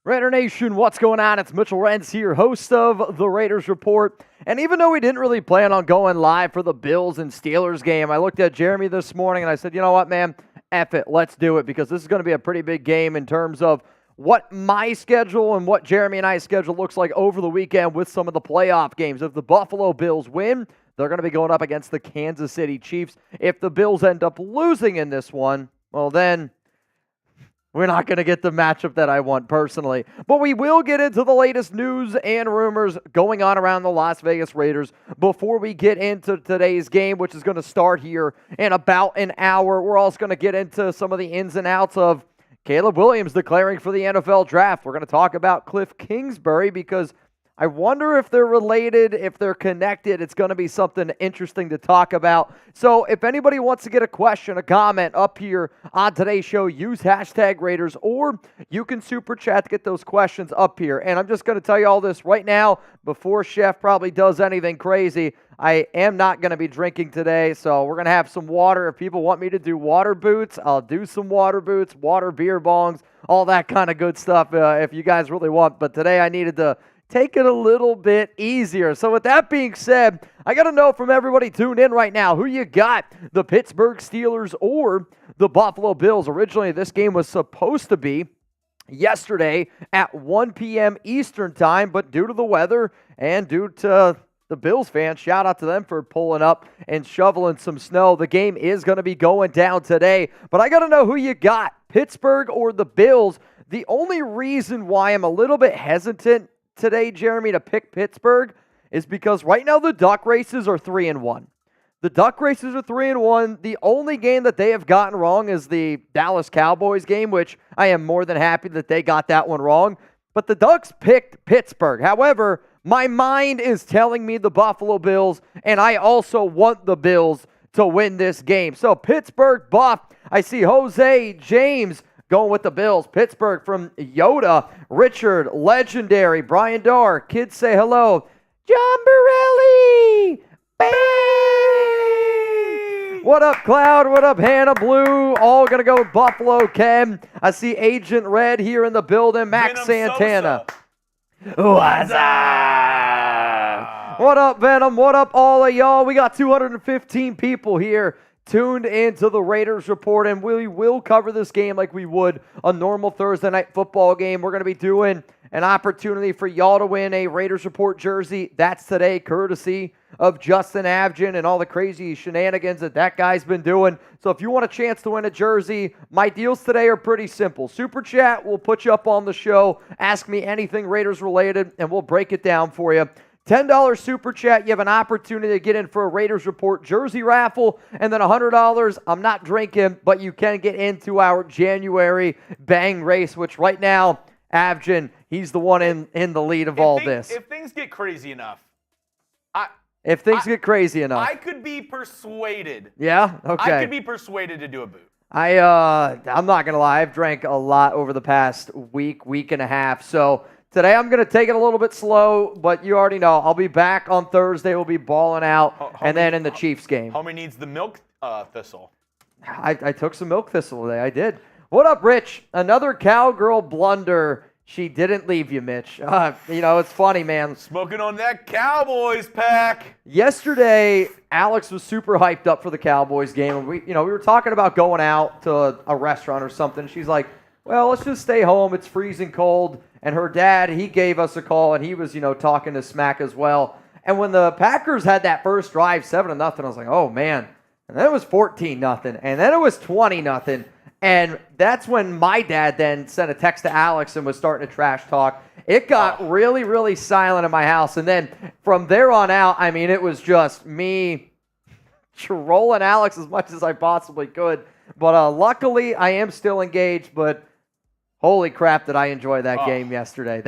Raider Nation, what's going on? It's Mitchell Renz here, host of the Raiders Report. And even though we didn't really plan on going live for the Bills and Steelers game, I looked at Jeremy this morning and I said, you know what, man? F it. Let's do it because this is going to be a pretty big game in terms of what my schedule and what Jeremy and I's schedule looks like over the weekend with some of the playoff games. If the Buffalo Bills win, they're going to be going up against the Kansas City Chiefs. If the Bills end up losing in this one, well then we're not going to get the matchup that I want personally. But we will get into the latest news and rumors going on around the Las Vegas Raiders before we get into today's game, which is going to start here in about an hour. We're also going to get into some of the ins and outs of Caleb Williams declaring for the NFL draft. We're going to talk about Kliff Kingsbury because I wonder if they're related, if they're connected. It's going to be something interesting to talk about. So if anybody wants to get a question, a comment up here on today's show, use hashtag Raiders, or you can super chat to get those questions up here. And I'm just going to tell you all this right now before Chef probably does anything crazy. I am not going to be drinking today, so we're going to have some water. If people want me to do water boots, I'll do some water boots, water beer bongs, all that kind of good stuff if you guys really want. But today I needed to take it a little bit easier. So with that being said, I got to know from everybody tuned in right now, who you got, the Pittsburgh Steelers or the Buffalo Bills? Originally, this game was supposed to be yesterday at 1 p.m. Eastern time, but due to the weather and due to the Bills fans, shout out to them for pulling up and shoveling some snow, the game is going to be going down today. But I got to know who you got, Pittsburgh or the Bills. The only reason why I'm a little bit hesitant today, Jeremy, to pick Pittsburgh is because right now the Duck races are 3-1. The Duck races are 3-1. The only game that they have gotten wrong is the Dallas Cowboys game, which I am more than happy that they got that one wrong. But the Ducks picked Pittsburgh. However, my mind is telling me the Buffalo Bills, and I also want the Bills to win this game. So Pittsburgh buff. I see Jose James going with the Bills. Pittsburgh from Yoda, Richard, Legendary, Brian Darr, Kids Say Hello, John Borelli, Bang! What up, Cloud? What up, Hannah Blue? All going to go with Buffalo, Ken. I see Agent Red here in the building, Max Santana. What's up? What up, Venom? What up, all of y'all? We got 215 people here tuned into the Raiders Report, and we will cover this game like we would a normal Thursday night football game. We're going to be doing an opportunity for y'all to win a Raiders Report jersey. That's today, courtesy of Justin Avgin and all the crazy shenanigans that guy's been doing. So if you want a chance to win a jersey, my deals today are pretty simple. Super Chat, we'll put you up on the show. Ask me anything Raiders related, and we'll break it down for you. $10 Super Chat, you have an opportunity to get in for a Raiders Report jersey raffle. And then $100, I'm not drinking, but you can get into our January Bang race, which right now, Avgin, he's the one in the lead of all this. If things get crazy enough, I could be persuaded. Yeah? Okay. I could be persuaded to do a boot. I'm not going to lie. I've drank a lot over the past week and a half. So today I'm going to take it a little bit slow, but you already know. I'll be back on Thursday. We'll be balling out, and then in the Chiefs game. Homie needs the milk thistle. I took some milk thistle today. I did. What up, Rich? Another cowgirl blunder. She didn't leave you, Mitch. It's funny, man. Smoking on that Cowboys pack. Yesterday, Alex was super hyped up for the Cowboys game. And we were talking about going out to a restaurant or something. She's like, well, let's just stay home. It's freezing cold. And her dad, he gave us a call, and he was, talking to smack as well. And when the Packers had that first drive, 7-0, I was like, oh, man. And then it was 14-0. And then it was 20-0. And that's when my dad then sent a text to Alex and was starting to trash talk. It got really, really silent in my house. And then from there on out, it was just me trolling Alex as much as I possibly could. But luckily, I am still engaged. But holy crap, did I enjoy that game yesterday.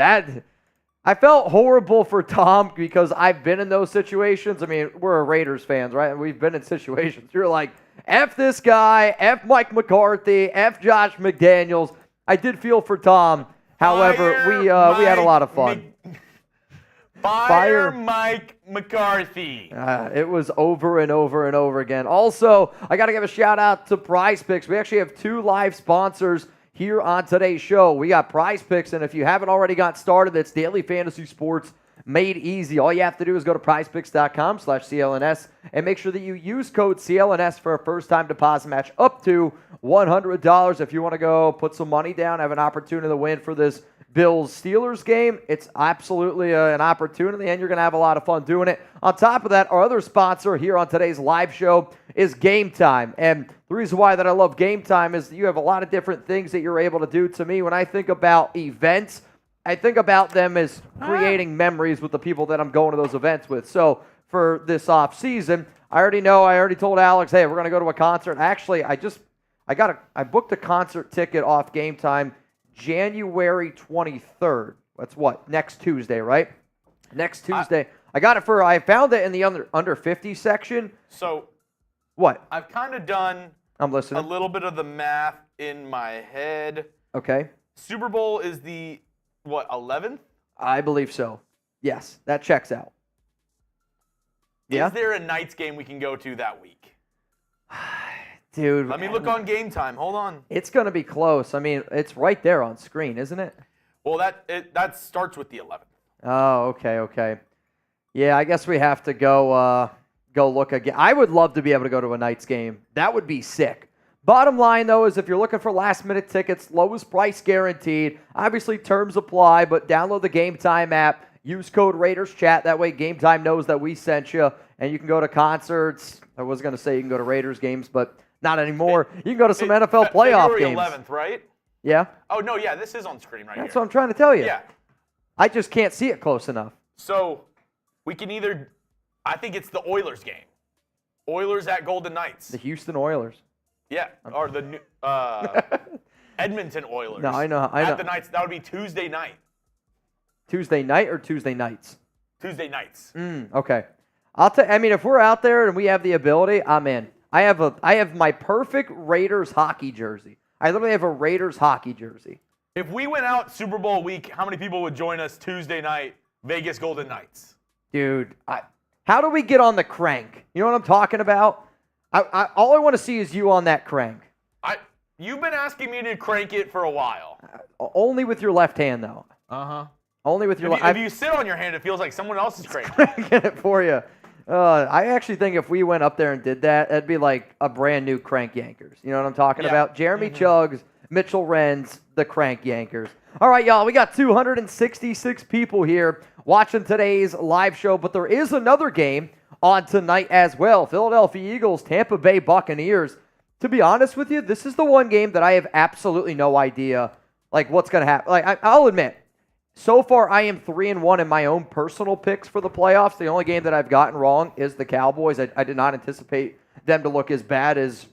I felt horrible for Tom because I've been in those situations. We're Raiders fans, right? We've been in situations. You're like, F this guy, F Mike McCarthy, F Josh McDaniels. I did feel for Tom. However, we had a lot of fun. Fire Mike McCarthy. It was over and over and over again. Also, I got to give a shout out to PrizePicks. We actually have 2 live sponsors here on today's show. We got PrizePicks, and if you haven't already got started, it's daily fantasy sports made easy. All you have to do is go to prizepicks.com/CLNS and make sure that you use code CLNS for a first-time deposit match up to $100. If you want to go put some money down, have an opportunity to win for this Bills-Steelers game, it's absolutely an opportunity, and you're going to have a lot of fun doing it. On top of that, our other sponsor here on today's live show is Gametime. And the reason why that I love Gametime is that you have a lot of different things that you're able to do. To me, when I think about events, I think about them as creating memories with the people that I'm going to those events with. So for this off season, I already told Alex, hey, we're going to go to a concert. Actually, I booked a concert ticket off Gametime January 23rd. That's what? Next Tuesday, right? Next Tuesday. I found it in the under 50 section. So what? I've kind of done I'm listening. a little bit of the math in my head. Okay. Super Bowl is the, 11th? I believe so. Yes, that checks out. Yeah? Is there a Knights game we can go to that week? Dude. Let me look on Gametime. Hold on. It's going to be close. I mean, it's right there on screen, isn't it? Well, that starts with the 11th. Oh, okay. Yeah, I guess we have to go look again. I would love to be able to go to a Knights game. That would be sick. Bottom line, though, is if you're looking for last-minute tickets, lowest price guaranteed. Obviously, terms apply, but download the Gametime app. Use code RaidersChat. That way, Gametime knows that we sent you, and you can go to concerts. I was going to say you can go to Raiders games, but not anymore. You can go to some NFL playoff February games. 11th, right? Yeah? Oh, no, yeah, this is on screen right here. That's what I'm trying to tell you. Yeah. I just can't see it close enough. So we can either, I think it's the Oilers game. Oilers at Golden Knights. The Houston Oilers. Yeah, or the new, Edmonton Oilers. No, I know. At the Knights, that would be Tuesday night. Tuesday night or Tuesday nights? Tuesday nights. Okay. I mean, if we're out there and we have the ability, I'm in. I have my perfect Raiders hockey jersey. I literally have a Raiders hockey jersey. If we went out Super Bowl week, how many people would join us Tuesday night, Vegas Golden Knights? Dude, how do we get on the crank? You know what I'm talking about? All I want to see is you on that crank. You've been asking me to crank it for a while. Only with your left hand, though. Only with your left. If you sit on your hand, it feels like someone else is cranking. Cranking it for you. I actually think if we went up there and did that, that'd be like a brand new Crank Yankers. You know what I'm talking about? Jeremy Chuggs, Mitchell Renz, the Crank Yankers. All right, y'all, we got 266 people here watching today's live show, but there is another game on tonight as well. Philadelphia Eagles, Tampa Bay Buccaneers. To be honest with you, this is the one game that I have absolutely no idea what's going to happen. I'll admit, so far I am 3-1 in my own personal picks for the playoffs. The only game that I've gotten wrong is the Cowboys. I did not anticipate them to look as bad as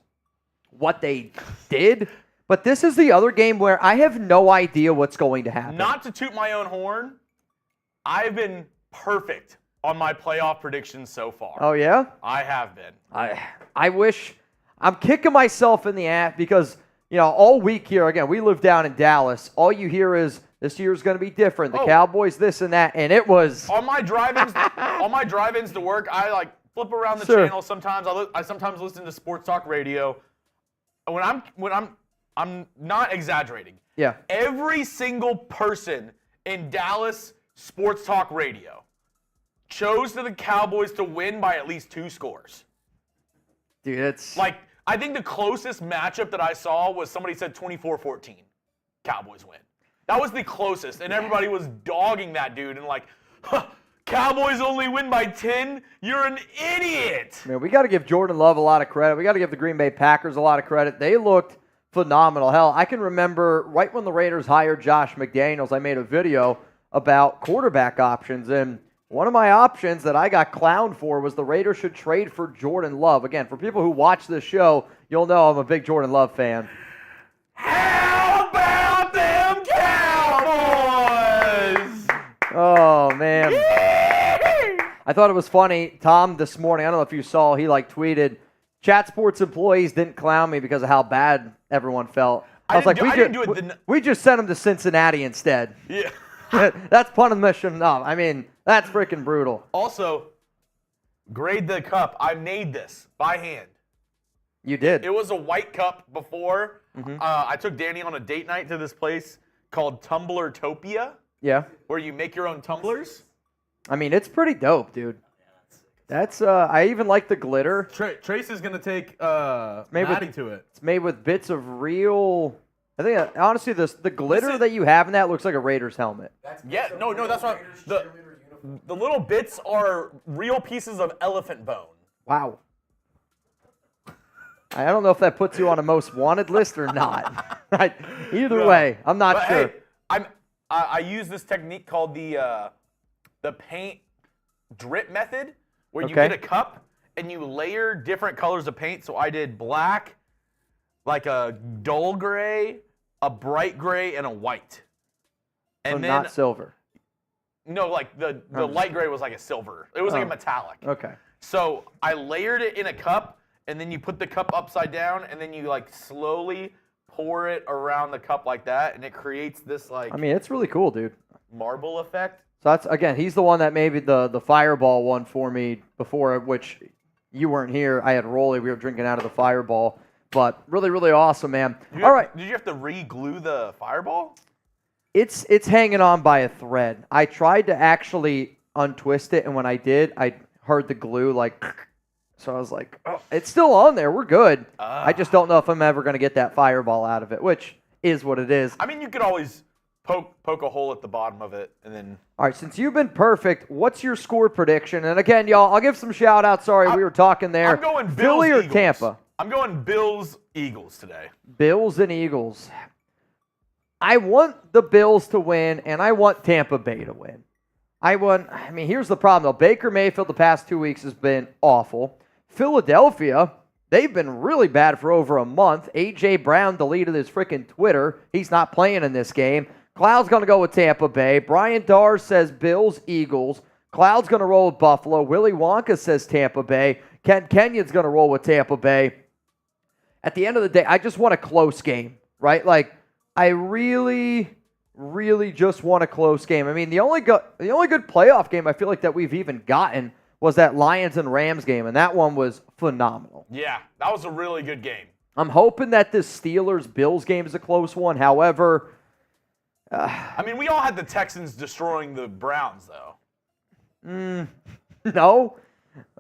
what they did. But this is the other game where I have no idea what's going to happen. Not to toot my own horn, I've been perfect on my playoff predictions so far. Oh, yeah? I have been. I wish I'm kicking myself in the ass because, all week here, again, we live down in Dallas. All you hear is this year's going to be different. The Cowboys, this and that, and it was. On my drive-ins to work, I flip around the channel sometimes. I sometimes listen to sports talk radio. And when I'm not exaggerating. Yeah. Every single person in Dallas sports talk radio chose the Cowboys to win by at least 2 scores. Dude, it's... I think the closest matchup that I saw was somebody said 24-14. Cowboys win. That was the closest, and everybody was dogging that dude and Cowboys only win by 10? You're an idiot! Man, we got to give Jordan Love a lot of credit. We got to give the Green Bay Packers a lot of credit. They looked phenomenal. Hell, I can remember right when the Raiders hired Josh McDaniels, I made a video about quarterback options, and one of my options that I got clowned for was the Raiders should trade for Jordan Love. Again, for people who watch this show, you'll know I'm a big Jordan Love fan. How about them Cowboys? Oh, man. I thought it was funny. Tom, this morning, I don't know if you saw, he tweeted, Chat Sports employees didn't clown me because of how bad everyone felt. I was we just sent him to Cincinnati instead. Yeah. That's punishment enough. I mean, that's freaking brutal. Also, grade the cup. I made this by hand. You did. It was a white cup before. I took Danny on a date night to this place called Tumblertopia. Yeah. Where you make your own tumblers. I mean, it's pretty dope, dude. That's I even like the glitter. Trace is gonna take Maddie to it. It's made with bits of real. I think honestly, the glitter that you have in that looks like a Raiders helmet. No, that's not the little bits are real pieces of elephant bone. Wow. I don't know if that puts you on a most wanted list or not. Either way, I'm not sure. Hey, I use this technique called the paint drip method, where you get a cup and you layer different colors of paint. So I did black, like a dull gray, a bright gray, and a white. And then not silver. No, like the light gray was like a silver. It was like a metallic. Okay. So I layered it in a cup, and then you put the cup upside down, and then you like slowly pour it around the cup like that, and it creates this like. I mean, it's really cool, dude. Marble effect. So that's again, he's the one that maybe the Fireball one for me before, which you weren't here. I had Rolly. We were drinking out of the Fireball, but really, really awesome, man. All right. Did you have to re-glue the Fireball? It's hanging on by a thread. I tried to actually untwist it, and when I did, I heard the glue like. So I was like, oh, it's still on there. We're good. I just don't know if I'm ever going to get that Fireball out of it, which is what it is. I mean, you could always poke a hole at the bottom of it, and then. All right, since you've been perfect, what's your score prediction? And again, y'all, I'll give some shout outs. Sorry, we were talking there. I'm going Bills, Philly or Eagles. Tampa? I'm going Bills, Eagles today. Bills and Eagles. I want the Bills to win, and I want Tampa Bay to win. I mean, here's the problem, though. Baker Mayfield the past 2 weeks has been awful. Philadelphia, they've been really bad for over a month. A.J. Brown deleted his freaking Twitter. He's not playing in this game. Cloud's going to go with Tampa Bay. Brian Darr says Bills, Eagles. Cloud's going to roll with Buffalo. Willy Wonka says Tampa Bay. Ken Kenyon's going to roll with Tampa Bay. At the end of the day, I just want a close game, right? Like, I really, really just want a close game. I mean, the only good playoff game I feel like that we've even gotten was that Lions and Rams game, and that one was phenomenal. Yeah, that was a really good game. I'm hoping that this Steelers-Bills game is a close one. However, I mean, we all had the Texans destroying the Browns, though. No,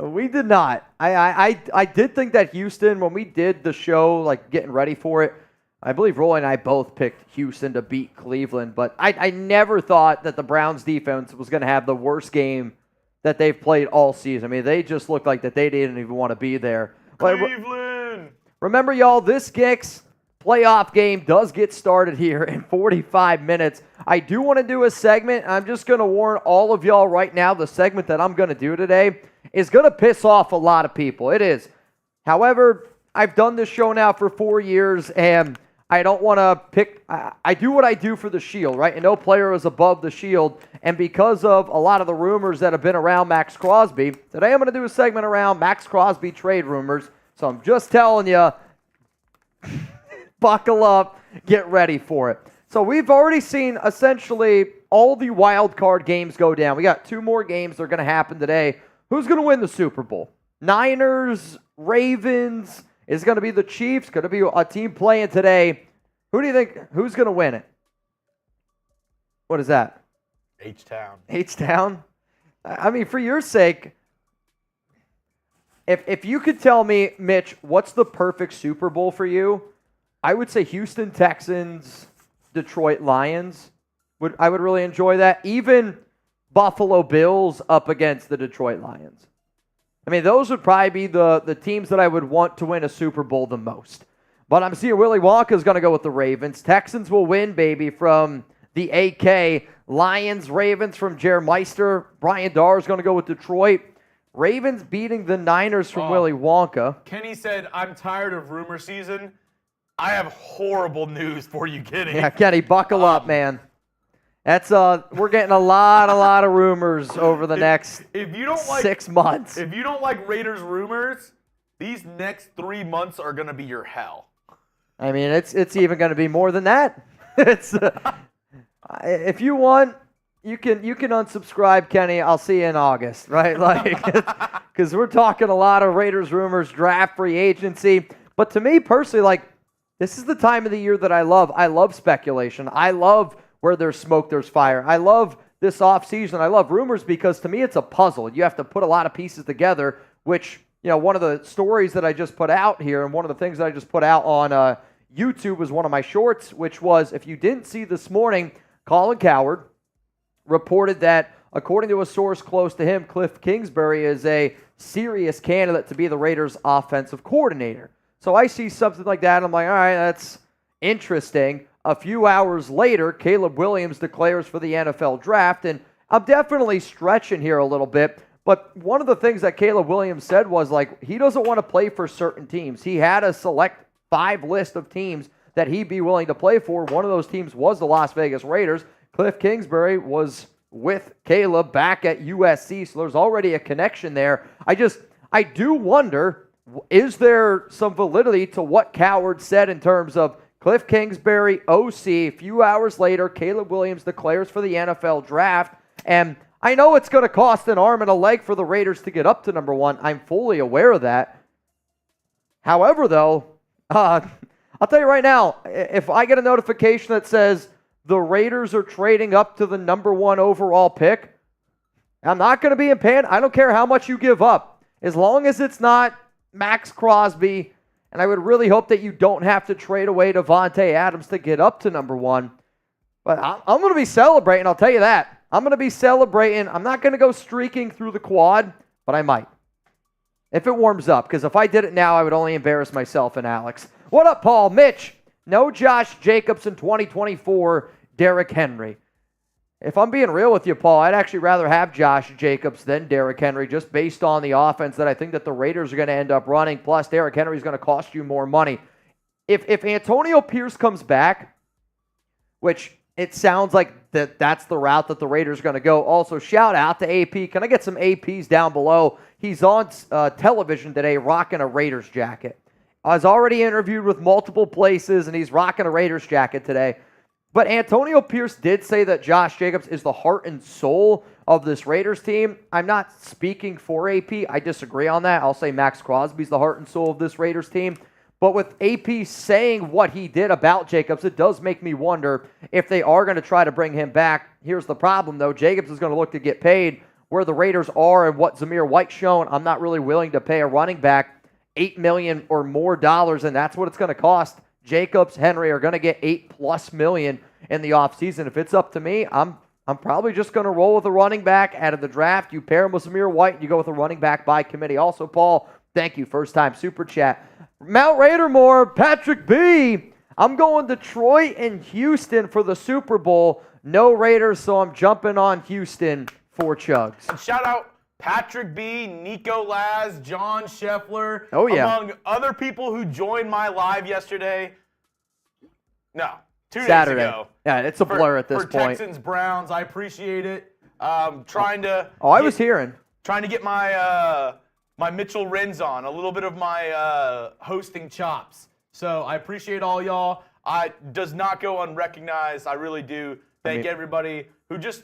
we did not. I did think that Houston, when we did the show, like getting ready for it, I believe Roy and I both picked Houston to beat Cleveland, but I never thought that the Browns defense was going to have the worst game that they've played all season. I mean, they just looked like that they didn't even want to be there. Cleveland! Remember, y'all, this Geeks playoff game does get started here in 45 minutes. I do want to do a segment. I'm just going to warn all of y'all right now, the segment that I'm going to do today is going to piss off a lot of people. It is. However, I've done this show now for 4 years, and I don't want to pick. I do what I do for the Shield, right? And no player is above the Shield. And because of a lot of the rumors that have been around Maxx Crosby, today I'm going to do a segment around Maxx Crosby trade rumors. So I'm just telling you, buckle up, get ready for it. So we've already seen essentially all the wild card games go down. We got 2 more games that are going to happen today. Who's going to win the Super Bowl? Niners, Ravens. Is it going to be the Chiefs? Going to be a team playing today? Who do you think? Who's going to win it? What is that? H-Town. H-Town? I mean, for your sake, if you could tell me, Mitch, what's the perfect Super Bowl for you, I would say Houston Texans, Detroit Lions. I would really enjoy that. Even Buffalo Bills up against the Detroit Lions. I mean, those would probably be the teams that I would want to win a Super Bowl the most. But I'm seeing Willy Wonka is going to go with the Ravens. Texans will win, baby, from the AK. Lions, Ravens from Jermeister. Brian Darr is going to go with Detroit. Ravens beating the Niners from Willy Wonka. Kenny said, I'm tired of rumor season. I have horrible news for you, Kenny. Yeah, Kenny, buckle up, man. That's we're getting a lot of rumors over the next 6 months. If you don't like Raiders rumors, these next 3 months are going to be your hell. I mean, it's even going to be more than that. It's if you want, you can unsubscribe, Kenny. I'll see you in August, right? Like, because we're talking a lot of Raiders rumors, draft, free agency. But to me personally, like, this is the time of the year that I love. I love speculation. I love where there's smoke, there's fire. I love this offseason. I love rumors because to me it's a puzzle. You have to put a lot of pieces together, which, one of the stories that I just put out here and one of the things that I just put out on YouTube was one of my shorts, which was, if you didn't see this morning, Colin Cowherd reported that, according to a source close to him, Kliff Kingsbury is a serious candidate to be the Raiders' offensive coordinator. So I see something like that, and I'm like, all right, that's interesting. A few hours later, Caleb Williams declares for the NFL draft, and I'm definitely stretching here a little bit, but one of the things that Caleb Williams said was, like, he doesn't want to play for certain teams. He had a select 5 list of teams that he'd be willing to play for. One of those teams was the Las Vegas Raiders. Kliff Kingsbury was with Caleb back at USC, so there's already a connection there. I do wonder, is there some validity to what Cowherd said in terms of Kliff Kingsbury, OC, a few hours later, Caleb Williams declares for the NFL draft, and I know it's going to cost an arm and a leg for the Raiders to get up to number 1. I'm fully aware of that. However, though, I'll tell you right now, if I get a notification that says the Raiders are trading up to the number 1 overall pick, I'm not going to be in pain. I don't care how much you give up. As long as it's not Maxx Crosby, and I would really hope that you don't have to trade away Davante Adams to get up to number 1. But I'm going to be celebrating, I'll tell you that. I'm going to be celebrating. I'm not going to go streaking through the quad, but I might. If it warms up, because if I did it now, I would only embarrass myself and Alex. What up, Paul? Mitch, no Josh Jacobs in 2024, Derrick Henry. If I'm being real with you, Paul, I'd actually rather have Josh Jacobs than Derrick Henry, just based on the offense that I think that the Raiders are going to end up running. Plus, Derrick Henry is going to cost you more money. If Antonio Pierce comes back, which it sounds like that's the route that the Raiders are going to go. Also, shout out to AP. Can I get some APs down below? He's on television today rocking a Raiders jacket. I was already interviewed with multiple places, and he's rocking a Raiders jacket today. But Antonio Pierce did say that Josh Jacobs is the heart and soul of this Raiders team. I'm not speaking for AP. I disagree on that. I'll say Maxx Crosby is the heart and soul of this Raiders team. But with AP saying what he did about Jacobs, it does make me wonder if they are going to try to bring him back. Here's the problem, though. Jacobs is going to look to get paid where the Raiders are and what Zamir White's shown. I'm not really willing to pay a running back $8 million or more, and that's what it's going to cost. Jacobs, Henry are going to get $8+ million in the offseason. If it's up to me, I'm probably just going to roll with a running back out of the draft. You pair him with Zamir White, and you go with a running back by committee. Also, Paul, thank you. First time super chat. Mount Raidermore, Patrick B. I'm going Detroit and Houston for the Super Bowl. No Raiders, so I'm jumping on Houston for Chugs. And shout out Patrick B, Nico Laz, John Scheffler, yeah. among other people who joined my live yesterday. No, 2 days Saturday. ago. Yeah, it's a blur at this for point. Texans, Browns, I appreciate it. Trying to. I was hearing. Trying to get my my Mitchell Renz on, a little bit of my hosting chops. So I appreciate all y'all. Does not go unrecognized. I really do. Thank everybody who just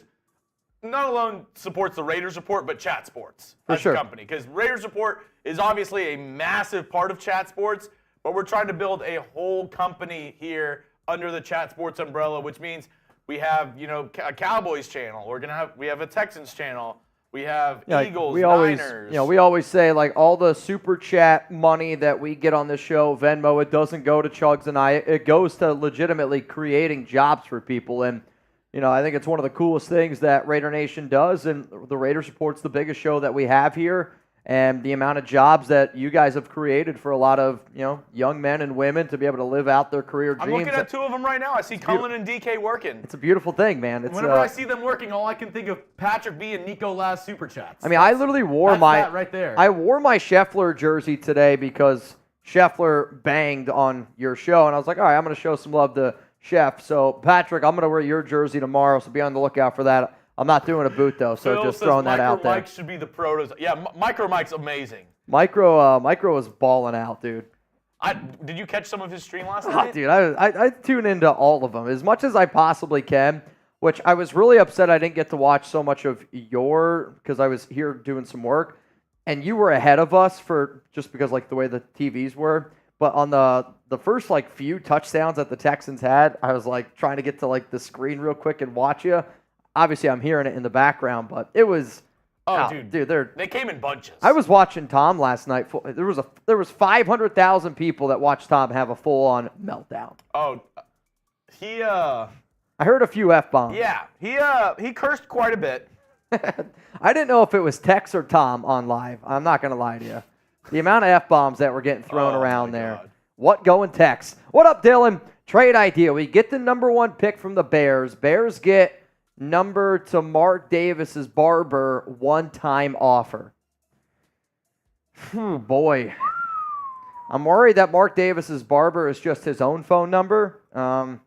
not alone supports the Raiders Report, but Chat Sports as a company. Because Raiders Report is obviously a massive part of Chat Sports, but we're trying to build a whole company here under the Chat Sports umbrella, which means we have, a Cowboys channel. We have a Texans channel. We have Eagles, Niners. We always say, like, all the super chat money that we get on this show, Venmo, it doesn't go to Chugs and I. It goes to legitimately creating jobs for people. And, I think it's one of the coolest things that Raider Nation does. And the Raiders Report's the biggest show that we have here. And the amount of jobs that you guys have created for a lot of, young men and women to be able to live out their career dreams. I'm looking at 2 of them right now. I see Colin and DK working. It's a beautiful thing, man. Whenever I see them working, all I can think of Patrick B and Nico Laz super chats. I mean, I literally wore that right there. I wore my Scheffler jersey today because Scheffler banged on your show, and I was like, all right, I'm going to show some love to Chef. So, Patrick, I'm going to wear your jersey tomorrow, so be on the lookout for that. I'm not doing a boot, though, so Phil just throwing that out there. Mike should be the prototype. Yeah, Micro Mike's amazing. Micro was balling out, dude. Did you catch some of his stream last night? Dude, I tune into all of them as much as I possibly can, which I was really upset I didn't get to watch so much of because I was here doing some work, and you were ahead of us just because, like, the way the TVs were. But on the first few touchdowns that the Texans had, I was trying to get to the screen real quick and watch you. Obviously, I'm hearing it in the background, but it was. Oh, dude, they came in bunches. I was watching Tom last night. There was 500,000 people that watched Tom have a full-on meltdown. Oh, I heard a few F-bombs. Yeah, he cursed quite a bit. I didn't know if it was Tex or Tom on live. I'm not going to lie to you. The amount of F-bombs that were getting thrown around there. God. What going Tex? What up, Dylan? Trade idea. We get the number 1 pick from the Bears. Bears get number to Mark Davis's barber, one-time offer. Boy. I'm worried that Mark Davis's barber is just his own phone number. So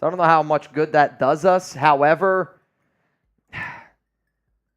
I don't know how much good that does us. However,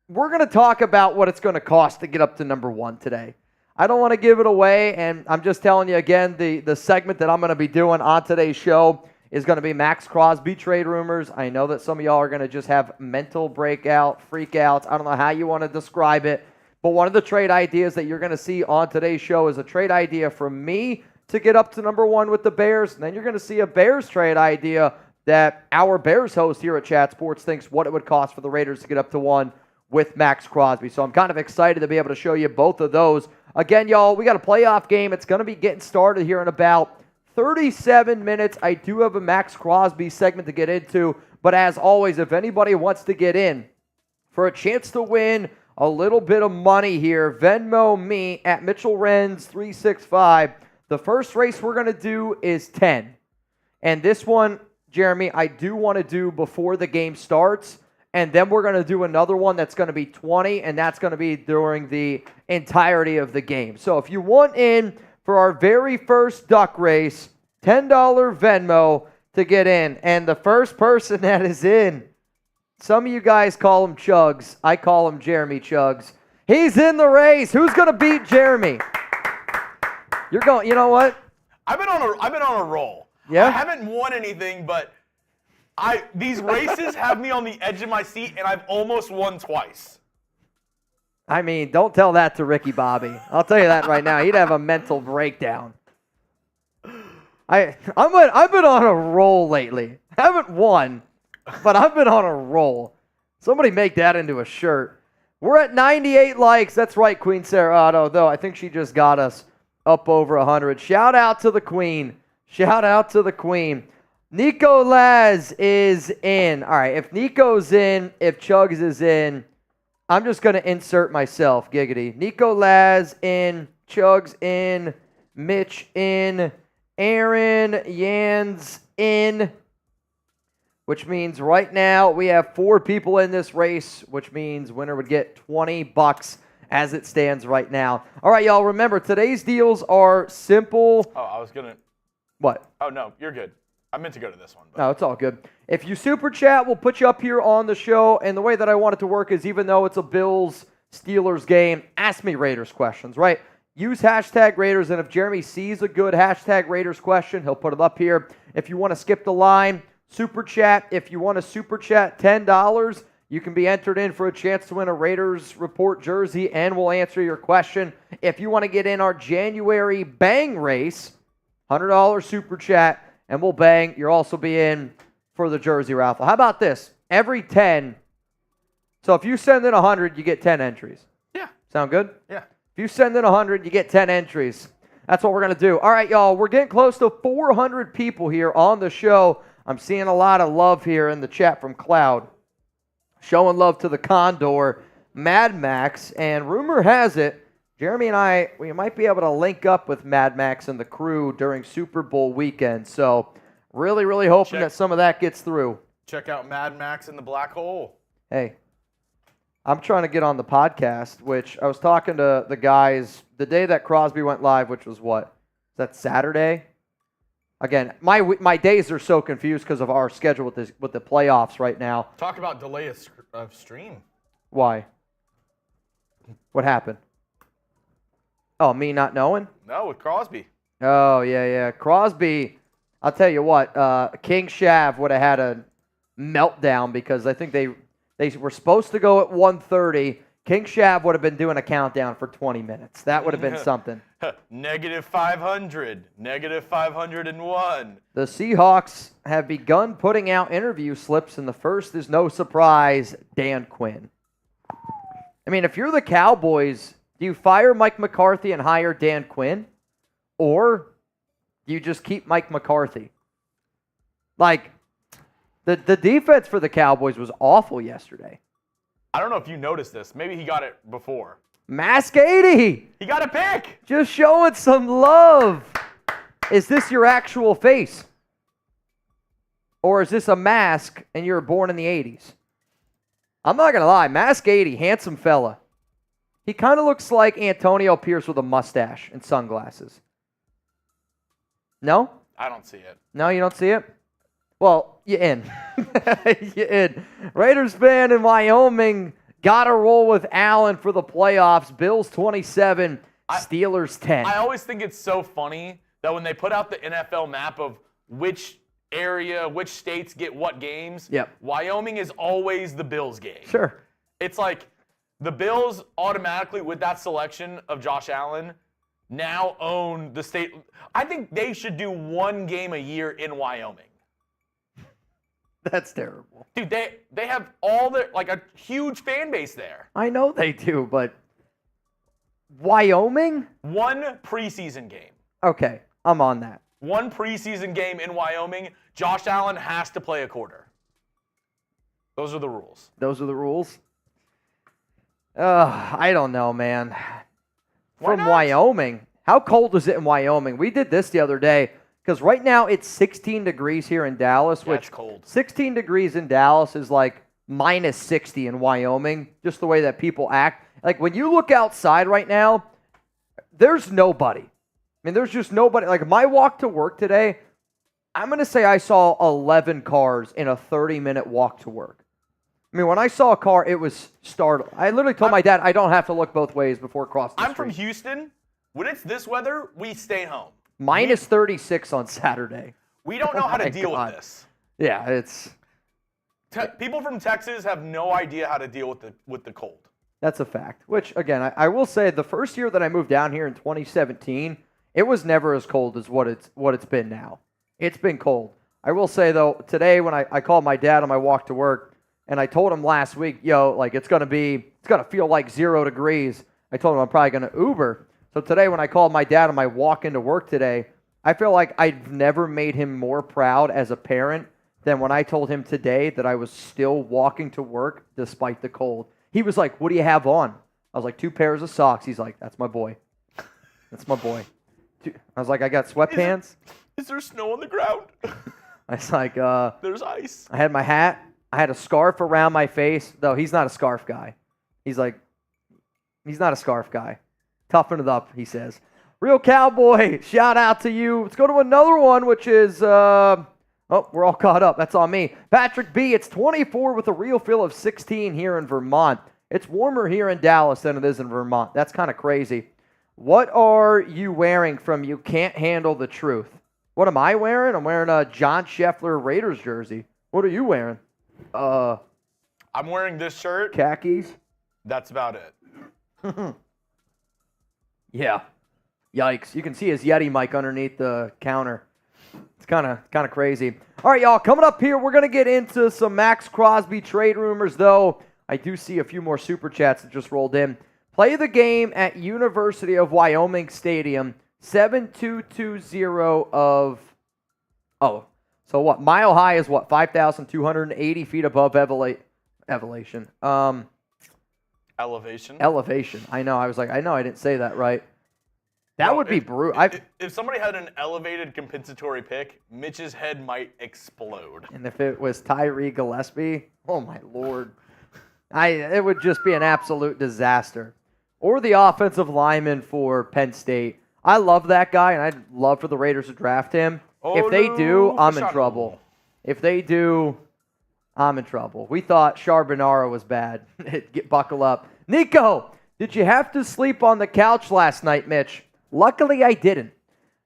we're going to talk about what it's going to cost to get up to number 1 today. I don't want to give it away, and I'm just telling you again, the segment that I'm going to be doing on today's show is going to be Maxx Crosby trade rumors. I know that some of y'all are going to just have mental freakouts. I don't know how you want to describe it, but one of the trade ideas that you're going to see on today's show is a trade idea from me to get up to number 1 with the Bears, and then you're going to see a Bears trade idea that our Bears host here at Chat Sports thinks what it would cost for the Raiders to get up to 1 with Maxx Crosby. So I'm kind of excited to be able to show you both of those. Again, y'all, we got a playoff game. It's going to be getting started here in about 37 minutes. I do have a Maxx Crosby segment to get into, but as always, if anybody wants to get in for a chance to win a little bit of money here, Venmo me at Mitchell Renz 365. The first race we're going to do is 10. And this one, Jeremy, I do want to do before the game starts. And then we're going to do another one that's going to be 20, and that's going to be during the entirety of the game. So if you want in for our very first duck race, $10 Venmo to get in. And the first person that is in, some of you guys call him Chugs. I call him Jeremy Chugs. He's in the race. Who's going to beat Jeremy? You're going, you know what? I've been on a roll. Yeah? I haven't won anything, but these races have me on the edge of my seat, and I've almost won twice. I mean, don't tell that to Ricky Bobby. I'll tell you that right now. He'd have a mental breakdown. I've been on a roll lately. Haven't won, but I've been on a roll. Somebody make that into a shirt. We're at 98 likes. That's right, Queen Serato, though I think she just got us up over 100. Shout out to the Queen. Shout out to the Queen. Nico Laz is in. All right, if Nico's in, if Chugs is in, I'm just going to insert myself, giggity. Nico Laz in, Chugs in, Mitch in, Aaron Yans in, which means right now we have 4 people in this race, which means winner would get $20 as it stands right now. All right, y'all, remember, today's deals are simple. Oh, I was going to. What? Oh, no, you're good. I meant to go to this one. But. No, it's all good. If you super chat, we'll put you up here on the show. And the way that I want it to work is even though it's a Bills-Steelers game, ask me Raiders questions, right? Use hashtag Raiders, and if Jeremy sees a good hashtag Raiders question, he'll put it up here. If you want to skip the line, super chat. If you want to super chat $10, you can be entered in for a chance to win a Raiders Report jersey, and we'll answer your question. If you want to get in our January bang race, $100 super chat. And we'll bang. You'll also be in for the jersey raffle. How about this? Every 10. So if you send in 100, you get 10 entries. Yeah. Sound good? Yeah. If you send in 100, you get 10 entries. That's what we're going to do. All right, y'all. We're getting close to 400 people here on the show. I'm seeing a lot of love here in the chat from Cloud. Showing love to the Condor, Mad Max. And rumor has it, Jeremy and I, we might be able to link up with Mad Max and the crew during Super Bowl weekend. So really, really hoping that some of that gets through. Check out Mad Max in the Black Hole. Hey, I'm trying to get on the podcast, which I was talking to the guys the day that Crosby went live, which was what? Is that Saturday? Again, my days are so confused because of our schedule with the playoffs right now. Talk about delay of stream. Why? What happened? Oh, me not knowing? No, with Crosby. Oh, yeah. Crosby, I'll tell you what, King Shav would have had a meltdown because I think they were supposed to go at 1:30. King Shav would have been doing a countdown for 20 minutes. That would have been something. -500, -501. The Seahawks have begun putting out interview slips, and the first is no surprise, Dan Quinn. I mean, if you're the Cowboys, do you fire Mike McCarthy and hire Dan Quinn? Or do you just keep Mike McCarthy? Like, the defense for the Cowboys was awful yesterday. I don't know if you noticed this. Maybe he got it before. Mask 80! He got a pick! Just showing some love. Is this your actual face? Or is this a mask and you're born in the 80s? I'm not going to lie. Mask 80, handsome fella. He kind of looks like Antonio Pierce with a mustache and sunglasses. No? I don't see it. No, you don't see it? Well, you're in. You're in. Raiders fan in Wyoming got to roll with Allen for the playoffs. Bills 27, Steelers 10. I always think it's so funny that when they put out the NFL map of which area, which states get what games, Wyoming is always the Bills game. Sure. It's like the Bills automatically, with that selection of Josh Allen, now own the state. I think they should do one game a year in Wyoming. That's terrible. Dude, they have all their, like, a huge fan base there. I know they do, but Wyoming? One preseason game. Okay, I'm on that. One preseason game in Wyoming, Josh Allen has to play a quarter. Those are the rules. Those are the rules? I don't know, man. From Wyoming. How cold is it in Wyoming? We did this the other day. Because right now it's 16 degrees here in Dallas, That's cold. 16 degrees in Dallas is like minus 60 in Wyoming, just the way that people act. Like when you look outside right now, there's nobody. I mean, there's just nobody. Like my walk to work today, I'm going to say I saw 11 cars in a 30-minute walk to work. I mean, when I saw a car, it was startling. I literally told my dad I don't have to look both ways before crossing the street. I'm from Houston. When it's this weather, we stay home. Minus 36 on Saturday. We don't know how to deal with this. Yeah, it's... People from Texas have no idea how to deal with the cold. That's a fact. Which, again, I will say the first year that I moved down here in 2017, it was never as cold as what it's been now. It's been cold. I will say, though, today when I called my dad on my walk to work, and I told him last week, like, it's going to feel like 0 degrees. I told him I'm probably going to Uber. So today when I called my dad on my walk into work today, I feel like I've never made him more proud as a parent than when I told him today that I was still walking to work despite the cold. He was like, "What do you have on?" I was like, 2 pairs of socks. He's like, "That's my boy. That's my boy." I was like, "I got sweatpants." Is there snow on the ground? I was like, "There's ice." I had my hat. I had a scarf around my face. Though he's not a scarf guy. He's not a scarf guy. Toughen it up, he says. Real Cowboy, shout out to you. Let's go to another one, which is, we're all caught up. That's on me. Patrick B, it's 24 with a real feel of 16 here in Vermont. It's warmer here in Dallas than it is in Vermont. That's kind of crazy. What are you wearing from You Can't Handle the Truth? What am I wearing? I'm wearing a John Scheffler Raiders jersey. What are you wearing? I'm wearing this shirt. Khakis. That's about it. Yeah. Yikes. You can see his Yeti mic underneath the counter. It's kind of crazy. All right, y'all. Coming up here, we're going to get into some Maxx Crosby trade rumors, though. I do see a few more super chats that just rolled in. Play the game at University of Wyoming Stadium, 7220 of... Oh, so what? Mile High is what? 5,280 feet above elevation. Elevation. I know. I was like, I know I didn't say that right. That would be brutal. If somebody had an elevated compensatory pick, Mitch's head might explode. And if it was Tyree Gillespie, oh my Lord. It would just be an absolute disaster. Or the offensive lineman for Penn State. I love that guy, and I'd love for the Raiders to draft him. If they do, I'm in trouble. If they do, I'm in trouble. We thought Charbonara was bad. Buckle up. Nico, did you have to sleep on the couch last night, Mitch? Luckily, I didn't.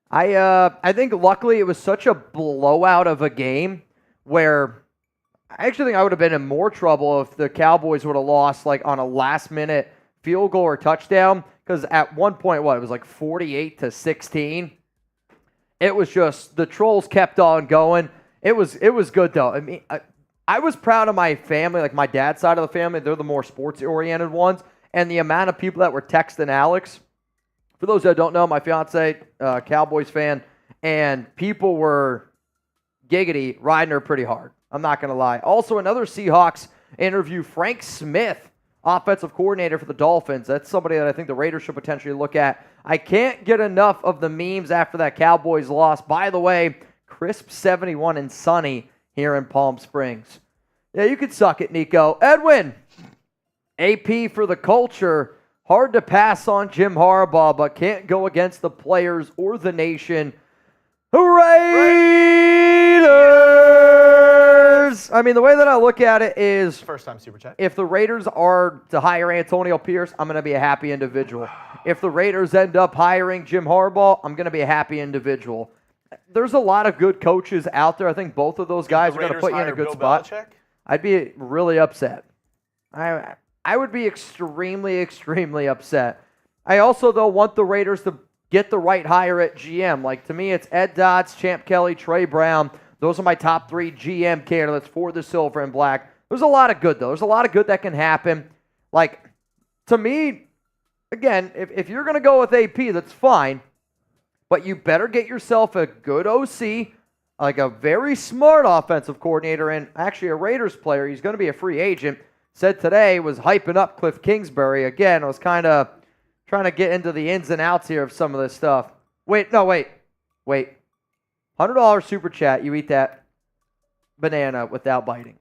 I think luckily it was such a blowout of a game where I actually think I would have been in more trouble if the Cowboys would have lost like on a last-minute field goal or touchdown. Because at one point, it was like 48-16. It was just the trolls kept on going. It was good though. I mean, I was proud of my family, like my dad's side of the family. They're the more sports-oriented ones, and the amount of people that were texting Alex. For those that don't know, my fiance, Cowboys fan, and people were giggity riding her pretty hard. I'm not going to lie. Also, another Seahawks interview, Frank Smith, offensive coordinator for the Dolphins. That's somebody that I think the Raiders should potentially look at. I can't get enough of the memes after that Cowboys loss. By the way, crisp 71 and sunny here in Palm Springs. Yeah, you could suck it, Nico. Edwin, AP for the culture. Hard to pass on Jim Harbaugh, but can't go against the players or the nation. Raiders! I mean, the way that I look at it is... First time Super Chat. If the Raiders are to hire Antonio Pierce, I'm going to be a happy individual. If the Raiders end up hiring Jim Harbaugh, I'm going to be a happy individual. There's a lot of good coaches out there. I think both of those guys are going to put you in a good spot. Belichick? I'd be really upset. I would be extremely, extremely upset. I also, though, want the Raiders to get the right hire at GM. Like, to me, it's Ed Dodds, Champ Kelly, Trey Brown. Those are my top 3 GM candidates for the Silver and Black. There's a lot of good, though. There's a lot of good that can happen. Like, to me, again, if you're going to go with AP, that's fine. But you better get yourself a good OC, like a very smart offensive coordinator, and actually a Raiders player. He's going to be a free agent. Said today was hyping up Kliff Kingsbury. Again, I was kind of trying to get into the ins and outs here of some of this stuff. Wait. $100 super chat. You eat that banana without biting.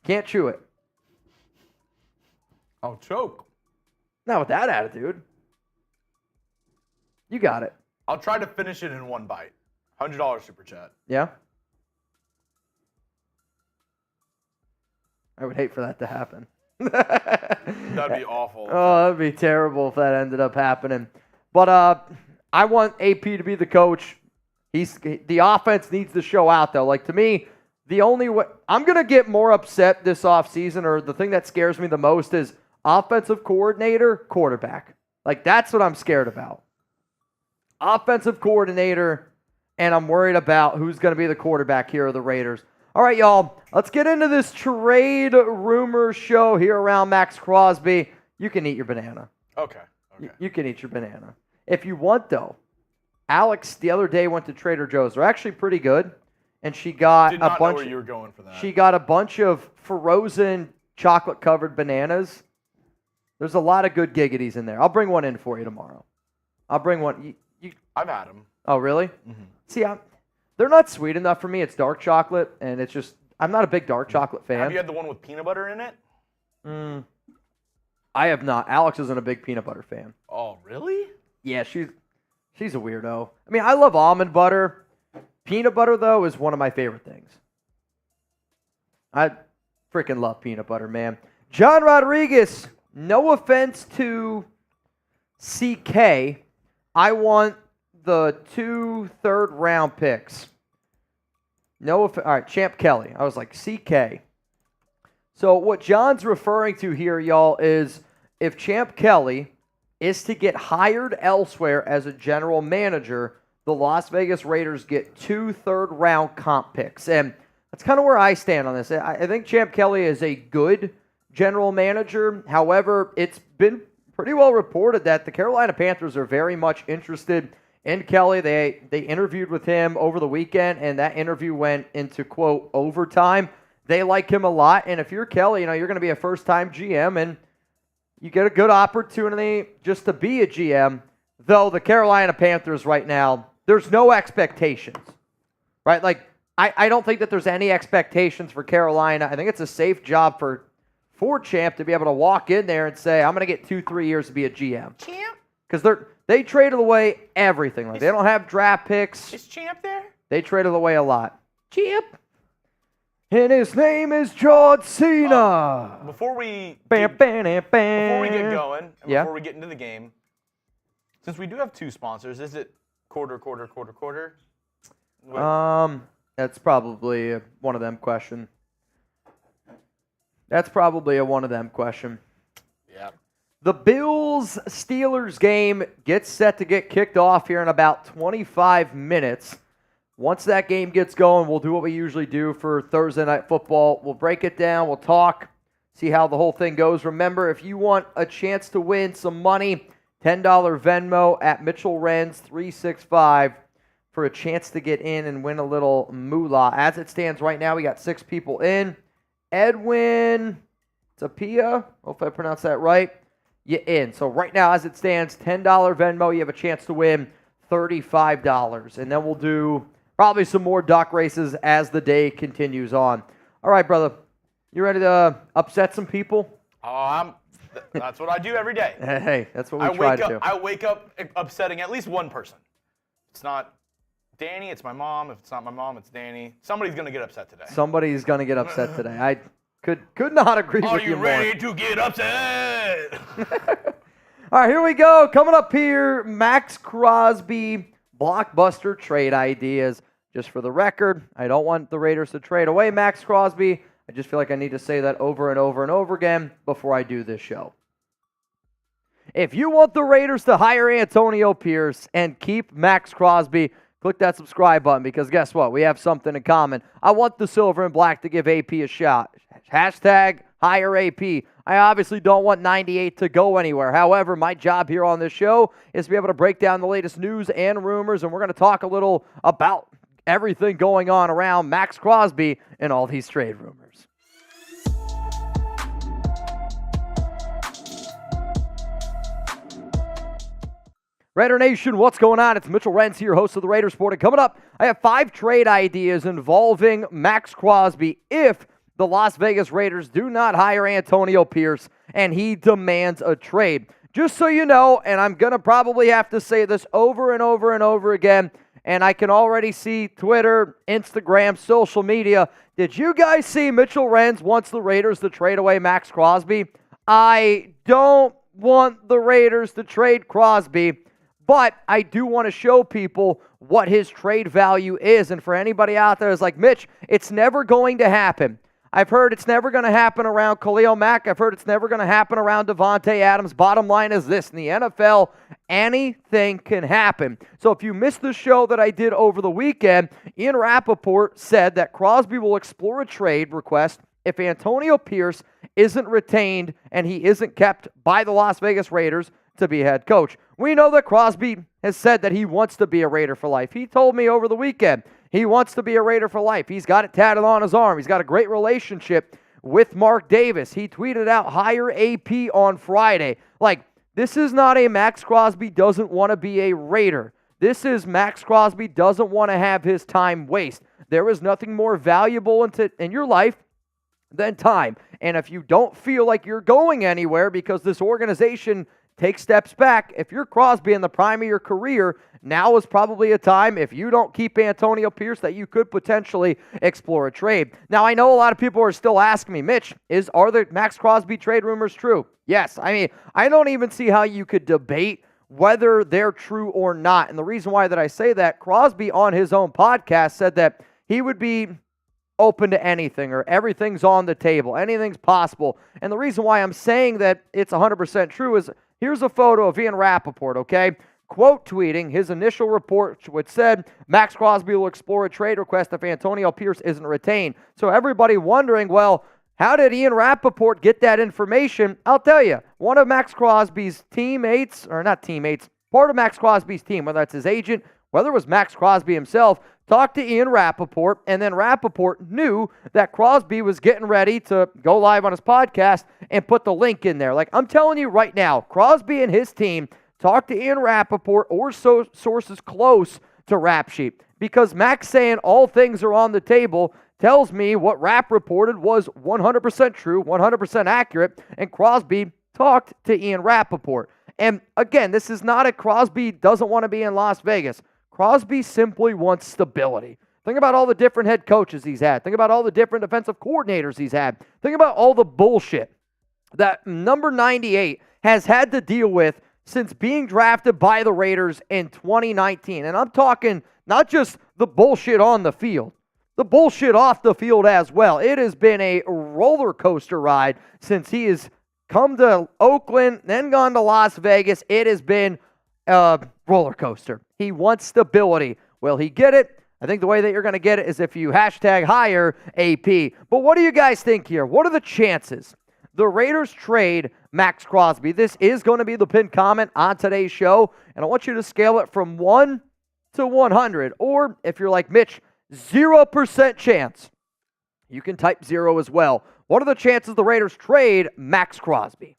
Can't chew it. I'll choke. Not with that attitude. You got it. I'll try to finish it in one bite. $100 super chat. Yeah? I would hate for that to happen. That'd be awful. Oh, that'd be terrible if that ended up happening. But I want AP to be the coach. The offense needs to show out, though. Like, to me, the only way I'm going to get more upset this offseason, or the thing that scares me the most, is offensive coordinator, quarterback. Like, that's what I'm scared about. Offensive coordinator, and I'm worried about who's going to be the quarterback here of the Raiders. All right, y'all, let's get into this trade rumor show here around Maxx Crosby. You can eat your banana. Okay. You can eat your banana. If you want, though, Alex the other day went to Trader Joe's. They're actually pretty good, and she got Did not know where you were going for that. She got a bunch of frozen chocolate-covered bananas. There's a lot of good giggities in there. I'll bring one in for you tomorrow. I'll bring one. I've had them. Oh, really? Mm-hmm. See, they're not sweet enough for me. It's dark chocolate, and it's just, I'm not a big dark chocolate fan. Have you had the one with peanut butter in it? I have not. Alex isn't a big peanut butter fan. Oh, really? Yeah, she's a weirdo. I mean, I love almond butter. Peanut butter, though, is one of my favorite things. I freaking love peanut butter, man. John Rodriguez, no offense to CK, I want the 2 third-round picks. All right, Champ Kelly. I was like, CK. So what John's referring to here, y'all, is if Champ Kelly is to get hired elsewhere as a general manager, the Las Vegas Raiders get 2 third-round comp picks. And that's kind of where I stand on this. I think Champ Kelly is a good general manager. However, it's been pretty well reported that the Carolina Panthers are very much interested in Kelly. They interviewed with him over the weekend, and that interview went into, quote, overtime. They like him a lot, and if you're Kelly, you're going to be a first-time GM, and you get a good opportunity just to be a GM, though the Carolina Panthers right now, there's no expectations, right? Like, I don't think that there's any expectations for Carolina. I think it's a safe job for Champ to be able to walk in there and say, I'm going to get 2-3 years to be a GM. Champ? Because they traded away everything. Like, they don't have draft picks. Is Champ there? They traded away a lot. Champ. And his name is John Cena. Before we Bam, bam, bam, bam. before we get going, and Yeah. before we get into the game, since we do have 2 sponsors, is it quarter? That's probably one of them question. That's probably a one of them question. Yeah. The Bills-Steelers game gets set to get kicked off here in about 25 minutes. Once that game gets going, we'll do what we usually do for Thursday Night Football. We'll break it down, we'll talk, see how the whole thing goes. Remember, if you want a chance to win some money, $10 Venmo at Mitchell Renz 365 for a chance to get in and win a little moolah. As it stands right now, we got 6 people in. Edwin Tapia, hope I pronounced that right. You in. So right now, as it stands, $10 Venmo, you have a chance to win $35. And then we'll do probably some more duck races as the day continues on. All right, brother. You ready to upset some people? That's what I do every day. Hey, that's what we try to do. I wake up upsetting at least one person. It's not Danny, it's my mom. If it's not my mom, it's Danny. Somebody's going to get upset today. Somebody's going to get upset today. I could not agree with you more. Are you ready to get upset? All right, here we go. Coming up here, Maxx Crosby Blockbuster trade ideas. Just for the record, I don't want the Raiders to trade away Maxx Crosby. I just feel like I need to say that over and over and over again before I do this show. If you want the Raiders to hire Antonio Pierce and keep Maxx Crosby, click that subscribe button because guess what? We have something in common. I want the silver and black to give AP a shot. Hashtag hire AP. I obviously don't want 98 to go anywhere. However, my job here on this show is to be able to break down the latest news and rumors, and we're going to talk a little about everything going on around Maxx Crosby and all these trade rumors. Raider Nation, what's going on? It's Mitchell Renz here, host of the Raiders Report. And coming up, I have 5 trade ideas involving Maxx Crosby if the Las Vegas Raiders do not hire Antonio Pierce and he demands a trade. Just so you know, and I'm going to probably have to say this over and over and over again, and I can already see Twitter, Instagram, social media. Did you guys see Mitchell Renz wants the Raiders to trade away Maxx Crosby? I don't want the Raiders to trade Crosby, but I do want to show people what his trade value is. And for anybody out there that's like, Mitch, it's never going to happen. I've heard it's never going to happen around Khalil Mack. I've heard it's never going to happen around Devontae Adams. Bottom line is this. In the NFL, anything can happen. So if you missed the show that I did over the weekend, Ian Rappaport said that Crosby will explore a trade request if Antonio Pierce isn't retained and he isn't kept by the Las Vegas Raiders to be head coach. We know that Crosby has said that he wants to be a Raider for life. He told me over the weekend he wants to be a Raider for life. He's got it tatted on his arm. He's got a great relationship with Mark Davis. He tweeted out, hire AP on Friday. Like, this is not a Maxx Crosby doesn't want to be a Raider. This is Maxx Crosby doesn't want to have his time waste. There is nothing more valuable in your life than time. And if you don't feel like you're going anywhere because this organization take steps back, if you're Crosby in the prime of your career, now is probably a time, if you don't keep Antonio Pierce, that you could potentially explore a trade. Now, I know a lot of people are still asking me, Mitch, are the Maxx Crosby trade rumors true? Yes. I mean, I don't even see how you could debate whether they're true or not. And the reason why that I say that, Crosby on his own podcast said that he would be open to anything or everything's on the table. Anything's possible. And the reason why I'm saying that it's 100% true is here's a photo of Ian Rappaport, okay? Quote tweeting his initial report, which said Maxx Crosby will explore a trade request if Antonio Pierce isn't retained. So everybody wondering, well, how did Ian Rappaport get that information? I'll tell you, one of Maxx Crosby's teammates, or not teammates, part of Maxx Crosby's team, whether that's his agent, whether it was Maxx Crosby himself, talked to Ian Rappaport, and then Rappaport knew that Crosby was getting ready to go live on his podcast and put the link in there. Like, I'm telling you right now, Crosby and his team talked to Ian Rappaport or sources close to Rap Sheet, because Max saying all things are on the table tells me what Rapp reported was 100% true, 100% accurate, and Crosby talked to Ian Rappaport. And again, this is not a Crosby doesn't want to be in Las Vegas. Crosby simply wants stability. Think about all the different head coaches he's had. Think about all the different defensive coordinators he's had. Think about all the bullshit that number 98 has had to deal with since being drafted by the Raiders in 2019. And I'm talking not just the bullshit on the field, the bullshit off the field as well. It has been a roller coaster ride since he has come to Oakland, then gone to Las Vegas. It has been a roller coaster. He wants stability. Will he get it? I think the way that you're going to get it is if you hashtag hire AP. But what do you guys think here? What are the chances the Raiders trade Maxx Crosby? This is going to be the pinned comment on today's show, and I want you to scale it from 1 to 100. Or if you're like Mitch, 0% chance, you can type 0 as well. What are the chances the Raiders trade Maxx Crosby?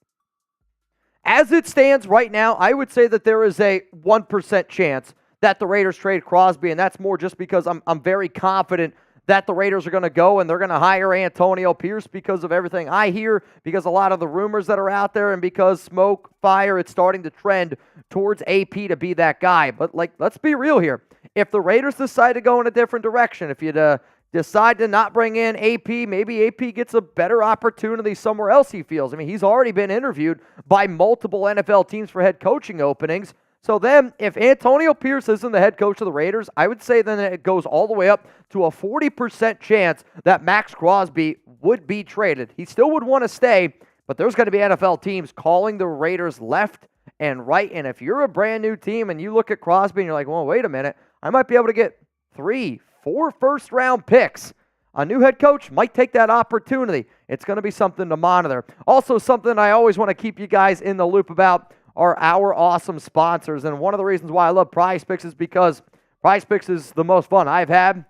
As it stands right now, I would say that there is a 1% chance that the Raiders trade Crosby, and that's more just because I'm very confident that the Raiders are going to go and they're going to hire Antonio Pierce because of everything I hear, because a lot of the rumors that are out there, and because smoke, fire, it's starting to trend towards AP to be that guy. But, let's be real here. If the Raiders decide to go in a different direction, if you decide to not bring in AP, maybe AP gets a better opportunity somewhere else he feels. I mean, he's already been interviewed by multiple NFL teams for head coaching openings. So then, if Antonio Pierce isn't the head coach of the Raiders, I would say then it goes all the way up to a 40% chance that Maxx Crosby would be traded. He still would want to stay, but there's going to be NFL teams calling the Raiders left and right. And if you're a brand new team and you look at Crosby and you're like, well, wait a minute, I might be able to get 3, 4 first-round picks. A new head coach might take that opportunity. It's going to be something to monitor. Also, something I always want to keep you guys in the loop about are our awesome sponsors. And one of the reasons why I love PrizePicks is because PrizePicks is the most fun I've had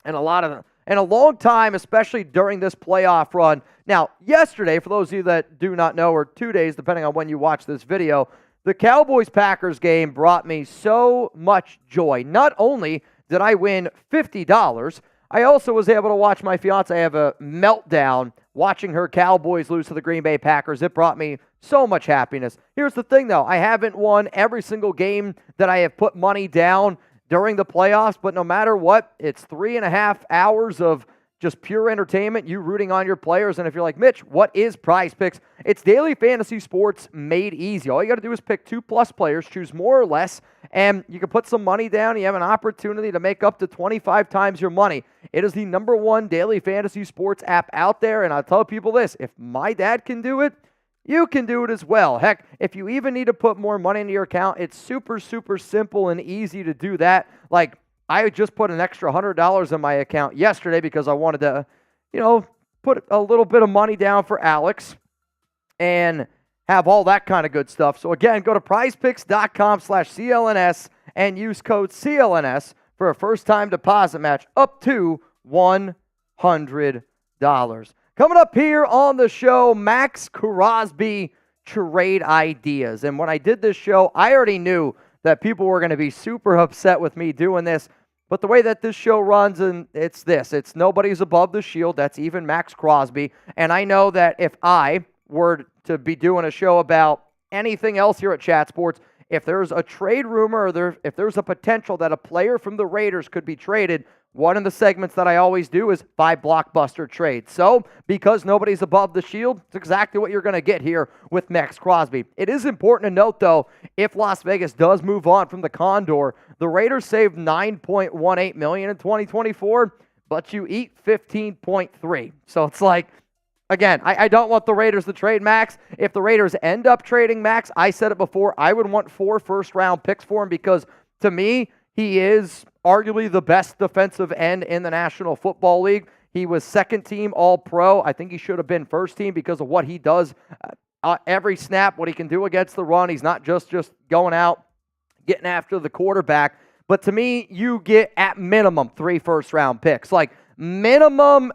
in a long time, especially during this playoff run. Now, yesterday, for those of you that do not know, or 2 days, depending on when you watch this video, the Cowboys-Packers game brought me so much joy. Not only did I win $50, I also was able to watch my fiance have a meltdown watching her Cowboys lose to the Green Bay Packers. It brought me so much happiness. Here's the thing, though. I haven't won every single game that I have put money down during the playoffs, but no matter what, it's 3.5 hours of just pure entertainment, you rooting on your players. And if you're like, Mitch, what is PrizePicks? It's daily fantasy sports made easy. All you got to do is pick 2+ players, choose more or less, and you can put some money down. You have an opportunity to make up to 25 times your money. It is the #1 daily fantasy sports app out there, and I tell people this, if my dad can do it, you can do it as well. Heck, if you even need to put more money into your account, it's super, super simple and easy to do that. Like, I just put an extra $100 in my account yesterday because I wanted to, put a little bit of money down for Alex and have all that kind of good stuff. So again, go to prizepicks.com/CLNS and use code CLNS for a first-time deposit match up to $100. Coming up here on the show, Maxx Crosby trade ideas. And when I did this show, I already knew that people were going to be super upset with me doing this. But the way that this show runs, and it's this. It's nobody's above the shield. That's even Maxx Crosby. And I know that if I were to be doing a show about anything else here at Chat Sports, if there's a trade rumor or if there's a potential that a player from the Raiders could be traded, one of the segments that I always do is 5 blockbuster trades. So, because nobody's above the shield, it's exactly what you're going to get here with Maxx Crosby. It is important to note, though, if Las Vegas does move on from the Condor, the Raiders saved $9.18 million in 2024, but you eat $15.3. So it's like, again, I don't want the Raiders to trade Maxx. If the Raiders end up trading Maxx, I said it before, I would want 4 first-round picks for him because, to me, he is arguably the best defensive end in the National Football League. He was second-team All-Pro. I think he should have been first-team because of what he does every snap, what he can do against the run. He's not just going out, getting after the quarterback. But to me, you get at minimum 3 first-round picks. Like minimum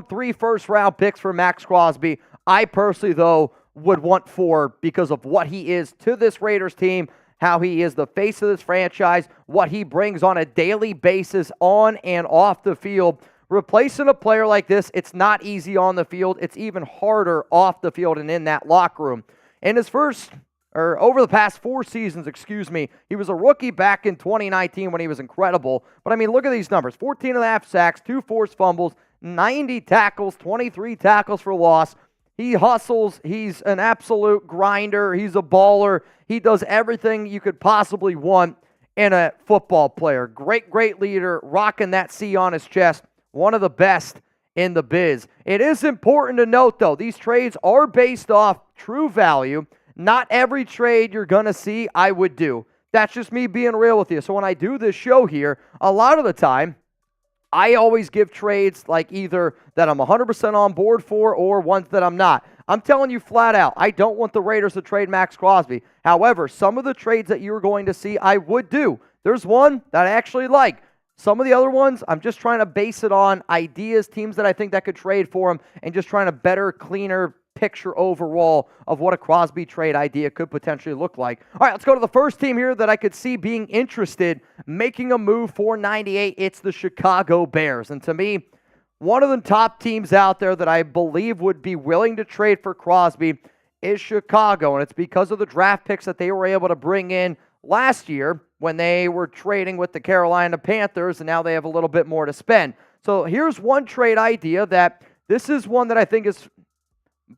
3 first-round picks for Maxx Crosby. I personally, though, would want 4 because of what he is to this Raiders team, how he is the face of this franchise, what he brings on a daily basis on and off the field. Replacing a player like this, it's not easy on the field. It's even harder off the field and in that locker room. In his over the past 4 seasons, he was a rookie back in 2019 when he was incredible. But, I mean, look at these numbers. 14.5 sacks, 2 forced fumbles, 90 tackles, 23 tackles for loss. He hustles. He's an absolute grinder. He's a baller. He does everything you could possibly want in a football player. Great leader, rocking that C on his chest. One of the best in the biz. It is important to note, though, these trades are based off true value. Not every trade you're going to see I would do. That's just me being real with you. So when I do this show here, a lot of the time, I always give trades like either that I'm 100% on board for or ones that I'm not. I'm telling you flat out, I don't want the Raiders to trade Maxx Crosby. However, some of the trades that you're going to see, I would do. There's one that I actually like. Some of the other ones, I'm just trying to base it on ideas, teams that I think that could trade for him, and just trying to better, cleaner picture overall of what a Crosby trade idea could potentially look like. All right, let's go to the first team here that I could see being interested making a move for 98. It's the Chicago Bears. And to me, one of the top teams out there that I believe would be willing to trade for Crosby is Chicago. And it's because of the draft picks that they were able to bring in last year when they were trading with the Carolina Panthers, and now they have a little bit more to spend. So here's one trade idea that this is one that I think is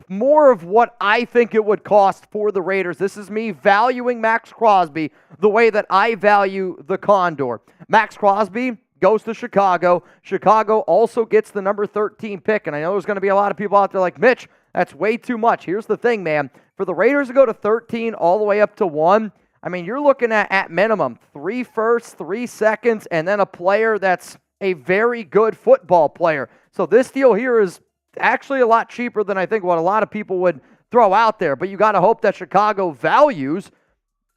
more of what I think it would cost for the Raiders. This is me valuing Maxx Crosby the way that I value the Condor. Maxx Crosby goes to Chicago. Chicago also gets the number 13 pick, and I know there's going to be a lot of people out there like, Mitch, that's way too much. Here's the thing, man. For the Raiders to go to 13 all the way up to 1, I mean, you're looking at minimum 3 firsts, 3 seconds, and then a player that's a very good football player. So this deal here is actually a lot cheaper than I think what a lot of people would throw out there. But you got to hope that Chicago values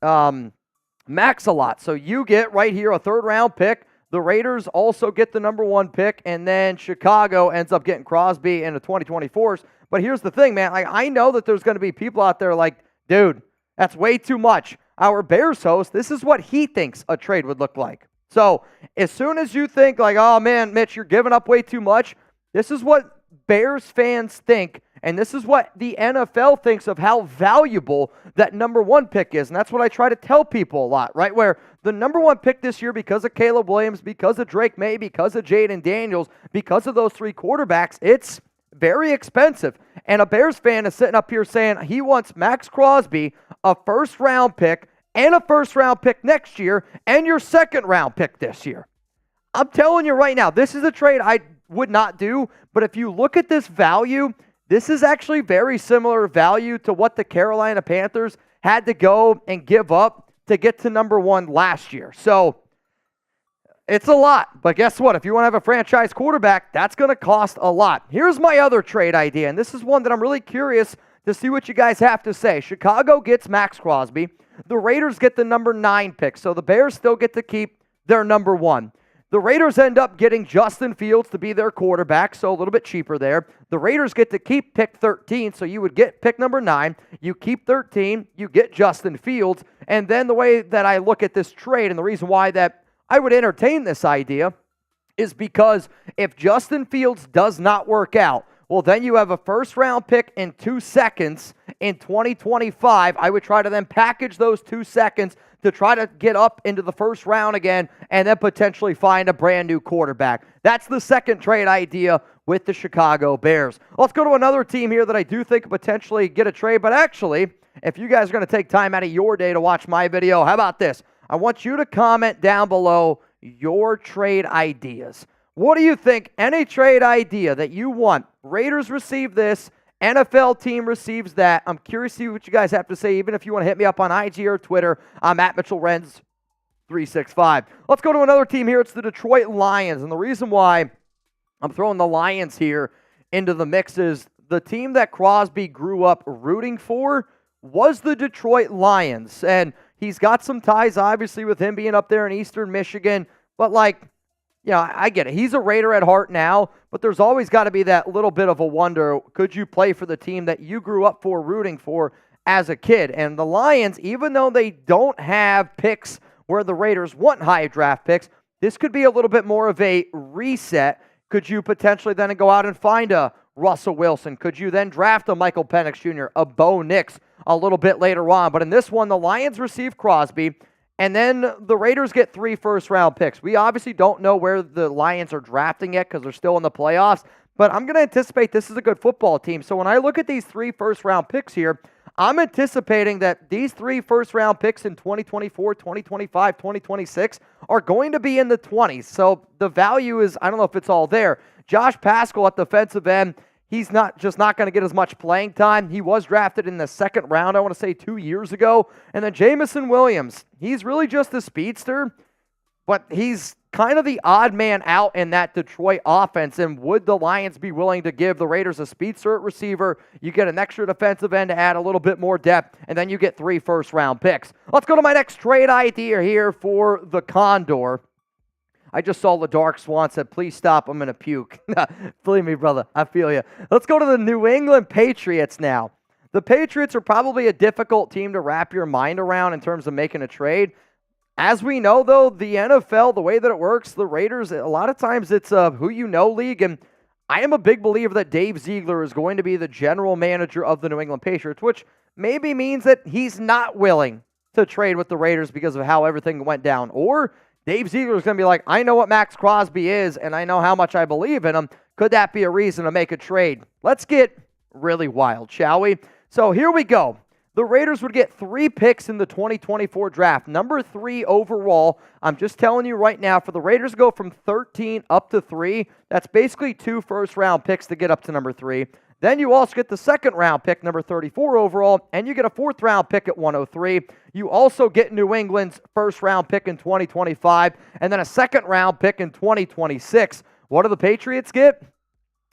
Maxx a lot. So you get right here a 3rd-round pick. The Raiders also get the number 1 pick, and then Chicago ends up getting Crosby in the 2024s. But here's the thing, man. I know that there's going to be people out there like, dude, that's way too much. Our Bears host, this is what he thinks a trade would look like. So as soon as you think like, oh, man, Mitch, you're giving up way too much, this is what Bears fans think, and this is what the NFL thinks of how valuable that number 1 pick is. And that's what I try to tell people a lot, right? Where the number 1 pick this year, because of Caleb Williams, because of Drake May, because of Jaden Daniels, because of those 3 quarterbacks, it's very expensive. And a Bears fan is sitting up here saying he wants Maxx Crosby, a 1st-round pick, and a 1st-round pick next year, and your 2nd-round pick this year. I'm telling you right now, this is a trade I would not do, but if you look at this value, this is actually very similar value to what the Carolina Panthers had to go and give up to get to number 1 last year. So it's a lot, but guess what? If you want to have a franchise quarterback, that's going to cost a lot. Here's my other trade idea, and this is one that I'm really curious to see what you guys have to say. Chicago gets Maxx Crosby. The Raiders get the number 9 pick, so the Bears still get to keep their number 1. The Raiders end up getting Justin Fields to be their quarterback, so a little bit cheaper there. The Raiders get to keep pick 13, so you would get pick number 9. You keep 13, you get Justin Fields, and then the way that I look at this trade and the reason why that I would entertain this idea is because if Justin Fields does not work out, well, then you have a 1st-round pick in 2 seconds in 2025. I would try to then package those 2 seconds to try to get up into the 1st round again and then potentially find a brand new quarterback. That's the second trade idea with the Chicago Bears. Let's go to another team here that I do think could potentially get a trade, but actually, if you guys are going to take time out of your day to watch my video, how about this? I want you to comment down below your trade ideas. What do you think? Any trade idea that you want? Raiders receive this. NFL team receives that. I'm curious to see what you guys have to say, even if you want to hit me up on IG or Twitter. I'm at Mitchell Renz 365. Let's go to another team here. It's the Detroit Lions. And the reason why I'm throwing the Lions here into the mix is the team that Crosby grew up rooting for was the Detroit Lions. And he's got some ties, obviously, with him being up there in Eastern Michigan. But, like, you know, I get it. He's a Raider at heart now, but there's always got to be that little bit of a wonder, could you play for the team that you grew up for rooting for as a kid? And the Lions, even though they don't have picks where the Raiders want high draft picks, this could be a little bit more of a reset. Could you potentially then go out and find a Russell Wilson? Could you then draft a Michael Penix Jr., a Bo Nix a little bit later on? But in this one, the Lions receive Crosby, and then the Raiders get 3 first-round picks. We obviously don't know where the Lions are drafting yet because they're still in the playoffs, but I'm going to anticipate this is a good football team. So when I look at these 3 first-round picks here, I'm anticipating that these 3 first-round picks in 2024, 2025, 2026 are going to be in the 20s. So the value is, I don't know if it's all there. Josh Paschal at defensive end, he's not going to get as much playing time. He was drafted in the second round, I want to say 2 years ago. And then Jameson Williams, he's really just a speedster, but he's kind of the odd man out in that Detroit offense. And would the Lions be willing to give the Raiders a speedster at receiver? You get an extra defensive end to add a little bit more depth, and then you get 3 first-round picks. Let's go to my next trade idea here for the Condor. I just saw the Dark Swan said, please stop, I'm going to puke. Believe me, brother, I feel you. Let's go to the New England Patriots now. The Patriots are probably a difficult team to wrap your mind around in terms of making a trade. As we know, though, the NFL, the way that it works, the Raiders, a lot of times it's a who-you-know league, and I am a big believer that Dave Ziegler is going to be the general manager of the New England Patriots, which maybe means that he's not willing to trade with the Raiders because of how everything went down. Or Dave Ziegler is going to be like, I know what Maxx Crosby is, and I know how much I believe in him. Could that be a reason to make a trade? Let's get really wild, shall we? So here we go. The Raiders would get 3 picks in the 2024 draft. Number 3 overall. I'm just telling you right now, for the Raiders to go from 13 up to 3, that's basically 2 first-round picks to get up to number 3. Then you also get the second-round pick, number 34 overall, and you get a 4th-round pick at 103. You also get New England's first-round pick in 2025, and then a second-round pick in 2026. What do the Patriots get?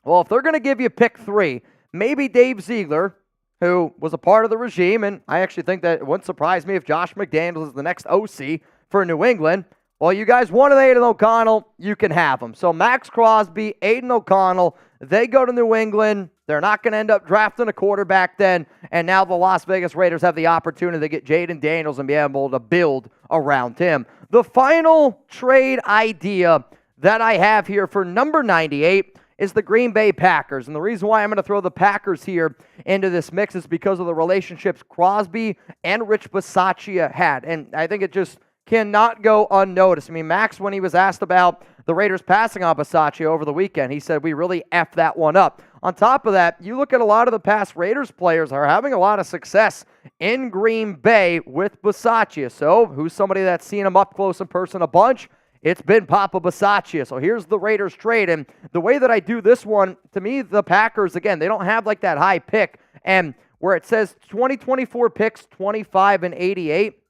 Well, if they're going to give you pick 3, maybe Dave Ziegler, who was a part of the regime, and I actually think that it wouldn't surprise me if Josh McDaniels is the next OC for New England. Well, you guys wanted Aiden O'Connell, you can have him. So Maxx Crosby, Aiden O'Connell, they go to New England. They're not going to end up drafting a quarterback then, and now the Las Vegas Raiders have the opportunity to get Jaden Daniels and be able to build around him. The final trade idea that I have here for number 98 is the Green Bay Packers. And the reason why I'm going to throw the Packers here into this mix is because of the relationships Crosby and Rich Bisaccia had. And I think it just cannot go unnoticed. I mean, Max, when he was asked about the Raiders passing on Bisaccia over the weekend, he said, we really effed that one up. On top of that, you look at a lot of the past Raiders players are having a lot of success in Green Bay with Bisaccia. So who's somebody that's seen him up close in person a bunch? It's been Papa Bisaccia. So here's the Raiders trade. And the way that I do this one, to me, the Packers, again, they don't have like that high pick. And where it says 2024 picks, 25 and 88,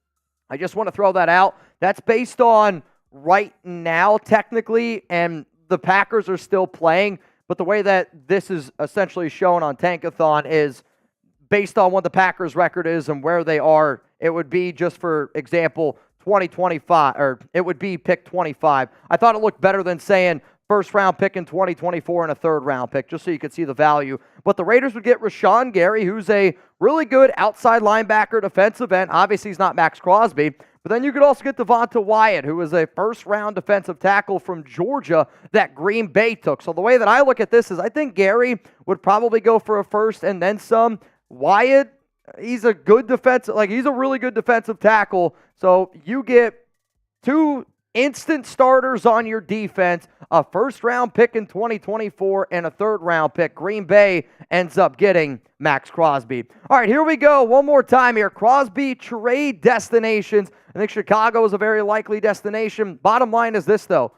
I just want to throw that out. That's based on right now, technically, and the Packers are still playing. But the way that this is essentially shown on Tankathon is based on what the Packers' record is and where they are. It would be, just for example, 2025, or it would be pick 25. I thought it looked better than saying first round pick in 2024 and a 3rd round pick, just so you could see the value. But the Raiders would get Rashawn Gary, who's a really good outside linebacker, defensive end. Obviously, he's not Maxx Crosby. But then you could also get Devonta Wyatt, who is a first-round defensive tackle from Georgia that Green Bay took. So the way that I look at this is I think Gary would probably go for a first and then some. Wyatt, he's a good defensive, he's a really good defensive tackle. So you get 2 instant starters on your defense, a first-round pick in 2024, and a 3rd-round pick. Green Bay ends up getting Maxx Crosby. All right, here we go. One more time here. Crosby trade destinations. I think Chicago is a very likely destination. Bottom line is this, though.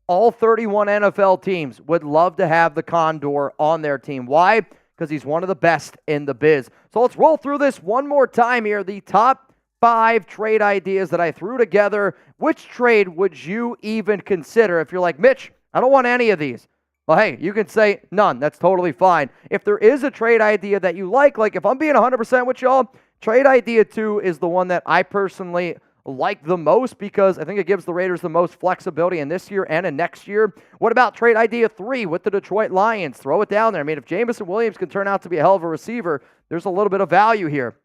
All 31 NFL teams would love to have the Condor on their team. Why? Because he's one of the best in the biz. So let's roll through this one more time here. The top 5 trade ideas that I threw together. Which trade would you even consider? If you're like, Mitch, I don't want any of these. Well, hey, you can say none. That's totally fine. If there is a trade idea that you like if I'm being 100% with y'all, trade idea 2 is the one that I personally like the most because I think it gives the Raiders the most flexibility in this year and in next year. What about trade idea 3 with the Detroit Lions? Throw it down there. I mean, if Jameson Williams can turn out to be a hell of a receiver, there's a little bit of value here.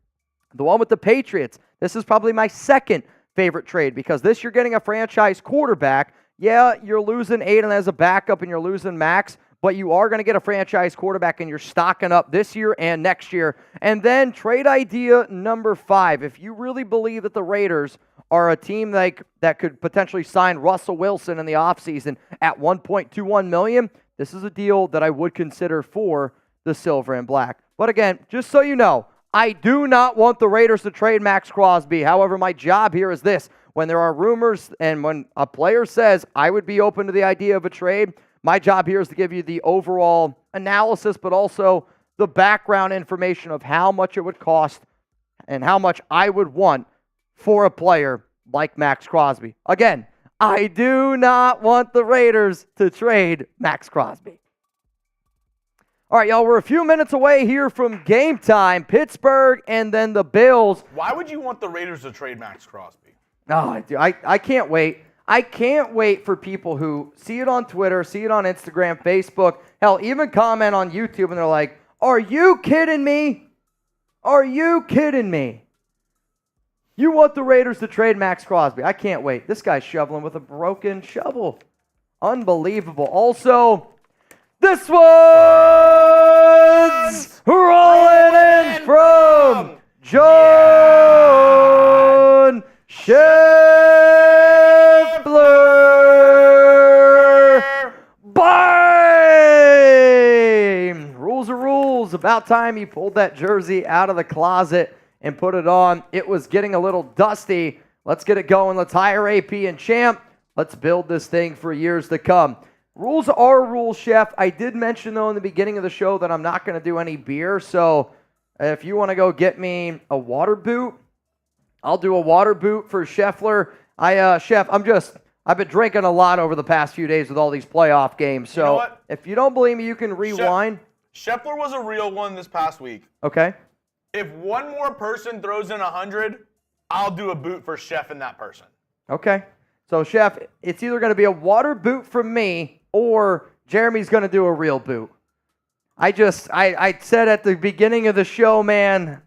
The one with the Patriots, this is probably my second favorite trade because this you're getting a franchise quarterback. Yeah, you're losing Aiden as a backup and you're losing Max, but you are going to get a franchise quarterback and you're stocking up this year and next year. And then trade idea number 5, if you really believe that the Raiders are a team that could potentially sign Russell Wilson in the offseason at $1.21 million, this is a deal that I would consider for the Silver and Black. But again, just so you know, I do not want the Raiders to trade Maxx Crosby. However, my job here is this. When there are rumors and when a player says, I would be open to the idea of a trade, my job here is to give you the overall analysis, but also the background information of how much it would cost and how much I would want for a player like Maxx Crosby. Again, I do not want the Raiders to trade Maxx Crosby. All right, y'all, we're a few minutes away here from game time. Pittsburgh and then the Bills. Why would you want the Raiders to trade Maxx Crosby? Oh, dude, I can't wait. I can't wait for people who see it on Twitter, see it on Instagram, Facebook, hell, even comment on YouTube, and they're like, are you kidding me? Are you kidding me? You want the Raiders to trade Maxx Crosby. I can't wait. This guy's shoveling with a broken shovel. Unbelievable. Also, this one's rolling in from John Scheffler. Bang! Rules are rules. About time he pulled that jersey out of the closet and put it on. It was getting a little dusty. Let's get it going. Let's hire AP and Champ. Let's build this thing for years to come. Rules are rules, Chef. I did mention, though, in the beginning of the show that I'm not going to do any beer. So if you want to go get me a water boot, I'll do a water boot for Scheffler. Chef, I've been drinking a lot over the past few days with all these playoff games. So you know what? If you don't believe me, you can rewind. Scheffler was a real one this past week. Okay. If one more person throws in 100, I'll do a boot for Chef and that person. Okay. So, Chef, it's either going to be a water boot from me or Jeremy's going to do a real boot. I said at the beginning of the show, man,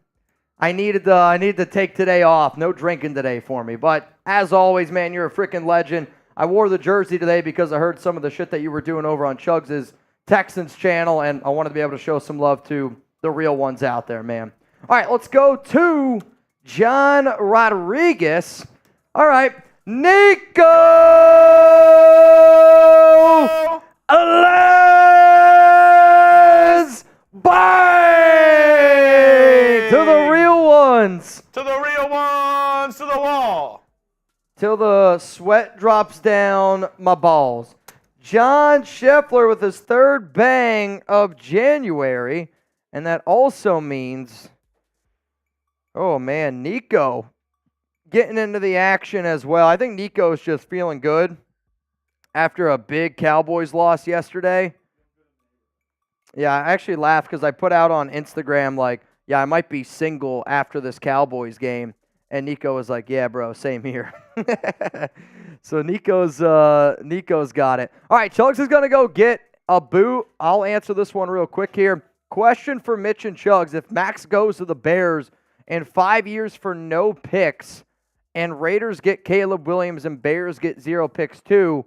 I needed to take today off. No drinking today for me. But as always, man, you're a freaking legend. I wore the jersey today because I heard some of the shit that you were doing over on Chugs' Texans channel, and I wanted to be able to show some love to the real ones out there, man. All right, let's go to John Rodriguez. All right, Nico Alez Bang! To the real ones. To the real ones, to the wall. Till the sweat drops down my balls. John Scheffler with his third bang of January. And that also means, oh man, Nico getting into the action as well. I think Nico's just feeling good after a big Cowboys loss yesterday. Yeah, I actually laughed because I put out on Instagram like, yeah, I might be single after this Cowboys game. And Nico was like, yeah, bro, same here. So Nico's got it. All right, Chugs is going to go get a boot. I'll answer this one real quick here. Question for Mitch and Chugs. If Max goes to the Bears in 5 years for no picks and Raiders get Caleb Williams and Bears get 0 picks too,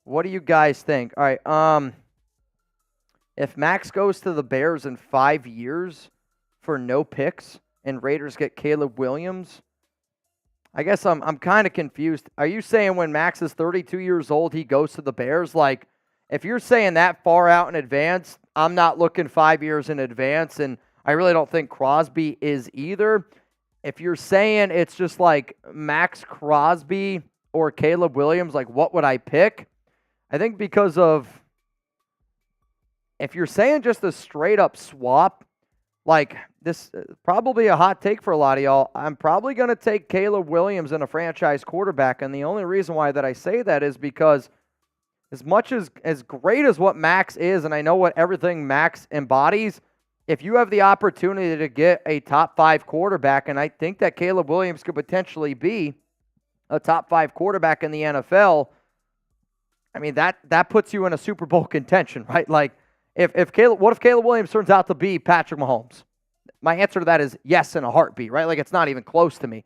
what do you guys think? All right, if Max goes to the Bears in 5 years for no picks and Raiders get Caleb Williams, I guess I'm kind of confused. Are you saying when Max is 32 years old, he goes to the Bears? Like, if you're saying that far out in advance, I'm not looking 5 years in advance, and I really don't think Crosby is either. If you're saying it's just like Maxx Crosby or Caleb Williams, like what would I pick? I think because of, if you're saying just a straight up swap, like this probably a hot take for a lot of y'all. I'm probably going to take Caleb Williams and a franchise quarterback, and the only reason why that I say that is because as much as great as what Max is, and I know what everything Max embodies, if you have the opportunity to get a top 5 quarterback, and I think that Caleb Williams could potentially be a top 5 quarterback in the NFL, I mean, that puts you in a Super Bowl contention, right? Like, what if Caleb Williams turns out to be Patrick Mahomes? My answer to that is yes in a heartbeat, right? Like, it's not even close to me.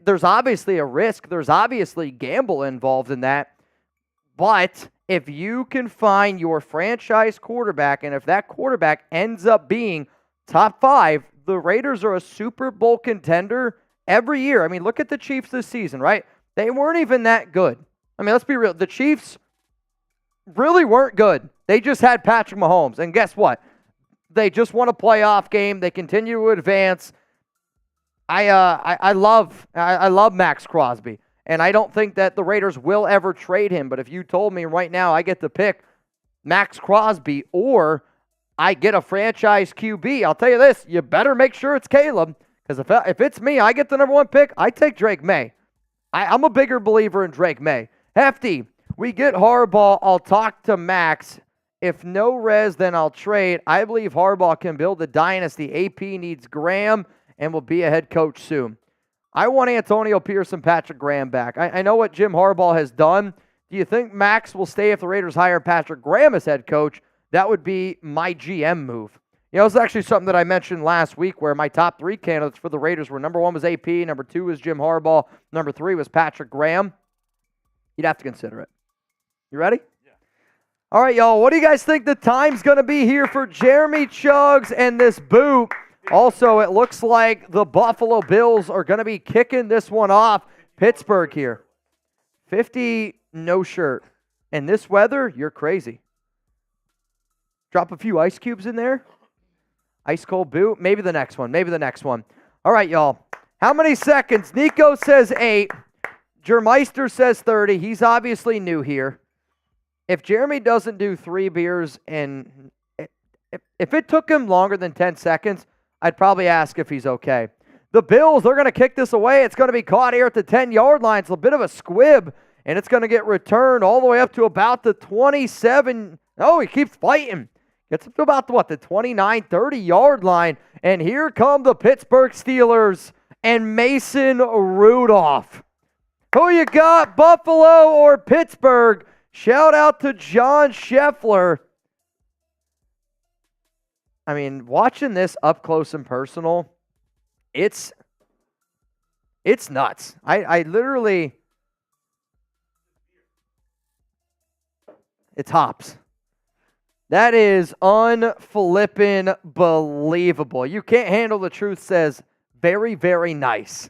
There's obviously a risk. There's obviously gamble involved in that. But if you can find your franchise quarterback, and if that quarterback ends up being top 5, the Raiders are a Super Bowl contender every year. I mean, look at the Chiefs this season, right? They weren't even that good. I mean, let's be real. The Chiefs really weren't good. They just had Patrick Mahomes. And guess what? They just won a playoff game. They continue to advance. I love Maxx Crosby, and I don't think that the Raiders will ever trade him. But if you told me right now I get to pick Maxx Crosby or I get a franchise QB, I'll tell you this, you better make sure it's Caleb, because if it's me, I get the number 1 pick, I take Drake May. I'm a bigger believer in Drake May. Hefty, we get Harbaugh, I'll talk to Max. If no Rez, then I'll trade. I believe Harbaugh can build a dynasty. AP needs Graham and will be a head coach soon. I want Antonio Pierce and Patrick Graham back. I know what Jim Harbaugh has done. Do you think Max will stay if the Raiders hire Patrick Graham as head coach? That would be my GM move. You know, it's actually something that I mentioned last week where my top 3 candidates for the Raiders were number 1 was AP, number 2 was Jim Harbaugh, number 3 was Patrick Graham. You'd have to consider it. You ready? Yeah. All right, y'all. What do you guys think the time's going to be here for Jeremy Chuggs and this boot? Also, it looks like the Buffalo Bills are going to be kicking this one off. Pittsburgh here. 50, no shirt. And this weather, you're crazy. Drop a few ice cubes in there. Ice cold boot. Maybe the next one. All right, y'all. How many seconds? Nico says 8. Jermeister says 30. He's obviously new here. If Jeremy doesn't do 3 beers and if it took him longer than 10 seconds, I'd probably ask if he's okay. The Bills, they're going to kick this away. It's going to be caught here at the 10-yard line. It's a bit of a squib, and it's going to get returned all the way up to about the 27. Oh, he keeps fighting. Gets up to about, the 29, 30-yard line. And here come the Pittsburgh Steelers and Mason Rudolph. Who you got, Buffalo or Pittsburgh? Shout out to John Scheffler. I mean, watching this up close and personal, it's nuts. I literally, it's hops. That is unflippin' believable. You can't handle the truth says very, very nice.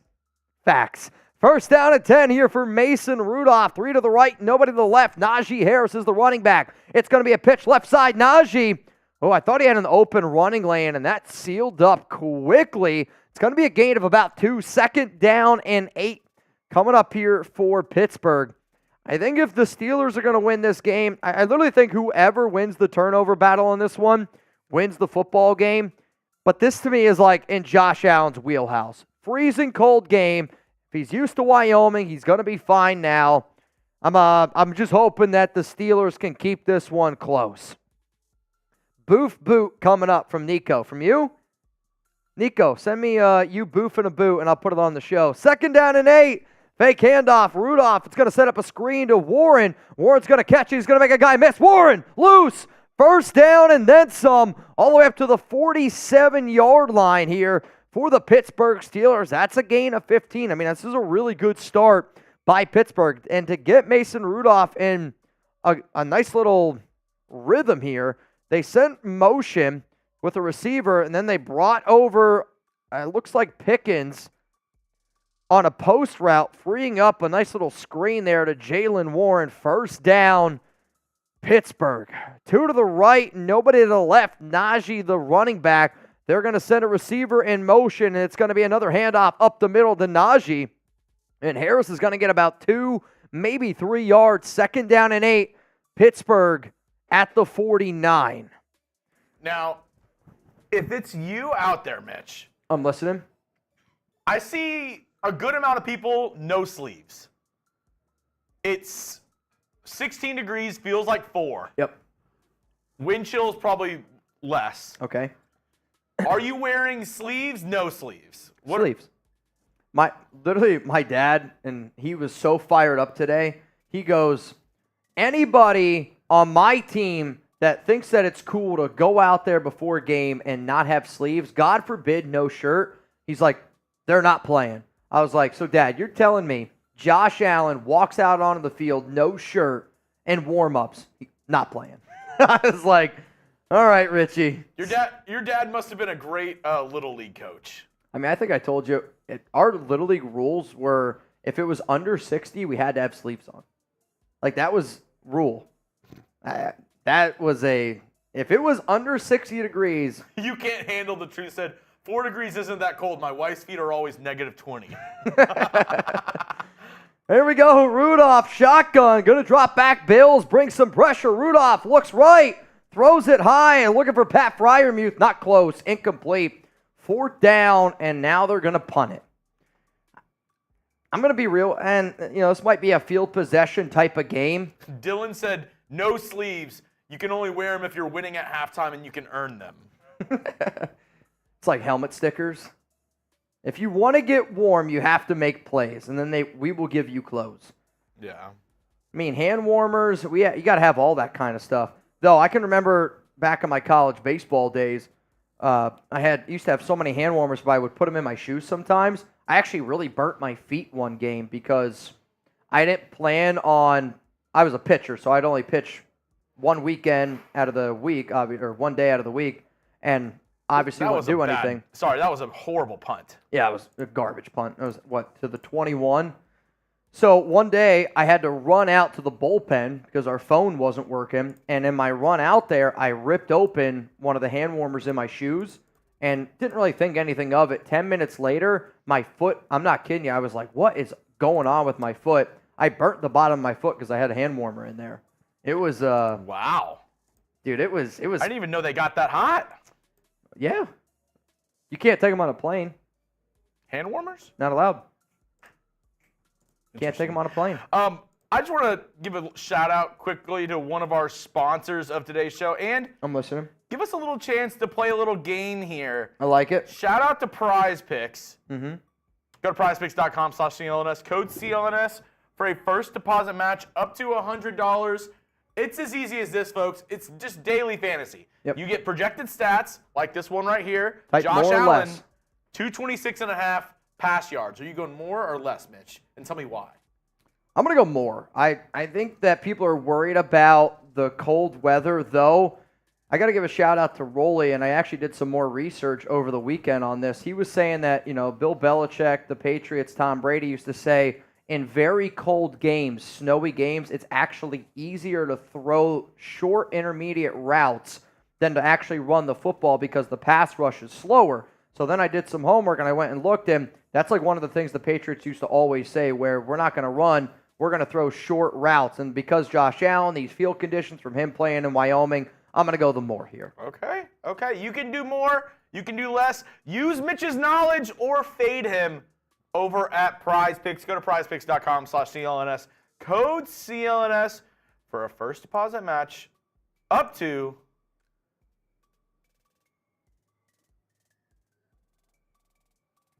Facts. First down and 10 here for Mason Rudolph. 3 to the right, nobody to the left. Najee Harris is the running back. It's going to be a pitch left side. Najee. Oh, I thought he had an open running lane, and that sealed up quickly. It's going to be a gain of about 2. Second down and 8 coming up here for Pittsburgh. I think if the Steelers are going to win this game, I literally think whoever wins the turnover battle in this one wins the football game. But this to me is like in Josh Allen's wheelhouse. Freezing cold game. If he's used to Wyoming, he's going to be fine now. I'm just hoping that the Steelers can keep this one close. Boof boot coming up from Nico. From you? Nico, send me you boof and a boot, and I'll put it on the show. Second down and 8. Fake handoff. Rudolph. It's going to set up a screen to Warren. Warren's going to catch it. He's going to make a guy miss. Warren, loose. First down and then some. All the way up to the 47-yard line here for the Pittsburgh Steelers. That's a gain of 15. I mean, this is a really good start by Pittsburgh. And to get Mason Rudolph in a nice little rhythm here, they sent motion with a receiver, and then they brought over, it looks like Pickens, on a post route, freeing up a nice little screen there to Jaylen Warren. First down, Pittsburgh. 2 to the right, nobody to the left. Najee, the running back. They're going to send a receiver in motion, and it's going to be another handoff up the middle to Najee. And Harris is going to get about 2, maybe 3 yards. Second down and 8. Pittsburgh at the 49. Now, if it's you out there, Mitch. I'm listening. I see a good amount of people, no sleeves. It's 16 degrees, feels like 4. Yep. Wind chill is probably less. Okay. Are you wearing sleeves? No sleeves. Sleeves. My dad, and he was so fired up today. He goes, anybody on my team that thinks that it's cool to go out there before a game and not have sleeves, God forbid, no shirt, he's like, they're not playing. I was like, so Dad, you're telling me Josh Allen walks out onto the field, no shirt, and warm-ups, not playing. I was like, all right, Richie. Your dad must have been a great Little League coach. I mean, I think I told you, our Little League rules were if it was under 60, we had to have sleeves on. Like, that was rule. That was it If it was under 60 degrees. You can't handle the truth. Said 4 degrees isn't that cold. My wife's feet are always -20. Here we go. Rudolph, shotgun. Going to drop back Bills. Bring some pressure. Rudolph looks right. Throws it high and looking for Pat Freiermuth. Not close. Incomplete. 4th down, and now they're going to punt it. I'm going to be real, and this might be a field possession type of game. Dylan said, no sleeves. You can only wear them if you're winning at halftime and you can earn them. It's like helmet stickers. If you want to get warm, you have to make plays, and then we will give you clothes. Yeah. I mean, hand warmers, you got to have all that kind of stuff. Though I can remember back in my college baseball days, used to have so many hand warmers, but I would put them in my shoes sometimes. I actually really burnt my feet one game because I didn't plan on. I was a pitcher, so I'd only pitch one weekend out of the week, or one day out of the week, and obviously wouldn't do anything. Sorry, that was a horrible punt. Yeah, it was a garbage punt. It was, to the 21? So one day I had to run out to the bullpen because our phone wasn't working, and in my run out there, I ripped open one of the hand warmers in my shoes and didn't really think anything of it. 10 minutes later, my foot, I'm not kidding you, I was like, what is going on with my foot? I burnt the bottom of my foot because I had a hand warmer in there. It was wow. Dude, it was I didn't even know they got that hot. Yeah. You can't take them on a plane. Hand warmers? Not allowed. Can't take them on a plane. I just want to give a shout out quickly to one of our sponsors of today's show, and I'm listening. Give us a little chance to play a little game here. I like it. Shout out to PrizePicks. Mm-hmm. Go to prizepicks.com/CLNS. Code CLNS for a first deposit match up to $100. It's as easy as this, folks. It's just daily fantasy. Yep. You get projected stats like this one right here. Type Josh more or Allen, less. 226.5 pass yards. Are you going more or less, Mitch? And tell me why. I'm going to go more. I think that people are worried about the cold weather, though. I got to give a shout out to Rolly, and I actually did some more research over the weekend on this. He was saying that, Bill Belichick, the Patriots, Tom Brady used to say in very cold games, snowy games, it's actually easier to throw short intermediate routes than to actually run the football because the pass rush is slower. So then I did some homework, and I went and looked, and that's like one of the things the Patriots used to always say, where we're not going to run, we're going to throw short routes. And because Josh Allen, these field conditions from him playing in Wyoming, I'm going to go the more here. Okay. You can do more. You can do less. Use Mitch's knowledge or fade him over at PrizePicks. Go to prizepicks.com/CLNS. Code CLNS for a first deposit match up to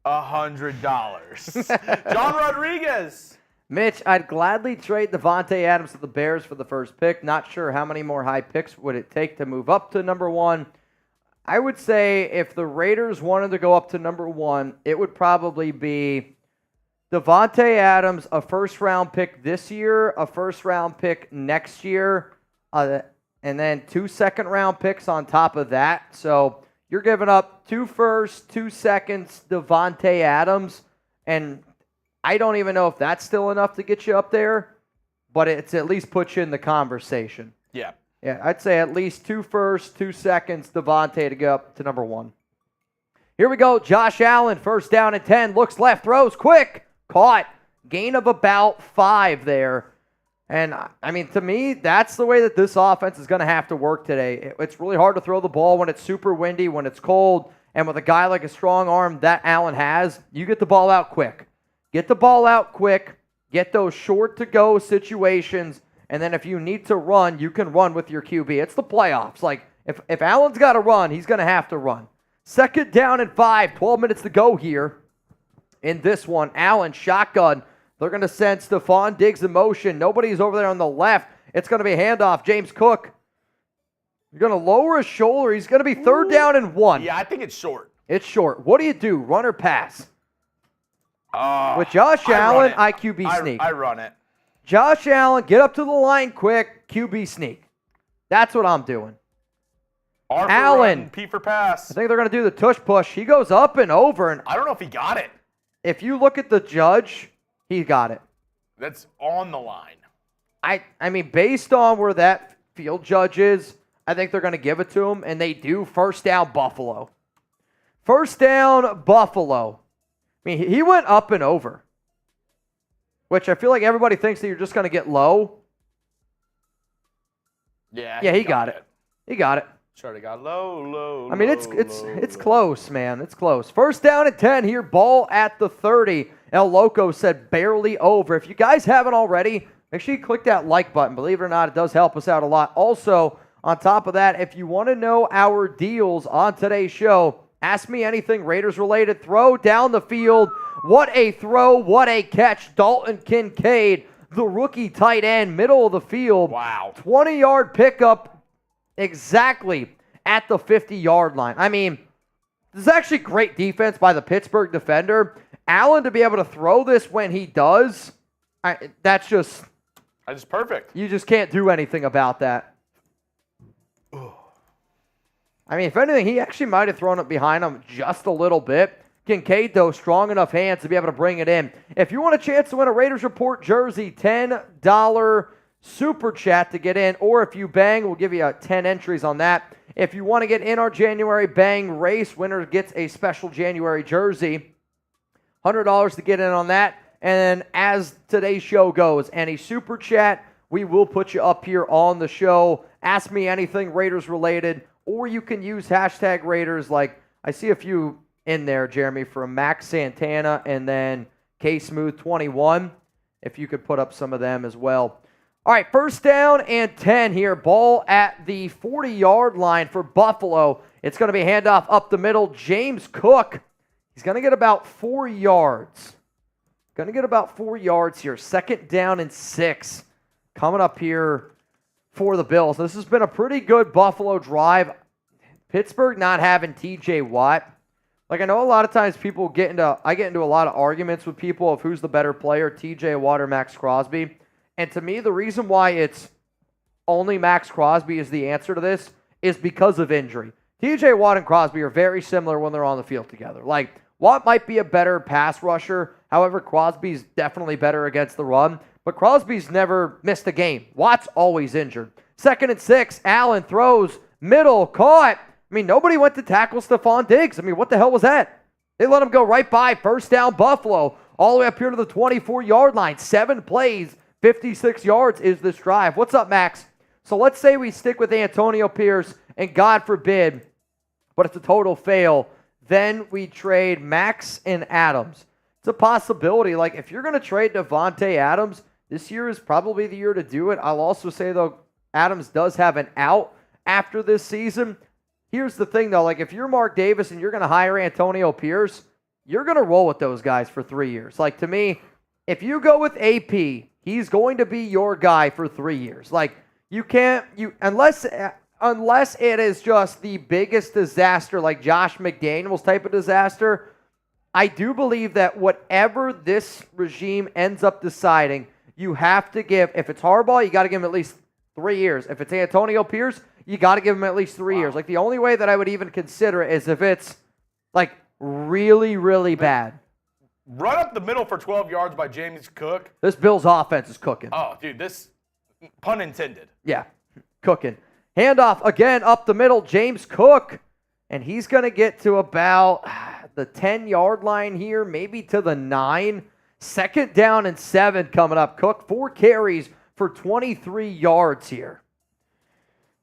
$100. John Rodriguez. Mitch, I'd gladly trade Devontae Adams to the Bears for the first pick. Not sure how many more high picks would it take to move up to number 1. I would say if the Raiders wanted to go up to number 1, it would probably be Devontae Adams, a first-round pick this year, a first-round pick next year, and then 2 second-round picks on top of that. So you're giving up 2 firsts, 2 seconds, Devontae Adams, and I don't even know if that's still enough to get you up there, but it's at least put you in the conversation. Yeah. Yeah, I'd say at least 2 firsts, 2 seconds, Devontae to go up to number 1. Here we go. Josh Allen, first down and 10, looks left, throws quick, caught, gain of about 5 there. And, I mean, to me, that's the way that this offense is going to have to work today. It's really hard to throw the ball when it's super windy, when it's cold, and with a guy like a strong arm that Allen has, you get the ball out quick. Get the ball out quick, get those short-to-go situations, and then if you need to run, you can run with your QB. It's the playoffs. Like, if Allen's got to run, he's going to have to run. Second down and 5, 12 minutes to go here in this one. Allen, shotgun. They're going to send Stephon Diggs in motion. Nobody's over there on the left. It's going to be a handoff. James Cook. You're going to lower his shoulder. He's going to be third down and 1. Yeah, I think it's short. It's short. What do? Run or pass? With Josh Allen, IQB sneak. I run it. Josh Allen, get up to the line quick, QB sneak. That's what I'm doing. R for Allen. Run, P for pass. I think they're going to do the tush push. He goes up and over. And I don't know if he got it. if you look at the judge, he got it. That's on the line. I mean, based on where that field judge is, I think they're going to give it to him, and they do. First down, Buffalo. First down, Buffalo. I mean, he went up and over, which I feel like everybody thinks that you're just going to get low. Yeah, he got it. He got it. Sure, got low. I mean, it's close, man. It's close. First down and 10 here. Ball at the 30. El Loco said barely over. If you guys haven't already, make sure you click that like button. Believe it or not, it does help us out a lot. Also, on top of that, if you want to know our deals on today's show, ask me anything Raiders related. Throw down the field. What a throw. What a catch. Dalton Kincaid, the rookie tight end, middle of the field. Wow. 20-yard pickup. Exactly at the 50-yard line. I mean, this is actually great defense by the Pittsburgh defender. Allen to be able to throw this when he does, that's just perfect. You just can't do anything about that. I mean, if anything, he actually might have thrown it behind him just a little bit. Kincaid, though, strong enough hands to be able to bring it in. If you want a chance to win a Raiders Report jersey, $10 Super Chat to get in, or if you bang, we'll give you 10 entries on that. If you want to get in our January Bang race, winner gets a special January jersey. $100 to get in on that. And then as today's show goes, any Super Chat, we will put you up here on the show. Ask me anything Raiders related, or you can use hashtag Raiders. Like I see a few in there, Jeremy, from Max Santana and then K-Smooth21. If you could put up some of them as well. All right, first down and 10 here. Ball at the 40-yard line for Buffalo. It's going to be a handoff up the middle. James Cook, he's going to get about 4 yards. Going to get about 4 yards here. Second down and 6 coming up here for the Bills. This has been a pretty good Buffalo drive. Pittsburgh not having T.J. Watt. Like, I know a lot of times I get into a lot of arguments with people of who's the better player, T.J. Watt or Maxx Crosby. And to me, the reason why it's only Maxx Crosby is the answer to this is because of injury. T.J. Watt and Crosby are very similar when they're on the field together. Like, Watt might be a better pass rusher. However, Crosby's definitely better against the run. But Crosby's never missed a game. Watt's always injured. Second and 6, Allen throws, middle, caught. I mean, nobody went to tackle Stephon Diggs. I mean, what the hell was that? They let him go right by. First down, Buffalo. All the way up here to the 24-yard line. 7 plays. 56 yards is this drive. What's up, Max? So let's say we stick with Antonio Pierce, and God forbid, but it's a total fail. Then we trade Max and Adams. It's a possibility. Like, if you're going to trade Devontae Adams, this year is probably the year to do it. I'll also say, though, Adams does have an out after this season. Here's the thing, though. Like, if you're Mark Davis and you're going to hire Antonio Pierce, you're going to roll with those guys for 3 years. Like, to me, if you go with AP, he's going to be your guy for 3 years. Like, unless it is just the biggest disaster, like Josh McDaniels type of disaster, I do believe that whatever this regime ends up deciding, you have to give, if it's Harbaugh, you got to give him at least 3 years. If it's Antonio Pierce, you got to give him at least 3 years. Like, the only way that I would even consider it is if it's, like, really, really bad. Run up the middle for 12 yards by James Cook. This Bills offense is cooking. Oh, dude, this, pun intended. Yeah, cooking. Handoff again up the middle, James Cook. And he's going to get to about the 10-yard line here, maybe to the 9. Second down and 7 coming up. Cook, 4 carries for 23 yards here.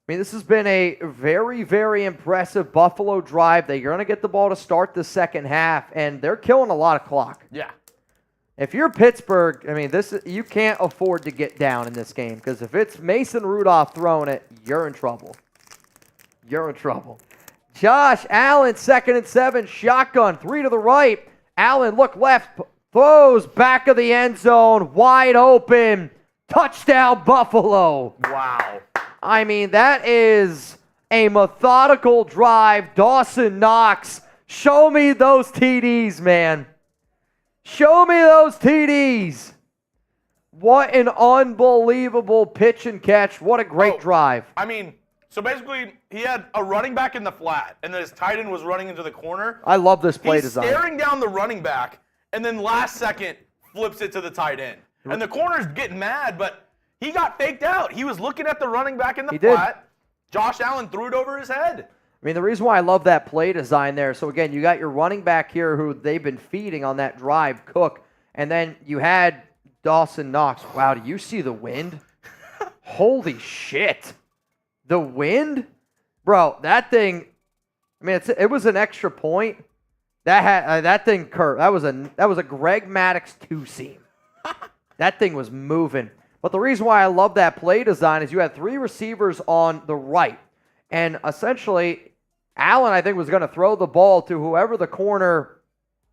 I mean, this has been a very, very impressive Buffalo drive. They're going to get the ball to start the second half, and they're killing a lot of clock. Yeah. If you're Pittsburgh, I mean, you can't afford to get down in this game, because if it's Mason Rudolph throwing it, you're in trouble. You're in trouble. Josh Allen, second and 7, shotgun, 3 to the right. Allen, look left, throws back of the end zone, wide open. Touchdown, Buffalo. Wow. I mean, that is a methodical drive. Dawson Knox, show me those TDs, man. Show me those TDs. What an unbelievable pitch and catch. What a great drive. I mean, so basically, he had a running back in the flat, and then his tight end was running into the corner. I love this play design. He's staring down the running back, and then last second flips it to the tight end. And the corner's getting mad, but he got faked out. He was looking at the running back in the flat. Josh Allen threw it over his head. I mean, the reason why I love that play design there, so again, you got your running back here who they've been feeding on that drive, Cook, and then you had Dawson Knox. Wow, do you see the wind? Holy shit. The wind? Bro, that thing, I mean, it was an extra point. That thing curved. That was a Greg Maddux two-seam. That thing was moving. But the reason why I love that play design is you had 3 receivers on the right. And essentially, Allen, I think, was going to throw the ball to whoever the corner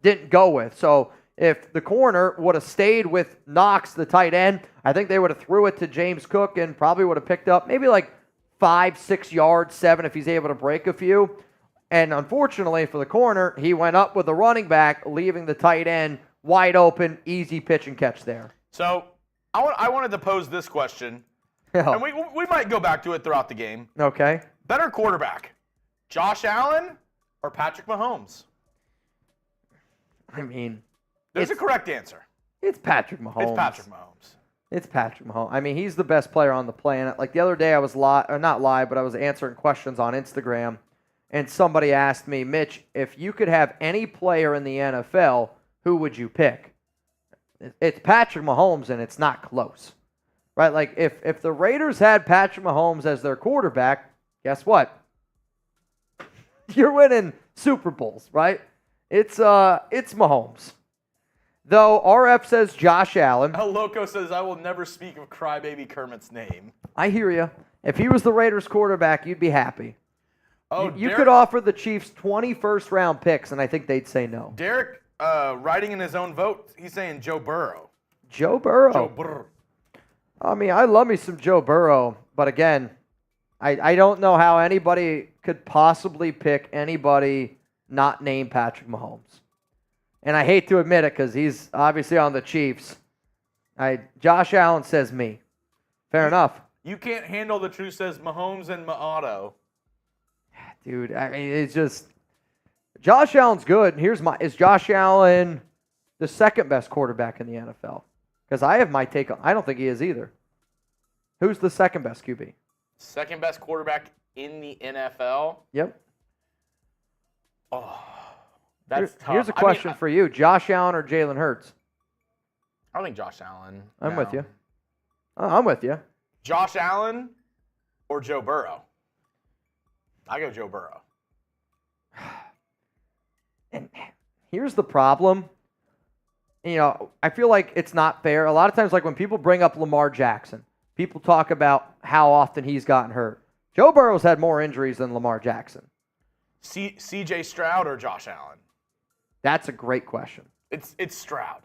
didn't go with. So if the corner would have stayed with Knox, the tight end, I think they would have threw it to James Cook and probably would have picked up maybe like 5, 6 yards, 7 if he's able to break a few. And unfortunately for the corner, he went up with the running back, leaving the tight end wide open, easy pitch and catch there. So I wanted to pose this question, and we might go back to it throughout the game. Okay. Better quarterback, Josh Allen or Patrick Mahomes? I mean, there's a correct answer. It's Patrick Mahomes. It's Patrick Mahomes. It's Patrick Mahomes. I mean, he's the best player on the planet. Like the other day, I was not live, but I was answering questions on Instagram, and somebody asked me, Mitch, if you could have any player in the NFL, who would you pick? It's Patrick Mahomes, and it's not close. Right? Like, if the Raiders had Patrick Mahomes as their quarterback, guess what? You're winning Super Bowls, right? It's Mahomes. Though RF says Josh Allen. El Loco says, I will never speak of Crybaby Kermit's name. I hear you. If he was the Raiders quarterback, you'd be happy. Oh, you could offer the Chiefs 20 first-round picks, and I think they'd say no. Derek, writing in his own vote, he's saying Joe Burrow. Joe Burrow? Joe Burrow. I mean, I love me some Joe Burrow, but again, I don't know how anybody could possibly pick anybody not named Patrick Mahomes. And I hate to admit it because he's obviously on the Chiefs. Josh Allen says me. Fair enough. You can't handle the truth, says Mahomes and Maato. Dude, I mean, it's just Josh Allen's good. Is Josh Allen the second best quarterback in the NFL? Because I have my take on. I don't think he is either. Who's the second best QB? Second best quarterback in the NFL? Yep. Oh, that's tough. Here's a question for you: Josh Allen or Jalen Hurts? I think Josh Allen. I'm with you. I'm with you. Josh Allen or Joe Burrow? I go Joe Burrow. And here's the problem. You know, I feel like it's not fair. A lot of times, like when people bring up Lamar Jackson, people talk about how often he's gotten hurt. Joe Burrow's had more injuries than Lamar Jackson. C.J. Stroud or Josh Allen? That's a great question. It's Stroud.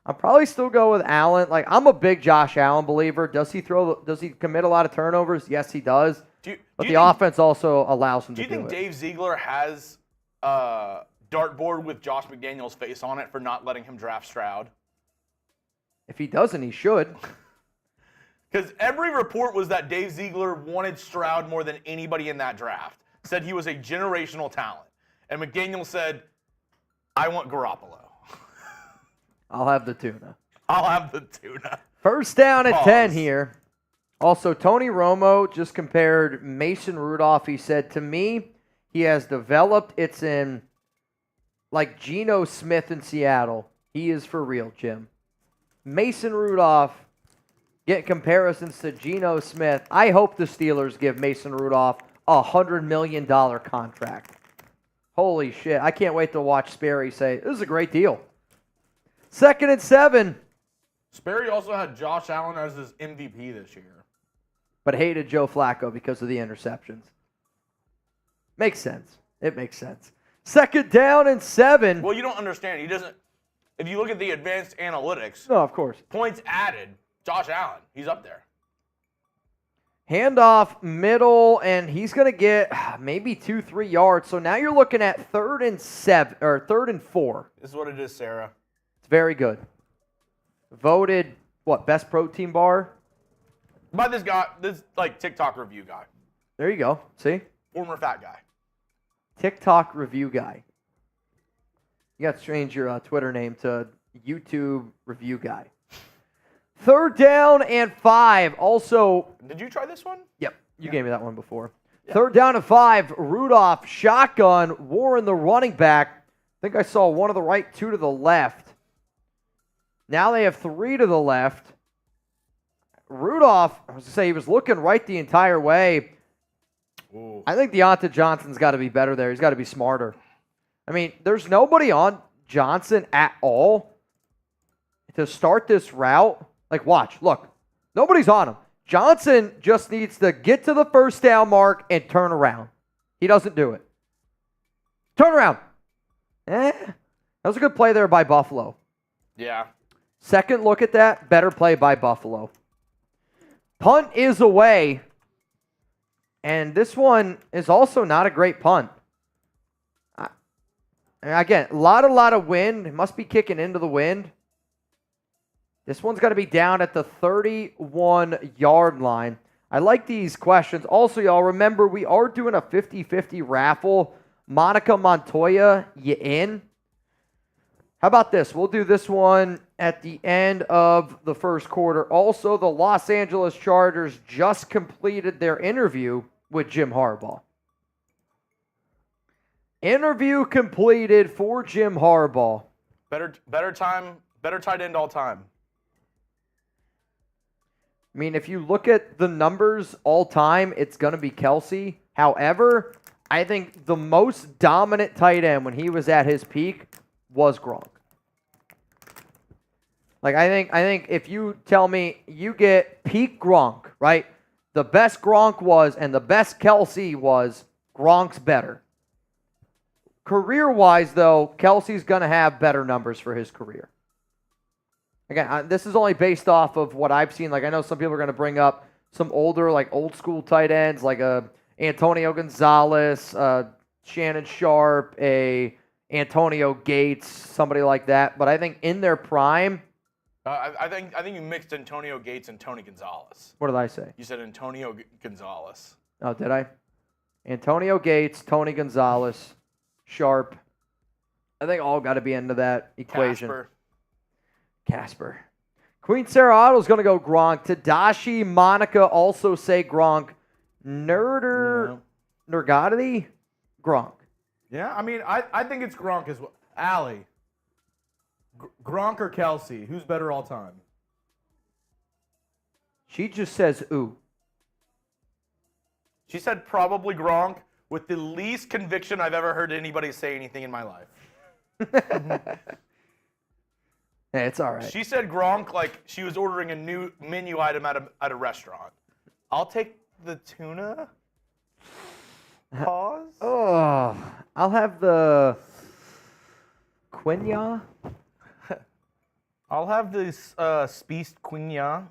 I'll probably still go with Allen. Like, I'm a big Josh Allen believer. Does he commit a lot of turnovers? Yes, he does. But the offense also allows him to do it. Do you think Dave Ziegler has a dartboard with Josh McDaniels' face on it for not letting him draft Stroud? If he doesn't, he should. Because every report was that Dave Ziegler wanted Stroud more than anybody in that draft. Said he was a generational talent. And McDaniel said, I want Garoppolo. I'll have the tuna. I'll have the tuna. First down at 10 here. Also, Tony Romo just compared Mason Rudolph. He said, to me, he has developed. It's in like Geno Smith in Seattle. He is for real, Jim. Mason Rudolph, get comparisons to Geno Smith. I hope the Steelers give Mason Rudolph a $100 million contract. Holy shit. I can't wait to watch Sperry say, this is a great deal. 2nd and 7. Sperry also had Josh Allen as his MVP this year. But hated Joe Flacco because of the interceptions. Makes sense. It makes sense. 2nd down and 7. Well, you don't understand. He doesn't. If you look at the advanced analytics, no, of course. Points added, Josh Allen, he's up there. Handoff middle, and he's going to get maybe 2-3 yards. So now you're looking at 3rd and 7 or 3rd and 4. This is what it is, Sarah. It's very good. Voted best protein bar? By this guy, this like TikTok review guy. There you go. See? Former fat guy. TikTok review guy. You got to change your Twitter name to YouTube review guy. 3rd down and 5. Also, did you try this one? Yep. You gave me that one before. Yeah. 3rd down and 5. Rudolph, shotgun, Warren the running back. I think I saw one to the right, 2 to the left. Now they have 3 to the left. Rudolph, I was going to say, he was looking right the entire way. Ooh. I think Deonta Johnson's got to be better there. He's got to be smarter. I mean, there's nobody on Johnson at all to start this route. Like, watch, look. Nobody's on him. Johnson just needs to get to the 1st down mark and turn around. He doesn't do it. Turn around. That was a good play there by Buffalo. Yeah. Second look at that, better play by Buffalo. Punt is away. And this one is also not a great punt. Again, a lot of wind. It must be kicking into the wind. This one's got to be down at the 31-yard line. I like these questions. Also, y'all, remember, we are doing a 50-50 raffle. Monica Montoya, you in? How about this? We'll do this one at the end of the first quarter. Also, the Los Angeles Chargers just completed their interview with Jim Harbaugh. Interview completed for Jim Harbaugh. Better tight end all time. I mean, if you look at the numbers all time, it's going to be Kelsey. However, I think the most dominant tight end when he was at his peak was Gronk. Like, I think if you tell me you get peak Gronk, right? The best Gronk was and the best Kelsey was, Gronk's better. Career-wise, though, Kelsey's going to have better numbers for his career. Again, this is only based off of what I've seen. Like, I know some people are going to bring up some older, like old-school tight ends, like Antonio Gonzalez, Shannon Sharp, Antonio Gates, somebody like that. But I think in their prime, I think you mixed Antonio Gates and Tony Gonzalez. What did I say? You said Antonio Gonzalez. Oh, did I? Antonio Gates, Tony Gonzalez, Sharp. I think all got to be into that equation. Casper. Queen Sarah Otto's going to go Gronk. Tadashi, Monica also say Gronk. Nergati, Gronk. Yeah, I mean, I think it's Gronk as well. Allie. Gronk or Kelsey? Who's better all time? She just says, ooh. She said probably Gronk with the least conviction I've ever heard anybody say anything in my life. Hey, it's all right. She said Gronk like she was ordering a new menu item at a restaurant. I'll take the tuna. Pause. Oh, I'll have the quinoa. I'll have this spiced quinoa.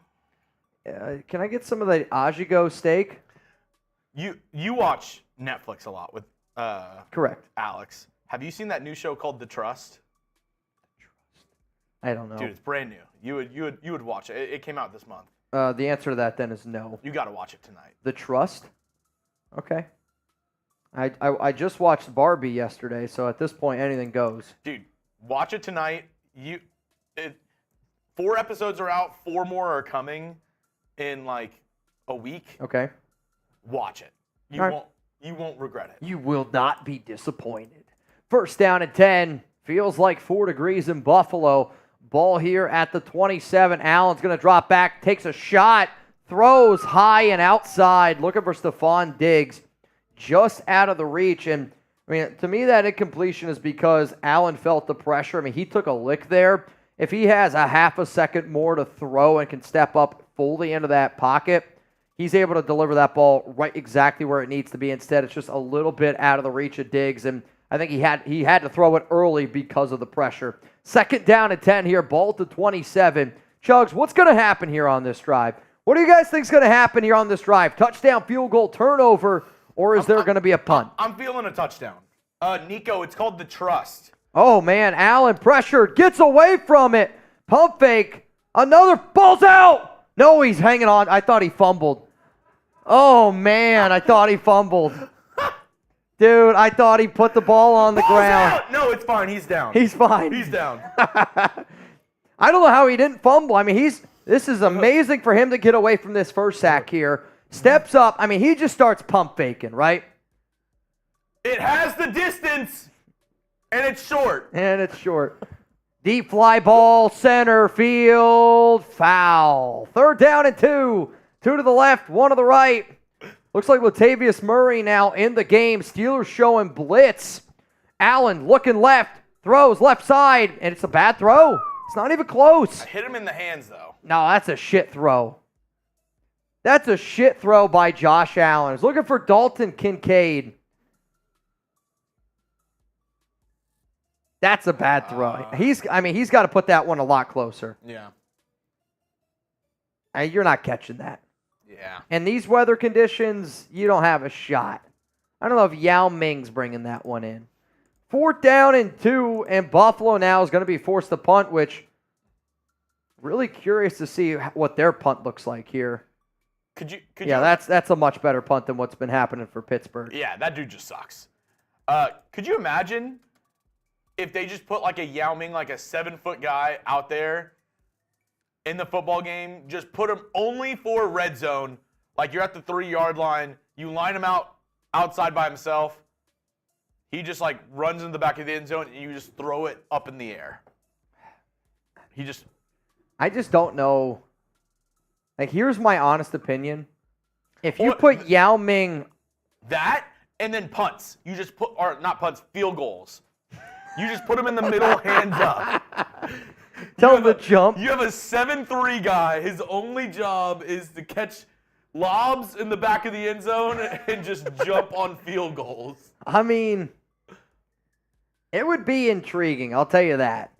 Can I get some of the Ajigo steak? You watch Netflix a lot with Correct. Alex. Have you seen that new show called The Trust? I don't know. Dude, it's brand new. You would watch it. It came out this month. The answer to that then is no. You got to watch it tonight. The Trust? Okay. I just watched Barbie yesterday, so at this point anything goes. Dude, watch it tonight. 4 episodes are out. 4 more are coming in like a week. Okay. Watch it. You won't regret it. You will not be disappointed. 1st down and 10. Feels like 4 degrees in Buffalo. Ball here at the 27. Allen's going to drop back, takes a shot, throws high and outside, looking for Stephon Diggs, just out of the reach. And I mean, to me, that incompletion is because Allen felt the pressure. I mean, he took a lick there. If he has a half a second more to throw and can step up fully into that pocket, he's able to deliver that ball right exactly where it needs to be. Instead, it's just a little bit out of the reach of Diggs, and I think he had to throw it early because of the pressure. 2nd down and 10 here, ball to 27. Chugs, what's going to happen here on this drive? What do you guys think is going to happen here on this drive? Touchdown, field goal, turnover, or is there going to be a punt? I'm feeling a touchdown. Nico, it's called The Trust. Oh, man, Allen pressured, gets away from it. Pump fake, another, ball's out. No, he's hanging on. I thought he fumbled. Oh, man, I thought he fumbled. Dude, I thought he put the ball on the ground. Out! No, it's fine. He's down. He's fine. He's down. I don't know how he didn't fumble. I mean, this is amazing for him to get away from this first sack here. Steps up. I mean, he just starts pump faking, right? It has the distance, and it's short. And it's short. Deep fly ball, center field, foul. 3rd down and 2. 2 to the left, 1 to the right. Looks like Latavius Murray now in the game. Steelers showing blitz. Allen looking left, throws left side, and it's a bad throw. It's not even close. I hit him in the hands, though. No, that's a shit throw. That's a shit throw by Josh Allen. He's looking for Dalton Kincaid. That's a bad throw. He's got to put that one a lot closer. Yeah. You're not catching that. Yeah. And these weather conditions, you don't have a shot. I don't know if Yao Ming's bringing that one in. 4th down and 2, and Buffalo now is going to be forced to punt, which really curious to see what their punt looks like here. That's a much better punt than what's been happening for Pittsburgh. Yeah, that dude just sucks. Could you imagine if they just put like a Yao Ming, like a 7-foot guy out there in the football game, just put him only for red zone, like you're at the 3-yard line, you line him out outside by himself, he just like runs in the back of the end zone and you just throw it up in the air. I just don't know. Like, here's my honest opinion. If you put Yao Ming... That, and then punts. You just put, or not punts, field goals. You just put him in the middle, hands up. Tell him to jump. You have a 7'3" guy. His only job is to catch lobs in the back of the end zone and just jump on field goals. I mean, it would be intriguing, I'll tell you that.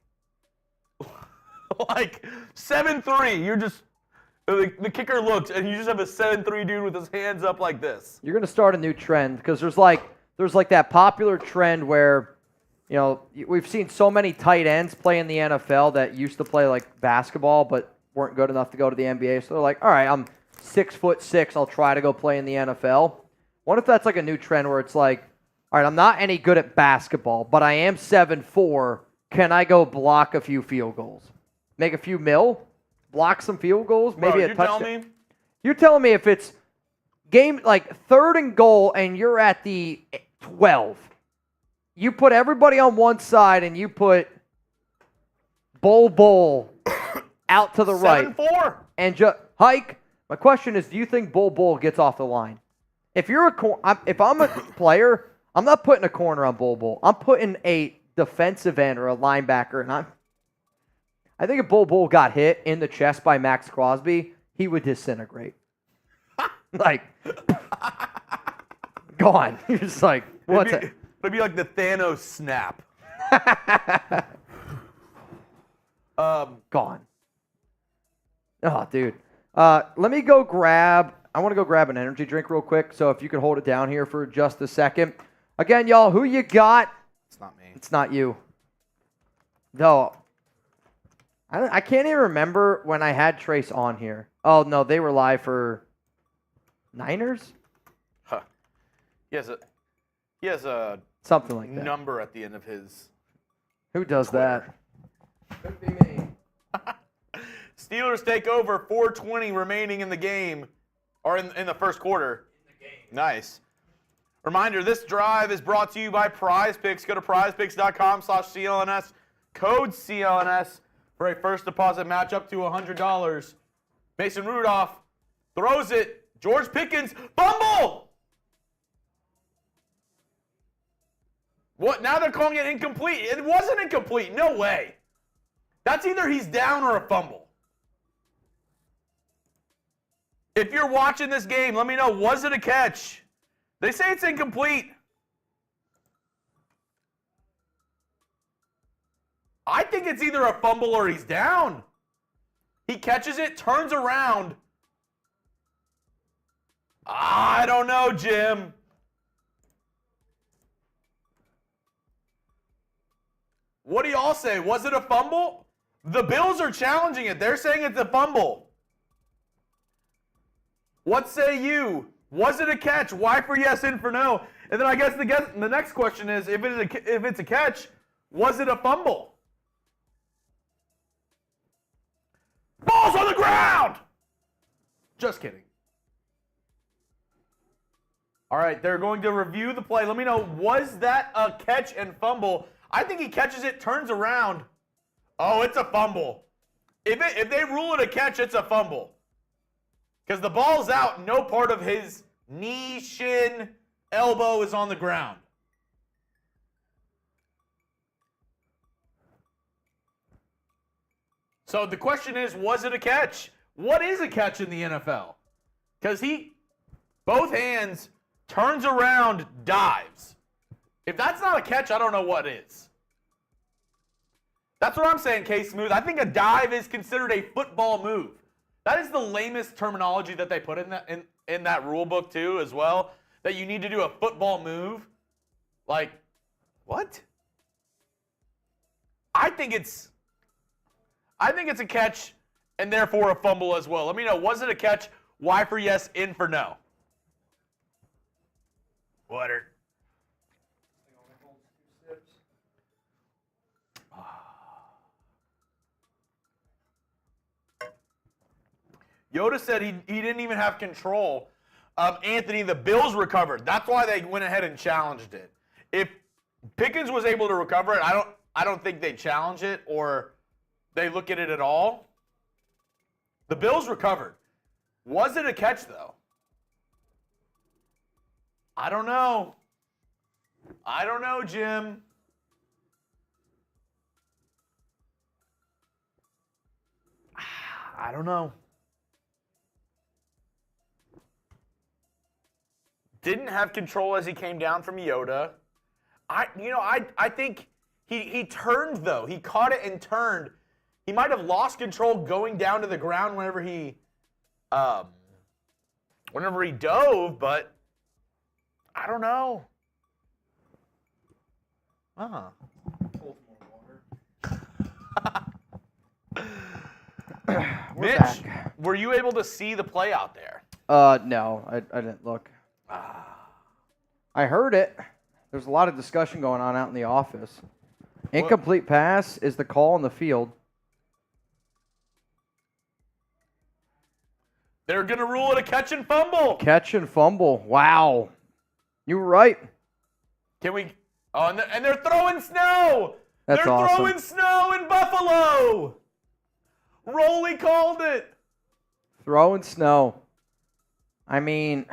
Like, 7'3", you're just... The kicker looks, and you just have a 7'3" dude with his hands up like this. You're going to start a new trend, because there's like that popular trend where, you know, we've seen so many tight ends play in the NFL that used to play like basketball but weren't good enough to go to the NBA. So they're like, all right, I'm 6'6", I'll try to go play in the NFL. What if that's like a new trend where it's like, all right, I'm not any good at basketball, but I am 7'4". Can I go block a few field goals? Make a few mil? Block some field goals, maybe a touchdown. You're telling me if it's game like 3rd and goal and you're at the 12, you put everybody on one side and you put Bull out to the right. 7'4". And just hike. My question is, do you think Bull gets off the line? If I'm a player, I'm not putting a corner on Bull. I'm putting a defensive end or a linebacker, and I think if Bull got hit in the chest by Maxx Crosby, he would disintegrate. Like, gone. You're just like, what's it? It'd be like the Thanos snap. Gone. Oh, dude. Let me go I want to go grab an energy drink real quick, so if you could hold it down here for just a second. Again, y'all, who you got? It's not me. It's not you. No. I can't even remember when I had Trace on here. Oh, no, they were live for Niners? Huh. He has a something like that. Number at the end of his Who does Twitter. that? Could be me. Steelers take over, 4:20 remaining in the game, or in the first quarter. In the game. Nice. Reminder, this drive is brought to you by PrizePicks. Go to prizepicks.com/CLNS. Code CLNS for a first deposit match up to $100. Mason Rudolph throws it. George Pickens, fumble! What? Now they're calling it incomplete. It wasn't incomplete. No way. That's either he's down or a fumble. If you're watching this game, let me know, was it a catch? They say it's incomplete. I think it's either a fumble or he's down. He catches it, turns around. I don't know, Jim. What do y'all say? Was it a fumble? The Bills are challenging it. They're saying it's a fumble. What say you? Was it a catch? Y for yes, in for no. And then I guess the next question is, if it's a catch, was it a fumble? Ball's on the ground! Just kidding. All right, they're going to review the play. Let me know, was that a catch and fumble? I think he catches it, turns around. Oh, it's a fumble. If they rule it a catch, it's a fumble. Because the ball's out, no part of his knee, shin, elbow is on the ground. So the question is, was it a catch? What is a catch in the NFL? Because both hands, turns around, dives. If that's not a catch, I don't know what is. That's what I'm saying, K-Smooth. I think a dive is considered a football move. That is the lamest terminology that they put in that rule book too, as well. That you need to do a football move. Like, what? I think it's a catch and therefore a fumble as well. Let me know, was it a catch? Y for yes, in for no. Water. Yoda said he didn't even have control. Anthony, the Bills recovered. That's why they went ahead and challenged it. If Pickens was able to recover it, I don't think they challenge it or they look at it at all. The Bills recovered. Was it a catch, though? I don't know. I don't know, Jim. I don't know. Didn't have control as he came down from Yoda. I think he turned, though. He caught it and turned. He might have lost control going down to the ground whenever he dove, but I don't know. Mitch, were you able to see the play out there? No, I didn't look. I heard it. There's a lot of discussion going on out in the office. Incomplete pass is the call on the field. They're going to rule it a catch and fumble. Catch and fumble. Wow. You were right. Can we? Oh, and they're throwing snow. That's they're awesome. throwing snow in Buffalo. Rolly called it. Throwing snow. I mean,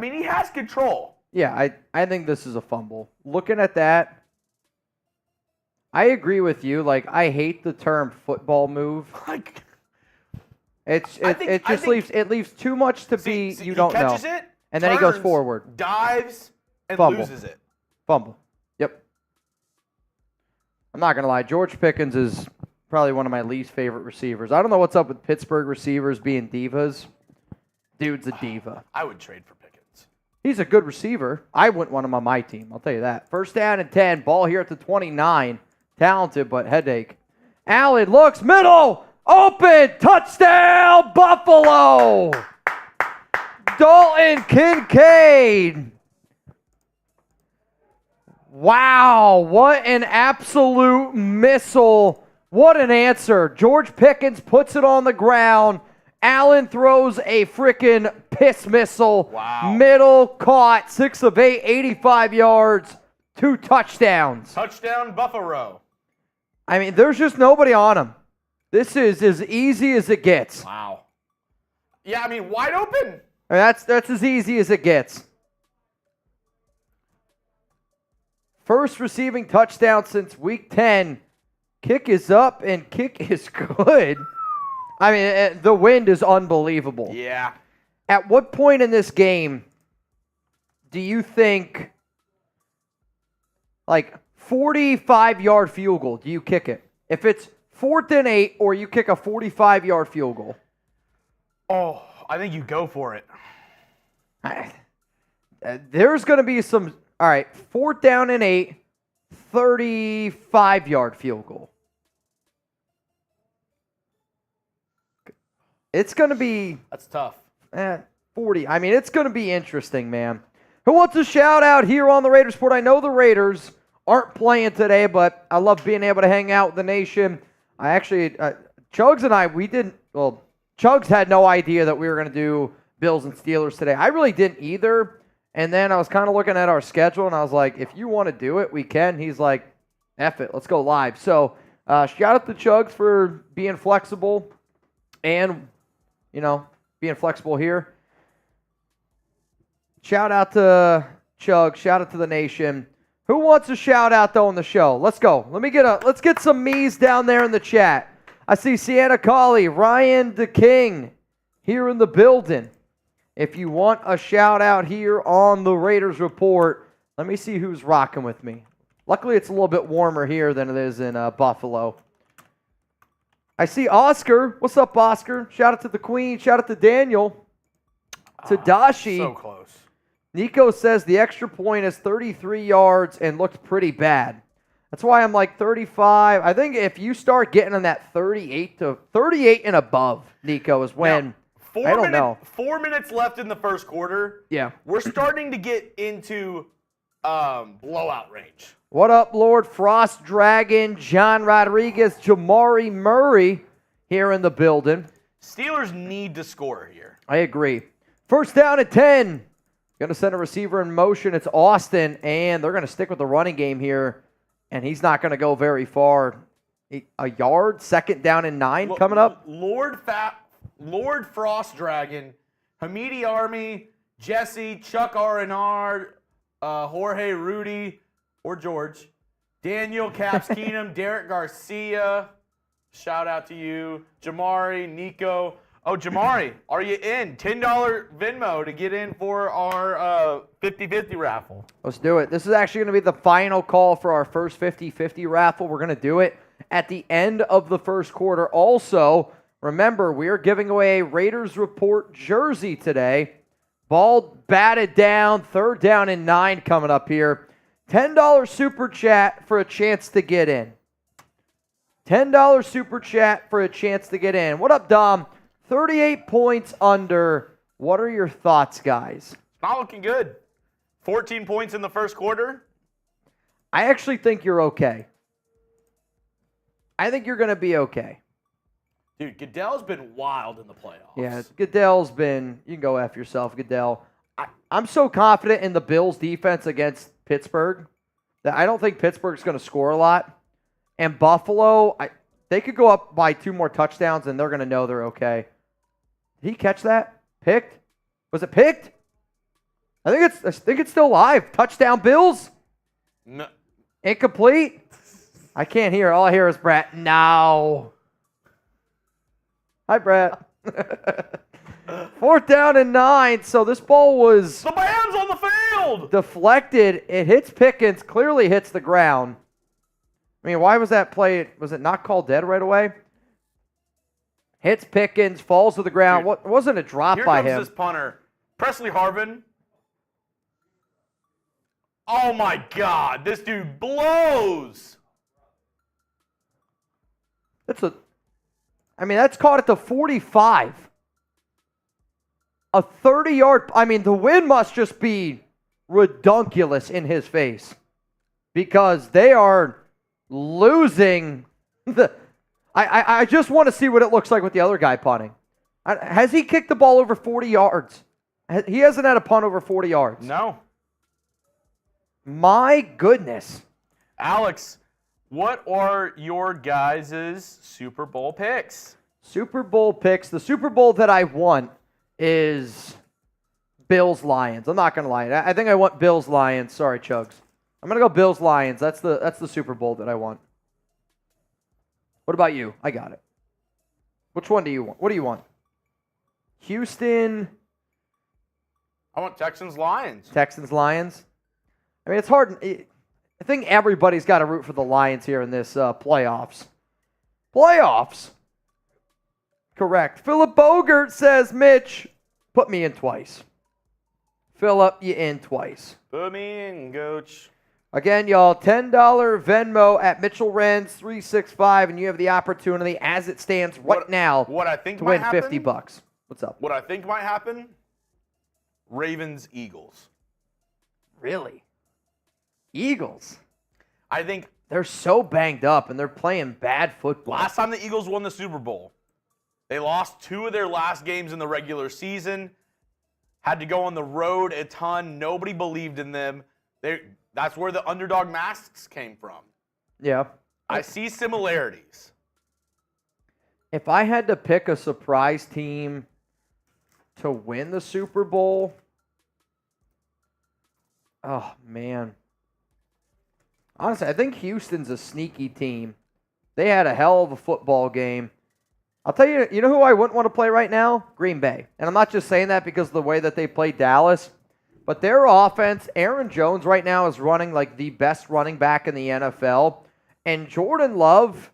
he has control. Yeah, I think this is a fumble. Looking at that, I agree with you. Like, I hate the term football move. Like, it leaves too much to be you don't know. He catches it, and then he goes forward, dives, and fumble. Loses it. Fumble. Yep. I'm not gonna lie. George Pickens is probably one of my least favorite receivers. I don't know what's up with Pittsburgh receivers being divas. Dude's a diva. I would trade for Pickens. He's a good receiver. I wouldn't want him on my team. I'll tell you that. First down and 10. Ball here at the 29. Talented, but headache. Allen looks middle. Open. Touchdown, Buffalo. Dalton Kincaid. Wow. What an absolute missile. What an answer. George Pickens puts it on the ground. Allen throws a freaking piss missile. Wow. Middle caught. 6 of 8, 85 yards, 2 touchdowns. Touchdown, Buffalo. I mean, there's just nobody on him. This is as easy as it gets. Wow. Yeah, wide open. That's as easy as it gets. First receiving touchdown since week 10. Kick is up and kick is good. The wind is unbelievable. Yeah. At what point in this game do you think, 45-yard field goal, do you kick it? If it's 4th and 8 or you kick a 45-yard field goal? Oh, I think you go for it. There's going to be some, 4th down and 8, 35-yard field goal. It's going to be... That's tough. 40. It's going to be interesting, man. Who wants a shout out here on the Raiders Report? I know the Raiders aren't playing today, but I love being able to hang out with the nation. I actually, Chugs and I, Chugs had no idea that we were going to do Bills and Steelers today. I really didn't either. And then I was kind of looking at our schedule, and I was like, if you want to do it, we can. He's like, F it, let's go live. So shout out to Chugs for being flexible and, being flexible here. Shout out to Chug. Shout out to the nation. Who wants a shout out though on the show? Let's go. Let's get some me's down there in the chat. I see Sienna Colley, Ryan DeKing here in the building. If you want a shout out here on the Raiders Report, let me see who's rocking with me. Luckily, it's a little bit warmer here than it is in Buffalo. I see Oscar. What's up, Oscar? Shout out to the Queen. Shout out to Daniel. Tadashi. So close. Nico says the extra point is 33 yards and looked pretty bad. That's why I'm like 35. I think if you start getting on that 38 and above, Nico, is when now, I don't know. 4 minutes left in the first quarter. Yeah. We're starting to get into blowout range. What up, Lord Frost Dragon, John Rodriguez, Jamari Murray here in the building. Steelers need to score here. I agree. First down at 10. Going to send a receiver in motion. It's Austin, and they're going to stick with the running game here, and he's not going to go very far. A yard, second down and 9 coming up. Lord Frost Dragon, Hamidi Army, Jesse, Chuck R&R, Jorge Rudy, or George, Daniel Caps Keenum, Derek Garcia, shout out to you, Jamari, Nico. Oh, Jamari, are you in? $10 Venmo to get in for our 50-50 raffle. Let's do it. This is actually going to be the final call for our first 50-50 raffle. We're going to do it at the end of the first quarter. Also, remember, we are giving away a Raiders Report jersey today. Ball batted down, third down and 9 coming up here. $10 super chat for a chance to get in. $10 super chat for a chance to get in. What up, Dom? 38 points under. What are your thoughts, guys? Not looking good. 14 points in the first quarter. I actually think you're okay. I think you're going to be okay. Dude, Goodell's been wild in the playoffs. Yeah, Goodell's been, you can go F yourself, Goodell. I'm so confident in the Bills' defense against Pittsburgh that I don't think Pittsburgh's going to score a lot. And Buffalo, they could go up by 2 more touchdowns, and they're going to know they're okay. Did he catch that? Picked? Was it picked? I think it's still live. Touchdown Bills? No. Incomplete? I can't hear. All I hear is Brett. No. Hi, Brett. 4th down and 9. So this ball was The man's on the field! deflected. It hits Pickens. Clearly hits the ground. I mean, why was that play? Was it not called dead right away? Hits Pickens, falls to the ground. Dude, wasn't a drop by him. Here comes this punter. Presley Harvin. Oh, my God. This dude blows. That's caught at the 45. A 30-yard. The wind must just be redunculous in his face because they are losing the. I just want to see what it looks like with the other guy punting. Has he kicked the ball over 40 yards? He hasn't had a punt over 40 yards. No. My goodness. Alex, what are your guys' Super Bowl picks? Super Bowl picks. The Super Bowl that I want is Bills-Lions. I'm not going to lie. I think I want Bills-Lions. Sorry, Chugs. I'm going to go Bills-Lions. That's the Super Bowl that I want. What about you? I got it. Which one do you want? What do you want? Houston. I want Texans-Lions. Texans-Lions. It's hard. I think everybody's got to root for the Lions here in this playoffs. Playoffs. Correct. Philip Bogert says, Mitch, put me in twice. Philip, you in twice. Put me in, coach. Again, y'all, $10 Venmo at Mitchell Renz 365, and you have the opportunity, as it stands now, what I think to might win happen, $50. What's up? What I think might happen, Ravens-Eagles. Really? Eagles? I think they're so banged up, and they're playing bad football. last time the Eagles won the Super Bowl, they lost 2 of their last games in the regular season. had to go on the road a ton. Nobody believed in them. That's where the underdog masks came from. Yeah. I see similarities. If I had to pick a surprise team to win the Super Bowl, oh, man. Honestly, I think Houston's a sneaky team. They had a hell of a football game. I'll tell you, you know who I wouldn't want to play right now? Green Bay. And I'm not just saying that because of the way that they played Dallas, but their offense, Aaron Jones right now is running like the best running back in the NFL. And Jordan Love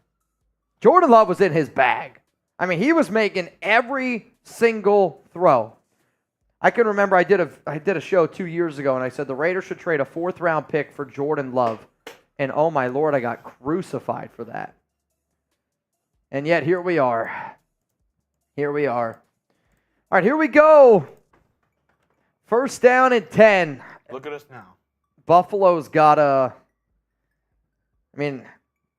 was in his bag. I mean, he was making every single throw. I can remember I did a show 2 years ago, and I said the Raiders should trade a 4th-round pick for Jordan Love. And oh my Lord, I got crucified for that. And yet, here we are. Here we are. All right, here we go. 1st down and 10. Look at us now. Buffalo's got a... I mean,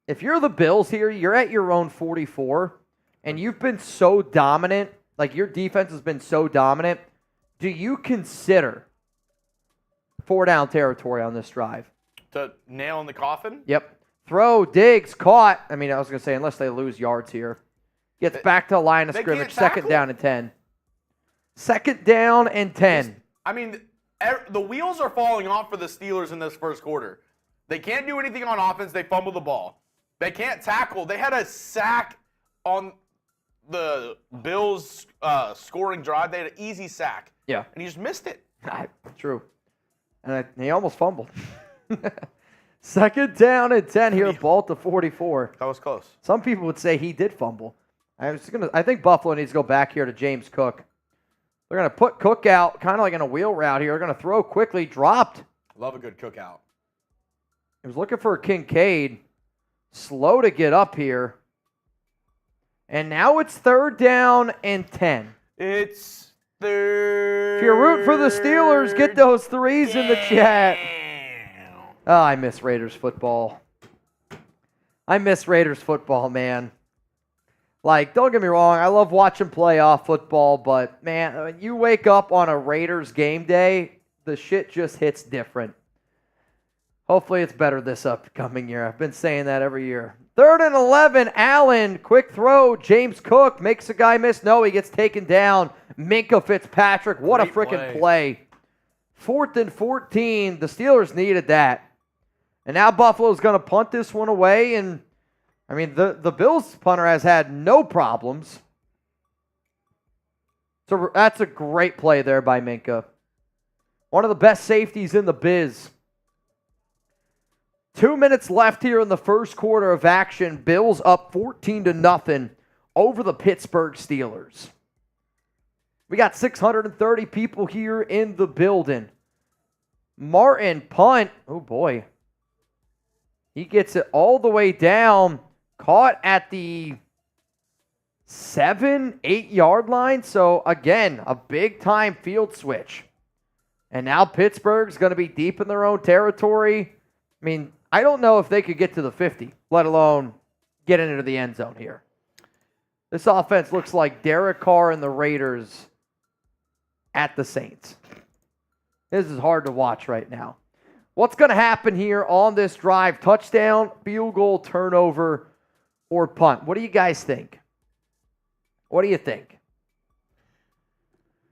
if you're the Bills here, you're at your own 44, and you've been so dominant, like your defense has been so dominant, do you consider 4-down territory on this drive? To nail in the coffin? Yep. Throw, Diggs, caught. I mean, I was going to say, unless they lose yards here. Gets back to the line of scrimmage, 2nd down and 10. 2nd down and 10. I mean, the wheels are falling off for the Steelers in this first quarter. They can't do anything on offense. They fumble the ball. They can't tackle. They had a sack on the Bills' scoring drive. They had an easy sack. Yeah. And he just missed it. True. And he almost fumbled. 2nd down and 10 here, ball to 44. That was close. Some people would say he did fumble. I think Buffalo needs to go back here to James Cook. They're going to put Cook out kind of like in a wheel route here. They're going to throw quickly, dropped. Love a good cookout. He was looking for Kincaid. Slow to get up here. And now it's 3rd down and 10. It's 3rd. If you're rooting for the Steelers, get those 3s in the chat. Oh, I miss Raiders football. I miss Raiders football, man. Like, don't get me wrong, I love watching playoff football, but, man, when you wake up on a Raiders game day, the shit just hits different. Hopefully it's better this upcoming year. I've been saying that every year. 3rd and 11, Allen, quick throw. James Cook makes a guy miss. No, he gets taken down. Minka Fitzpatrick, what a freaking play. 4th and 14, the Steelers needed that. And now Buffalo's going to punt this one away. And, I mean, the Bills punter has had no problems. So that's a great play there by Minka. One of the best safeties in the biz. 2 minutes left here in the first quarter of action. Bills up 14-0 over the Pittsburgh Steelers. We got 630 people here in the building. Martin, punt. Oh, boy. He gets it all the way down. Caught at the 7-8 yard line. So, again, a big-time field switch. And now Pittsburgh's going to be deep in their own territory. I mean, I don't know if they could get to the 50, let alone get into the end zone here. This offense looks like Derek Carr and the Raiders at the Saints. This is hard to watch right now. What's going to happen here on this drive? Touchdown, field goal, turnover, or punt? What do you guys think? What do you think?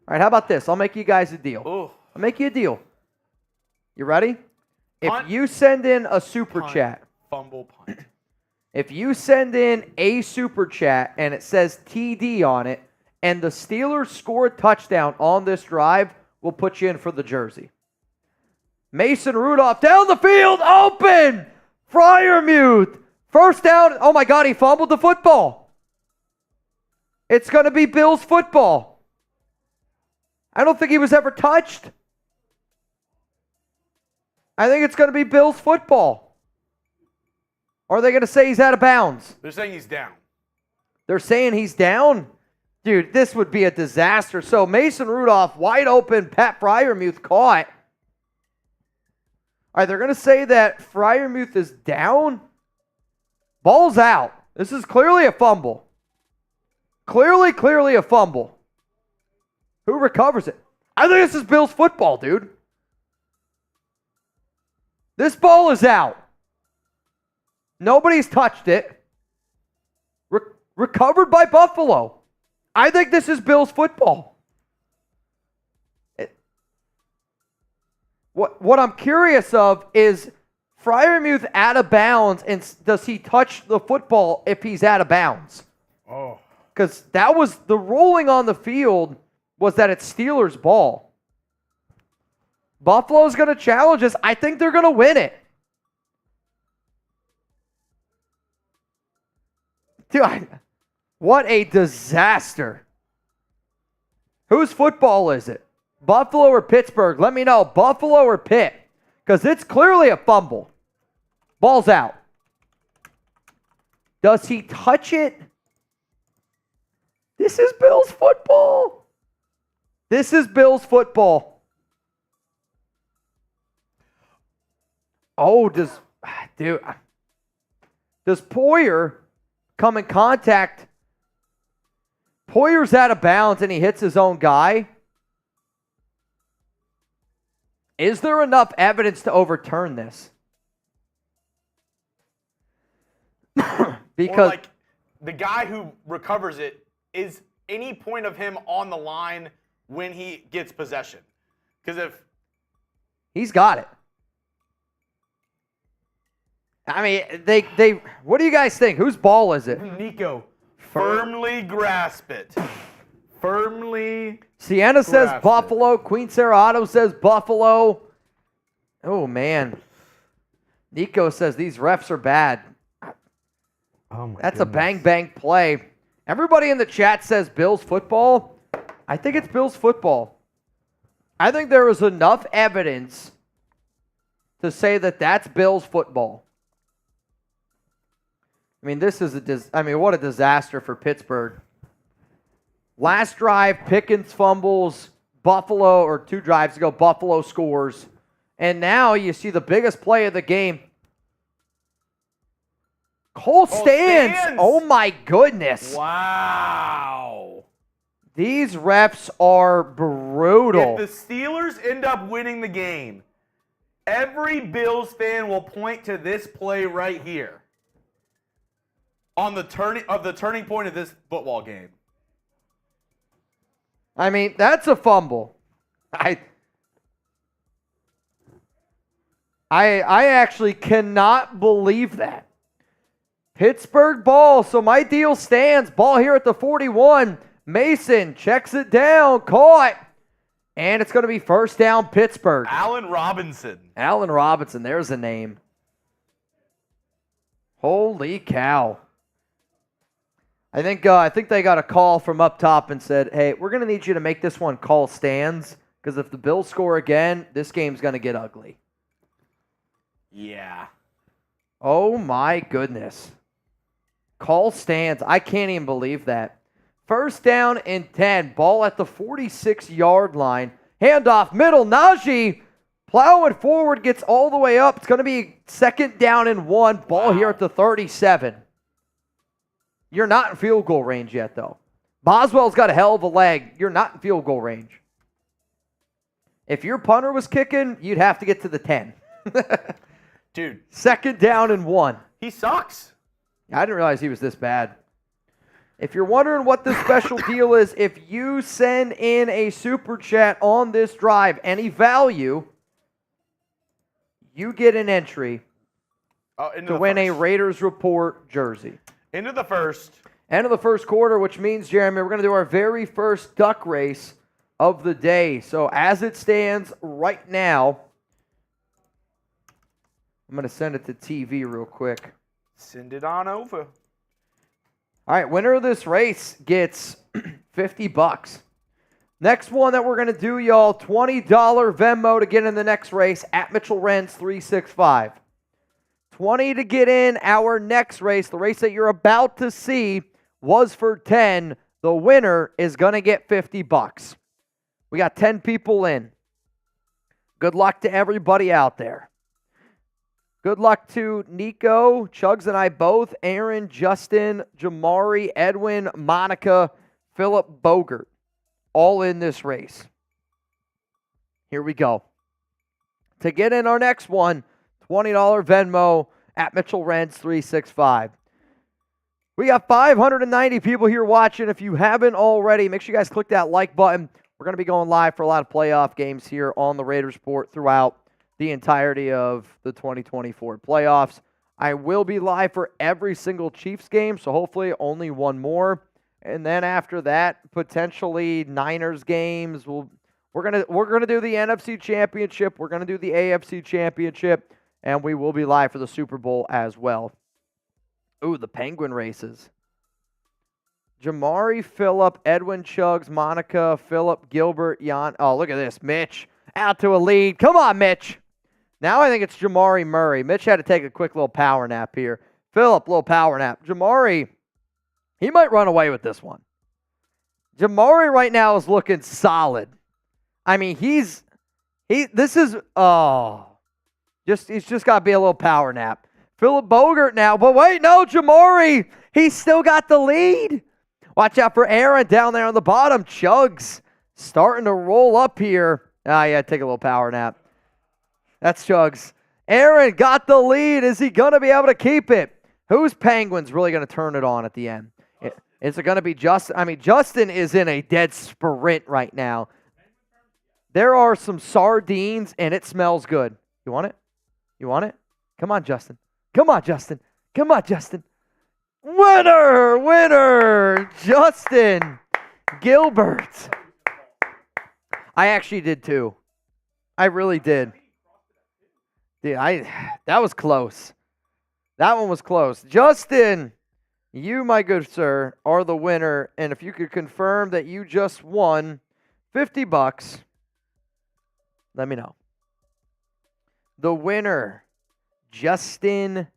All right, how about this? I'll make you guys a deal. Ooh. I'll make you a deal. You ready? Punt. If you send in a super chat. Fumble, punt. If you send in a super chat and it says TD on it, and the Steelers score a touchdown on this drive, we'll put you in for the jersey. Mason Rudolph down the field, open! Freiermuth, 1st down. Oh my God, he fumbled the football. It's going to be Bills football. I don't think he was ever touched. I think it's going to be Bills football. Or are they going to say he's out of bounds? They're saying he's down. They're saying he's down? Dude, this would be a disaster. So Mason Rudolph, wide open, Pat Freiermuth caught. All right, they're going to say that Freiermuth is down. Ball's out. This is clearly a fumble. Clearly a fumble. Who recovers it? I think this is Bills football, dude. This ball is out. Nobody's touched it. Recovered by Buffalo. I think this is Bills football. What I'm curious of is Freiermuth out of bounds, and does he touch the football if he's out of bounds? Oh. Because that was the ruling on the field was that it's Steelers' ball. Buffalo's going to challenge us. I think they're going to win it. Dude, what a disaster. Whose football is it? Buffalo or Pittsburgh? Let me know. Buffalo or Pitt? Because it's clearly a fumble. Ball's out. Does he touch it? This is Bills football. This is Bills football. Oh, does Poyer come in contact? Poyer's out of bounds and he hits his own guy. Is there enough evidence to overturn this? Because or like the guy who recovers it, is any point of him on the line when he gets possession? Because if he's got it. I mean, they. What do you guys think? Whose ball is it? Nico. firmly grasp it. Firmly. Sienna says grasp Buffalo. Queen Sarah Otto says Buffalo. Oh, man. Nico says these refs are bad. Oh my That's a bang play. Everybody in the chat says Bills football. I think it's Bills football. I think there is enough evidence to say that that's Bills football. I mean, this is what a disaster for Pittsburgh. Last drive, Pickens fumbles, Buffalo, or 2 drives ago, Buffalo scores. And now you see the biggest play of the game. Cole Stands. Oh, my goodness. Wow. These refs are brutal. If the Steelers end up winning the game, every Bills fan will point to this play right here on the turning point of this football game. I mean, that's a fumble. I actually cannot believe that. Pittsburgh ball, so my deal stands. Ball here at the 41. Mason checks it down, caught, and it's going to be first down Pittsburgh. Allen Robinson. Allen Robinson, there's a name. Holy cow. I think they got a call from up top and said, hey, we're going to need you to make this one call stands, because if the Bills score again, this game's going to get ugly. Yeah. Oh, my goodness. Call stands. I can't even believe that. First down and 10. Ball at the 46-yard line. Handoff, middle. Najee plowing forward, gets all the way up. It's going to be second down and 1. Ball here at the 37. You're not in field goal range yet, though. Boswell's got a hell of a leg. You're not in field goal range. If your punter was kicking, you'd have to get to the 10. Dude. Second down and 1. He sucks. I didn't realize he was this bad. If you're wondering what the special deal is, if you send in a super chat on this drive, any value, you get an entry to win a Raiders Report jersey. Into the first. End of the first quarter, which means, Jeremy, we're going to do our very first duck race of the day. So as it stands right now, I'm going to send it to TV real quick. Send it on over. All right, winner of this race gets $50. Next one that we're going to do, y'all, $20 Venmo to get in the next race at Mitchell Renz 365. $20 to get in our next race. The race that you're about to see was for $10. The winner is going to get $50. We got 10 people in. Good luck to everybody out there. Good luck to Nico, Chugs and I both, Aaron, Justin, Jamari, Edwin, Monica, Philip Bogert, all in this race. Here we go. To get in our next one, $20 Venmo at Mitchell Renz 365. We got 590 people here watching. If you haven't already, make sure you guys click that like button. We're going to be going live for a lot of playoff games here on the Raiders Report throughout the entirety of the 2024 playoffs. I will be live for every single Chiefs game, so hopefully only one more. And then after that, potentially Niners games. We're gonna do the NFC Championship. We're gonna do the AFC Championship, and we will be live for the Super Bowl as well. Ooh, the Penguin races. Jamari, Phillip, Edwin Chuggs, Monica, Phillip, Gilbert, Jan. Oh, look at this. Mitch out to a lead. Come on, Mitch. Now I think it's Jamari Murray. Mitch had to take a quick little power nap here. Phillip, little power nap. Jamari, he might run away with this one. Jamari right now is looking solid. I mean, he's just got to be a little power nap. Phillip Bogart now, but wait, no, Jamari, he's still got the lead. Watch out for Aaron down there on the bottom. Chuggs starting to roll up here. Yeah, take a little power nap. That's Chuggs. Aaron got the lead. Is he going to be able to keep it? Who's Penguins really going to turn it on at the end? Is it going to be Justin? I mean, Justin is in a dead sprint right now. There are some sardines, and it smells good. You want it? You want it? Come on, Justin. Come on, Justin. Come on, Justin. Winner, Justin Gilbert. I actually did too. I really did. Dude, that was close. That one was close. Justin, you, my good sir, are the winner. And if you could confirm that you just won $50, let me know. The winner, Justin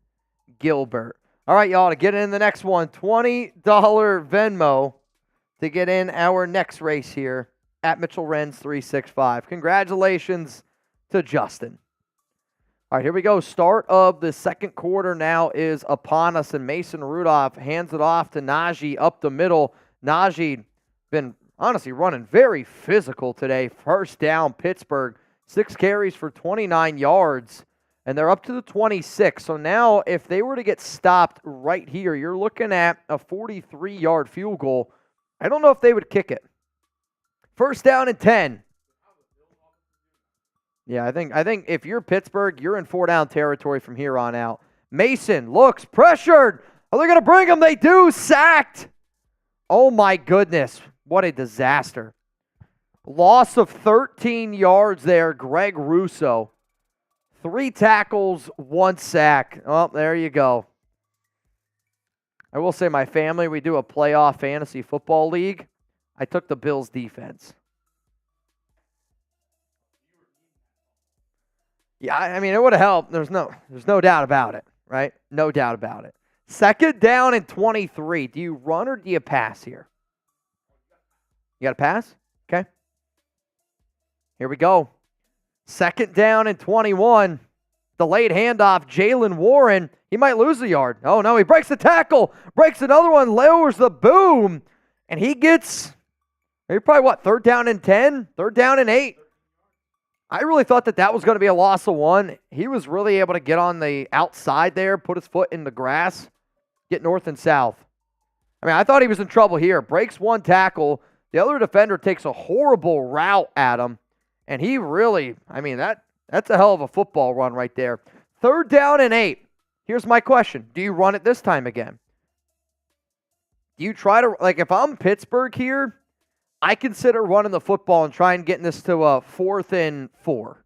Gilbert. All right, y'all, to get in the next one, $20 Venmo to get in our next race here at Mitchell Renz 365. Congratulations to Justin. All right, here we go. Start of the second quarter now is upon us, and Mason Rudolph hands it off to Najee up the middle. Najee been honestly running very physical today. First down, Pittsburgh. 6 carries for 29 yards, and they're up to the 26. So now if they were to get stopped right here, you're looking at a 43-yard field goal. I don't know if they would kick it. First down and 10. Yeah, I think if you're Pittsburgh, you're in 4-down territory from here on out. Mason looks pressured. Are they going to bring him? They do. Sacked. Oh, my goodness. What a disaster. Loss of 13 yards there, Greg Russo. 3 tackles, 1 sack. Oh, there you go. I will say my family, we do a playoff fantasy football league. I took the Bills defense. Yeah, I mean, it would have helped. There's no doubt about it, right? No doubt about it. Second down and 23. Do you run or do you pass here? You got to pass? Okay. Here we go. Second down and 21. Delayed handoff. Jalen Warren. He might lose a yard. Oh, no. He breaks the tackle. Breaks another one. Lowers the boom. And he gets, maybe probably what, third down and 10? Third down and 8. I really thought that was going to be a loss of 1. He was really able to get on the outside there, put his foot in the grass, get north and south. I mean, I thought he was in trouble here. Breaks 1 tackle. The other defender takes a horrible route at him. And he really, I mean, that's a hell of a football run right there. Third down and 8. Here's my question. Do you run it this time again? Do you try to, like, if I'm Pittsburgh here, I consider running the football and trying getting this to a 4th and 4.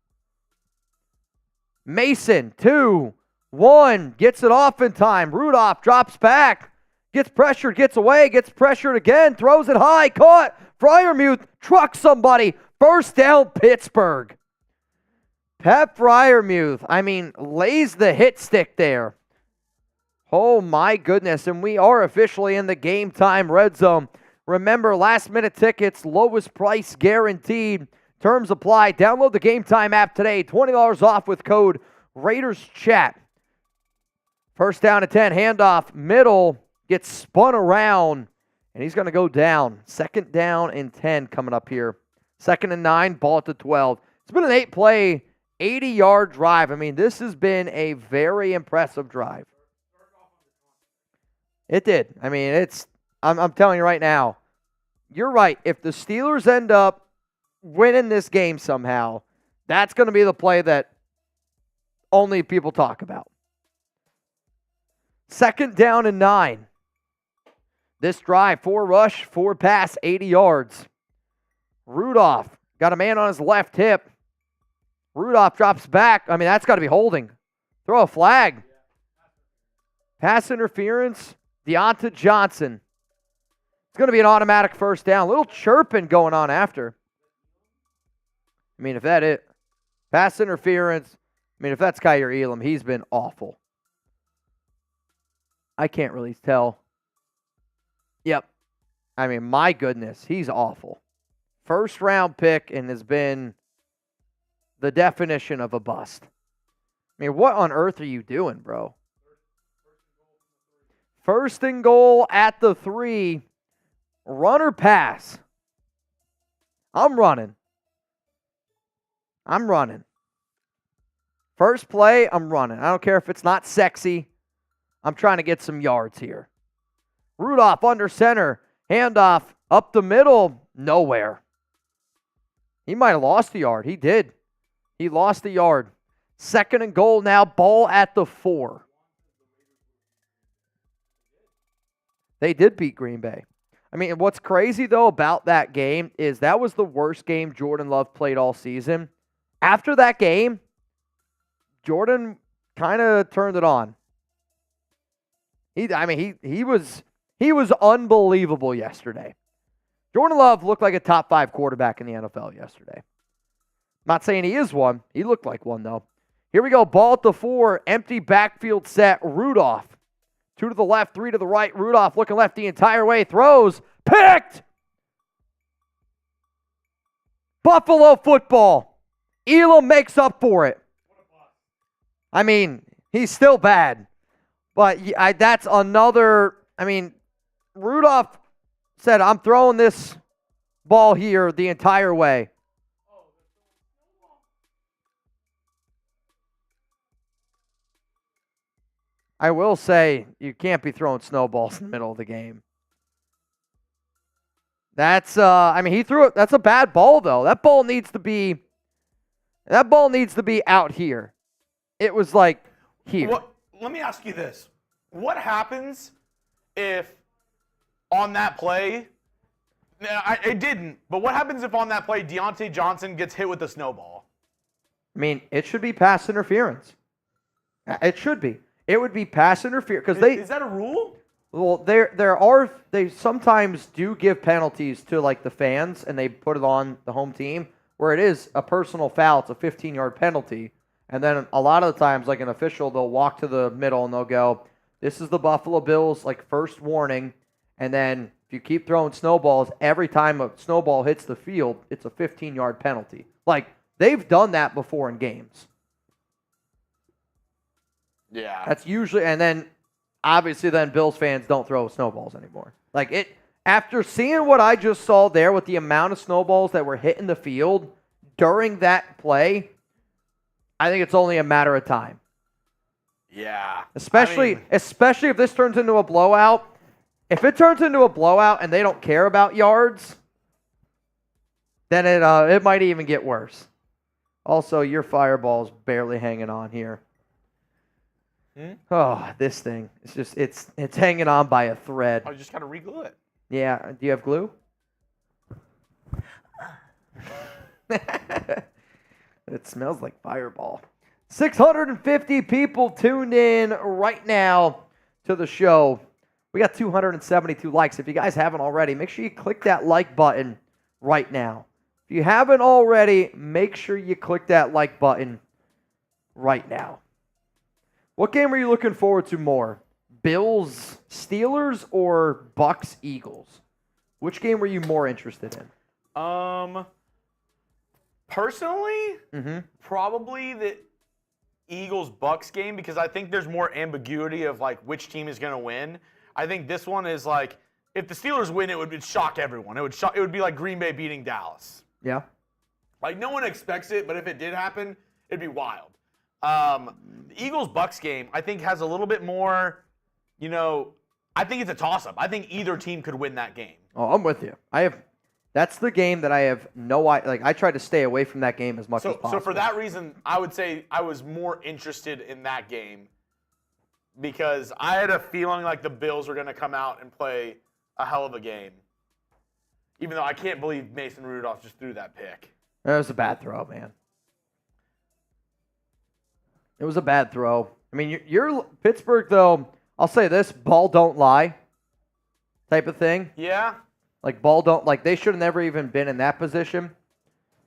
Mason, 2, 1, gets it off in time. Rudolph drops back, gets pressured, gets away, gets pressured again, throws it high, caught. Freiermuth trucks somebody. First down, Pittsburgh. Pep Freiermuth, I mean, lays the hit stick there. Oh, my goodness. And we are officially in the game time red zone. Remember, last-minute tickets, lowest price guaranteed. Terms apply. Download the Game Time app today. $20 off with code RaidersChat. First down and 10. Handoff. Middle. Gets spun around. And he's going to go down. Second down and 10 coming up here. Second and 9. Ball at the 12. It's been an 8-play, 80-yard drive. I mean, this has been a very impressive drive. It did. I mean, I'm telling you right now, you're right. If the Steelers end up winning this game somehow, that's going to be the play that only people talk about. 2nd down and 9. This drive, 4 rush, 4 pass, 80 yards. Rudolph got a man on his left hip. Rudolph drops back. I mean, that's got to be holding. Throw a flag. Pass interference. Deonta Johnson. It's going to be an automatic first down. A little chirping going on after. I mean, if that it. Pass interference. I mean, if that's Kyer Elam, he's been awful. I can't really tell. Yep. I mean, my goodness, he's awful. 1st round pick and has been the definition of a bust. I mean, what on earth are you doing, bro? 1st and goal at the 3. Run or pass? I'm running. First play, I'm running. I don't care if it's not sexy. I'm trying to get some yards here. Rudolph under center. Handoff up the middle. Nowhere. He might have lost a yard. He did. He lost a yard. 2nd and goal now. Ball at the 4. They did beat Green Bay. I mean, what's crazy, though, about that game is that was the worst game Jordan Love played all season. After that game, Jordan kind of turned it on. He was unbelievable yesterday. Jordan Love looked like a top 5 quarterback in the NFL yesterday. I'm not saying he is one. He looked like one, though. Here we go. Ball at the 4. Empty backfield set. Rudolph. 2 to the left, 3 to the right. Rudolph looking left the entire way. Throws. Picked! Buffalo football. Elam makes up for it. I mean, he's still bad. But that's another, I mean, Rudolph said, I'm throwing this ball here the entire way. I will say, you can't be throwing snowballs in the middle of the game. That's, he threw it. That's a bad ball, though. That ball needs to be out here. It was like here. Let me ask you this. What happens if on that play, it didn't, but what happens if on that play Deontay Johnson gets hit with a snowball? I mean, it should be pass interference. It should be. It would be pass interference because Is that a rule? Well, they sometimes do give penalties to like the fans, and they put it on the home team where it is a personal foul. It's a 15-yard penalty, and then a lot of the times, like an official, they'll walk to the middle and they'll go, "This is the Buffalo Bills like first warning," and then if you keep throwing snowballs, every time a snowball hits the field, it's a 15-yard penalty. Like they've done that before in games. Yeah. That's usually, and then obviously then Bills fans don't throw snowballs anymore. Like it, after seeing what I just saw there with the amount of snowballs that were hitting the field during that play, I think it's only a matter of time. Yeah. Especially if this turns into a blowout. If it turns into a blowout and they don't care about yards, then it might even get worse. Also, your fireball's barely hanging on here. Oh, this thing. It's hanging on by a thread. I just gotta re-glue it. Yeah. Do you have glue? It smells like Fireball. 650 people tuned in right now to the show. We got 272 likes. If you guys haven't already, make sure you click that like button right now. If you haven't already, make sure you click that like button right now. What game are you looking forward to more? Bills, Steelers, or Bucks, Eagles? Which game were you more interested in? Personally, probably the Eagles-Bucks game because I think there's more ambiguity of like which team is going to win. I think this one is like if the Steelers win, it would shock everyone. It would be like Green Bay beating Dallas. Yeah. Like, no one expects it, but if it did happen, it'd be wild. The Eagles-Bucks game, I think, has a little bit more, I think it's a toss-up. I think either team could win that game. Oh, I'm with you. That's the game that I have I try to stay away from that game as much as possible. So for that reason, I would say I was more interested in that game because I had a feeling like the Bills were going to come out and play a hell of a game. Even though I can't believe Mason Rudolph just threw that pick. That was a bad throw, man. It was a bad throw. I mean, you're Pittsburgh, though. I'll say this: ball don't lie, type of thing. Yeah. Like ball don't they should have never even been in that position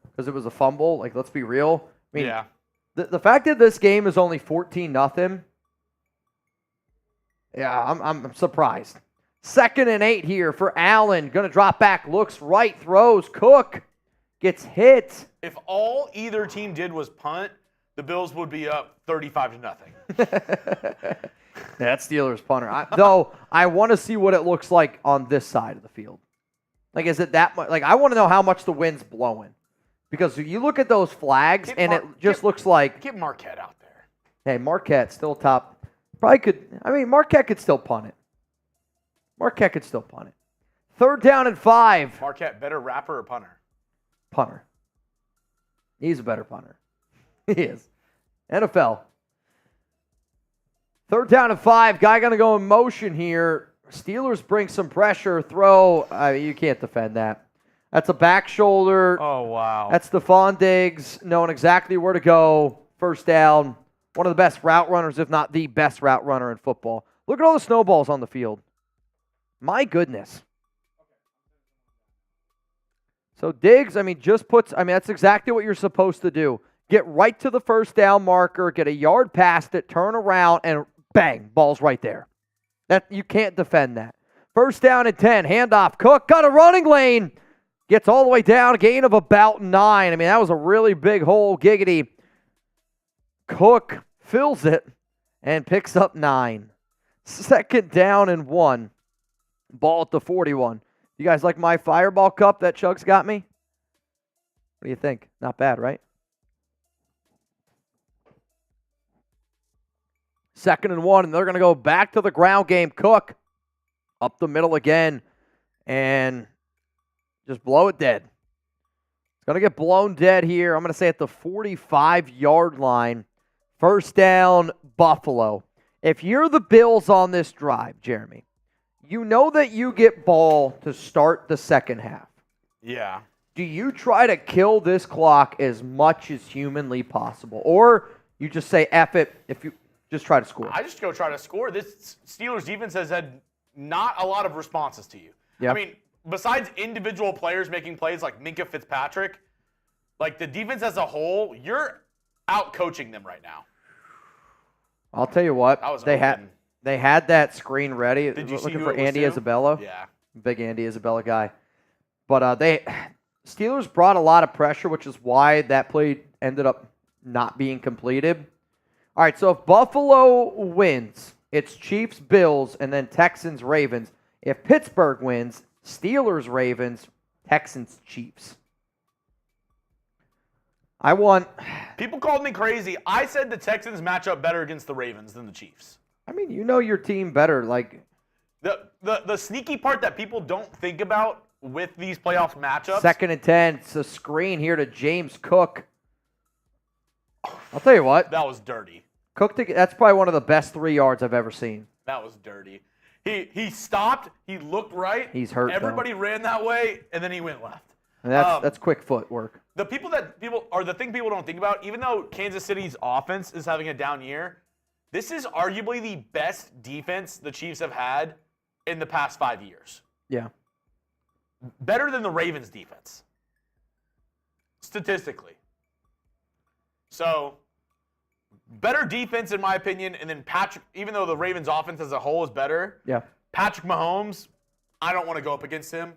because it was a fumble. Like, let's be real. I mean, yeah. The fact that this game is only 14-0. Yeah, I'm surprised. 2nd and 8 here for Allen. Going to drop back, looks right, throws. Cook gets hit. If all either team did was punt, the Bills would be up 35-0. That Steelers punter. I want to see what it looks like on this side of the field. Like, is it that much? Like, I want to know how much the wind's blowing. Because you look at those flags, it just looks like... Get Marquette out there. Hey, Marquette still top. Probably could... I mean, Marquette could still punt it. 3rd down and 5. Marquette, better rapper or punter? Punter. He's a better punter. He is. NFL. 3rd down and 5. Guy going to go in motion here. Steelers bring some pressure. Throw. You can't defend that. That's a back shoulder. Oh, wow. That's Stephon Diggs knowing exactly where to go. 1st down. One of the best route runners, if not the best route runner in football. Look at all the snowballs on the field. My goodness. So Diggs, that's exactly what you're supposed to do. Get right to the 1st down marker, get a yard past it, turn around, and bang, ball's right there. You can't defend that. 1st down and 10, handoff. Cook got a running lane. Gets all the way down, a gain of about 9. I mean, that was a really big hole, giggity. Cook fills it and picks up 9. 2nd down and 1. Ball at the 41. You guys like my Fireball Cup that Chugs got me? What do you think? Not bad, right? 2nd and 1, and they're going to go back to the ground game. Cook up the middle again and just blow it dead. It's going to get blown dead here. I'm going to say at the 45-yard line. 1st down, Buffalo. If you're the Bills on this drive, Jeremy, you know that you get ball to start the second half. Yeah. Do you try to kill this clock as much as humanly possible? Or you just say, F it, if you just try to score? I just go try to score. This Steelers defense has had not a lot of responses to you. Yep. I mean, besides individual players making plays like Minkah Fitzpatrick, like the defense as a whole, you're out-coaching them right now. I'll tell you what, they had that screen ready. Did you see looking who for it was Andy to? Isabella? Yeah. Big Andy Isabella guy. But Steelers brought a lot of pressure, which is why that play ended up not being completed. All right, so if Buffalo wins, it's Chiefs, Bills, and then Texans, Ravens. If Pittsburgh wins, Steelers, Ravens, Texans, Chiefs. People called me crazy. I said the Texans match up better against the Ravens than the Chiefs. I mean, you know your team better. Like the sneaky part that people don't think about with these playoff matchups. 2nd and 10. It's a screen here to James Cook. I'll tell you what. That was dirty. That's probably one of the best 3 yards I've ever seen. That was dirty. He stopped. He looked right. He's hurt. Everybody ran that way, and then he went left. And that's quick footwork. The thing people don't think about, even though Kansas City's offense is having a down year, this is arguably the best defense the Chiefs have had in the past 5 years. Yeah. Better than the Ravens defense. Statistically. So, better defense in my opinion, and then Patrick, even though the Ravens offense as a whole is better, yeah. Patrick Mahomes, I don't want to go up against him.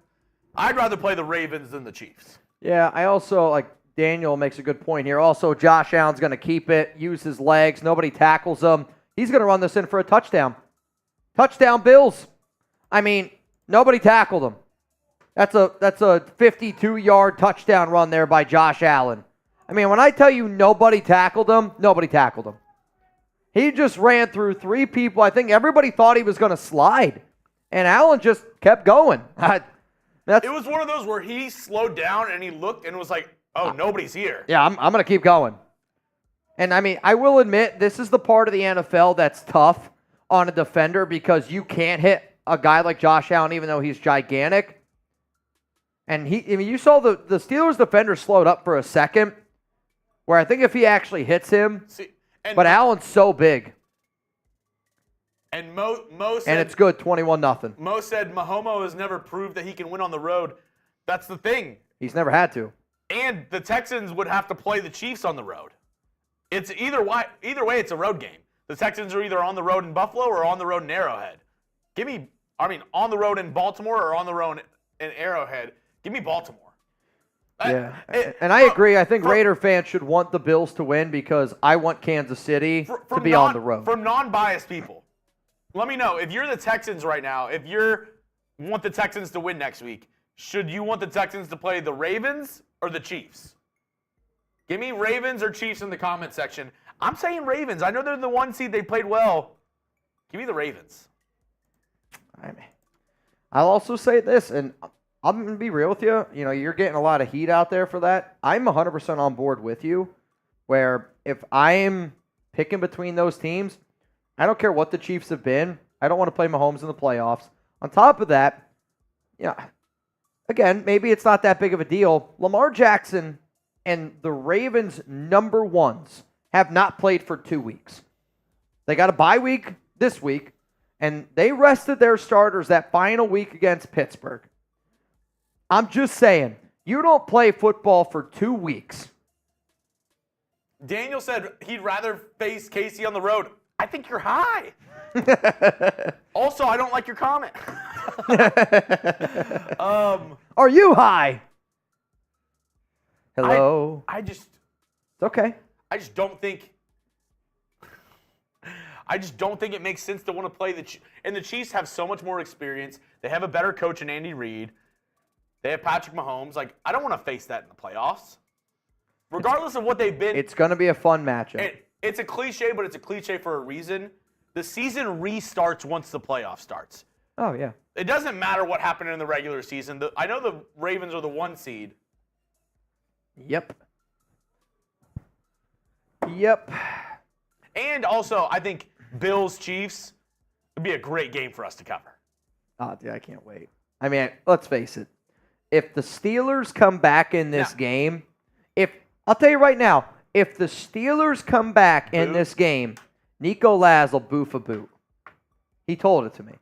I'd rather play the Ravens than the Chiefs. Yeah, I also, Daniel makes a good point here. Also, Josh Allen's going to keep it, use his legs. Nobody tackles him. He's going to run this in for a touchdown. Touchdown, Bills. I mean, nobody tackled him. That's a 52-yard touchdown run there by Josh Allen. I mean, when I tell you nobody tackled him, nobody tackled him. He just ran through 3 people. I think everybody thought he was going to slide, and Allen just kept going. It was one of those where he slowed down and he looked and was like, oh, nobody's here. Yeah, I'm going to keep going. And, I mean, I will admit, this is the part of the NFL that's tough on a defender because you can't hit a guy like Josh Allen even though he's gigantic. And you saw the Steelers defender slowed up for a second where I think if he actually hits him, but Allen's so big. And Mo said, and it's good, 21-0. Mo said Mahomes has never proved that he can win on the road. That's the thing. He's never had to. And the Texans would have to play the Chiefs on the road. It's either way, it's a road game. The Texans are either on the road in Buffalo or on the road in Arrowhead. On the road in Baltimore or on the road in Arrowhead. Give me Baltimore. Yeah, and I agree. I think Raider fans should want the Bills to win because I want Kansas City to be on the road. From non-biased people, let me know, if you're the Texans right now, if you want the Texans to win next week, should you want the Texans to play the Ravens or the Chiefs? Give me Ravens or Chiefs in the comment section. I'm saying Ravens. I know they're the 1 seed. They played well. Give me the Ravens. I'll also say this, and I'm going to be real with you. You know, you're getting a lot of heat out there for that. I'm 100% on board with you, where if I'm picking between those teams, I don't care what the Chiefs have been. I don't want to play Mahomes in the playoffs. On top of that, again, maybe it's not that big of a deal. Lamar Jackson and the Ravens' number ones have not played for 2 weeks. They got a bye week this week, and they rested their starters that final week against Pittsburgh. I'm just saying, you don't play football for 2 weeks. Daniel said he'd rather face Casey on the road. I think you're high. Also, I don't like your comment. Are you high? Hello? It's okay. I just don't think it makes sense to want to play and the Chiefs have so much more experience. They have a better coach in Andy Reid. They have Patrick Mahomes. Like, I don't want to face that in the playoffs. Regardless of what they've been. It's going to be a fun matchup. It's a cliche, but it's a cliche for a reason. The season restarts once the playoff starts. Oh, yeah. It doesn't matter what happened in the regular season. I know the Ravens are the 1 seed. Yep. And also, I think Bills-Chiefs would be a great game for us to cover. Oh, dude, I can't wait. I mean, let's face it. If the Steelers come back in this game, I'll tell you right now, if the Steelers come back in this game, Nico Laz will boof a boot. He told it to me.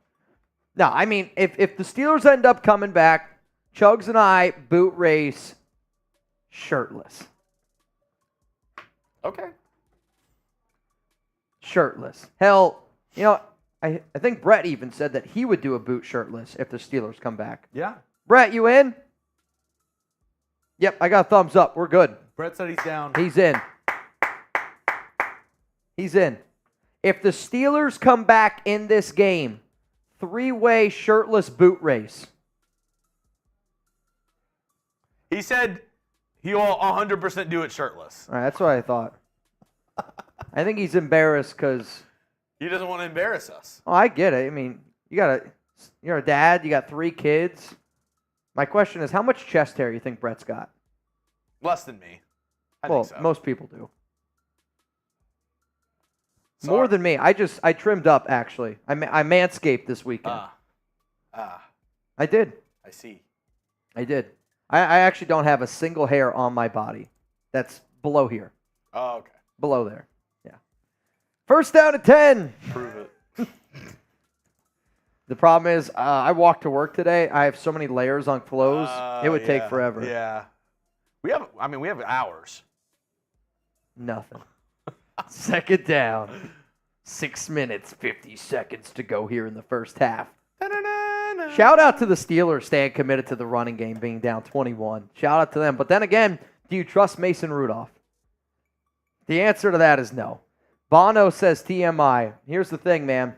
No, I mean, if the Steelers end up coming back, Chugs and I boot race shirtless. Okay. Shirtless. Hell, I think Brett even said that he would do a boot shirtless if the Steelers come back. Yeah. Brett, you in? Yep, I got a thumbs up. We're good. Brett said he's down. He's in. He's in. If the Steelers come back in this game, 3-way shirtless boot race. He said he'll 100% do it shirtless. All right, that's what I thought. I think he's embarrassed because... He doesn't want to embarrass us. Oh, I get it. I mean, you're a dad. You got 3 kids. My question is, how much chest hair you think Brett's got? Less than me. I well, think so. Most people do. Sorry. More than me. I trimmed up, actually. I manscaped this weekend. I did. I see. I did. I actually don't have a single hair on my body. That's below here. Oh, okay. Below there. Yeah. First down at 10. Prove it. The problem is, I walked to work today. I have so many layers on clothes. It would take forever. Yeah. We have hours. Nothing. Second down. 6 minutes, 50 seconds to go here in the first half. Shout out to the Steelers staying committed to the running game, being down 21. Shout out to them. But then again, do you trust Mason Rudolph? The answer to that is no. Bono says TMI. Here's the thing, man.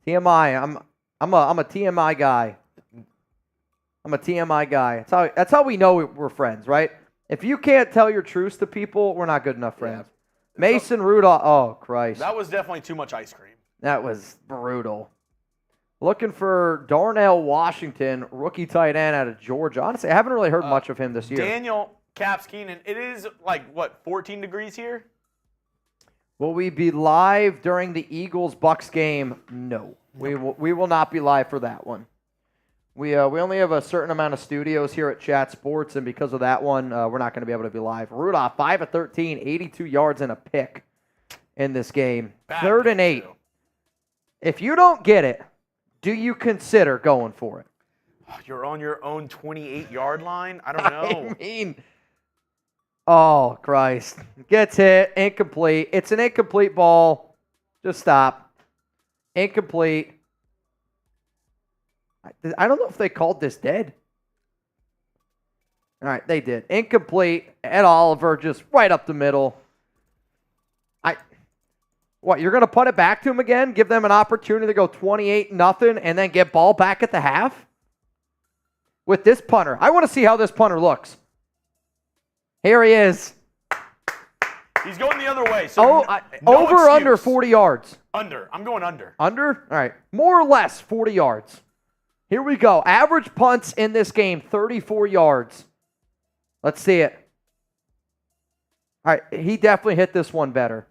TMI. I'm a TMI guy. I'm a TMI guy. That's how we know we're friends, right? If you can't tell your truths to people, we're not good enough friends. Yeah. Mason Rudolph. Oh, Christ. That was definitely too much ice cream. That was brutal. Looking for Darnell Washington, rookie tight end out of Georgia. Honestly, I haven't really heard much of him this year. Daniel Caps Keenan. It is 14 degrees here? Will we be live during the Eagles-Bucks game? No. We will not be live for that one. We only have a certain amount of studios here at Chat Sports, and because of that one, we're not going to be able to be live. Rudolph, 5 of 13, 82 yards and a pick in this game. Bad 3rd and 8. Too. If you don't get it, do you consider going for it? You're on your own 28-yard line? I don't know. I mean, oh, Christ. Gets hit, incomplete. It's an incomplete ball. Just stop. Incomplete. I don't know if they called this dead. All right, they did. Incomplete. Ed Oliver just right up the middle. What, you're going to punt it back to him again? Give them an opportunity to go 28-0 and then get ball back at the half? With this punter. I want to see how this punter looks. Here he is. He's going the other way. So no over or under 40 yards? Under. I'm going under. Under? All right. More or less 40 yards. Here we go. Average punts in this game, 34 yards. Let's see it. All right. He definitely hit this one better.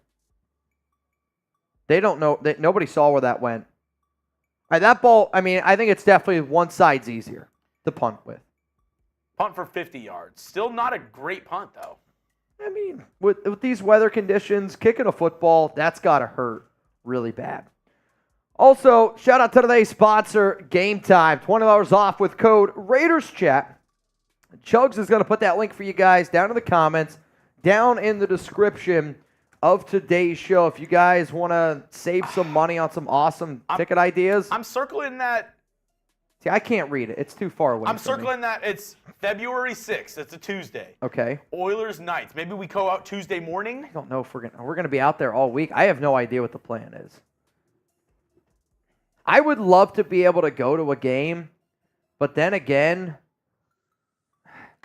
They don't know. Nobody saw where that went. All right, that ball, I mean, I think it's definitely one side's easier to punt with. Punt for 50 yards. Still not a great punt, though. I mean, with these weather conditions, kicking a football, that's got to hurt really bad. Also, shout out to today's sponsor, Gametime. $20 off with code RaidersChat. Chugs is going to put that link for you guys down in the comments, down in the description of today's show. If you guys want to save some money on some awesome ticket ideas. I'm circling that. See, I can't read it. It's too far away. I'm circling that. It's February 6th. It's a Tuesday. Okay. Oilers Knights. Maybe we go out Tuesday morning. I don't know if we're going to be out there all week. I have no idea what the plan is. I would love to be able to go to a game, but then again,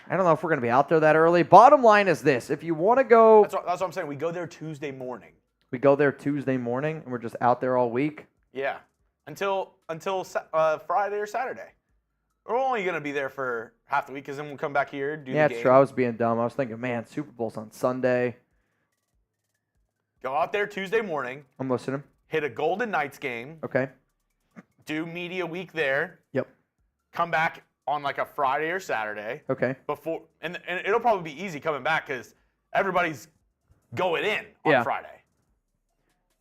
I don't know if we're going to be out there that early. Bottom line is this. If you want to go... That's what I'm saying. We go there Tuesday morning. We go there Tuesday morning, and we're just out there all week? Yeah. Until Friday or Saturday. We're only going to be there for half the week, because then we'll come back here, do the game. Yeah, it's true. I was being dumb. I was thinking, man, Super Bowl's on Sunday. Go out there Tuesday morning. I'm listening. Hit a Golden Knights game. Okay. Do media week there. Yep. Come back on like a Friday or Saturday. Okay. Before and it'll probably be easy coming back because everybody's going in on Friday.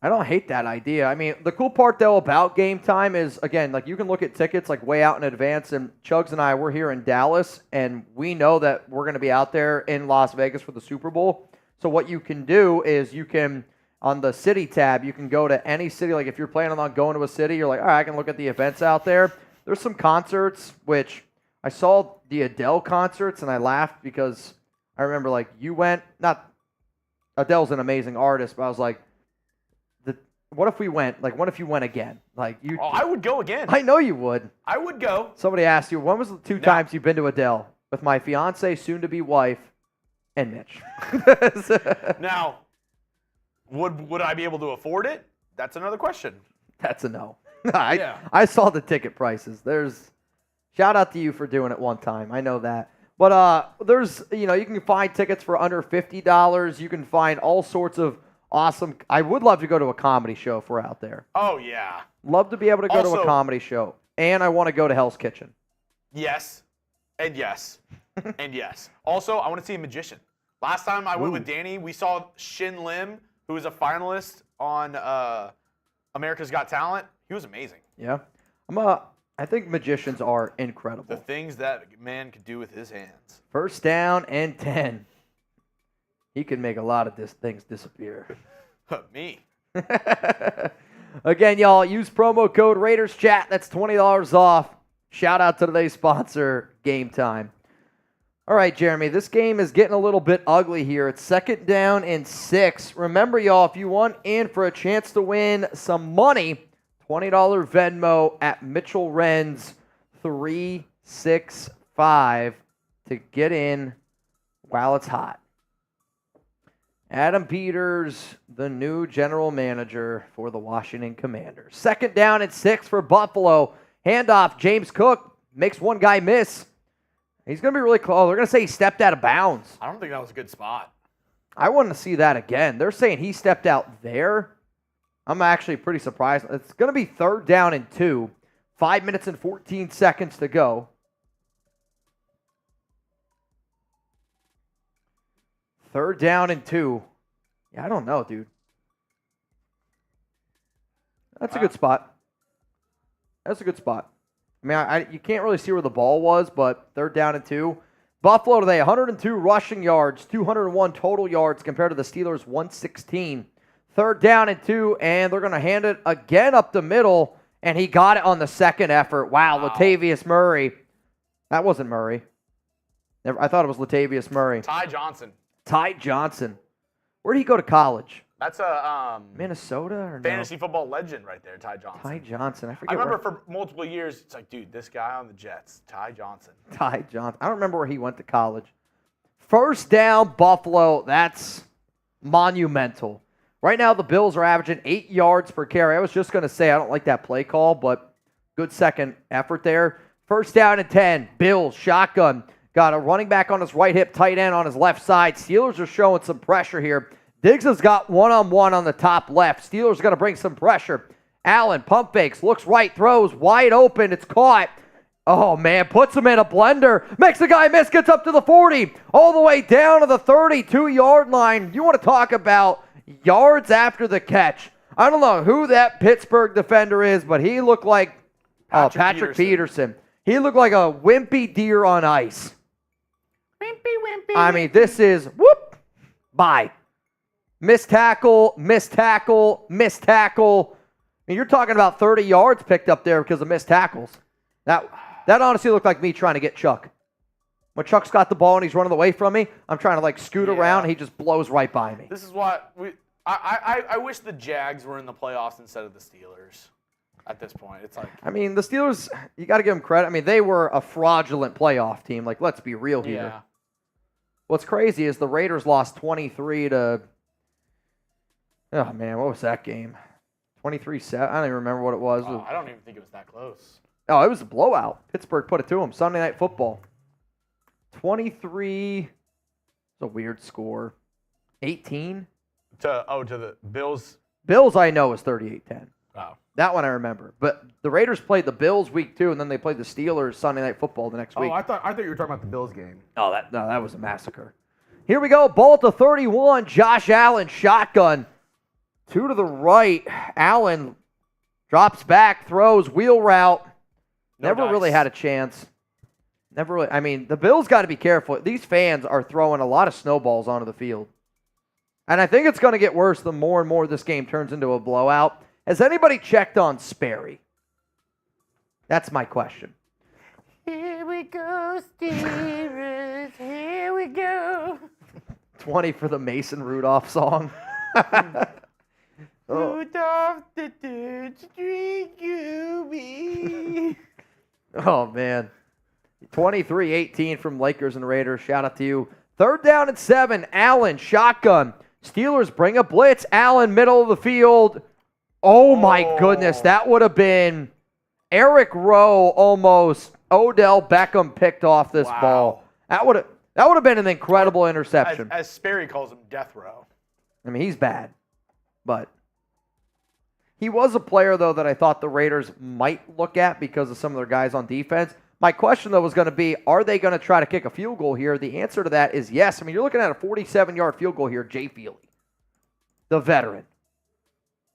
I don't hate that idea. I mean, the cool part though about Game Time is, again, like you can look at tickets like way out in advance. And Chugs and I, we're here in Dallas, and we know that we're going to be out there in Las Vegas for the Super Bowl. So what you can do is you can, on the city tab, you can go to any city. Like if you're planning on going to a city, you're like, all right, I can look at the events out there. There's some concerts, which I saw the Adele concerts, and I laughed because I remember, like, you went, not, Adele's an amazing artist, but I was like, what if we went, like, what if you went again? Like, you. Oh, I would go again. I know you would. I would go. Somebody asked you, when was the two times you've been to Adele? With my fiance, soon-to-be wife, and Mitch. Now, would I be able to afford it? That's another question. That's a no. I saw the ticket prices. Shout out to you for doing it one time. I know that. But there's, you can find tickets for under $50. You can find all sorts of awesome. I would love to go to a comedy show if we're out there. Oh, yeah. Love to be able to go to a comedy show. And I want to go to Hell's Kitchen. Yes. And yes. And yes. Also, I want to see a magician. Last time I went with Danny, we saw Shin Lim, who was a finalist on America's Got Talent. He was amazing. Yeah. I think magicians are incredible. The things that man could do with his hands. First down and 10. He can make a lot of things disappear. Me. Again, y'all, use promo code RaidersChat. That's $20 off. Shout out to today's sponsor, Game Time. All right, Jeremy, this game is getting a little bit ugly here. It's 2nd down and 6. Remember, y'all, if you want in for a chance to win some money, $20 Venmo at Mitchell Renz 365. 5 to get in while it's hot. Adam Peters, the new general manager for the Washington Commanders. 2nd down and 6 for Buffalo. Handoff, James Cook makes one guy miss. He's going to be really close. They're going to say he stepped out of bounds. I don't think that was a good spot. I want to see that again. They're saying he stepped out there. I'm actually pretty surprised. It's going to be 3rd down and 2. 5 minutes and 14 seconds to go. 3rd down and 2. Yeah, I don't know, dude. That's a good spot. That's a good spot. I mean, you can't really see where the ball was, but 3rd down and 2. Buffalo today, 102 rushing yards, 201 total yards compared to the Steelers' 116. 3rd down and 2, and they're going to hand it again up the middle, and he got it on the 2nd effort. Wow. Latavius Murray. That wasn't Murray. I thought it was Latavius Murray. Ty Johnson. Ty Johnson. Where did he go to college? That's a Minnesota or fantasy football legend right there, Ty Johnson. Ty Johnson. I remember for multiple years, it's like, dude, this guy on the Jets, Ty Johnson. Ty Johnson. I don't remember where he went to college. 1st down, Buffalo. That's monumental. Right now, the Bills are averaging 8 yards per carry. I was just going to say I don't like that play call, but good 2nd effort there. 1st down and 10. Bills, shotgun. Got a running back on his right hip, tight end on his left side. Steelers are showing some pressure here. Diggs has got one-on-one on the top left. Steelers are going to bring some pressure. Allen, pump fakes, looks right, throws, wide open. It's caught. Oh, man, puts him in a blender. Makes the guy miss, gets up to the 40. All the way down to the 32-yard line. You want to talk about yards after the catch. I don't know who that Pittsburgh defender is, but he looked like Patrick Peterson. He looked like a wimpy deer on ice. Wimpy. I mean, this is, whoop, bye. Missed tackle, missed tackle, missed tackle. And you're talking about 30 yards picked up there because of missed tackles. That honestly looked like me trying to get Chuck. When Chuck's got the ball and he's running away from me, I'm trying to like scoot around and he just blows right by me. This is what I wish the Jags were in the playoffs instead of the Steelers at this point. It's like, I mean, the Steelers, you got to give them credit. I mean, they were a fraudulent playoff team. Like, let's be real here. yeah. What's crazy is the Raiders lost 23 to, oh man, what was that game? 23-7. I don't even remember what it was. I don't even think it was that close. Oh, it was a blowout. Pittsburgh put it to them. Sunday Night Football. 23. It's a weird score. 18. To the Bills. Bills, I know, is 38-10. Oh. That one I remember. But the Raiders played the Bills week 2, and then they played the Steelers Sunday Night Football the next week. Oh, I thought you were talking about the Bills game. Oh, that was a massacre. Here we go. Ball at the 31. Josh Allen, shotgun. 2 to the right. Allen drops back, throws, wheel route. Never really had a chance. Never really. I mean, the Bills got to be careful. These fans are throwing a lot of snowballs onto the field. And I think it's going to get worse the more and more this game turns into a blowout. Has anybody checked on Sperry? That's my question. Here we go, Steelers. Here we go. 20 for the Mason Rudolph song. Rudolph the third string QB. Oh, man. 23-18 from Lakers and Raiders. Shout out to you. 3rd down and 7. Allen, shotgun. Steelers bring a blitz. Allen, middle of the field. Oh, my goodness. That would have been Eric Rowe almost. Odell Beckham picked off this ball. That would have been an incredible interception. As Sperry calls him, death row. I mean, he's bad. But he was a player, though, that I thought the Raiders might look at because of some of their guys on defense. My question, though, was going to be, are they going to try to kick a field goal here? The answer to that is yes. I mean, you're looking at a 47-yard field goal here, Jay Feely, the veteran.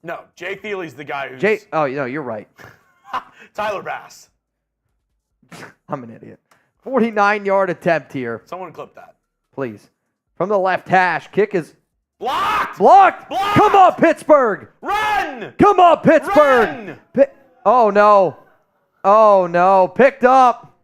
No, Jay Feely's the guy who's... Oh, no, you're right. Tyler Bass. I'm an idiot. 49-yard attempt here. Someone clip that. Please. From the left hash, kick is... Blocked! Blocked! Blocked! Come on, Pittsburgh! Run! Come on, Pittsburgh! Run! Oh, no. Oh, no. Picked up.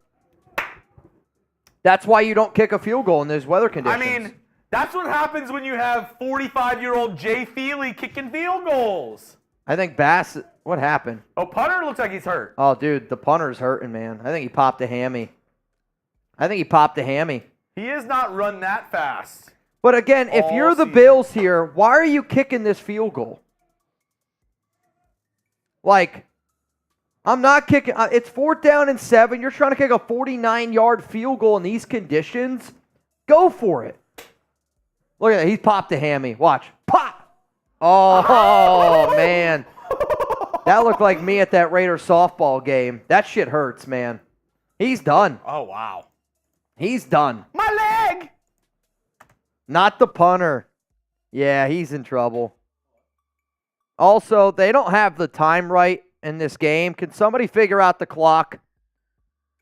That's why you don't kick a field goal in these weather conditions. I mean, that's what happens when you have 45-year-old Jay Feely kicking field goals. I think Bass, what happened? Oh, punter looks like he's hurt. Oh, dude, the punter's hurting, man. I think he popped a hammy. I think he popped a hammy. He has not run that fast. But again, if you're the Bills here, why are you kicking this field goal? Like, I'm not kicking. It's 4th down and 7. You're trying to kick a 49-yard field goal in these conditions? Go for it. Look at that. He's popped a hammy. Watch. Pop! Oh, man. That looked like me at that Raiders softball game. That shit hurts, man. He's done. Oh, wow. He's done. My leg! Not the punter. Yeah, he's in trouble. Also, they don't have the time right in this game. Can somebody figure out the clock?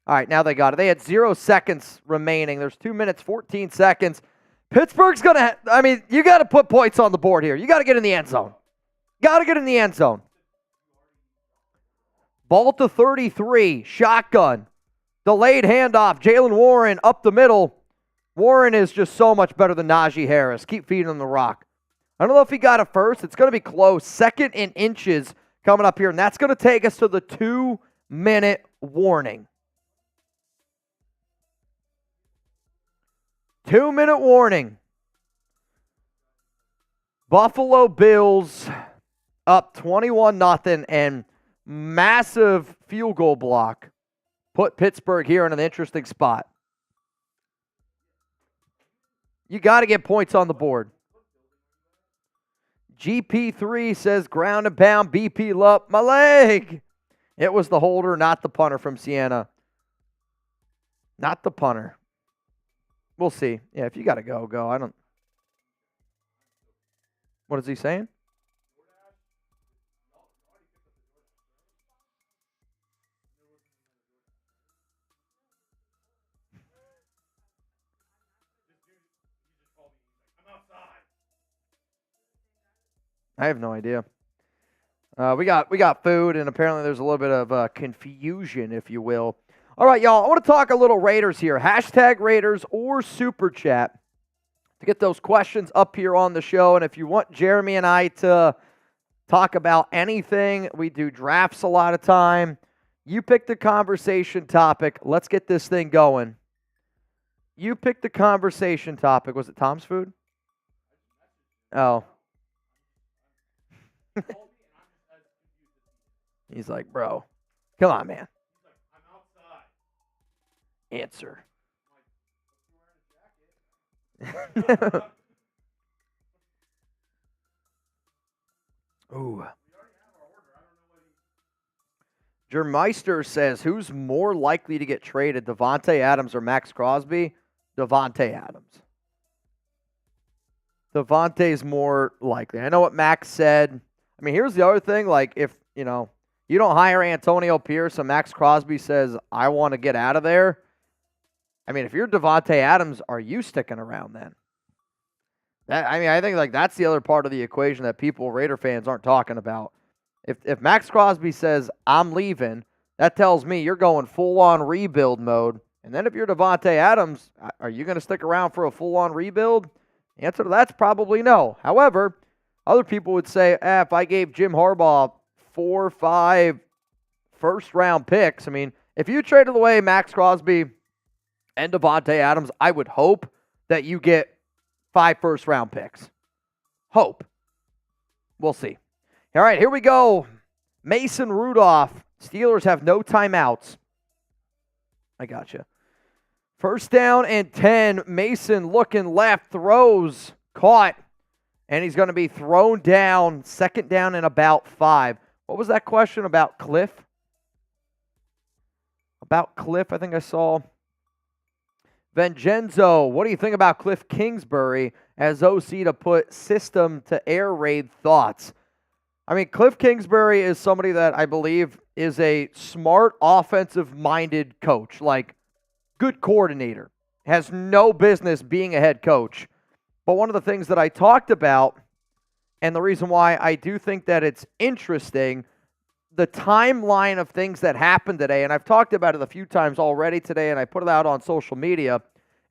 All right, now they got it. They had 0 seconds remaining. There's 2 minutes, 14 seconds. Pittsburgh's going to, you got to put points on the board here. You got to get in the end zone. Got to get in the end zone. Ball to 33, shotgun. Delayed handoff, Jalen Warren up the middle. Warren is just so much better than Najee Harris. Keep feeding him the rock. I don't know if he got it first. It's going to be close. 2nd and inches coming up here, and that's going to take us to the 2-minute warning. 2-minute warning. Buffalo Bills up 21-0, and massive field goal block put Pittsburgh here in an interesting spot. You got to get points on the board. GP3 says ground and pound, BP Lup, my leg. It was the holder, not the punter from Siena. Not the punter. We'll see. Yeah, if you got to go, go. I don't. What is he saying? I have no idea. We got food, and apparently there's a little bit of confusion, if you will. All right, y'all, I want to talk a little Raiders here. Hashtag Raiders or Super Chat to get those questions up here on the show. And if you want Jeremy and I to talk about anything, we do drafts a lot of time. You pick the conversation topic. Let's get this thing going. You pick the conversation topic. Was it Tom's food? Oh. He's like, bro, come on, man. Answer. Ooh. Jermeister says, who's more likely to get traded, Davante Adams or Maxx Crosby? Davante Adams. Davante's more likely. I know what Max said. I mean, here's the other thing. Like, if, you don't hire Antonio Pierce and Maxx Crosby says, I want to get out of there. I mean, if you're Davante Adams, are you sticking around then? I think like that's the other part of the equation that Raider fans aren't talking about. If Maxx Crosby says, I'm leaving, that tells me you're going full-on rebuild mode. And then if you're Davante Adams, are you going to stick around for a full-on rebuild? The answer to that's probably no. However, other people would say, if I gave Jim Harbaugh 4 or 5 first-round picks, I mean, if you traded away Maxx Crosby and Davante Adams, I would hope that you get 5 first-round picks. Hope. We'll see. All right, here we go. Mason Rudolph. Steelers have no timeouts. I gotcha. 1st down and 10. Mason looking left, throws, caught, and he's going to be thrown down. 2nd down and about 5. What was that question about Kliff? About Kliff, I think I saw. Vincenzo, what do you think about Kliff Kingsbury as OC to put system to air raid thoughts? I mean, Kliff Kingsbury is somebody that I believe is a smart, offensive-minded coach, like good coordinator. Has no business being a head coach. But one of the things that I talked about, and the reason why I do think that it's interesting, the timeline of things that happened today, and I've talked about it a few times already today, and I put it out on social media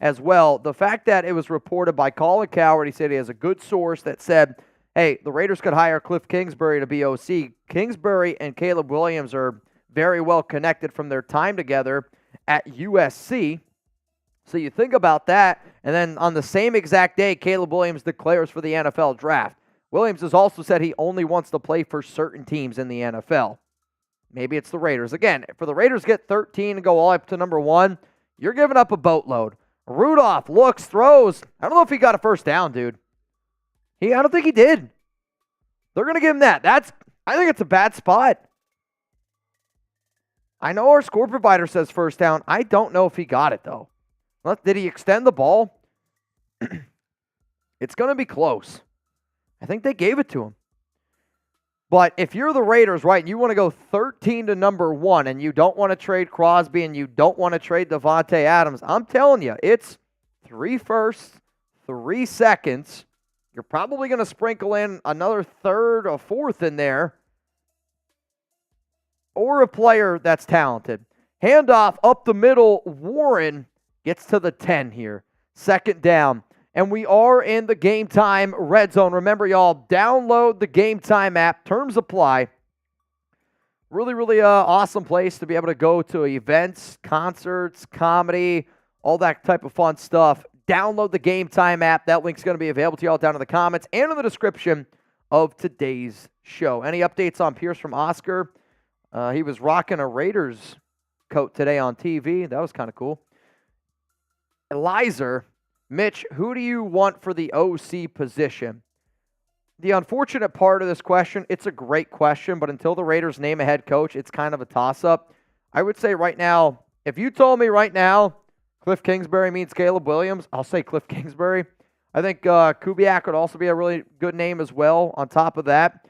as well. The fact that it was reported by Colin Cowherd, he said he has a good source that said, hey, the Raiders could hire Kliff Kingsbury to be OC. Kingsbury and Caleb Williams are very well connected from their time together at USC. So you think about that, and then on the same exact day, Caleb Williams declares for the NFL draft. Williams has also said he only wants to play for certain teams in the NFL. Maybe it's the Raiders. Again, for the Raiders to get 13 and go all up to number 1, you're giving up a boatload. Rudolph looks, throws. I don't know if he got a first down, dude. I don't think he did. They're going to give him that. I think it's a bad spot. I know our score provider says first down. I don't know if he got it, though. Did he extend the ball? It's going to be close. I think they gave it to him. But if you're the Raiders, right, and you want to go 13 to number 1 and you don't want to trade Crosby and you don't want to trade Devontae Adams, I'm telling you, it's 3 firsts, 3 seconds. You're probably going to sprinkle in another third or fourth in there. Or a player that's talented. Handoff up the middle. Warren gets to the 10 here. 2nd down. And we are in the Game Time red zone. Remember, y'all, download the Game Time app. Terms apply. Really, really awesome place to be able to go to events, concerts, comedy, all that type of fun stuff. Download the Game Time app. That link's going to be available to y'all down in the comments and in the description of today's show. Any updates on Pierce from Oscar? He was rocking a Raiders coat today on TV. That was kind of cool. Eliza, Mitch, who do you want for the OC position? The unfortunate part of this question, it's a great question, but until the Raiders name a head coach, it's kind of a toss-up. I would say right now, if you told me right now Kliff Kingsbury means Caleb Williams, I'll say Kliff Kingsbury. I think Kubiak would also be a really good name as well on top of that.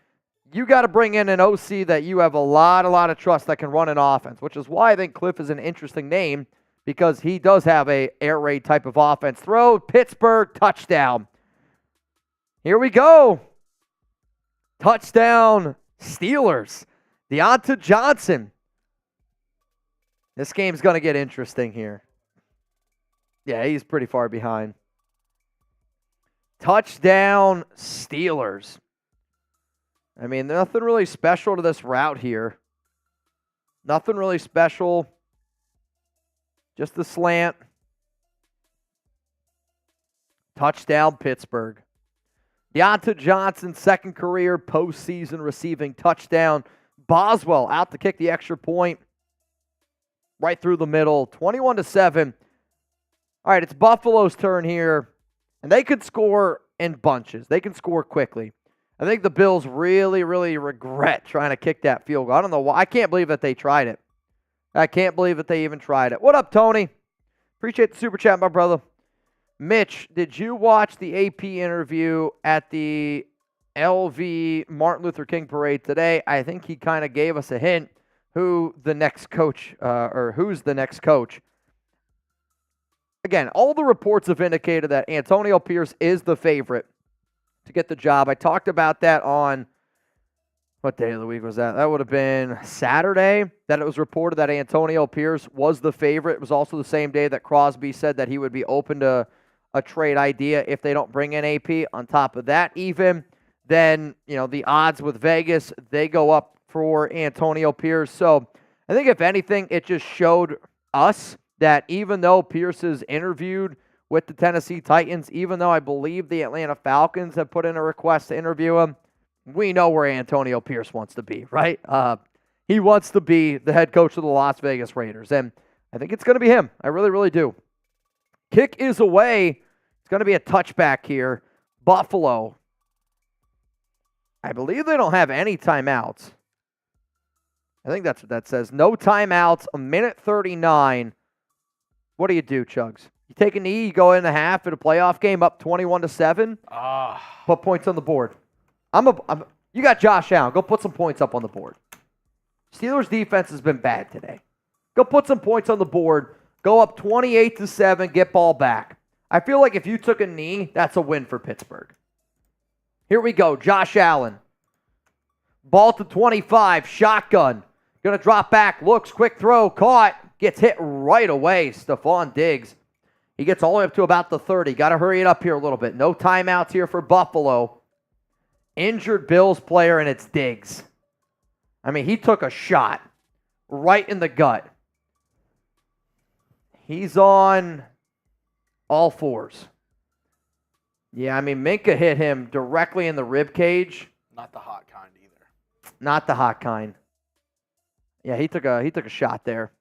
You got to bring in an OC that you have a lot of trust that can run an offense, which is why I think Kliff is an interesting name because he does have a air raid type of offense. Throw, Pittsburgh, touchdown. Here we go. Touchdown, Steelers. Deonta Johnson. This game's going to get interesting here. Yeah, he's pretty far behind. Touchdown, Steelers. I mean, nothing really special to this route here. Nothing really special. Just the slant. Touchdown, Pittsburgh. Deonta Johnson, 2nd career postseason receiving touchdown. Boswell out to kick the extra point. Right through the middle. 21-7. All right, it's Buffalo's turn here. And they could score in bunches. They can score quickly. I think the Bills really, really regret trying to kick that field goal. I don't know why. I can't believe that they tried it. I can't believe that they even tried it. What up, Tony? Appreciate the super chat, my brother. Mitch, did you watch the AP interview at the LV Martin Luther King parade today? I think he kind of gave us a hint who's the next coach. Again, all the reports have indicated that Antonio Pierce is the favorite to get the job. I talked about that on, what day of the week was that? That would have been Saturday, that it was reported that Antonio Pierce was the favorite. It was also the same day that Crosby said that he would be open to a trade idea if they don't bring in AP. On top of that, even, then, the odds with Vegas, they go up for Antonio Pierce. So I think if anything, it just showed us that even though Pierce is interviewed with the Tennessee Titans, even though I believe the Atlanta Falcons have put in a request to interview him, we know where Antonio Pierce wants to be, right? He wants to be the head coach of the Las Vegas Raiders, and I think it's going to be him. I really, really do. Kick is away. It's going to be a touchback here. Buffalo. I believe they don't have any timeouts. I think that's what that says. No timeouts, 1:39. What do you do, Chugs? You take a knee, you go in the half in a playoff game up 21-7. Put points on the board. You got Josh Allen. Go put some points up on the board. Steelers defense has been bad today. Go put some points on the board. Go up 28-7. Get ball back. I feel like if you took a knee, that's a win for Pittsburgh. Here we go. Josh Allen. Ball to 25. Shotgun. Going to drop back. Looks. Quick throw. Caught. Gets hit right away. Stephon Diggs. He gets all the way up to about the 30. Got to hurry it up here a little bit. No timeouts here for Buffalo. Injured Bills player, and it's Diggs. I mean, he took a shot right in the gut. He's on All fours. Yeah, I mean, Minka hit him directly in the rib cage. Not the hot kind either. Not the hot kind. Yeah, he took a shot there.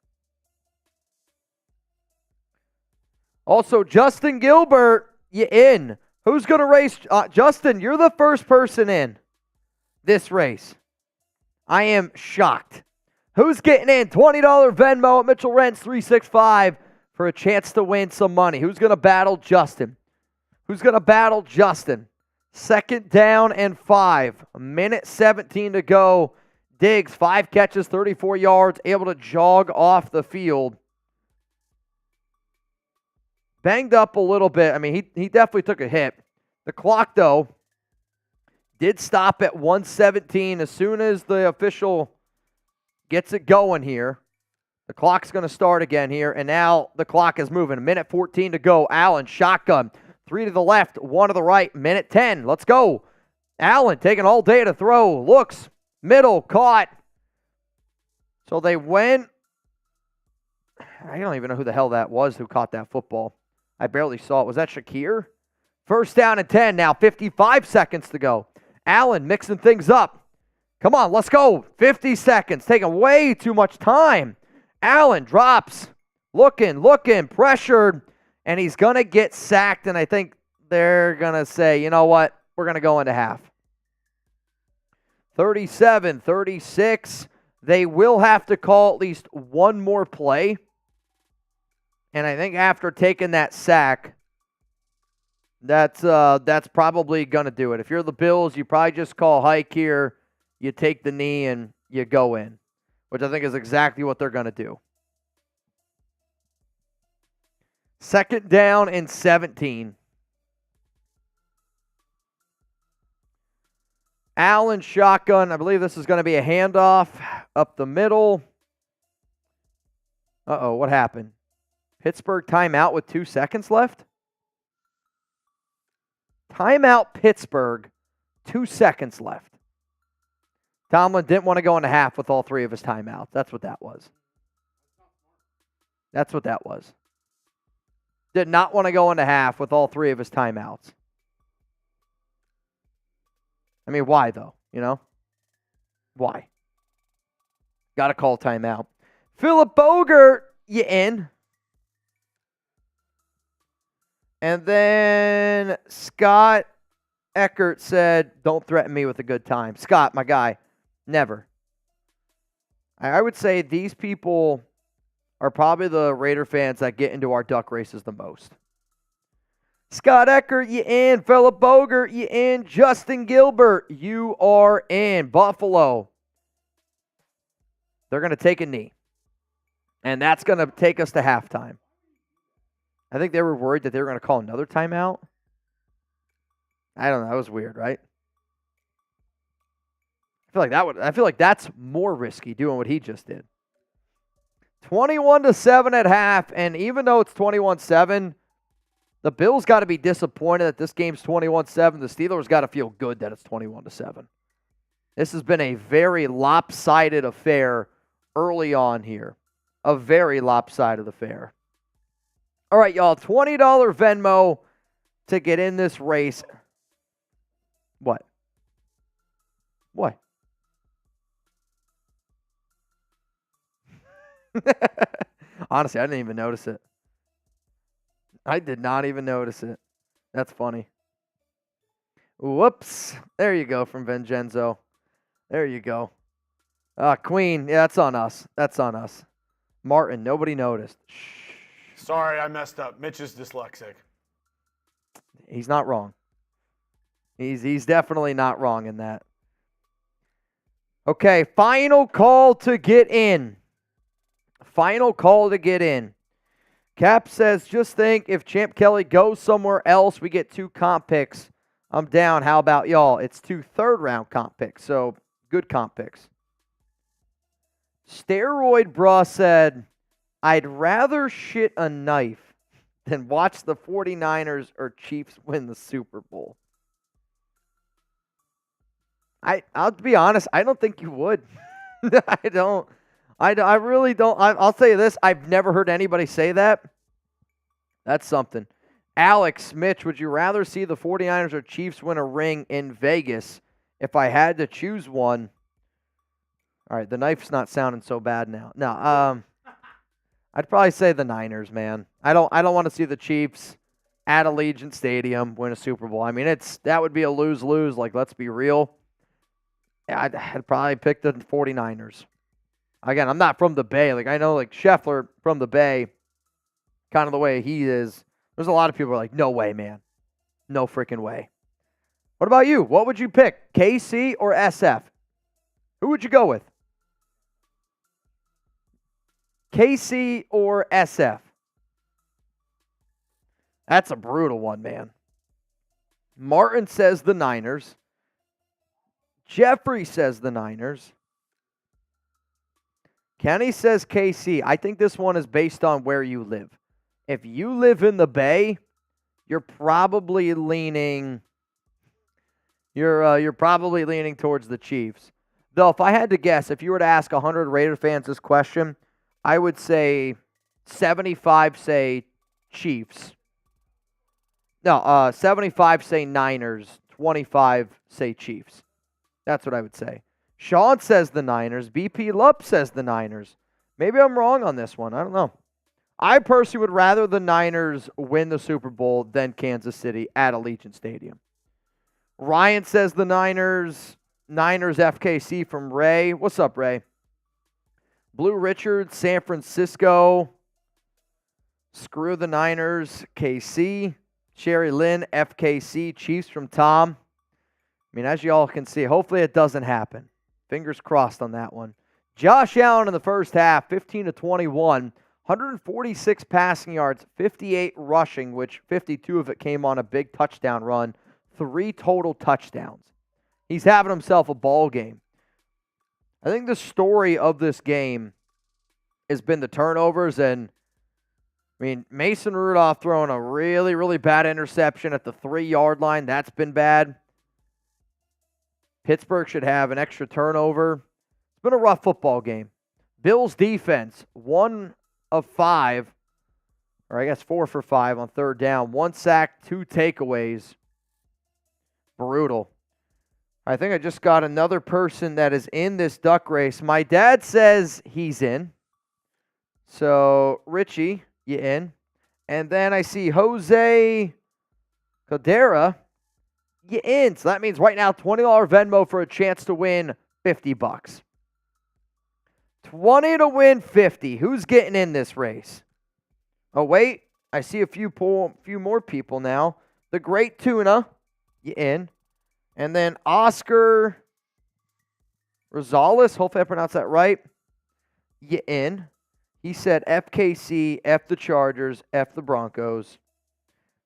Also, Justin Gilbert, you in. Who's going to race? Justin, you're the first person in this race. I am shocked. Who's getting in? $20 Venmo at Mitchell Renz 365 for a chance to win some money. Who's going to battle Justin? Who's going to battle Justin? 2nd down and 5. 1:17 to go. Diggs, 5 catches, 34 yards, able to jog off the field. Banged up a little bit. I mean, he definitely took a hit. The clock, though, did stop at 1:17 as soon as the official gets it going here. The clock's going to start again here, and now the clock is moving. 1:14 to go. Allen, shotgun. 3 to the left, 1 to the right. 1:10. Let's go. Allen taking all day to throw. Looks. Middle. Caught. So they went. I don't even know who the hell that was who caught that football. I barely saw it. Was that Shakir? 1st down and 10. Now 55 seconds to go. Allen mixing things up. Come on, let's go. 50 seconds. Taking way too much time. Allen drops. Looking, pressured. And he's going to get sacked. And I think they're going to say, you know what? We're going to go into half. 37-36. They will have to call at least one more play. And I think after taking that sack, that's probably going to do it. If you're the Bills, you probably just call hike here. You take the knee and you go in, which I think is exactly what they're going to do. 2nd down and 17. Allen shotgun. I believe this is going to be a handoff up the middle. Uh-oh, what happened? Pittsburgh timeout with 2 seconds left? Timeout Pittsburgh, 2 seconds left. Tomlin didn't want to go into half with all 3 of his timeouts. That's what that was. That's what that was. Did not want to go into half with all 3 of his timeouts. I mean, why though? You know? Why? Got to call timeout. Philip Bogert, you in. And then Scott Eckert said, don't threaten me with a good time. Scott, my guy, never. I would say these people are probably the Raider fans that get into our duck races the most. Scott Eckert, you in. Philip Bogert, you in. Justin Gilbert, you are in. Buffalo, they're going to take a knee. And that's going to take us to halftime. I think they were worried that they were going to call another timeout. I don't know. That was weird, right? I feel like that's more risky doing what he just did. 21-7 at half, and even though it's 21-7, the Bills got to be disappointed that this game's 21-7. The Steelers got to feel good that it's 21-7. This has been a very lopsided affair early on here. A very lopsided affair. All right, y'all, $20 Venmo to get in this race. What? What? Honestly, I didn't even notice it. I did not even notice it. That's funny. Whoops. There you go from Vincenzo. There you go. Queen. Yeah, that's on us. That's on us. Martin, nobody noticed. Shh. Sorry, I messed up. Mitch is dyslexic. He's not wrong. He's definitely not wrong in that. Okay, final call to get in. Final call to get in. Cap says, just think if Champ Kelly goes somewhere else, we get 2 comp picks. I'm down. How about y'all? It's 2 third-round comp picks, so good comp picks. Steroid Bra said, I'd rather shit a knife than watch the 49ers or Chiefs win the Super Bowl. I'll be honest, I don't think you would. I don't. I really don't. I'll tell you this. I've never heard anybody say that. That's something. Alex, Mitch, would you rather see the 49ers or Chiefs win a ring in Vegas? If I had to choose one. All right, the knife's not sounding so bad now. No, I'd probably say the Niners, man. I don't want to see the Chiefs at Allegiant Stadium win a Super Bowl. I mean, that would be a lose-lose. Like, let's be real. I'd probably pick the 49ers. Again, I'm not from the Bay. Like, I know, like, Scheffler from the Bay, kind of the way he is. There's a lot of people who are like, no way, man. No freaking way. What about you? What would you pick? KC or SF? Who would you go with? KC or SF? That's a brutal one, man. Martin says the Niners. Jeffrey says the Niners. Kenny says KC. I think this one is based on where you live. If you live in the Bay, you're probably leaning towards the Chiefs. Though if I had to guess, if you were to ask 100 Raider fans this question, I would say 75 say Chiefs. No, 75 say Niners, 25 say Chiefs. That's what I would say. Sean says the Niners. BP Lup says the Niners. Maybe I'm wrong on this one. I don't know. I personally would rather the Niners win the Super Bowl than Kansas City at Allegiant Stadium. Ryan says the Niners. Niners FKC from Ray. What's up, Ray? Blue Richard, San Francisco. Screw the Niners, KC. Sherry Lynn, FKC. Chiefs from Tom. I mean, as you all can see, hopefully it doesn't happen. Fingers crossed on that one. Josh Allen in the first half, 15-21. 146 passing yards, 58 rushing, which 52 of it came on a big touchdown run. 3 total touchdowns. He's having himself a ball game. I think the story of this game has been the turnovers. And, I mean, Mason Rudolph throwing a really, really bad interception at the 3-yard line. That's been bad. Pittsburgh should have an extra turnover. It's been a rough football game. Bills defense, 1 of 5, or I guess 4 for 5 on third down. 1 sack, 2 takeaways. Brutal. I think I just got another person that is in this duck race. My dad says he's in. So, Richie, you in. And then I see Jose Caldera, you in. So that means right now $20 Venmo for a chance to win $50. 20 to win 50. Who's getting in this race? Oh, wait. I see a few more people now. The Great Tuna, you in. And then Oscar Rosales, hopefully I pronounced that right, you in. He said FKC, F the Chargers, F the Broncos.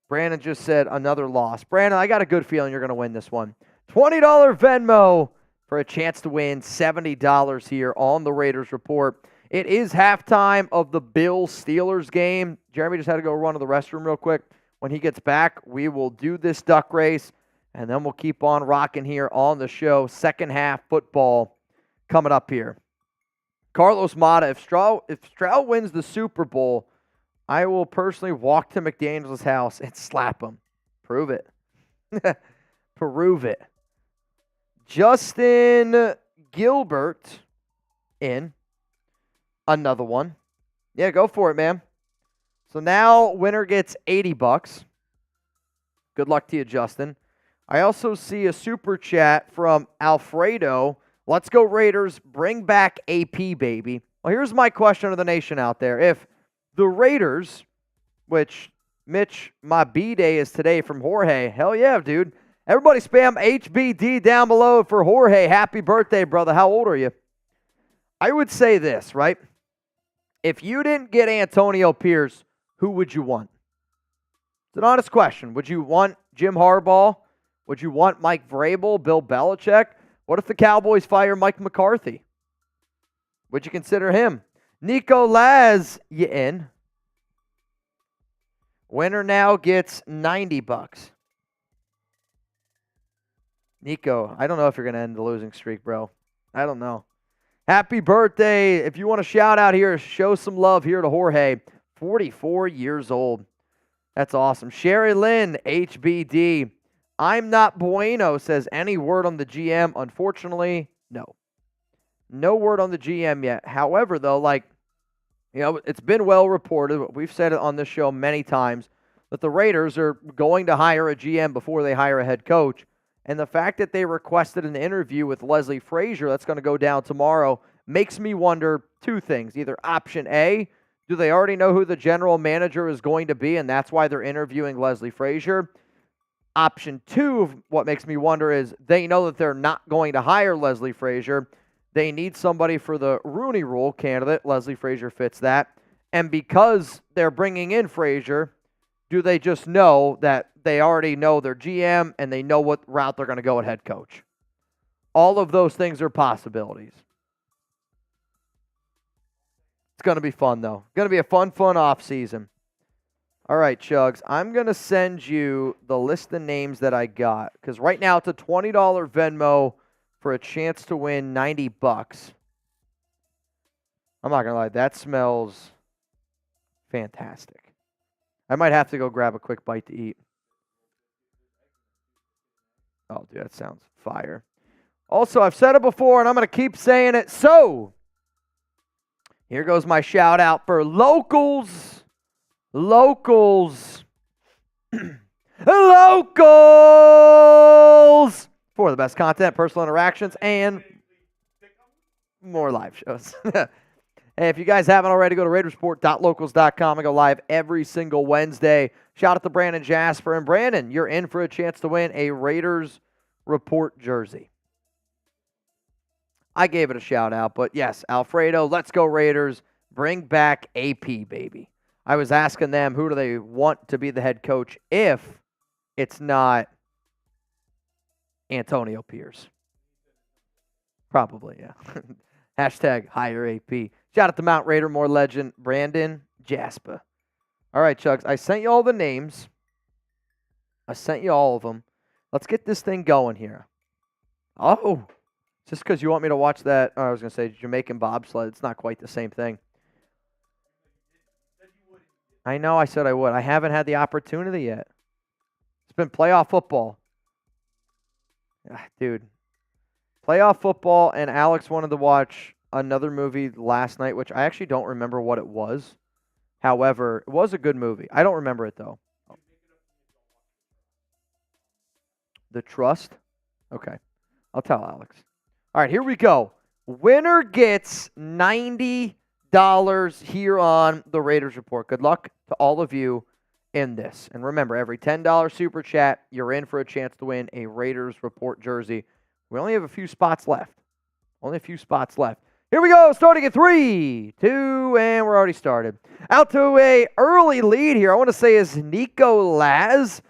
Brandon just said another loss. Brandon, I got a good feeling you're going to win this one. $20 Venmo for a chance to win $70 here on the Raiders Report. It is halftime of the Bills-Steelers game. Jeremy just had to go run to the restroom real quick. When he gets back, we will do this duck race, and then we'll keep on rocking here on the show. Second half football coming up here. Carlos Mata, if Stroud wins the Super Bowl, I will personally walk to McDaniels' house and slap him. Prove it. Prove it. Justin Gilbert in. Another one. Yeah, go for it, man. So now winner gets $80. Good luck to you, Justin. I also see a super chat from Alfredo. Let's go Raiders. Bring back AP, baby. Well, here's my question to the nation out there. If the Raiders, which Mitch, my B-day is today from Jorge. Hell yeah, dude. Everybody spam HBD down below for Jorge. Happy birthday, brother. How old are you? I would say this, right? If you didn't get Antonio Pierce, who would you want? It's an honest question. Would you want Jim Harbaugh? Would you want Mike Vrabel, Bill Belichick? What if the Cowboys fire Mike McCarthy? Would you consider him? Nico Laz, you in. Winner now gets $90. Nico, I don't know if you're going to end the losing streak, bro. I don't know. Happy birthday. If you want to shout out here, show some love here to Jorge. 44 years old. That's awesome. Sherry Lynn, HBD. I'm not bueno, says any word on the GM. Unfortunately, no. No word on the GM yet. However, though, it's been well reported. We've said it on this show many times that the Raiders are going to hire a GM before they hire a head coach. And the fact that they requested an interview with Leslie Frazier, that's going to go down tomorrow, makes me wonder two things. Either option A, do they already know who the general manager is going to be, and that's why they're interviewing Leslie Frazier? Option two of what makes me wonder is they know that they're not going to hire Leslie Frazier. They need somebody for the Rooney Rule candidate. Leslie Frazier fits that. And because they're bringing in Frazier, do they just know that they already know their GM and they know what route they're going to go at head coach? All of those things are possibilities. It's going to be fun, though. Going to be a fun offseason. All right, Chugs, I'm going to send you the list of names that I got, because right now it's a $20 Venmo for a chance to win $90. I'm not going to lie, that smells fantastic. I might have to go grab a quick bite to eat. Oh, dude, that sounds fire. Also, I've said it before, and I'm going to keep saying it. So, here goes my shout out for locals. Locals for the best content, personal interactions, and more live shows. Hey, if you guys haven't already, go to RaidersReport.locals.com. I go live every single Wednesday. Shout out to Brandon Jasper. And Brandon, you're in for a chance to win a Raiders Report jersey. I gave it a shout out, but yes, Alfredo, let's go Raiders. Bring back AP, baby. I was asking them who do they want to be the head coach if it's not Antonio Pierce. Probably, yeah. Hashtag hire AP. Shout out to Mount Raidermore legend Brandon Jasper. All right, Chugs, I sent you all the names. I sent you all of them. Let's get this thing going here. Oh, just because you want me to watch that, I was going to say Jamaican bobsled. It's not quite the same thing. I know I said I would. I haven't had the opportunity yet. It's been playoff football. Dude. Playoff football, and Alex wanted to watch another movie last night, which I actually don't remember what it was. However, it was a good movie. I don't remember it, though. The Trust? Okay. I'll tell Alex. All right, here we go. Winner gets $90 here on the Raiders Report. Good luck to all of you in this. And remember, every $10 super chat, you're in for a chance to win a Raiders Report jersey. We only have a few spots left. Only a few spots left. Here we go, starting at 3, 2, and we're already started. Out to a early lead here. I want to say is Nico Laz,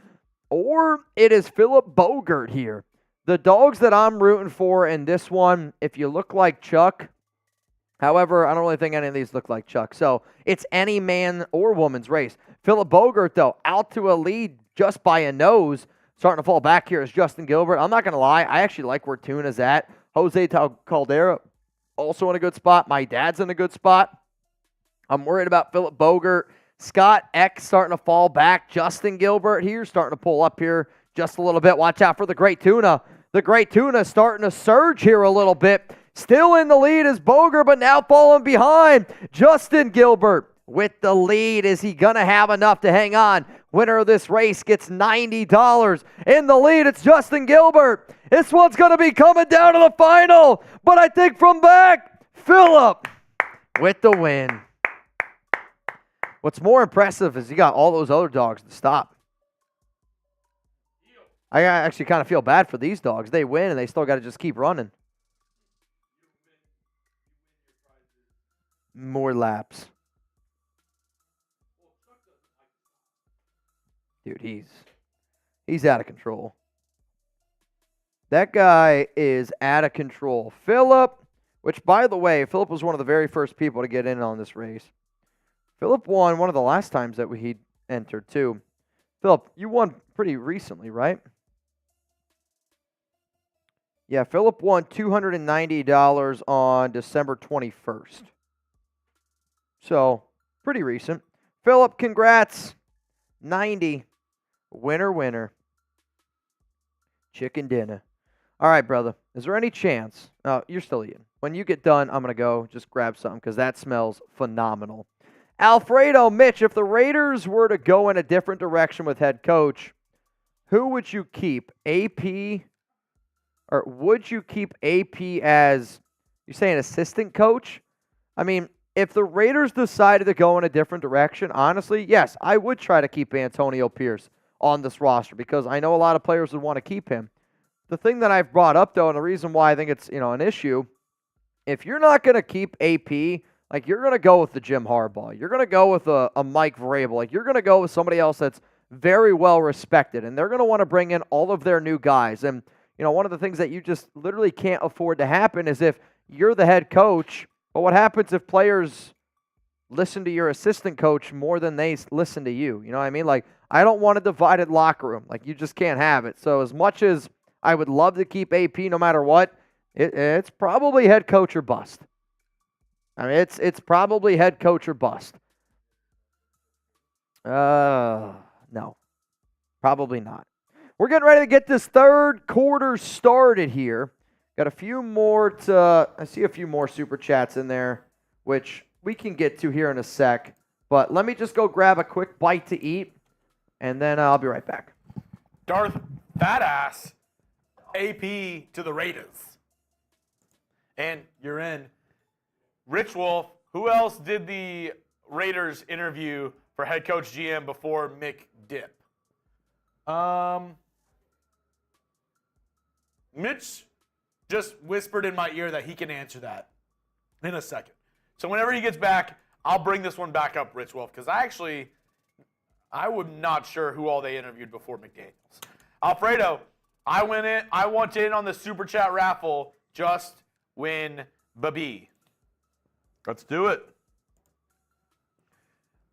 or it is Philip Bogert here. The dogs that I'm rooting for in this one, if you look like Chuck, however, I don't really think any of these look like Chuck. So it's any man or woman's race. Philip Bogert, though, out to a lead just by a nose. Starting to fall back here is Justin Gilbert. I'm not going to lie. I actually like where Tuna's at. Jose Caldera also in a good spot. My dad's in a good spot. I'm worried about Philip Bogert. Scott X starting to fall back. Justin Gilbert here starting to pull up here just a little bit. Watch out for the Great Tuna. The Great Tuna starting to surge here a little bit. Still in the lead is Bogert, but now falling behind. Justin Gilbert with the lead. Is he going to have enough to hang on? Winner of this race gets $90. In the lead, it's Justin Gilbert. This one's going to be coming down to the final. But I think from back, Phillip with the win. What's more impressive is he got all those other dogs to stop. I actually kind of feel bad for these dogs. They win, and they still got to just keep running. More laps. Dude, he's out of control. That guy is out of control. Phillip, which, by the way, Phillip was one of the very first people to get in on this race. Phillip won one of the last times that he entered, too. Phillip, you won pretty recently, right? Yeah, Phillip won $290 on December 21st. So, pretty recent. Phillip, congrats. 90. Winner, winner. Chicken dinner. All right, brother. Is there any chance? You're still eating. When you get done, I'm going to go just grab something because that smells phenomenal. Alfredo, Mitch, if the Raiders were to go in a different direction with head coach, who would you keep? AP? Or would you keep AP as, you're saying assistant coach? I mean, if the Raiders decided to go in a different direction, honestly, yes, I would try to keep Antonio Pierce on this roster because I know a lot of players would want to keep him. The thing that I've brought up, though, and the reason why I think it's, an issue, if you're not going to keep AP, like you're going to go with the Jim Harbaugh, you're going to go with a Mike Vrabel, like you're going to go with somebody else that's very well respected, and they're going to want to bring in all of their new guys. And, one of the things that you just literally can't afford to happen is if you're the head coach, but what happens if players listen to your assistant coach more than they listen to you? You know what I mean? Like, I don't want a divided locker room. Like, you just can't have it. So as much as I would love to keep AP no matter what, it's probably head coach or bust. I mean, it's probably head coach or bust. No, probably not. We're getting ready to get this third quarter started here. Got a few more I see a few more super chats in there, which we can get to here in a sec. But let me just go grab a quick bite to eat, and then I'll be right back. Darth Badass AP to the Raiders. And you're in. Rich Wolf, who else did the Raiders interview for head coach GM before Mick Dip? Mitch just whispered in my ear that he can answer that in a second. So whenever he gets back, I'll bring this one back up, Rich Wolf, because I was not sure who all they interviewed before McDaniels. Alfredo, I want in on the Super Chat raffle. Just win baby. Let's do it.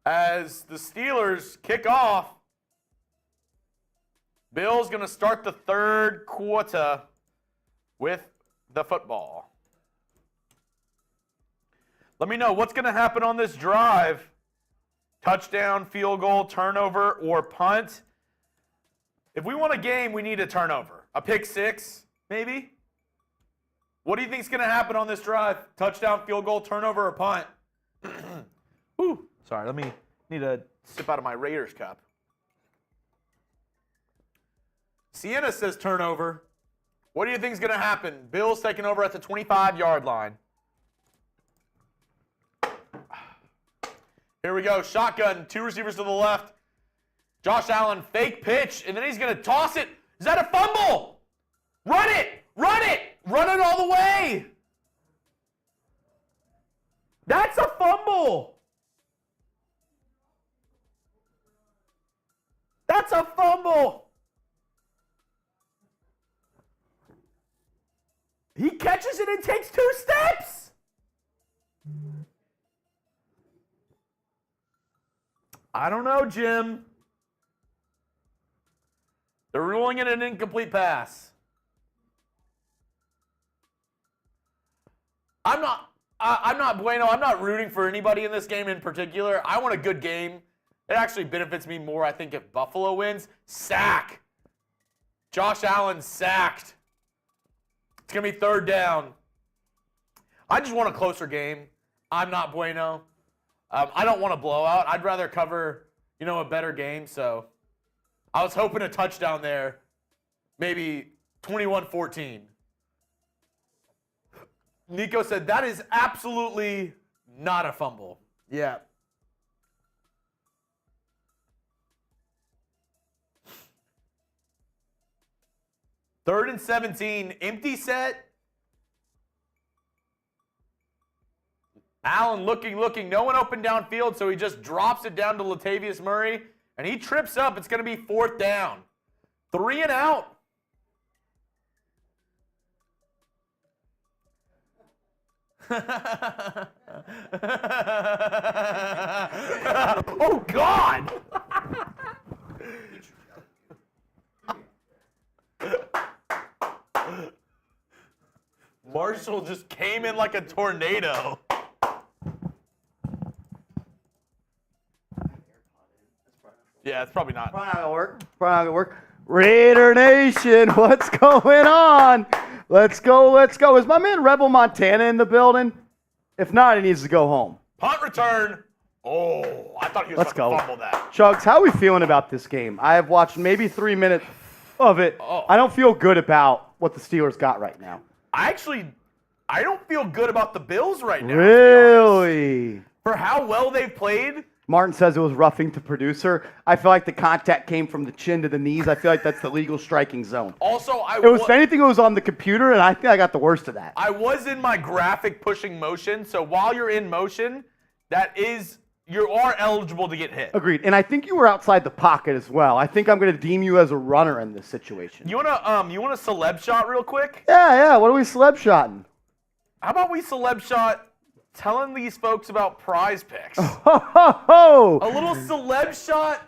As the Steelers kick off, Bill's going to start the third quarter with the football. Let me know what's going to happen on this drive. Touchdown, field goal, turnover, or punt. If we want a game, we need a turnover. A pick six, maybe? What do you think is going to happen on this drive? Touchdown, field goal, turnover, or punt? Whew. Sorry, need to sip out of my Raiders cup. Sienna says turnover. What do you think is going to happen? Bill's taking over at the 25-yard line. Here we go. Shotgun. Two receivers to the left. Josh Allen, fake pitch, and then he's going to toss it. Is that a fumble? Run it! Run it! Run it all the way! That's a fumble! That's a fumble! He catches it and takes 2 steps! I don't know, Jim. They're ruling it an incomplete pass. I'm not bueno. I'm not rooting for anybody in this game in particular. I want a good game. It actually benefits me more, I think, if Buffalo wins. Sack. Josh Allen sacked. It's going to be third down. I just want a closer game. I'm not bueno. I don't want a blowout. I'd rather cover, a better game. So I was hoping a touchdown there. Maybe 21-14. Nico said, that is absolutely not a fumble. Yeah. Third and 17, empty set. Allen looking. No one open downfield, so he just drops it down to Latavius Murray, and he trips up. It's going to be fourth down. 3 and out. Oh, God! Marshall just came in like a tornado. Yeah, it's probably not. Probably not gonna work. Raider Nation, what's going on? Let's go. Is my man Rebel Montana in the building? If not, he needs to go home. Punt return. Oh, I thought he was about to fumble that. Chugs, how are we feeling about this game? I have watched maybe 3 minutes of it. Oh. I don't feel good about what the Steelers got right now. I don't feel good about the Bills right now. Really? For how well they've played. Martin says it was roughing to producer. I feel like the contact came from the chin to the knees. I feel like that's the legal striking zone. Also, if anything, it was on the computer, and I think I got the worst of that. I was in my graphic pushing motion, so while you're in motion, you are eligible to get hit. Agreed. And I think you were outside the pocket as well. I think I'm going to deem you as a runner in this situation. You want a celeb shot real quick? Yeah. What are we celeb shotting? How about we celeb shot telling these folks about PrizePicks? A little celeb shot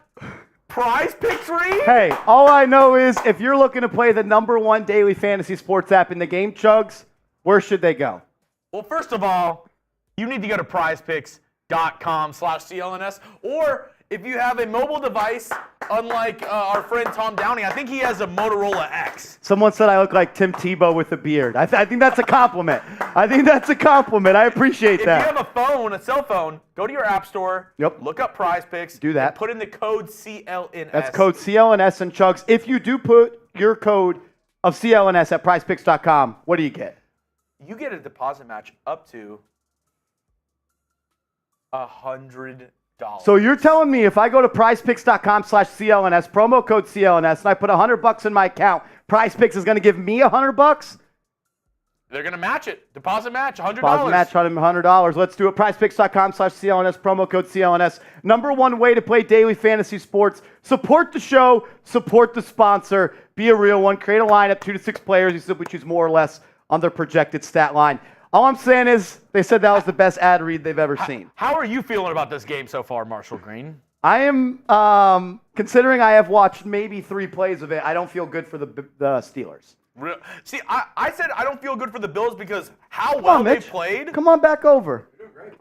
PrizePicks read? Hey, all I know is if you're looking to play the #1 daily fantasy sports app in the game, Chugs, where should they go? Well, first of all, you need to go to prizepicks.com/CLNS, or if you have a mobile device, unlike our friend Tom Downey, I think he has a Motorola X. Someone said I look like Tim Tebow with a beard. I think that's a compliment. I appreciate that. If you have a cell phone, go to your app store. Yep. Look up PrizePicks. Do that. And put in the code CLNS. That's code CLNS and Chugs. If you do put your code of CLNS at prizepicks.com, what do you get? You get a deposit match up to $100. So you're telling me if I go to prizepicks.com/CLNS, promo code CLNS, and I put $100 in my account, PrizePicks is going to give me $100? They're going to match it. Deposit match, $100. Deposit match, $100. Let's do it. PrizePicks.com/CLNS, promo code CLNS. #1 way to play daily fantasy sports. Support the show. Support the sponsor. Be a real one. Create a lineup, 2 to 6 players. You simply choose more or less on their projected stat line. All I'm saying is they said that was the best ad read they've ever seen. How are you feeling about this game so far, Marshall Green? I am, considering I have watched maybe 3 plays of it, I don't feel good for the Steelers. See, I said I don't feel good for the Bills because how well they played. Come on back over.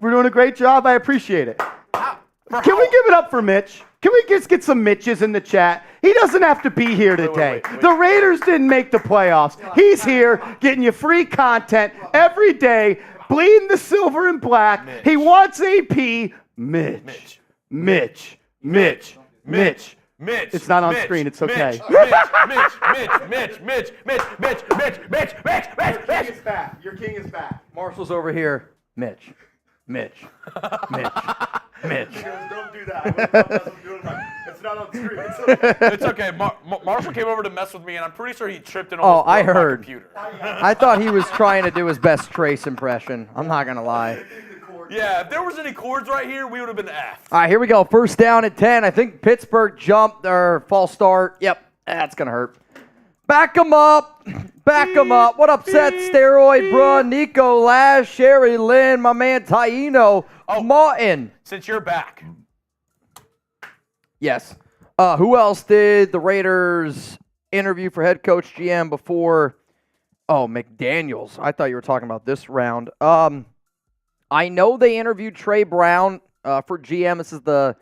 We're doing a great job. I appreciate it. Can we give it up for Mitch? Can we just get some Mitches in the chat? He doesn't have to be here today. Wait. The Raiders didn't make the playoffs. He's here getting you free content every day, bleeding the silver and black. Mitch. He wants AP. Mitch. It's not on screen. It's okay. Mitch. Your king is back. Marshall's over here. Mitch. Don't do that. It's not on screen. It's okay. Marshall came over to mess with me, and I'm pretty sure he tripped and almost I broke my heard. computer. I thought he was trying to do his best Trace impression. I'm not going to lie. Yeah, if there was any chords right here, we would have been effed. All right, here we go. First down at 10. I think Pittsburgh jumped or false start. Yep, that's going to hurt. Back them up. What upset steroid, bruh? Nico Lash, Sherry Lynn, my man Taino, Martin. Since you're back. Yes. Who else did the Raiders interview for head coach GM before? Oh, McDaniels. I thought you were talking about this round. I know they interviewed Trey Brown for GM. This is the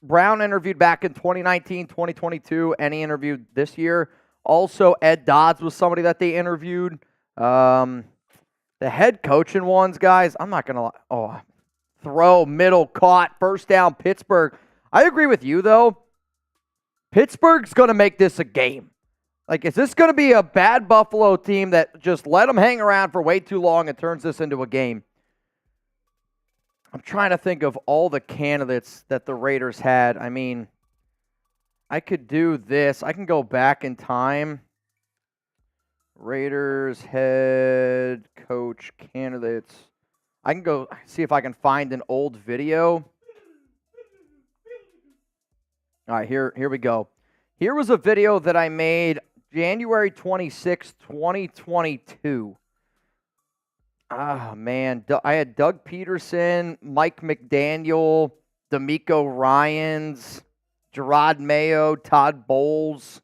Brown interviewed back in 2019, 2022, and he interviewed this year. Also, Ed Dodds was somebody that they interviewed. The head coaching ones, guys, I'm not going to lie. Oh, throw, middle, caught, first down, Pittsburgh. I agree with you, though. Pittsburgh's going to make this a game. Like, is this going to be a bad Buffalo team that just let them hang around for way too long and turns this into a game? I'm trying to think of all the candidates that the Raiders had. I mean, I could do this. I can go back in time. Raiders head coach candidates. I can go see if I can find an old video. All right, here we go. Here was a video that I made January 26, 2022. Ah, man. I had Doug Peterson, Mike McDaniel, D'Amico Ryans, Gerard Mayo, Todd Bowles.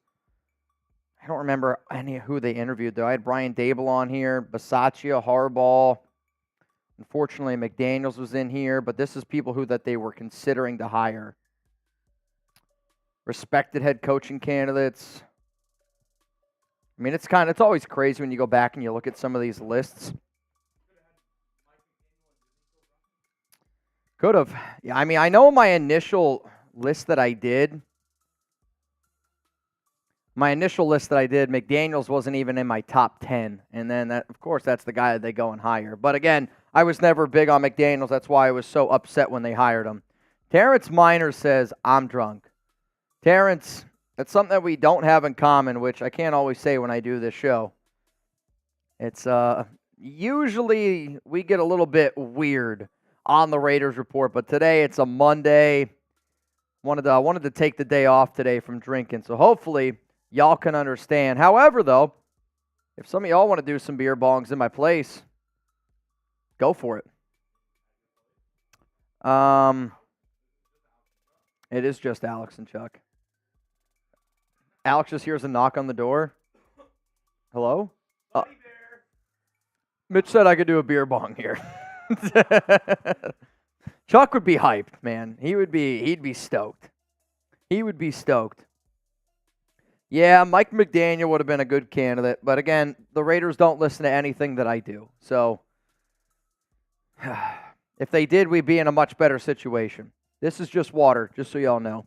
I don't remember any of who they interviewed, though. I had Brian Dable on here, Bisaccia, Harbaugh. Unfortunately, McDaniels was in here, but this is people that they were considering to hire. respected head coaching candidates. I mean, it's always crazy when you go back and you look at some of these lists. Could have. Yeah, I mean, I know my initial list that I did, McDaniels wasn't even in my top 10. And then, of course, that's the guy that they go and hire. But again, I was never big on McDaniels. That's why I was so upset when they hired him. Terrence Miner says, I'm drunk. Terrence, that's something that we don't have in common, which I can't always say when I do this show. It's usually we get a little bit weird on the Raiders Report, but today it's a Monday. Wanted to take the day off today from drinking, so hopefully y'all can understand. However, though, if some of y'all want to do some beer bongs in my place, go for it. It is just Alex and Chuck. Alex just hears a knock on the door. Hello? Mitch said I could do a beer bong here. Chuck would be hyped, man. He'd be stoked. He would be stoked. Yeah, Mike McDaniel would have been a good candidate, but again, the Raiders don't listen to anything that I do. So if they did, we'd be in a much better situation. This is just water, just so y'all know.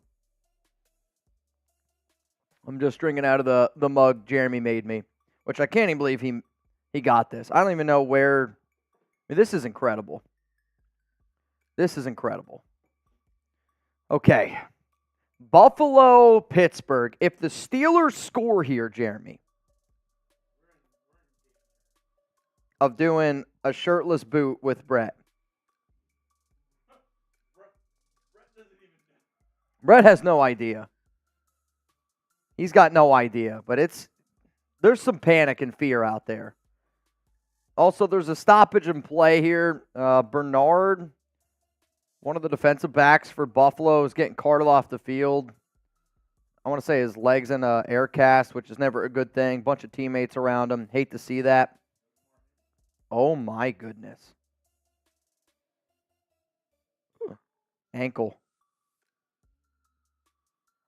I'm just drinking out of the mug Jeremy made me, which I can't even believe he got this. I don't even know where. I mean, this is incredible. This is incredible. Okay. Buffalo, Pittsburgh. If the Steelers score here, Jeremy, of doing a shirtless boot with Brett. Brett has no idea. He's got no idea, but there's some panic and fear out there. Also, there's a stoppage in play here. Bernard, one of the defensive backs for Buffalo, is getting carted off the field. I want to say his leg's in an air cast, which is never a good thing. Bunch of teammates around him. Hate to see that. Oh, my goodness. Ankle.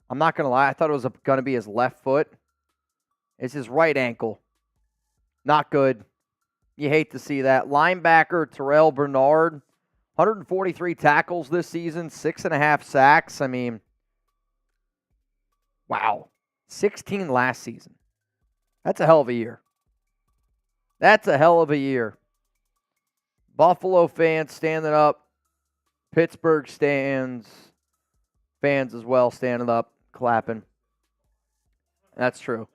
I'm not going to lie. I thought it was going to be his left foot. It's his right ankle. Not good. You hate to see that. Linebacker Terrell Bernard, 143 tackles this season, 6.5 sacks. I mean, wow. 16 last season. That's a hell of a year. That's a hell of a year. Buffalo fans standing up. Pittsburgh fans as well standing up, clapping. That's true.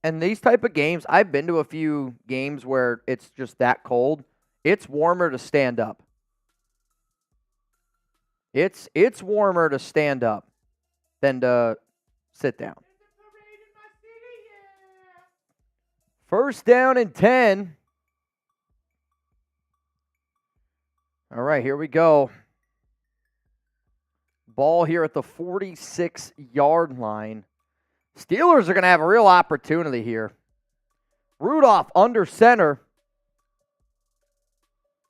And these type of games, I've been to a few games where it's just that cold. It's warmer to stand up. It's warmer to stand up than to sit down. First down and 10. All right, here we go. Ball here at the 46-yard line. Steelers are going to have a real opportunity here. Rudolph under center.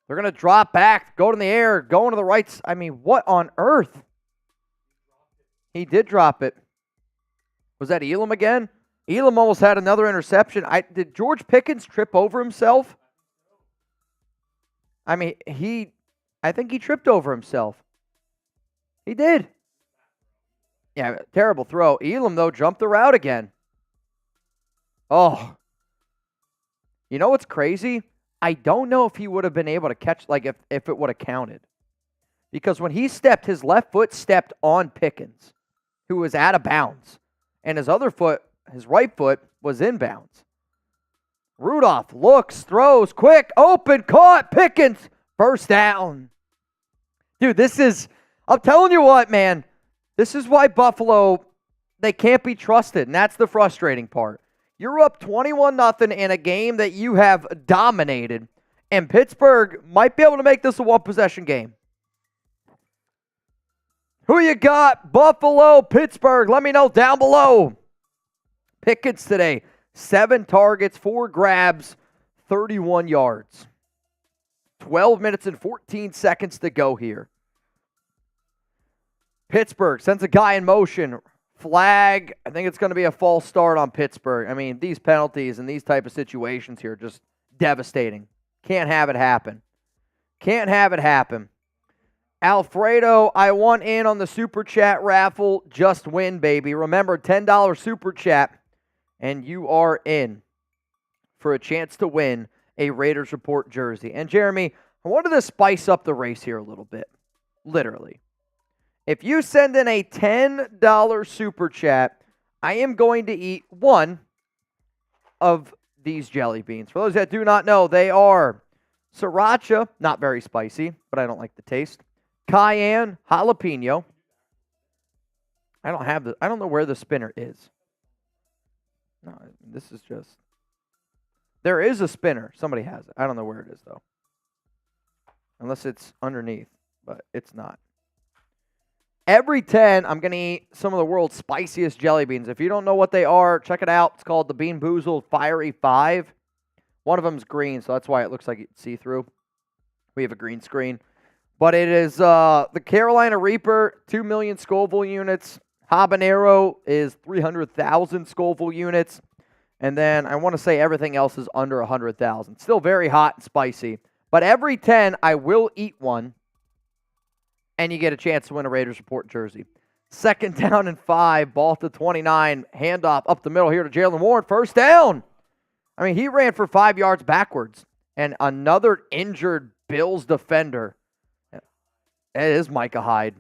They're going to drop back, go in the air, go into the right. I mean, what on earth? He did drop it. Was that Elam again? Elam almost had another interception. Did George Pickens trip over himself? I mean, I think he tripped over himself. He did. Yeah, terrible throw. Elam, though, jumped the route again. Oh. You know what's crazy? I don't know if he would have been able to catch, like, if it would have counted. Because when he stepped, his left foot stepped on Pickens, who was out of bounds. And his other foot, his right foot, was in bounds. Rudolph looks, throws, quick, open, caught, Pickens, first down. Dude, I'm telling you what, man. This is why Buffalo, they can't be trusted, and that's the frustrating part. You're up 21-0 in a game that you have dominated, and Pittsburgh might be able to make this a one-possession game. Who you got? Buffalo, Pittsburgh. Let me know down below. Pickens today, 7 targets, 4 grabs, 31 yards. 12 minutes and 14 seconds to go here. Pittsburgh sends a guy in motion. Flag. I think it's going to be a false start on Pittsburgh. I mean, these penalties and these type of situations here are just devastating. Can't have it happen. Can't have it happen. Alfredo, I want in on the Super Chat raffle. Just win, baby. Remember, $10 Super Chat, and you are in for a chance to win a Raiders Report jersey. And Jeremy, I wanted to spice up the race here a little bit. Literally. If you send in a $10 Super Chat, I am going to eat one of these jelly beans. For those that do not know, they are sriracha, not very spicy, but I don't like the taste. Cayenne, jalapeno. I don't know where the spinner is. No, this is just. There is a spinner. Somebody has it. I don't know where it is, though. Unless it's underneath, but it's not. Every 10, I'm going to eat some of the world's spiciest jelly beans. If you don't know what they are, check it out. It's called the Bean Boozled Fiery 5. One of them's green, so that's why it looks like it's see-through. We have a green screen. But it is the Carolina Reaper, 2 million Scoville units. Habanero is 300,000 Scoville units. And then I want to say everything else is under 100,000. Still very hot and spicy. But every 10, I will eat one. And you get a chance to win a Raiders Report jersey. 2nd down and 5, ball to 29. Handoff up the middle here to Jaylen Warren. First down. I mean, he ran for 5 yards backwards. And another injured Bills defender. It is Micah Hyde.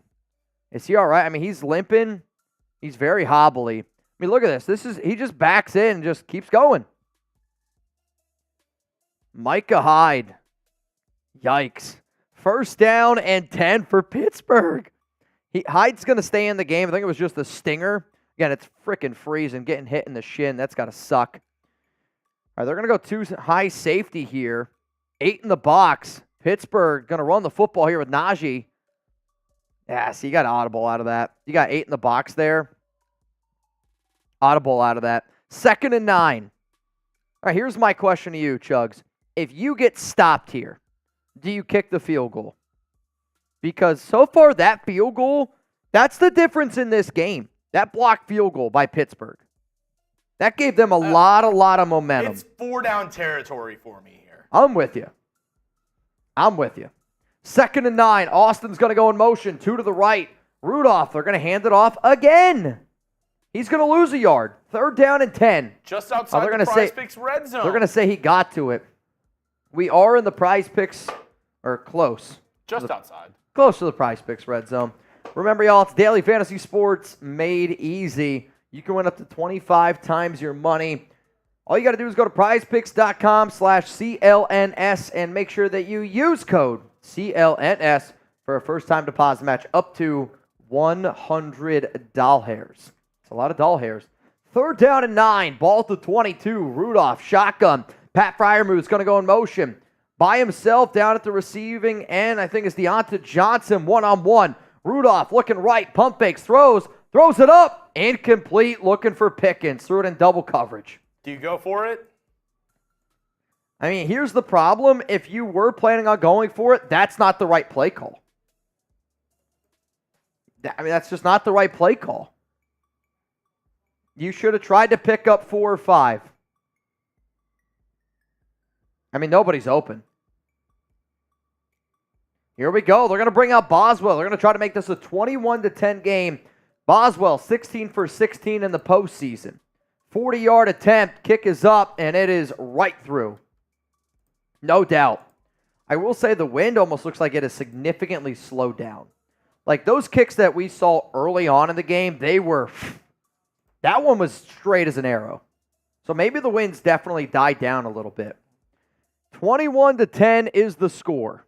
Is he all right? I mean, he's limping. He's very hobbly. I mean, look at this. He just backs in and just keeps going. Micah Hyde. Yikes. 1st down and 10 for Pittsburgh. Hyde's going to stay in the game. I think it was just a stinger. Again, it's freaking freezing. Getting hit in the shin. That's got to suck. All right, they're going to go 2 high safety here. 8 in the box. Pittsburgh going to run the football here with Najee. Yeah, so you got audible out of that. You got 8 in the box there. Audible out of that. 2nd and 9. All right, here's my question to you, Chugs. If you get stopped here, do you kick the field goal? Because so far that field goal, that's the difference in this game. That blocked field goal by Pittsburgh. That gave them a lot of momentum. It's 4-down territory for me here. I'm with you. 2nd and 9. Austin's going to go in motion. 2 to the right. Rudolph, they're going to hand it off again. He's going to lose a yard. 3rd down and 10. Just outside the PrizePicks red zone. They're going to say he got to it. We are in the PrizePicks, or close. Just outside. Close to the PrizePicks red zone. Remember, y'all, it's daily fantasy sports made easy. You can win up to 25 times your money. All you got to do is go to prizepicks.com/CLNS and make sure that you use code CLNS for a first-time deposit match up to $100. It's a lot of doll hairs. 3rd down and 9. Ball to 22. Rudolph, shotgun. Pat Freiermuth's going to go in motion. By himself down at the receiving end. I think it's Deonta Johnson one-on-one. Rudolph looking right. Pump fakes. Throws it up. Incomplete. Looking for Pickens. Threw it in double coverage. Do you go for it? I mean, here's the problem. If you were planning on going for it, that's not the right play call. I mean, that's just not the right play call. You should have tried to pick up 4 or 5. I mean, nobody's open. Here we go. They're going to bring out Boswell. They're going to try to make this a 21-10 game. Boswell, 16 for 16 in the postseason. 40-yard attempt. Kick is up, and it is right through. No doubt. I will say the wind almost looks like it has significantly slowed down. Like those kicks that we saw early on in the game, that one was straight as an arrow. So maybe the wind's definitely died down a little bit. 21-10 is the score.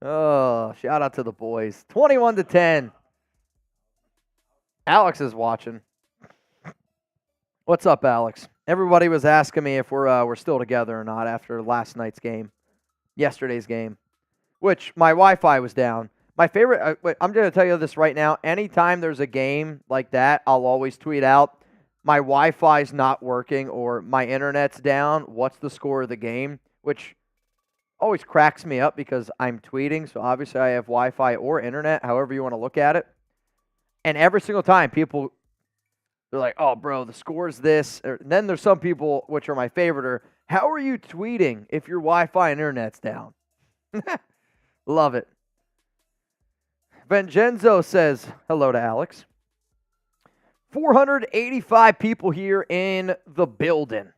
Oh, shout out to the boys. 21-10. Alex is watching. What's up, Alex? Everybody was asking me if we're still together or not after last night's game, yesterday's game, which my Wi-Fi was down. My favorite, I'm going to tell you this right now. Anytime there's a game like that, I'll always tweet out, my Wi-Fi's not working or my internet's down. What's the score of the game? Which always cracks me up because I'm tweeting, so obviously I have Wi-Fi or internet, however you want to look at it. And every single time people, they're like, oh, bro, the score's this. And then there's some people, which are my favorite, are, how are you tweeting if your Wi-Fi and internet's down? Love it. Vincenzo says, hello to Alex. 485 people here in the building.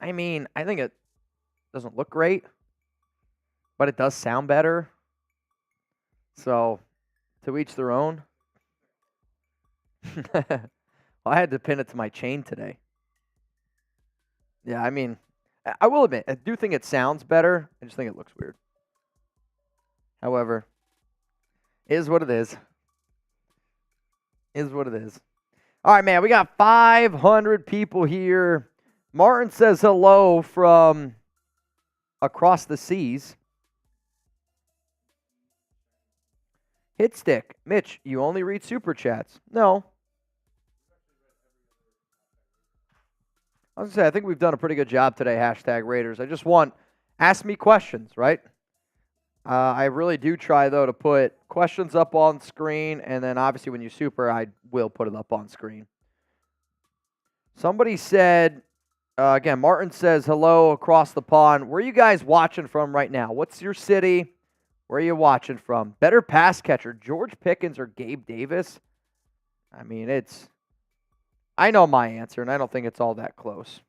I mean, I think it doesn't look great, but it does sound better. So, to each their own. I had to pin it to my chain today. Yeah, I mean, I will admit, I do think it sounds better. I just think it looks weird. However, is what it is. Is what it is. All right, man, we got 500 people here. Martin says hello from across the seas. Hit stick. Mitch, you only read super chats. No. I was going to say, I think we've done a pretty good job today, hashtag Raiders. I just want, ask me questions, right? I really do try, though, to put questions up on screen, and then obviously when you super, I will put it up on screen. Somebody said, again, Martin says, hello across the pond. Where are you guys watching from right now? What's your city? Where are you watching from? Better pass catcher, George Pickens or Gabe Davis? I mean, I know my answer, and I don't think it's all that close.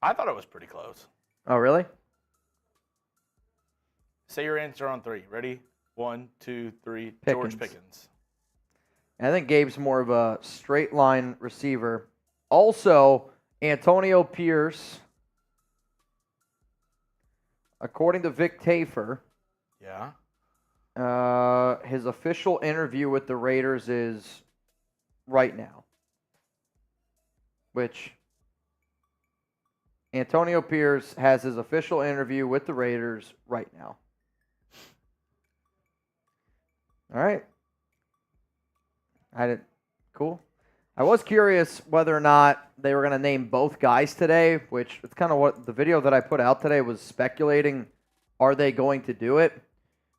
I thought it was pretty close. Oh, really? Say your answer on three. Ready? 1, 2, 3. Pickens. George Pickens. I think Gabe's more of a straight line receiver. Also, Antonio Pierce, according to Vic Tafer, Yeah. his official interview with the Raiders is right now. Which Antonio Pierce has his official interview with the Raiders right now. All right. Cool. I was curious whether or not they were going to name both guys today, which it's kind of what the video that I put out today was speculating. Are they going to do it?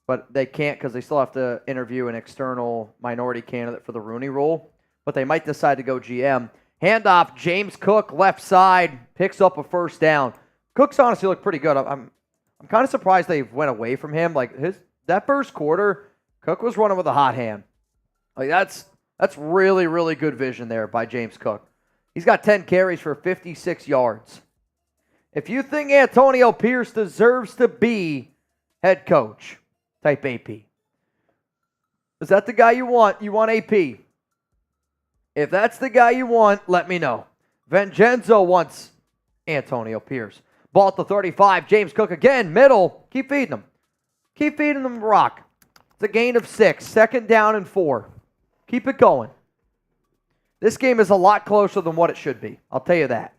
But they can't because they still have to interview an external minority candidate for the Rooney role. But they might decide to go GM. Handoff, James Cook, left side, picks up a first down. Cook's honestly looked pretty good. I'm kind of surprised they went away from him. Like that first quarter, Cook was running with a hot hand. Like that's really, really good vision there by James Cook. He's got 10 carries for 56 yards. If you think Antonio Pierce deserves to be head coach, type AP. Is that the guy you want? You want AP? If that's the guy you want, let me know. Vincenzo wants Antonio Pierce. Ball at the 35. James Cook again. Middle. Keep feeding him. Keep feeding him the rock. It's a gain of 6. 2nd down and 4. Keep it going. This game is a lot closer than what it should be. I'll tell you that.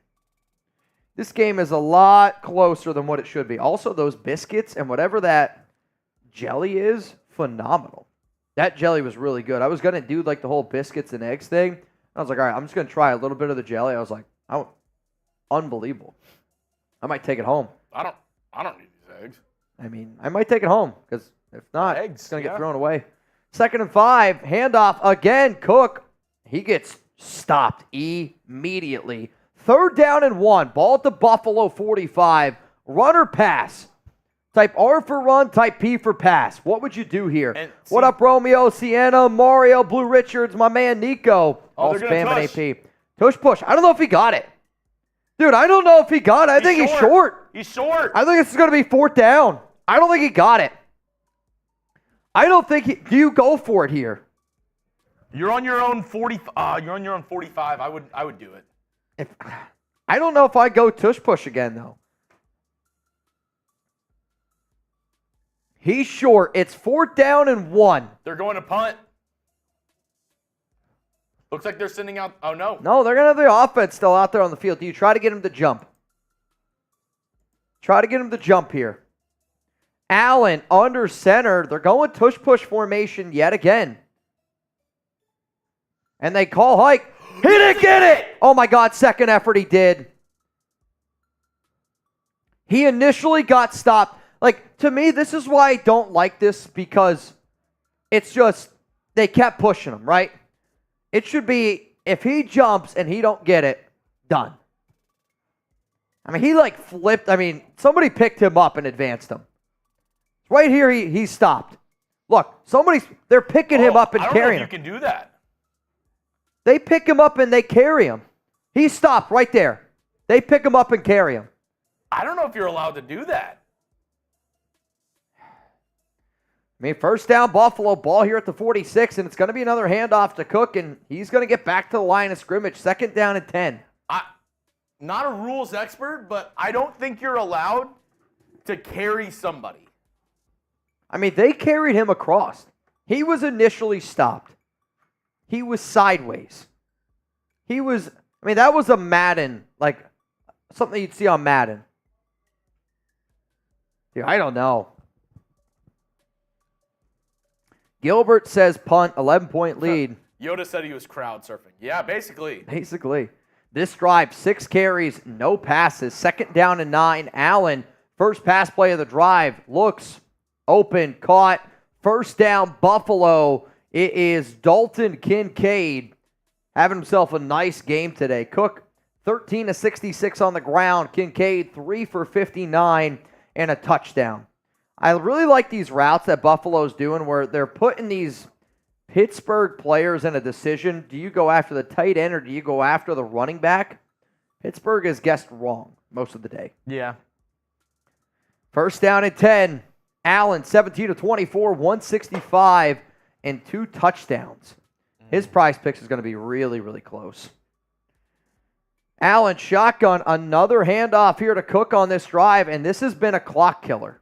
This game is a lot closer than what it should be. Also, those biscuits and whatever that jelly is, phenomenal. That jelly was really good. I was going to do like the whole biscuits and eggs thing. I was like, all right, I'm just going to try a little bit of the jelly. I was like, oh, unbelievable. I might take it home. I don't need these eggs. I mean, I might take it home because if not, Eggs, it's going to get thrown away. 2nd and 5, handoff again. Cook, he gets stopped immediately. 3rd down and 1, ball at the Buffalo 45. Runner pass. Type R for run, type P for pass. What would you do here? What up, Romeo, Sienna, Mario, Blue Richards, my man Nico. All spamming AP. Tush push. I don't know if he got it. Dude, I don't know if he got it. I think he's short. He's short. I think this is going to be 4th down. I don't think he got it. I don't think do you go for it here? You're on your own 40. You're on your own 45. I would do it. I don't know if I go tush push again though. He's short. It's 4th down and 1. They're going to punt. Looks like they're sending out. Oh no. No, they're gonna have the offense still out there on the field. Do you try to get him to jump? Try to get him to jump here. Allen under center. They're going tush-push formation yet again. And they call hike. He didn't get it! Oh my God, second effort he did. He initially got stopped. Like, to me, this is why I don't like this, because it's just, they kept pushing him, right? It should be, if he jumps and he don't get it, done. I mean, he like flipped. I mean, somebody picked him up and advanced him. Right here, he stopped. Look, they're picking him up and carrying him. You can do that. They pick him up and they carry him. He stopped right there. They pick him up and carry him. I don't know if you're allowed to do that. I mean, first down, Buffalo, ball here at the 46, and it's going to be another handoff to Cook, and he's going to get back to the line of scrimmage. Second down and 10. Not a rules expert, but I don't think you're allowed to carry somebody. I mean, they carried him across. He was initially stopped. He was sideways. That was a Madden, like something you'd see on Madden. Dude, I don't know. Gilbert says punt, 11-point lead. Yoda said he was crowd surfing. Yeah, basically. Basically. This drive, 6 carries, no passes. Second down and 9. Allen, first pass play of the drive, looks open, caught. First down, Buffalo. It is Dalton Kincaid having himself a nice game today. Cook, 13 of 66 on the ground. Kincaid, 3 for 59 and a touchdown. I really like these routes that Buffalo's doing where they're putting these Pittsburgh players in a decision. Do you go after the tight end or do you go after the running back? Pittsburgh is guessed wrong most of the day. Yeah. First down and 10. Allen, 17 of 24, 165, and 2 touchdowns. His PrizePicks is going to be really, really close. Allen, shotgun, another handoff here to Cook on this drive, and this has been a clock killer.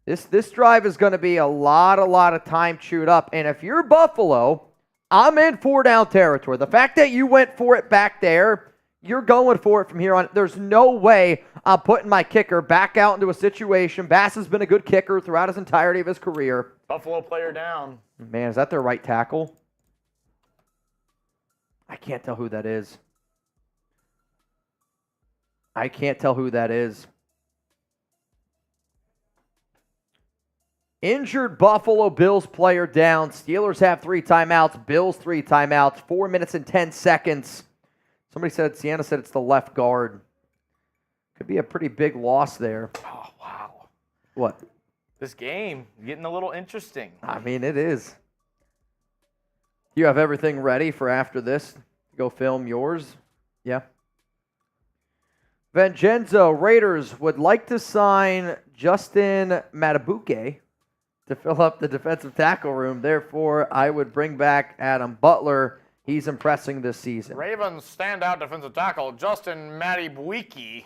This drive is going to be a lot of time chewed up. And if you're Buffalo, I'm in 4-down territory. The fact that you went for it back there, you're going for it from here on. There's no way I'm putting my kicker back out into a situation. Bass has been a good kicker throughout his entirety of his career. Buffalo player down. Man, is that their right tackle? I can't tell who that is. Injured Buffalo Bills player down. Steelers have 3 timeouts. Bills 3 timeouts. 4 minutes and 10 seconds. Sienna said it's the left guard. Could be a pretty big loss there. Oh, wow. What? This game getting a little interesting. I mean, it is. You have everything ready for after this? Go film yours? Yeah. Vincenzo, Raiders would like to sign Justin Matabuke to fill up the defensive tackle room. Therefore, I would bring back Adam Butler. He's impressing this season. Ravens standout defensive tackle, Justin Matabuke.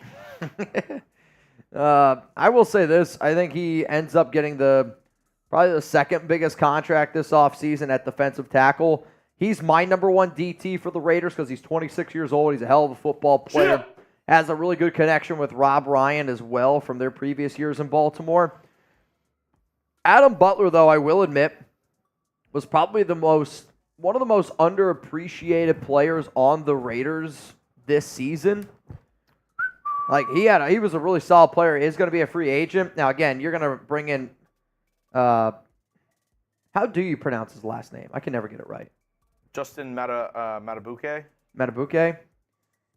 I will say this. I think he ends up getting probably the second biggest contract this offseason at defensive tackle. He's my number 1 DT for the Raiders because he's 26 years old. He's a hell of a football player. Has a really good connection with Rob Ryan as well from their previous years in Baltimore. Adam Butler, though, I will admit, was probably one of the most underappreciated players on the Raiders this season. Like, he was a really solid player. He is going to be a free agent. Now, again, you're going to bring in, how do you pronounce his last name? I can never get it right. Justin Matabuke. Matabuke.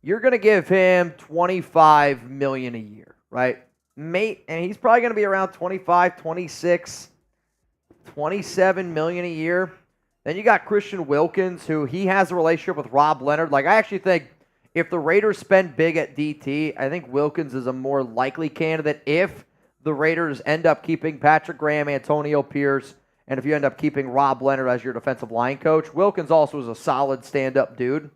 You're going to give him $25 million a year, right? And he's probably going to be around 25, 26, 27 million a year. Then you got Christian Wilkins, who he has a relationship with Rob Leonard. Like, I actually think if the Raiders spend big at DT, I think Wilkins is a more likely candidate if the Raiders end up keeping Patrick Graham, Antonio Pierce, and if you end up keeping Rob Leonard as your defensive line coach. Wilkins also is a solid stand-up dude.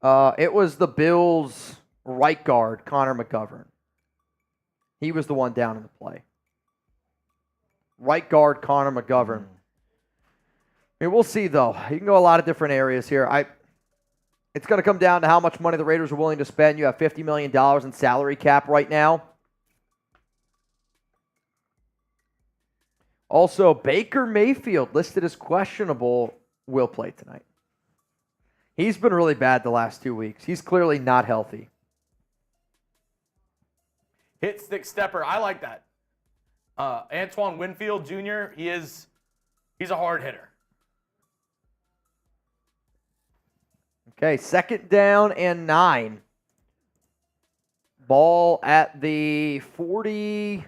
It was the Bills' right guard, Connor McGovern. He was the one down in the play. Right guard, Connor McGovern. I mean, we'll see, though. You can go a lot of different areas here. It's going to come down to how much money the Raiders are willing to spend. You have $50 million in salary cap right now. Also, Baker Mayfield, listed as questionable, will play tonight. He's been really bad the last 2 weeks. He's clearly not healthy. Hit stick stepper. I like that. Antoine Winfield Jr., he's a hard hitter. Okay, 2nd down and 9. Ball at the 42.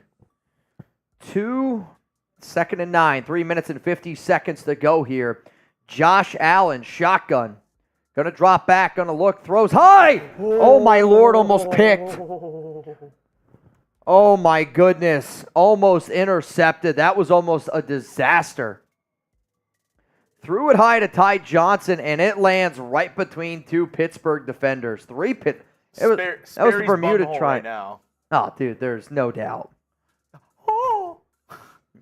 2nd and 9. 3 minutes and 50 seconds to go here. Josh Allen, shotgun. Going to drop back, going to look, throws high. Oh, my Lord, almost picked. Oh, my goodness. Almost intercepted. That was almost a disaster. Threw it high to Ty Johnson, and it lands right between 2 Pittsburgh defenders. That was the Bermuda try. Right now. Oh, dude, there's no doubt. Oh.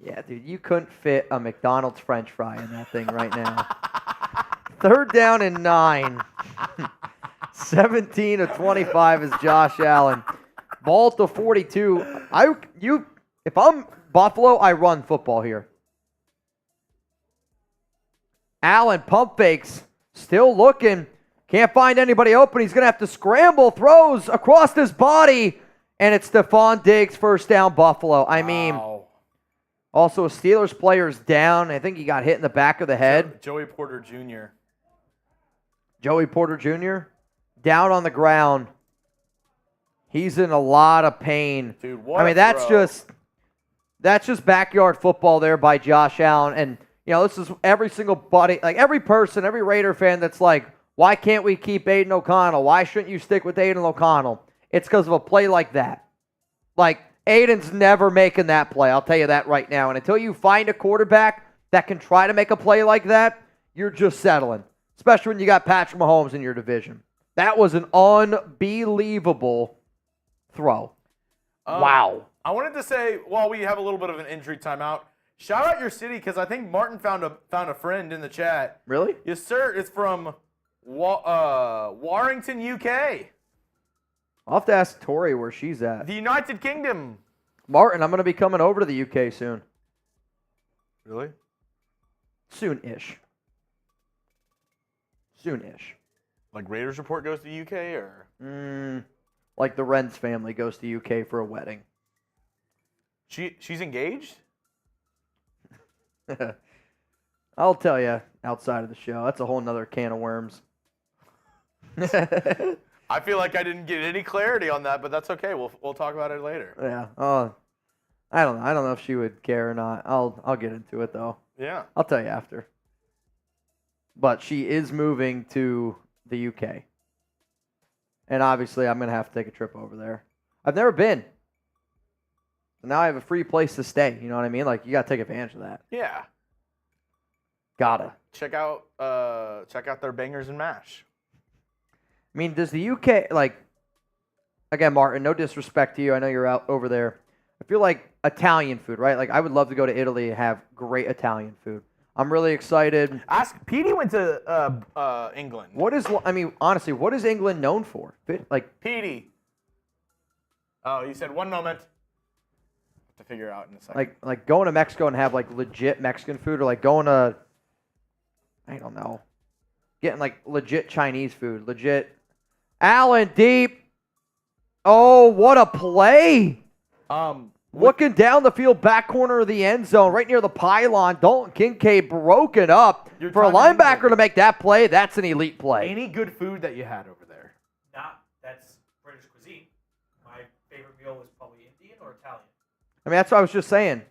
Yeah, dude, you couldn't fit a McDonald's French fry in that thing right now. 3rd down and 9. 17 of 25 is Josh Allen. Ball to 42. If I'm Buffalo, I run football here. Allen pump fakes, still looking. Can't find anybody open. He's going to have to scramble. Throws across his body, and it's Stephon Diggs, 1st down Buffalo. I mean, also a Steelers player's down. I think he got hit in the back of the head. Joey Porter Jr. Joey Porter Jr. down on the ground. He's in a lot of pain. Dude, what I mean, that's just backyard football there by Josh Allen. And, you know, this is every single buddy, like every person, every Raider fan that's like, why can't we keep Aiden O'Connell? Why shouldn't you stick with Aiden O'Connell? It's because of a play like that. Like, Aiden's never making that play. I'll tell you that right now. And until you find a quarterback that can try to make a play like that, you're just settling. Especially when you got Patrick Mahomes in your division. That was an unbelievable throw. Wow. I wanted to say, while we have a little bit of an injury timeout, shout out your city, because I think Martin found a friend in the chat. Really? Yes, sir. It's from Warrington, UK. I'll have to ask Tori where she's at. The United Kingdom. Martin, I'm going to be coming over to the UK soon. Really? Soon-ish. Soon-ish. Like Raiders Report goes to the UK, or? Like the Renz family goes to UK for a wedding. She's engaged? I'll tell you outside of the show. That's a whole nother can of worms. I feel like I didn't get any clarity on that, but that's okay. We'll talk about it later. Yeah. I don't know. I don't know if she would care or not. I'll get into it though. Yeah. I'll tell you after. But she is moving to the UK. And obviously I'm going to have to take a trip over there. I've never been. So now I have a free place to stay. You know what I mean? Like, you got to take advantage of that. Yeah. Gotta. Check out their bangers and mash. I mean, does the UK, like, again, Martin, no disrespect to you. I know you're out over there. I feel like Italian food, right? Like, I would love to go to Italy and have great Italian food. I'm really excited. Petey went to England. Honestly, what is England known for? Like, Petey. Oh, you said 1 moment. To figure out in a second. Like going to Mexico and have like legit Mexican food, or like going to, I don't know, getting like legit Chinese food, legit. Allen deep. Oh, what a play! Looking down the field, back corner of the end zone, right near the pylon. Dalton Kincaid broken up. For a linebacker to make that play, that's an elite play. Any good food that you had over there? That's British cuisine. My favorite meal was probably Indian or Italian. I mean, that's what I was just saying.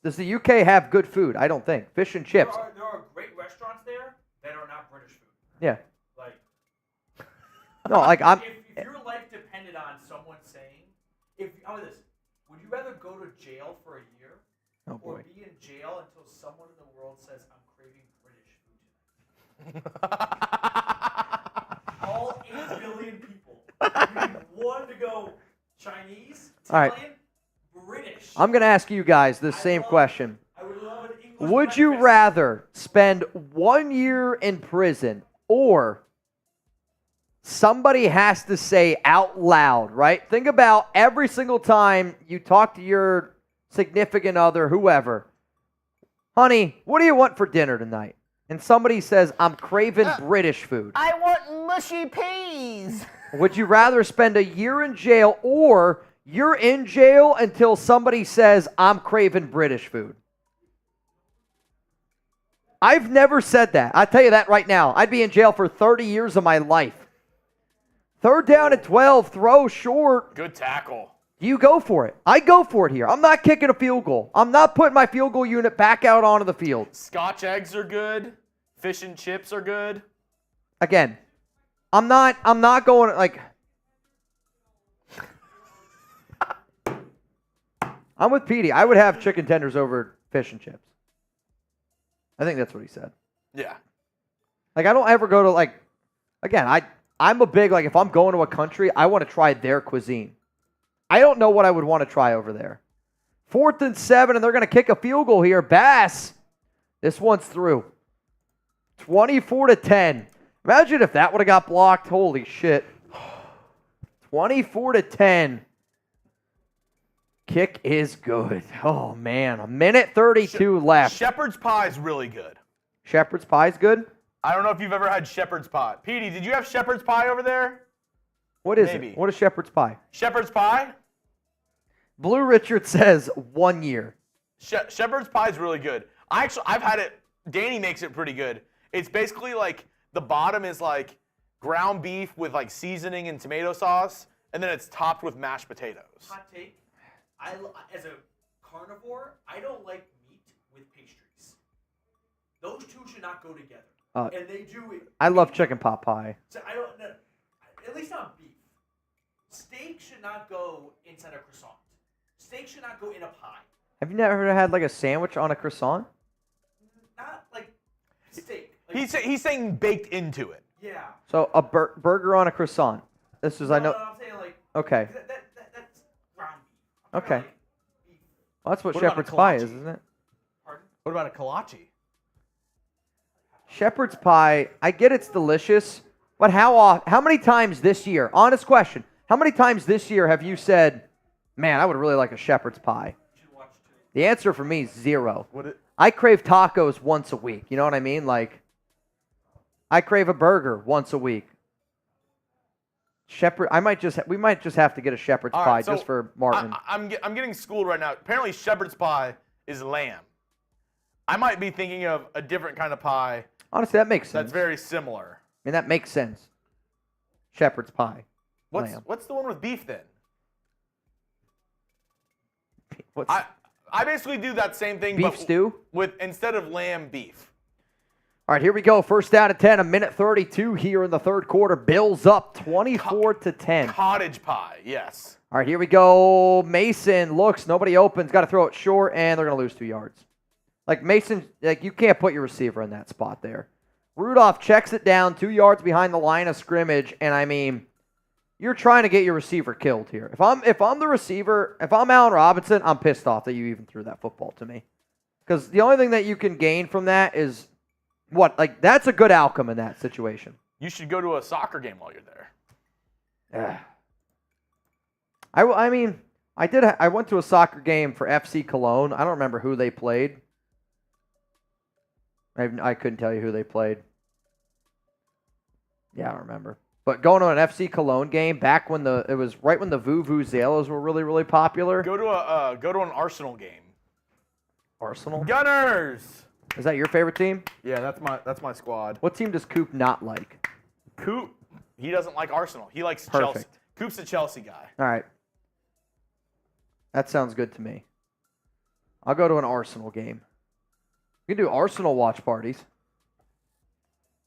Does the UK have good food? I don't think. Fish and chips. There are great restaurants there that are not British food. Yeah. Like, no, like I'm. If your life depended on someone saying, how about this? Would you rather go to jail for a year, or be in jail until someone in the world says, "I'm craving British food tonight"? All 8 billion people. You need one to go Chinese, Italian, All right. British. I'm going to ask you guys this same question. I would love an English Would you breakfast. rather spend 1 year in prison, or somebody has to say out loud, right? Think about every single time you talk to your significant other, whoever, honey, what do you want for dinner tonight? And somebody says, I'm craving British food. I want mushy peas. Would you rather spend a year in jail or you're in jail until somebody says, I'm craving British food? I've never said that. I'll tell you that right now. I'd be in jail for 30 years of my life. 3rd down and 12, throw short. Good tackle. You go for it. I go for it here. I'm not kicking a field goal. I'm not putting my field goal unit back out onto the field. Scotch eggs are good. Fish and chips are good. Again, I'm not going like I'm with Petey. I would have chicken tenders over fish and chips. I think that's what he said. Yeah. Like I don't ever go to like again, I'm a big like if I'm going to a country, I want to try their cuisine. I don't know what I would want to try over there. 4th and 7 and they're going to kick a field goal here. Bass. This one's through. 24-10. Imagine if that would have got blocked. Holy shit. 24-10. Kick is good. Oh, man. A minute 32 left. Shepherd's pie is really good. Shepherd's pie is good? I don't know if you've ever had shepherd's pie. Petey, did you have shepherd's pie over there? What is Maybe. it? What is shepherd's pie? Shepherd's pie? Blue Richard says 1 year. Shepherd's pie is really good. I've had it. Danny makes it pretty good. It's basically like the bottom is like ground beef with like seasoning and tomato sauce, and then it's topped with mashed potatoes. Hot take. As a carnivore, I don't like meat with pastries. Those two should not go together. And they do it. I love chicken pot pie. So I don't know. At least not beef. Steak should not go inside a croissant. Steak should not go in a pie. Have you never had like a sandwich on a croissant? Not like steak. Like, He's saying baked into it. yeah. So a burger on a croissant. This is I know. No, I'm saying like. Okay. That's ground beef. I'm talking Okay. about, like, beef. Well, that's what What about shepherd's a pie kolache? is, isn't it? Pardon? What about a kolache? Shepherd's pie, I get it's delicious, but how many times this year, honest question, how many times this year have you said, man, I would really like a shepherd's pie? You should watch too. The answer for me is 0. What it? I crave tacos once a week. You know what I mean? Like, I crave a burger once a week. We might just have to get a shepherd's All pie right, so just for Martin. I'm getting schooled right now. Apparently, shepherd's pie is lamb. I might be thinking of a different kind of pie Honestly, that makes sense. that's very similar. I mean, that makes sense. Shepherd's pie. Lamb. What's the one with beef then? What's I basically do that same thing, beef but stew? with instead of lamb, beef. All right, here we go. 1st down and 10, a minute 32 here in the 3rd quarter. Bills up 24-10. Cottage pie, yes. All right, here we go. Mason looks, nobody opens, got to throw it short, and they're going to lose 2 yards. Like Mason, like you can't put your receiver in that spot there. Rudolph checks it down 2 yards behind the line of scrimmage, and I mean, you're trying to get your receiver killed here. If I'm the receiver, if I'm Allen Robinson, I'm pissed off that you even threw that football to me. Because the only thing that you can gain from that is what? Like, that's a good outcome in that situation. You should go to a soccer game while you're there. I mean, I went to a soccer game for FC Cologne. I don't remember who they played. I couldn't tell you who they played. Yeah, I don't remember. But going to an FC Cologne game back when it was right when the Vuvuzelas were really, really popular. Go to an Arsenal game. Arsenal? Gunners. Is that your favorite team? Yeah, that's my squad. What team does Coop not like? Coop, he doesn't like Arsenal. He likes Perfect. Chelsea. Coop's a Chelsea guy. All right. That sounds good to me. I'll go to an Arsenal game. We can do Arsenal watch parties.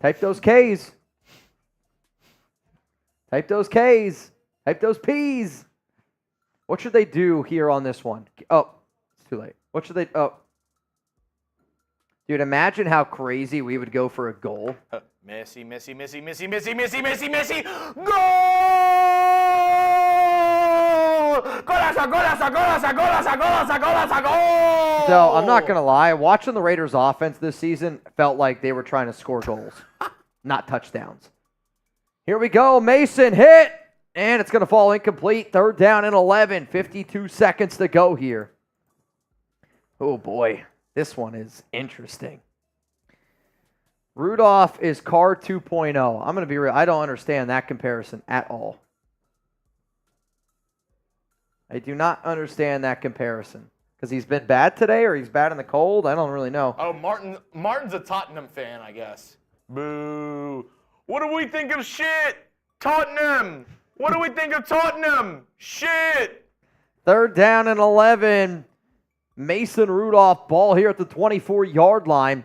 Type those K's. Type those K's. Type those P's. What should they do here on this one? Oh, it's too late. What should they... Oh. Dude, imagine how crazy we would go for a goal. Messi. Goal! Goal! So, I'm not going to lie. Watching the Raiders offense this season felt like they were trying to score goals, not touchdowns. Here we go. Mason hit, and it's going to fall incomplete. 3rd down and 11. 52 seconds to go here. Oh, boy. This one is interesting. Rudolph is Carr 2.0. I'm going to be real. I don't understand that comparison at all. I do not understand that comparison. Because he's been bad today or he's bad in the cold? I don't really know. Oh, Martin's a Tottenham fan, I guess. Boo. What do we think of shit? Tottenham. What do we think of Tottenham? Shit. 3rd down and 11. Mason Rudolph, ball here at the 24-yard line.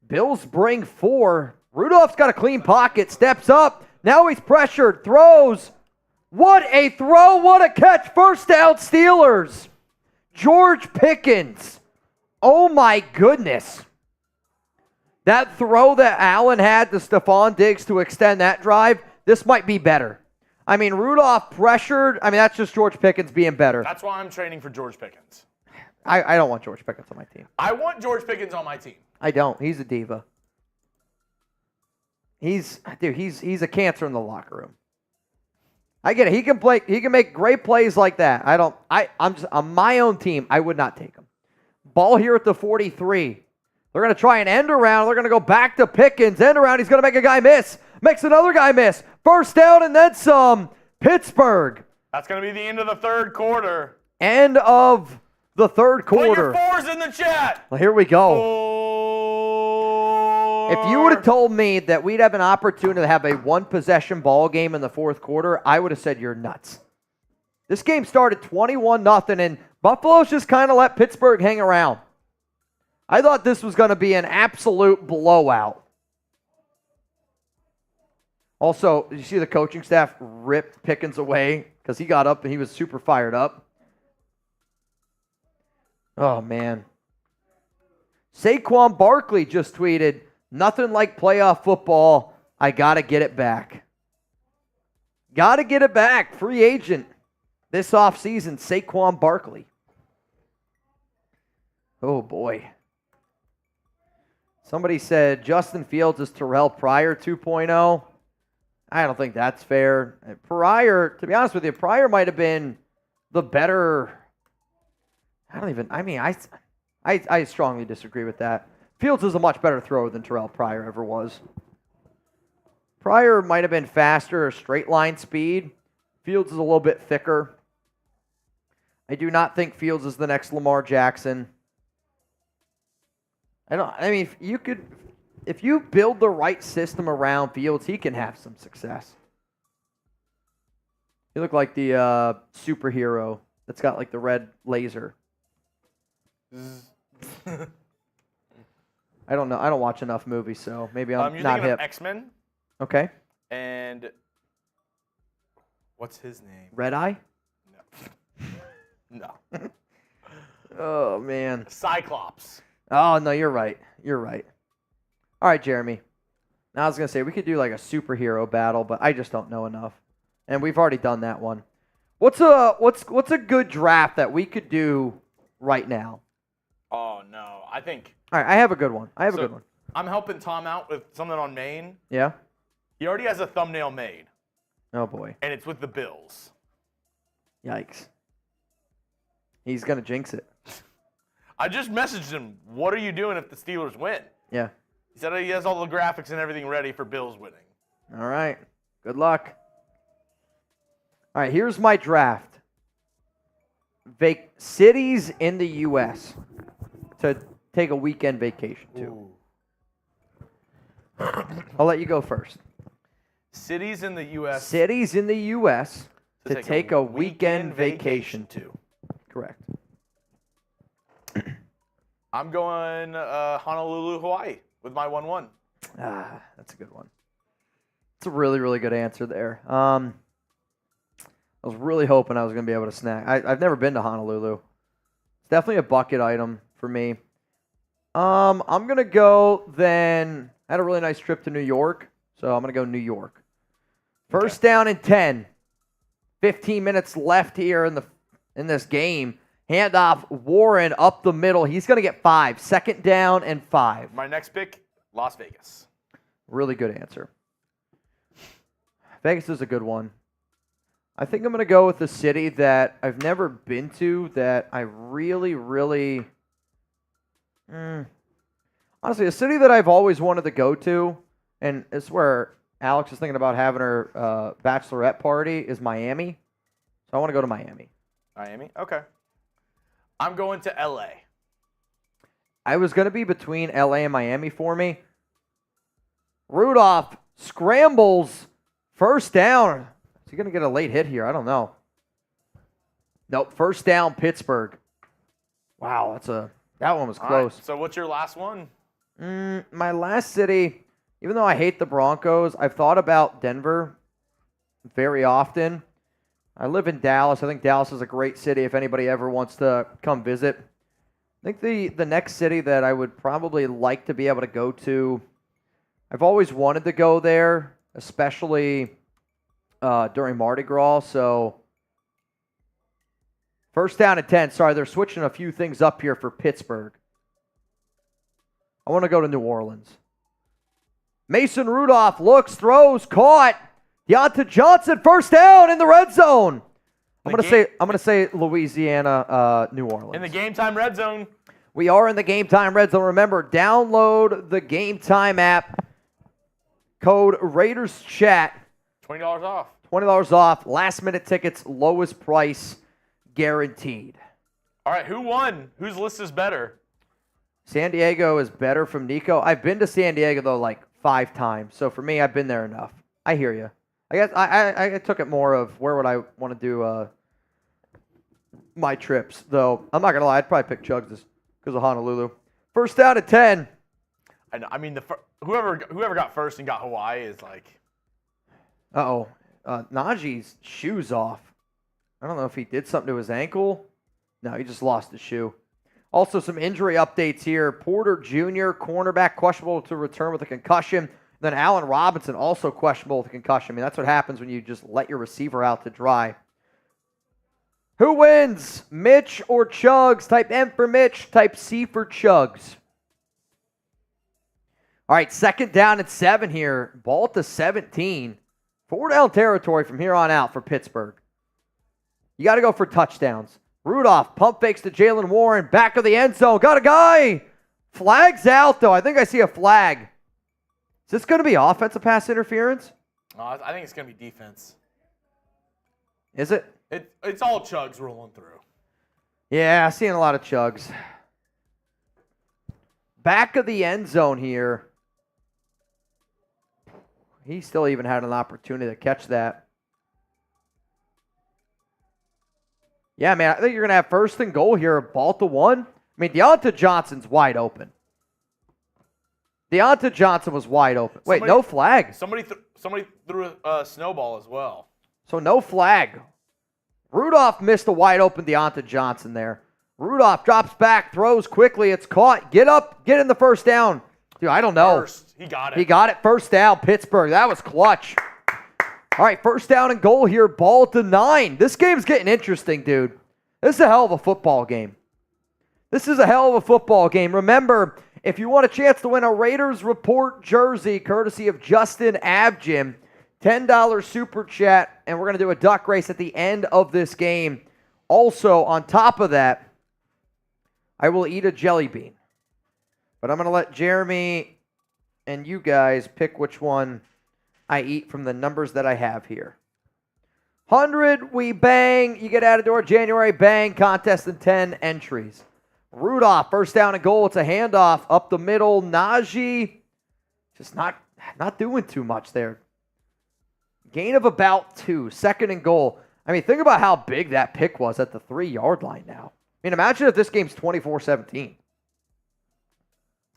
Bills bring 4. Rudolph's got a clean pocket, steps up. Now he's pressured, throws. What a throw, what a catch. 1st down Steelers. George Pickens. Oh my goodness. That throw that Allen had to Stephon Diggs to extend that drive, this might be better. I mean, Rudolph pressured. I mean, that's just George Pickens being better. That's why I'm training for George Pickens. I don't want George Pickens on my team. I want George Pickens on my team. I don't. He's a diva. He's a cancer in the locker room. I get it. He can play. He can make great plays like that. I'm just on my own team. I would not take him. Ball here at the 43. They're going to try an end around. They're going to go back to Pickens. End around. He's going to make a guy miss. Makes another guy miss. 1st down and then some. Pittsburgh. That's going to be the end of the 3rd quarter. End of the 3rd quarter. Put your 4s in the chat. Well, here we go. 4. If you would have told me that we'd have an opportunity to have a 1-possession ball game in the 4th quarter, I would have said you're nuts. This game started 21-0, and Buffalo's just kind of let Pittsburgh hang around. I thought this was going to be an absolute blowout. Also, did you see the coaching staff rip Pickens away because he got up and he was super fired up? Oh, man. Saquon Barkley just tweeted, "Nothing like playoff football. I got to get it back." Got to get it back. Free agent this offseason, Saquon Barkley. Oh, boy. Somebody said Justin Fields is Terrell Pryor 2.0. I don't think that's fair. Pryor, to be honest with you, Pryor might have been the better. I strongly disagree with that. Fields is a much better thrower than Terrell Pryor ever was. Pryor might have been faster, straight line speed. Fields is a little bit thicker. I do not think Fields is the next Lamar Jackson. If you build the right system around Fields, he can have some success. He looked like the superhero that's got like the red laser. I don't know. I don't watch enough movies, so maybe I'm you're not thinking hip. of X-Men? Okay. And what's his name? Red Eye? No. Oh, man. Cyclops. Oh, no, you're right. You're right. All right, Jeremy. Now I was going to say we could do like a superhero battle, but I just don't know enough. And we've already done that one. What's a good draft that we could do right now? Oh, no. I think. All right, I have a good one. A good one. I'm helping Tom out with something on Maine. Yeah? He already has a thumbnail made. Oh, boy. And it's with the Bills. Yikes. He's going to jinx it. I just messaged him, what are you doing if the Steelers win? Yeah. He said he has all the graphics and everything ready for Bills winning. All right. Good luck. All right, here's my draft. Cities in the U.S. to take a weekend vacation to. I'll let you go first. Cities in the U.S. Cities in the U.S. to take a weekend vacation to. Correct. I'm going Honolulu, Hawaii with my 1-1. Ah, that's a good one. It's a really, really good answer there. I was really hoping I was going to be able to snag. I've never been to Honolulu. It's definitely a bucket item for me. I'm going to go then. I had a really nice trip to New York, so I'm going to go New York. First down and 10. 15 minutes left here in this game. Handoff, Warren up the middle. He's going to get 5. Second down and 5. My next pick, Las Vegas. Really good answer. Vegas is a good one. I think I'm going to go with a city that I've never been to that I really, really Honestly, a city that I've always wanted to go to, and it's where Alex is thinking about having her bachelorette party, is Miami. So I want to go to Miami. Miami? Okay. I'm going to LA. I was going to be between LA and Miami for me. Rudolph scrambles. First down. Is he going to get a late hit here? I don't know. Nope. First down, Pittsburgh. Wow, that one was close. Right, so what's your last one? My last city, even though I hate the Broncos, I've thought about Denver very often. I live in Dallas. I think Dallas is a great city if anybody ever wants to come visit. I think the next city that I would probably like to be able to go to, I've always wanted to go there, especially during Mardi Gras. So first down and 10. Sorry, they're switching a few things up here for Pittsburgh. I want to go to New Orleans. Mason Rudolph looks, throws, caught. Deontay Johnson, first down in the red zone. I'm gonna say Louisiana, New Orleans. In the Game Time red zone. We are in the Game Time red zone. Remember, download the Game Time app. Code Raiders Chat. $20 off. $20 off. Last minute tickets, lowest price guaranteed. All right, who won? Whose list is better? San Diego is better from Nico. I've been to San Diego though like 5 times. So for me, I've been there enough. I hear you. I guess I took it more of where would I want to do my trips, though. I'm not going to lie. I'd probably pick Chugs because of Honolulu. First down at 10. I mean, whoever got first and got Hawaii is like... Uh-oh. Najee's shoe's off. I don't know if he did something to his ankle. No, he just lost his shoe. Also, some injury updates here. Porter Jr., cornerback, questionable to return with a concussion. Then Allen Robinson, also questionable with a concussion. I mean, that's what happens when you just let your receiver out to dry. Who wins? Mitch or Chugs? Type M for Mitch. Type C for Chugs. All right, second down at 7 here. Ball to 17. 4 down territory from here on out for Pittsburgh. You got to go for touchdowns. Rudolph pump fakes to Jalen Warren. Back of the end zone. Got a guy. Flag's out, though. I think I see a flag. Is this going to be offensive pass interference? I think it's going to be defense. Is it? It's all Chugs rolling through. Yeah, seeing a lot of Chugs. Back of the end zone here. He still even had an opportunity to catch that. Yeah, man, I think you're going to have first and goal here. Ball to 1. I mean, Deontay Johnson's wide open. Deontay Johnson was wide open. Wait, no flag. Somebody threw a snowball as well. So no flag. Rudolph missed a wide open Deontay Johnson there. Rudolph drops back, throws quickly. It's caught. Get up. Get in the first down. Dude, I don't know. First. He got it. He got it. First down, Pittsburgh. That was clutch. All right, first down and goal here. Ball to 9. This game's getting interesting, dude. This is a hell of a football game. This is a hell of a football game. Remember, if you want a chance to win a Raiders Report jersey, courtesy of Justin Abjim, $10 super chat, and we're going to do a duck race at the end of this game. Also, on top of that, I will eat a jelly bean. But I'm going to let Jeremy and you guys pick which one I eat from the numbers that I have here. 100, we bang. You get added to our January bang contest and 10 entries. Rudolph, first down and goal. It's a handoff up the middle. Najee, just not doing too much there. Gain of about 2. Second and goal. I mean, think about how big that pick was at the 3-yard line now. I mean, imagine if this game's 24-17.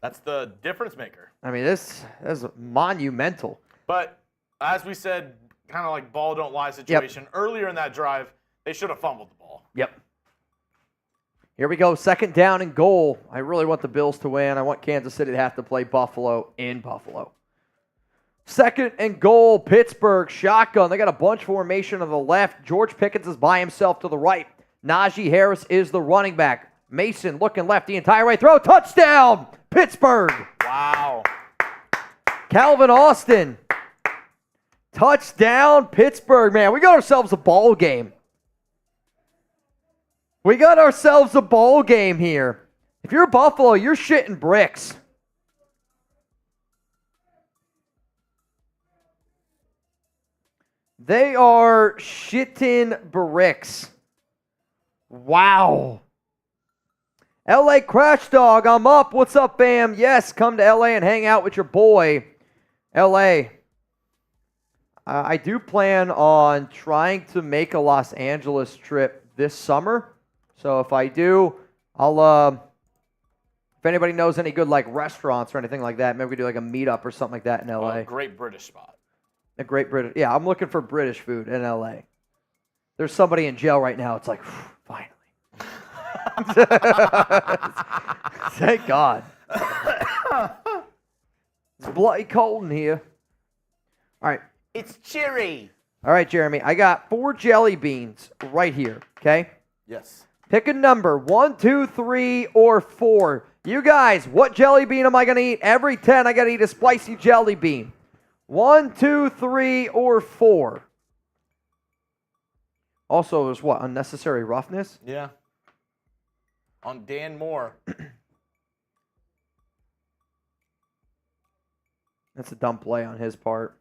That's the difference maker. I mean, this is monumental. But as we said, kind of like ball don't lie situation, earlier in that drive, they should have fumbled the ball. Yep. Here we go, second down and goal. I really want the Bills to win. I want Kansas City to have to play Buffalo in Buffalo. Second and goal, Pittsburgh, shotgun. They got a bunch formation on the left. George Pickens is by himself to the right. Najee Harris is the running back. Mason looking left the entire way. Throw, touchdown, Pittsburgh. Wow. Calvin Austin. Touchdown, Pittsburgh. Man, we got ourselves a ball game. We got ourselves a ball game here. If you're Buffalo, you're shitting bricks. They are shitting bricks. Wow. LA Crash Dog, I'm up. What's up, fam? Yes, come to LA and hang out with your boy. LA. I do plan on trying to make a Los Angeles trip this summer. So if I do, I'll if anybody knows any good like restaurants or anything like that, maybe we do like a meetup or something like that in LA. Great British spot. A great British. Yeah, I'm looking for British food in LA. There's somebody in jail right now. It's like, finally. Thank God. It's bloody cold in here. All right. It's cheery. All right, Jeremy. I got 4 jelly beans right here, okay? Yes. Pick a number, 1, 2, 3, or 4. You guys, what jelly bean am I going to eat? Every 10, I got to eat a spicy jelly bean. 1, 2, 3, or 4. Also, there's what? Unnecessary roughness? Yeah. On Dan Moore. That's a dumb play on his part.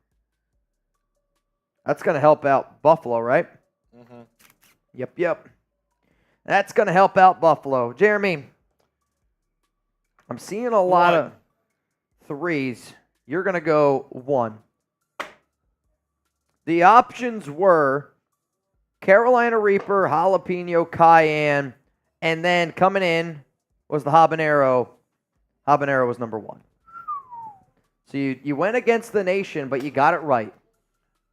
That's going to help out Buffalo, right? Mm-hmm. Yep. That's going to help out Buffalo. Jeremy, I'm seeing a lot of 3s. You're going to go 1. The options were Carolina Reaper, Jalapeno, Cayenne, and then coming in was the Habanero. Habanero was number 1. So you went against the nation, but you got it right.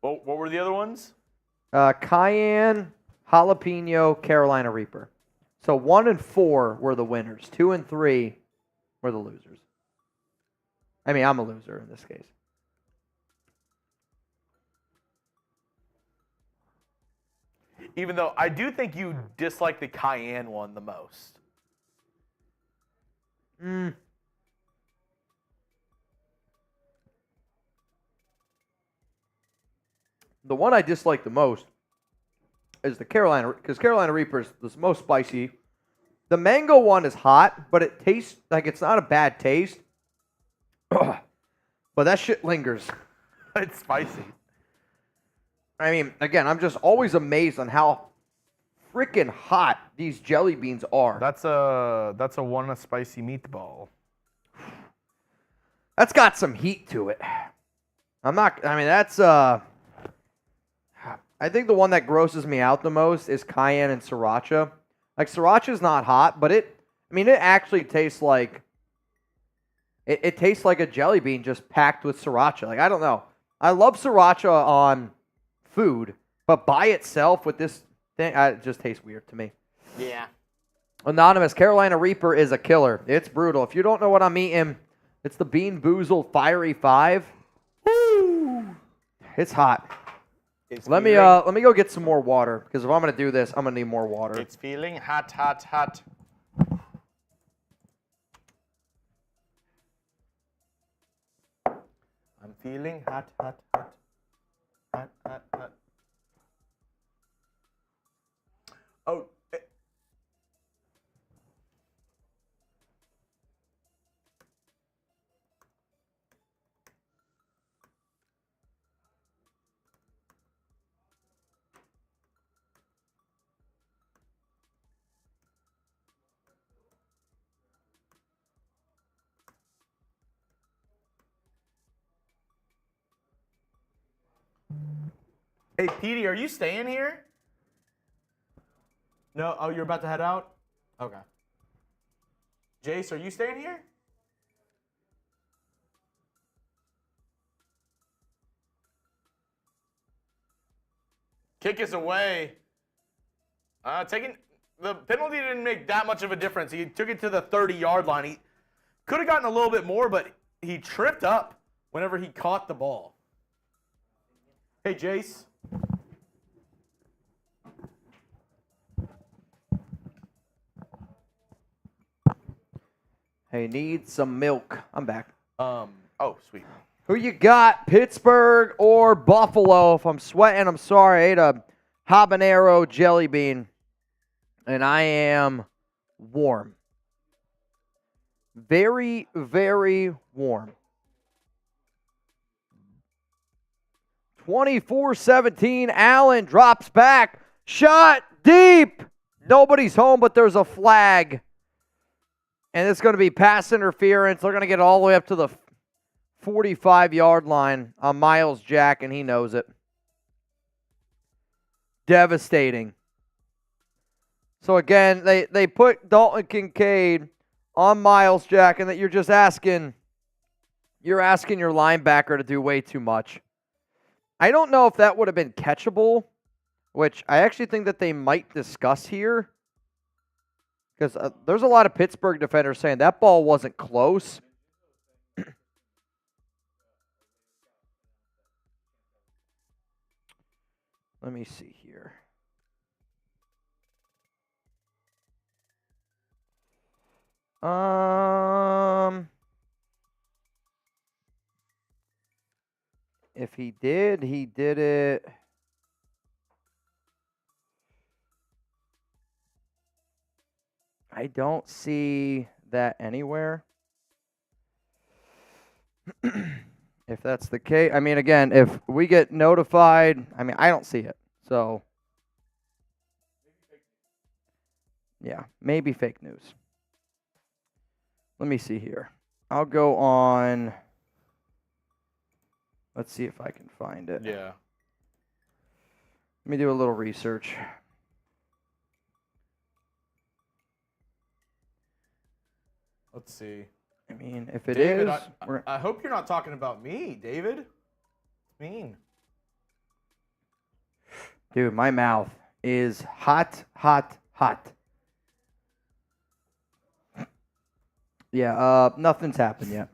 What were the other ones? Cayenne, Jalapeno, Carolina Reaper. So 1 and 4 were the winners. 2 and 3 were the losers. I mean, I'm a loser in this case. Even though I do think you dislike the Cayenne one the most. The one I dislike the most is the Carolina, because Carolina Reaper is the most spicy. The mango one is hot, but it tastes like it's not a bad taste. But that shit lingers. It's spicy. I mean, again, I'm just always amazed on how freaking hot these jelly beans are. That's a one a spicy meatball. That's got some heat to it. That's I think the one that grosses me out the most is cayenne and sriracha. Like, sriracha's not hot, but it actually tastes like it tastes like a jelly bean just packed with sriracha. Like, I don't know. I love sriracha on food, but by itself with this thing, it just tastes weird to me. Yeah. Anonymous, Carolina Reaper is a killer. It's brutal. If you don't know what I'm eating, it's the Bean Boozled Fiery 5. Woo! It's hot. Let me go get some more water, because if I'm going to do this, I'm going to need more water. It's feeling hot, hot, hot. I'm feeling hot, hot, hot. Hot, hot, hot. Oh. Hey, Petey, are you staying here? No? Oh, you're about to head out? Okay. Jace, are you staying here? Kick is away. The penalty didn't make that much of a difference. He took it to the 30-yard line. He could have gotten a little bit more, but he tripped up whenever he caught the ball. Hey, Jace. Hey, need some milk. I'm back. Oh, sweet. Who you got, Pittsburgh or Buffalo? If I'm sweating, I'm sorry. I ate a habanero jelly bean, and I am warm. Very, very warm. 24-17. Allen drops back. Shot deep. Nobody's home, but there's a flag. And it's going to be pass interference. They're going to get all the way up to the 45-yard line on Myles Jack, and he knows it. Devastating. So, again, they put Dalton Kincaid on Myles Jack, and that you're just asking your linebacker to do way too much. I don't know if that would have been catchable, which I actually think that they might discuss here, because there's a lot of Pittsburgh defenders saying that ball wasn't close. Let me see here. If he did it. I don't see that anywhere. If that's the case, I mean, again, if we get notified, I mean, I don't see it. So, yeah, maybe fake news. Let me see here. I'll go on. Let's see if I can find it. Yeah. Let me do a little research. Let's see. I mean, if it David, is, I hope you're not talking about me, David. It's mean. Dude, my mouth is hot, hot, hot. Yeah, nothing's happened yet.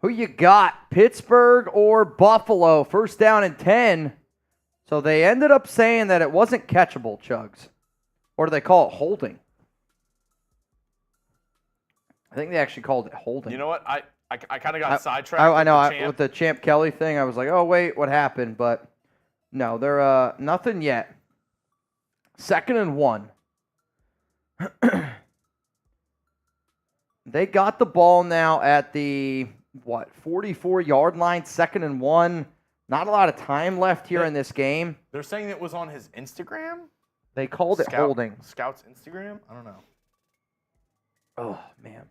Who you got, Pittsburgh or Buffalo? First down and 10. So they ended up saying that it wasn't catchable, Chugs. Or do they call it holding? I think they actually called it holding. You know what? I kind of got sidetracked. I know. With the Champ Kelly thing, I was like, oh, wait, what happened? But no, they're nothing yet. 2nd and 1. They got the ball now at the, 44-yard line, 2nd and 1. Not a lot of time left here in this game. They're saying it was on his Instagram? They called it holding. Scout's Instagram? I don't know. Oh, man.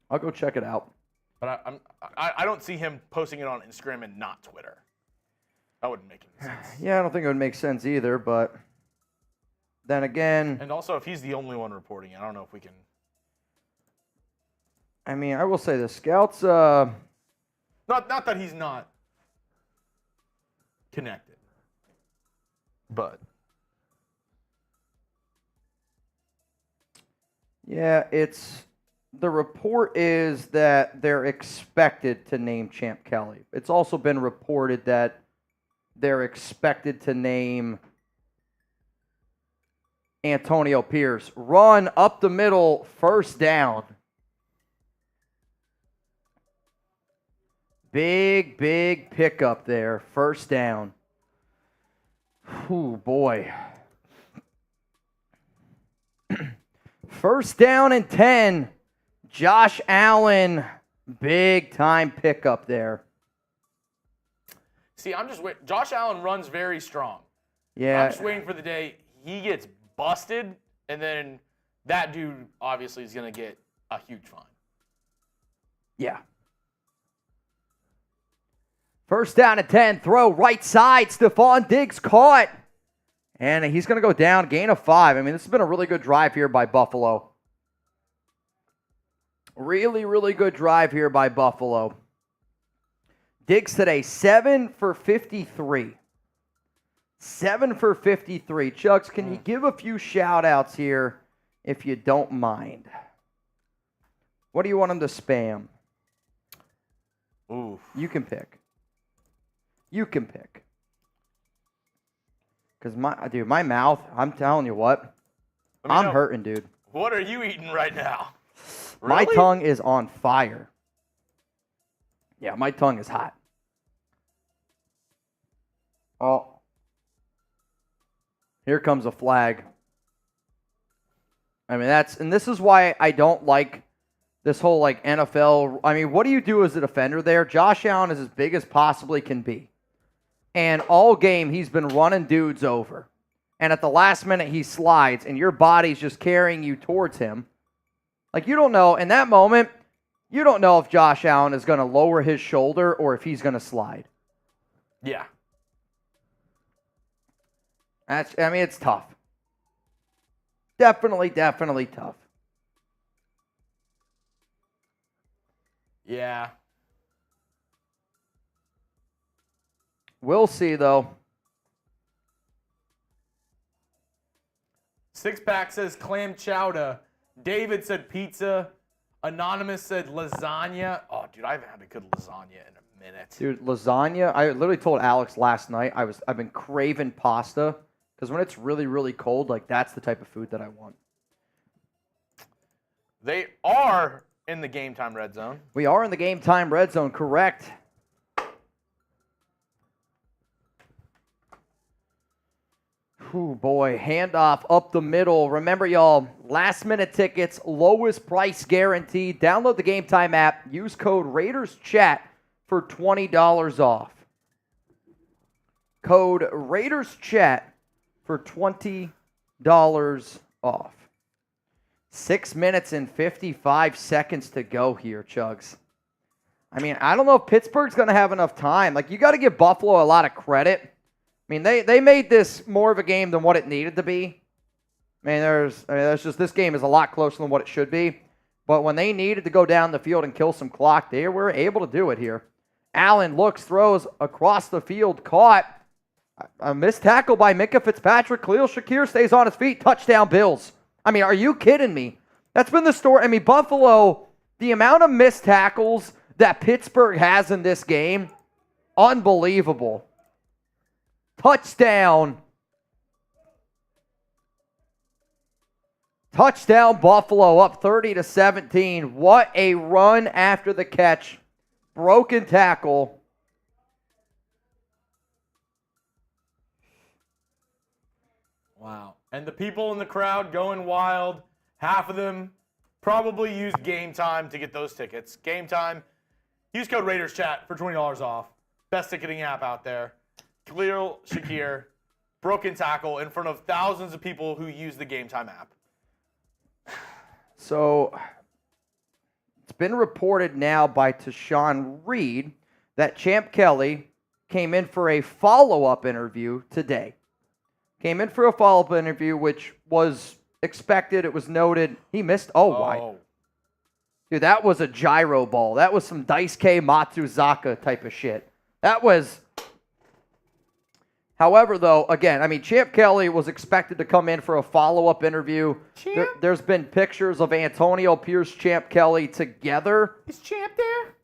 I'll go check it out. But I don't see him posting it on Instagram and not Twitter. That wouldn't make any sense. Yeah, I don't think it would make sense either, but then again... And also, if he's the only one reporting it, I don't know if we can... I mean, I will say the Scouts... Not that he's not connected, but... Yeah, the report is that they're expected to name Champ Kelly. It's also been reported that they're expected to name Antonio Pierce. Run up the middle, first down. Big pickup there, first down. Ooh, boy. First down and 10. Josh Allen, big time pickup there. See, I'm just waiting. Josh Allen runs very strong. Yeah. I'm just waiting for the day he gets busted, and then that dude obviously is going to get a huge fine. Yeah. First down and 10. Throw right side. Stephon Diggs caught. And he's going to go down, gain of 5. I mean, this has been a really good drive here by Buffalo. Really good drive here by Buffalo. Diggs today, 7 for 53. 7 for 53. Chucks, can you give a few shout-outs here if you don't mind? What do you want him to spam? Ooh. You can pick. Because my mouth, I'm telling you what, I'm hurting, dude. What are you eating right now? My Really? tongue is on fire. Yeah, my tongue is hot. Oh. Here comes a flag. I mean, and this is why I don't like this whole like NFL. I mean, what do you do as a defender there? Josh Allen is as big as possibly can be. And all game, he's been running dudes over. And at the last minute, he slides, and your body's just carrying you towards him. Like, you don't know. In that moment, you don't know if Josh Allen is going to lower his shoulder or if he's going to slide. Yeah. It's tough. Definitely tough. Yeah. We'll see, though. Six Pack says clam chowder. David said pizza. Anonymous said lasagna. Oh, dude, I haven't had a good lasagna in a minute. Dude, lasagna. I literally told Alex last night I've been craving pasta because when it's really, really cold, like that's the type of food that I want. They are in the Game Time red zone. We are in the Game Time red zone, correct? Ooh, boy, handoff up the middle. Remember, y'all, last-minute tickets, lowest price guaranteed. Download the Game Time app. Use code RaidersChat for $20 off. Code RaidersChat for $20 off. 6 minutes and 55 seconds to go here, Chugs. I mean, I don't know if Pittsburgh's going to have enough time. Like, you got to give Buffalo a lot of credit. I mean, they made this more of a game than what it needed to be. This game is a lot closer than what it should be. But when they needed to go down the field and kill some clock, they were able to do it here. Allen looks, throws across the field, caught. A missed tackle by Minkah Fitzpatrick. Khalil Shakir stays on his feet. Touchdown, Bills. I mean, are you kidding me? That's been the story. I mean, Buffalo, the amount of missed tackles that Pittsburgh has in this game, unbelievable. Touchdown. Touchdown, Buffalo, up 30-17. What a run after the catch. Broken tackle. Wow. And the people in the crowd going wild, half of them probably used Game Time to get those tickets. Game Time, use code RaidersChat for $20 off. Best ticketing app out there. Khalil Shakir, broken tackle in front of thousands of people who use the Game Time app. So, it's been reported now by Tashawn Reed that Champ Kelly came in for a follow-up interview today. Came in for a follow-up interview, which was expected. It was noted. He missed. Why? Dude, that was a gyro ball. That was some Daisuke Matsuzaka type of shit. That was... However, though, again, I mean, Champ Kelly was expected to come in for a follow-up interview. There's been pictures of Antonio Pierce, Champ Kelly together. Is Champ there?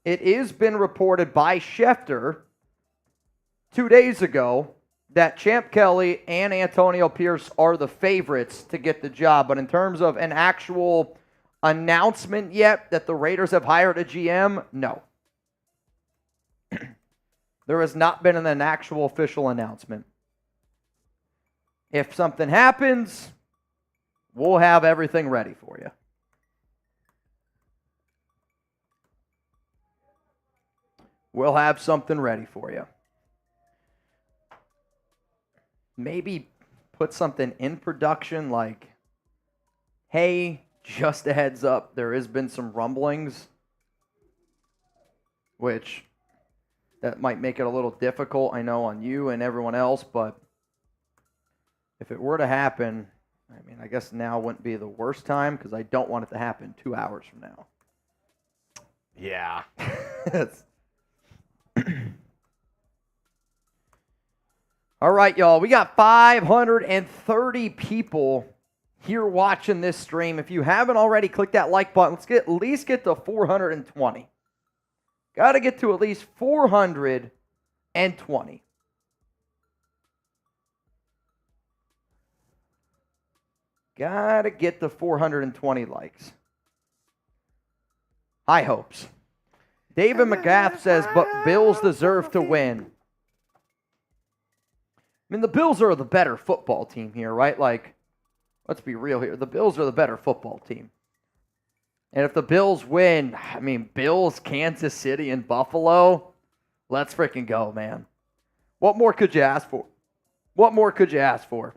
It has been reported by Schefter 2 days ago that Champ Kelly and Antonio Pierce are the favorites to get the job. But in terms of an actual announcement yet that the Raiders have hired a GM, no. There has not been an actual official announcement. If something happens, we'll have everything ready for you. We'll have something ready for you. Maybe put something in production like, hey, just a heads up, there has been some rumblings, which that might make it a little difficult, I know, on you and everyone else, but if it were to happen, I mean, I guess now wouldn't be the worst time because I don't want it to happen 2 hours from now. Yeah. All right, y'all. We got 530 people here watching this stream. If you haven't already, click that like button. Let's at least get to 420. Got to get to at least 420. Got to get to 420 likes. High hopes. David McGath says, but Bills deserve to win. mean, the Bills are the better football team here, right? Like, let's be real here. The Bills are the better football team. And if the Bills win, I mean, Bills, Kansas City, and Buffalo, let's freaking go, man. What more could you ask for? What more could you ask for?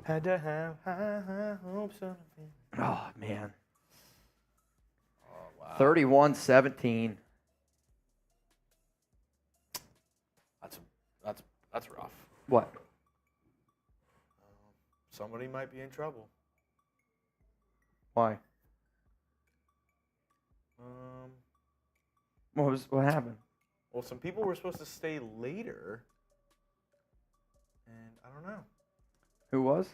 Had to have high hopes on it. Oh, man. Oh, wow. 31-17. That's rough. What? Somebody might be in trouble. Why? What happened? Well, some people were supposed to stay later, and I don't know. Who was?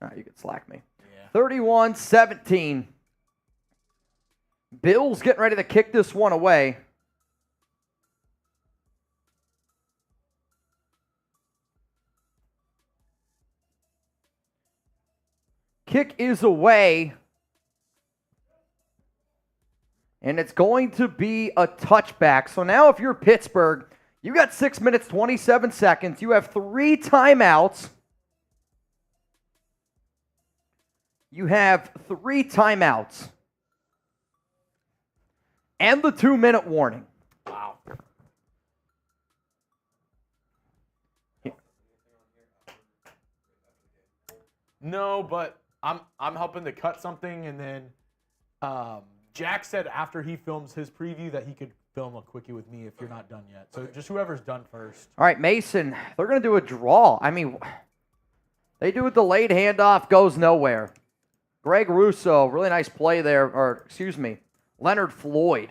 All right, you can slack me. Yeah. 31-17. Bills getting ready to kick this one away. Kick is away. And it's going to be a touchback. So now if you're Pittsburgh, you got 6 minutes, 27 seconds. You have 3 timeouts. You have 3 timeouts. And the 2-minute warning. Wow. No, but I'm helping to cut something, and then Jack said after he films his preview that he could film a quickie with me if you're not done yet. So just whoever's done first. All right, Mason, they're going to do a draw. I mean, they do a delayed handoff, goes nowhere. Greg Russo, really nice play there. Or, excuse me, Leonard Floyd.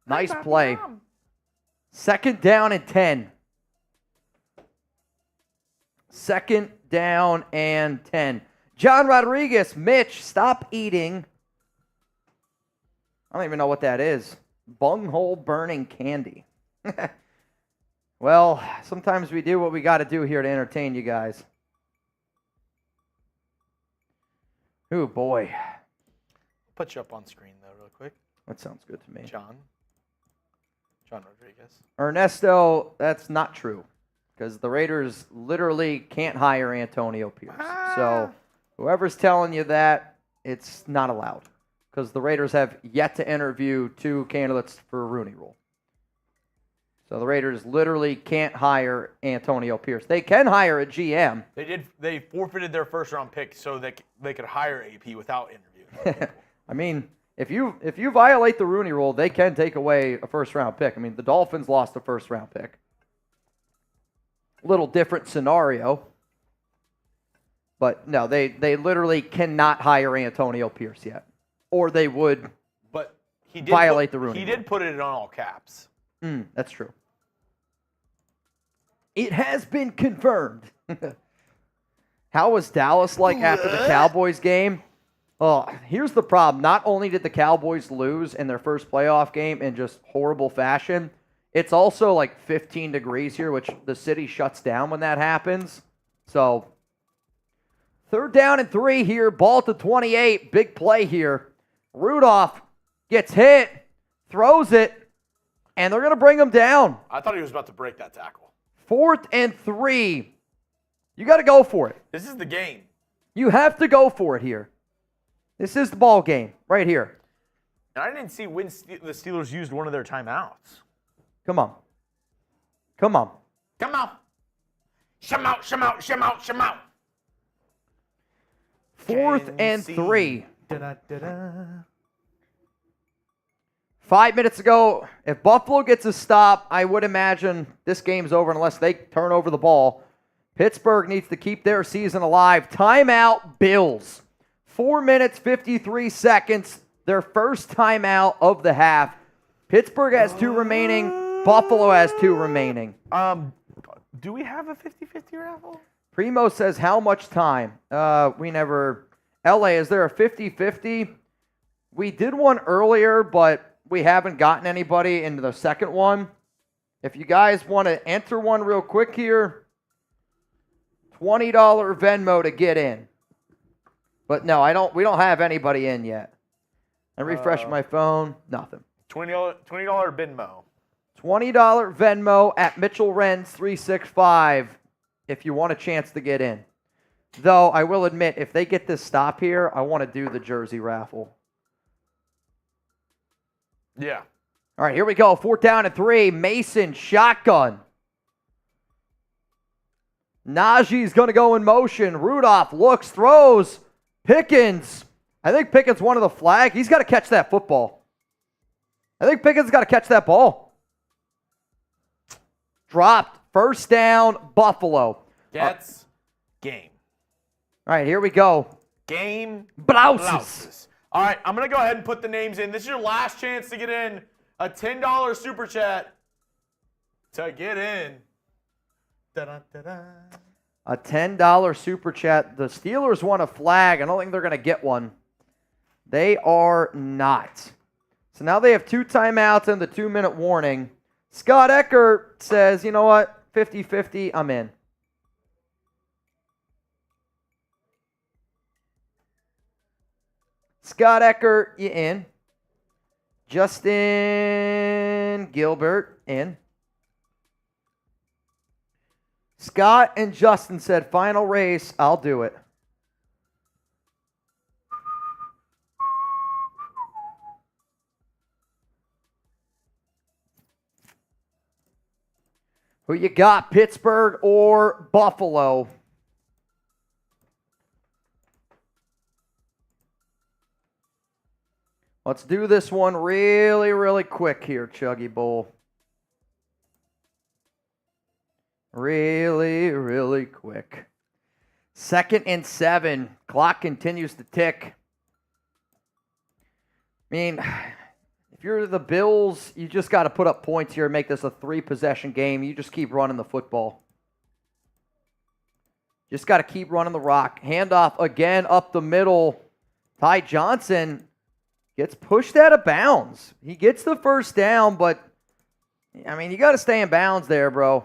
Nice play. 2nd down and 10. 2nd down and 10. John Rodriguez, Mitch, stop eating. I don't even know what that is. Bunghole burning candy. Well, sometimes we do what we got to do here to entertain you guys. Oh, boy. Put you up on screen, though, real quick. That sounds good to me. John Rodriguez. Ernesto, that's not true. Because the Raiders literally can't hire Antonio Pierce. So whoever's telling you that, it's not allowed. Because the Raiders have yet to interview 2 candidates for a Rooney Rule. So the Raiders literally can't hire Antonio Pierce. They can hire a GM. They forfeited their first-round pick so they could hire AP without interviewing. I mean, if you violate the Rooney Rule, they can take away a first-round pick. I mean, the Dolphins lost a first-round pick. Little different scenario. But no, they literally cannot hire Antonio Pierce yet. Or they would but he did violate the Rooney He Rule. did put it on all caps. That's true. It has been confirmed. How was Dallas like after the Cowboys game? Oh, here's the problem. Not only did the Cowboys lose in their first playoff game in just horrible fashion, it's also like 15 degrees here, which the city shuts down when that happens. So, 3rd down and 3 here. Ball to 28. Big play here. Rudolph gets hit, throws it, and they're going to bring him down. I thought he was about to break that tackle. 4th and 3. You got to go for it. This is the game. You have to go for it here. This is the ball game right here. And I didn't see when the Steelers used one of their timeouts. Come on. Come on. Come on. Shim out, shim out, shim out, shim out. 4th and 3. Da-da-da-da. 5 minutes ago, if Buffalo gets a stop, I would imagine this game's over unless they turn over the ball. Pittsburgh needs to keep their season alive. Timeout, Bills. 4 minutes, 53 seconds. Their first timeout of the half. Pittsburgh has 2 remaining. Buffalo has 2 remaining. Do we have a 50-50 raffle? Primo says, how much time? We never... LA, is there a 50-50? We did one earlier, but we haven't gotten anybody into the second one. If you guys want to enter one real quick here, $20 Venmo to get in. But no, we don't have anybody in yet. I refresh my phone, nothing. $20 Venmo. $20 Venmo at Mitchell Renz 365 if you want a chance to get in. Though, I will admit, if they get this stop here, I want to do the jersey raffle. Yeah. All right, here we go. 4th down and 3. Mason, shotgun. Najee's going to go in motion. Rudolph looks, throws. Pickens. I think Pickens wanted the flag. He's got to catch that football. I think Pickens got to catch that ball. Dropped. 1st down, Buffalo. Gets game. All right, here we go. Game. Blouses. All right, I'm going to go ahead and put the names in. This is your last chance to get in. A $10 super chat to get in. Da-da-da-da. A $10 super chat. The Steelers want a flag. I don't think they're going to get one. They are not. So now they have 2 timeouts and the 2-minute warning. Scott Eckert says, you know what? 50-50, I'm in. Scott Eckert, you in. Justin Gilbert, in. Scott and Justin said, final race, I'll do it. Who you got, Pittsburgh or Buffalo? Let's do this one really, really quick here, Chuggy Bull. Really, really quick. 2nd and 7. Clock continues to tick. I mean, if you're the Bills, you just got to put up points here and make this a 3-possession game. You just keep running the football. Just got to keep running the rock. Handoff again up the middle. Ty Johnson gets pushed out of bounds. He gets the 1st down, but, I mean, you got to stay in bounds there, bro.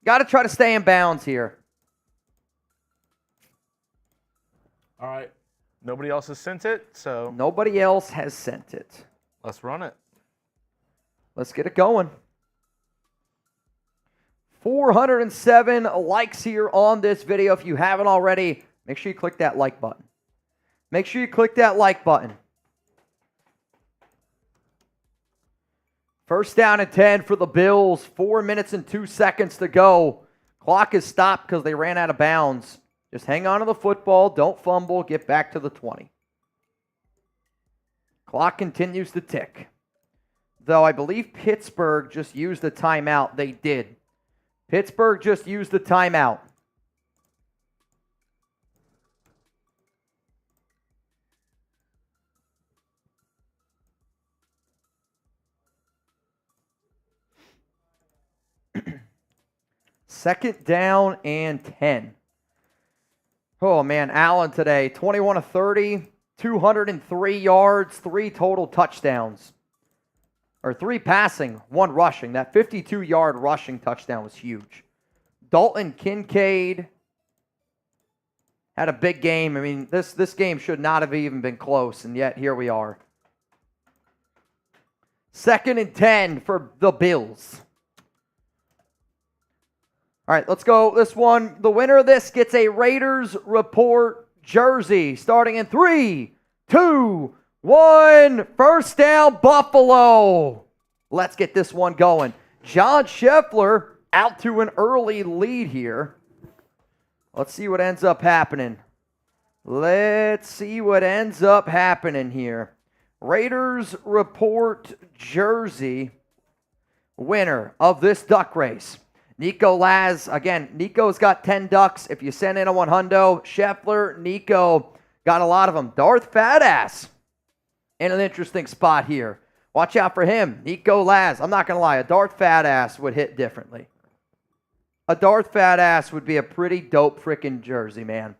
Got to try to stay in bounds here. All right. Nobody else has sent it, so Nobody else has sent it. let's run it. Let's get it going. 407 likes here on this video. If you haven't already, make sure you click that like button. Make sure you click that like button. 1st down and 10 for the Bills. 4 minutes and 2 seconds to go. Clock is stopped because they ran out of bounds. Just hang on to the football. Don't fumble. Get back to the 20. Clock continues to tick. Though I believe Pittsburgh just used the timeout. They did. Pittsburgh just used the timeout. Second down and 10. Oh, man, Allen today, 21 of 30, 203 yards, 3 total touchdowns. Or 3 passing, 1 rushing. That 52-yard rushing touchdown was huge. Dalton Kincaid had a big game. I mean, this game should not have even been close, and yet here we are. 2nd and 10 for the Bills. All right, let's go. This one, the winner of this gets a Raiders Report jersey starting in 3, 2, 1. 1st down, Buffalo. Let's get this one going. John Scheffler out to an early lead here. Let's see what ends up happening. Let's see what ends up happening here. Raiders Report jersey winner of this duck race. Nico Laz, again, Nico's got 10 ducks. If you send in a 100, Scheffler, Nico got a lot of them. Darth Fatass in an interesting spot here. Watch out for him. Nico Laz, I'm not going to lie, a Darth Fatass would hit differently. A Darth Fatass would be a pretty dope freaking jersey, man.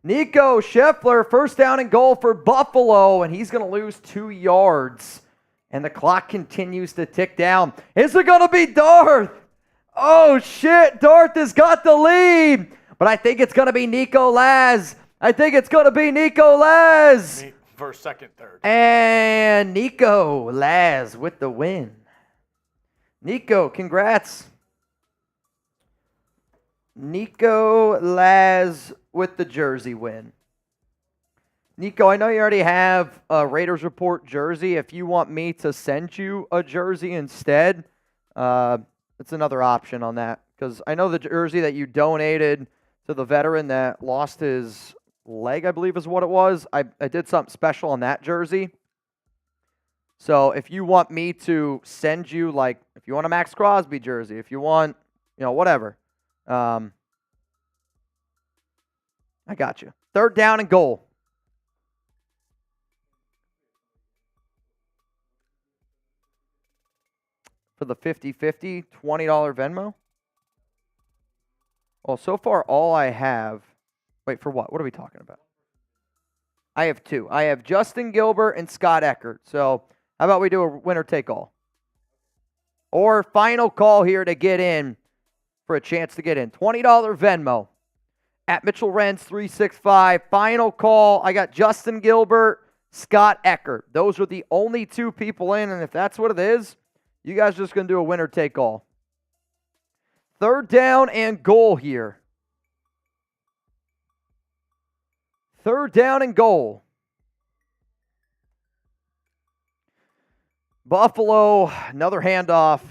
Nico Scheffler, 1st down and goal for Buffalo, and he's going to lose 2 yards. And the clock continues to tick down. Is it going to be Darth? Oh, shit, Darth has got the lead. But I think it's going to be Nico Laz. I think it's going to be Nico Laz. First, second, third. And Nico Laz with the win. Nico, congrats. Nico Laz with the jersey win. Nico, I know you already have a Raiders Report jersey. If you want me to send you a jersey instead, it's another option on that. Because I know the jersey that you donated to the veteran that lost his leg, I believe is what it was. I did something special on that jersey. So if you want me to send you, like, if you want a Maxx Crosby jersey, if you want, whatever. I got you. Third down and goal. For the 50-50, $20 Venmo. Well, so far all I have... Wait, for what? What are we talking about? I have two. I have Justin Gilbert and Scott Eckert. So how about we do a winner-take-all? Or final call here to get in for a chance to get in. $20 Venmo at Mitchell Renz 365. Final call. I got Justin Gilbert, Scott Eckert. Those are the only two people in, and if that's what it is, you guys are just going to do a winner-take-all. Third down and goal here. Third down and goal. Buffalo, another handoff.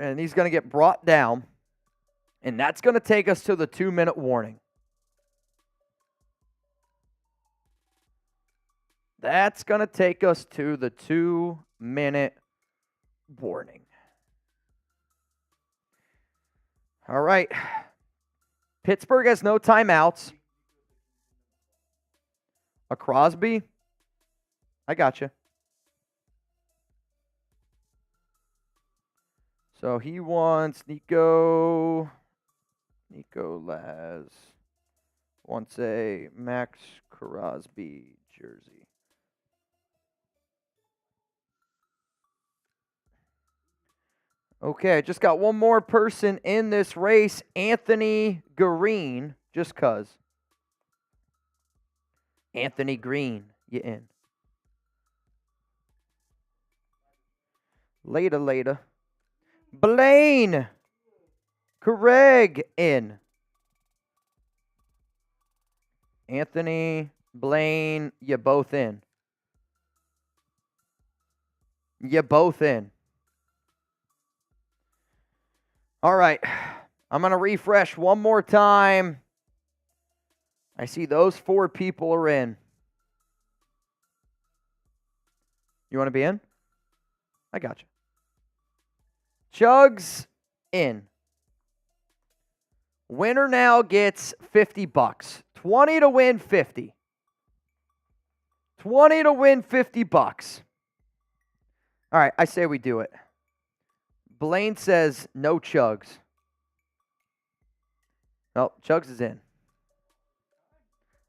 And he's going to get brought down. And that's going to take us to the 2-minute warning. That's going to take us to the 2-minute warning. All right. Pittsburgh has no timeouts. A Crosby? I got you. So he wants Nico Laz wants a Maxx Crosby jersey. Okay, I just got one more person in this race, Anthony Green, just cuz. Anthony Green, you in. Later. Blaine Craig in. Anthony, Blaine, you both in. You both in. All right. I'm going to refresh one more time. I see those 4 people are in. You want to be in? I got you. Chugs in. Winner now gets $50. 20 to win 50. 20 to win $50. All right, I say we do it. Blaine says no Chugs. No, Chugs is in.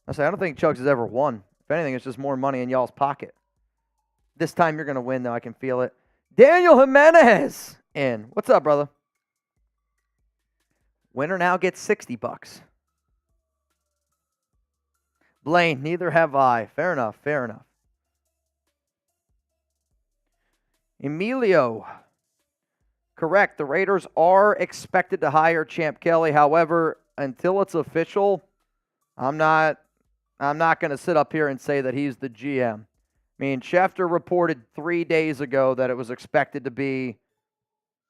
I don't think Chugs has ever won. If anything, it's just more money in y'all's pocket. This time you're going to win, though. I can feel it. Daniel Jimenez in. What's up, brother? Winner now gets $60. Blaine, neither have I. Fair enough. Emilio. Correct. The Raiders are expected to hire Champ Kelly. However, until it's official, I'm not going to sit up here and say that he's the GM. I mean, Schefter reported 3 days ago that it was expected to be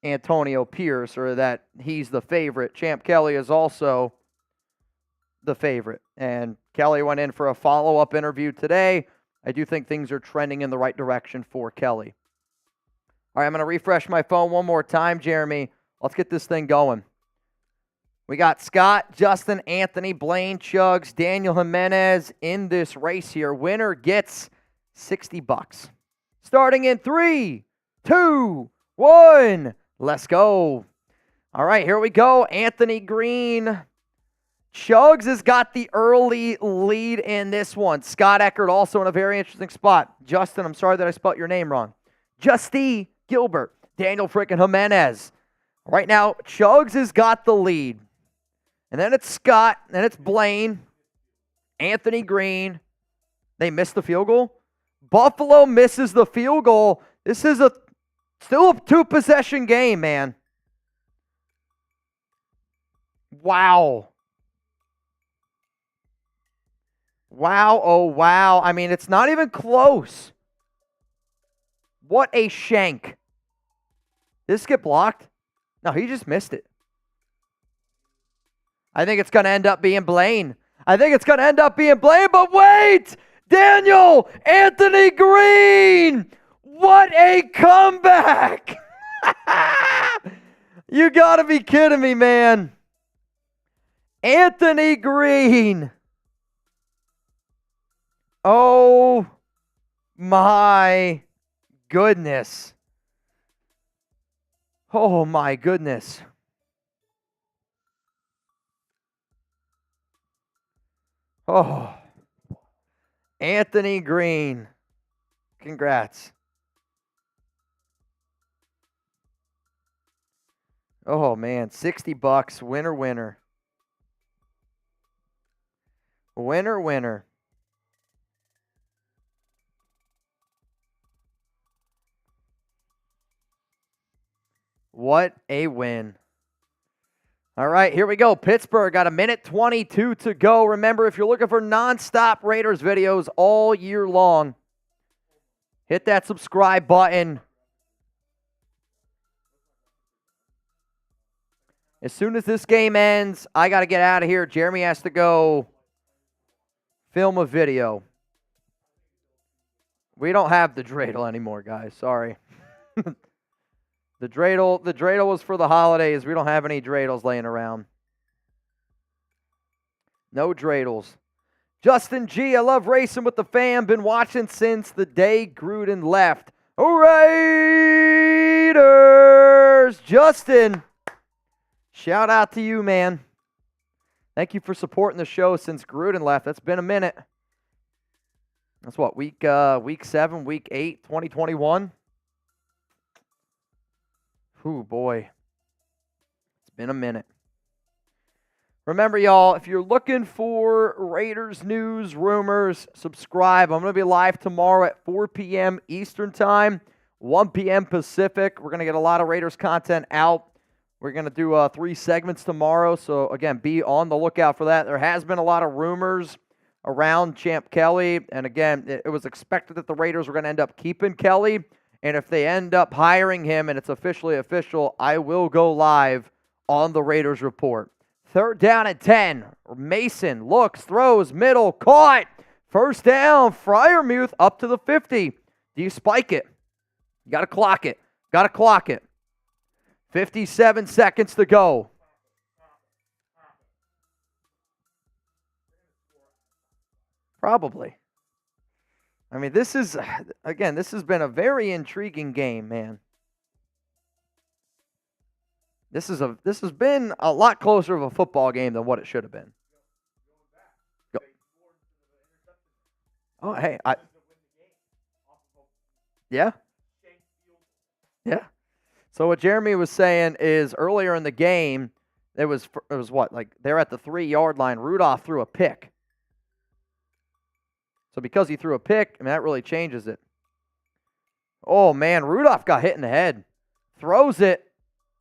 Antonio Pierce, or that he's the favorite. Champ Kelly is also the favorite. And Kelly went in for a follow-up interview today. I do think things are trending in the right direction for Kelly. All right, I'm going to refresh my phone one more time, Jeremy. Let's get this thing going. We got Scott, Justin, Anthony, Blaine, Chugs, Daniel Jimenez in this race here. Winner gets $60. Starting in 3, 2, 1. Let's go. All right, here we go. Anthony Green. Chugs has got the early lead in this one. Scott Eckert also in a very interesting spot. Justin, I'm sorry that I spelled your name wrong. Justy Gilbert. Daniel frickin' Jimenez. Right now, Chugs has got the lead. And then it's Scott, then it's Blaine, Anthony Green, They missed the field goal. Buffalo misses the field goal. This is still a 2-possession game, man. Wow. Wow, oh wow. I mean, it's not even close. What a shank. Did this get blocked? No, he just missed it. I think it's going to end up being Blaine. But wait! Daniel Anthony Green! What a comeback! You got to be kidding me, man. Anthony Green. Oh my goodness. Oh my goodness. Oh. Anthony Green. Congrats. Oh man, $60. Winner, winner. Winner, winner. What a win. All right, here we go. Pittsburgh got 1:22 to go. Remember, if you're looking for nonstop Raiders videos all year long, hit that subscribe button. As soon as this game ends, I got to get out of here. Jeremy has to go film a video. We don't have the dreidel anymore, guys. Sorry. The dreidel was for the holidays. We don't have any dreidels laying around. No dreidels. Justin G, I love racing with the fam. Been watching since the day Gruden left. Raiders! Justin, shout out to you, man. Thank you for supporting the show since Gruden left. That's been a minute. That's what, week 7, week 8, 2021? Ooh, boy. It's been a minute. Remember, y'all, if you're looking for Raiders news, rumors, subscribe. I'm going to be live tomorrow at 4 p.m. Eastern Time, 1 p.m. Pacific. We're going to get a lot of Raiders content out. We're going to do 3 segments tomorrow. So, again, be on the lookout for that. There has been a lot of rumors around Champ Kelly. And, again, it was expected that the Raiders were going to end up keeping Kelly. And if they end up hiring him and it's officially official, I will go live on the Raiders Report. 3rd down and 10. Mason looks, throws, middle, caught. First down, Freiermuth up to the 50. Do you spike it? You got to clock it. 57 seconds to go. Probably. I mean, this has been a very intriguing game, man. This has been a lot closer of a football game than what it should have been. Go. Oh, hey, yeah. So what Jeremy was saying is earlier in the game, it was what, like they're at the 3-yard line. Rudolph threw a pick. So because he threw a pick, I mean, that really changes it. Oh, man, Rudolph got hit in the head. Throws it,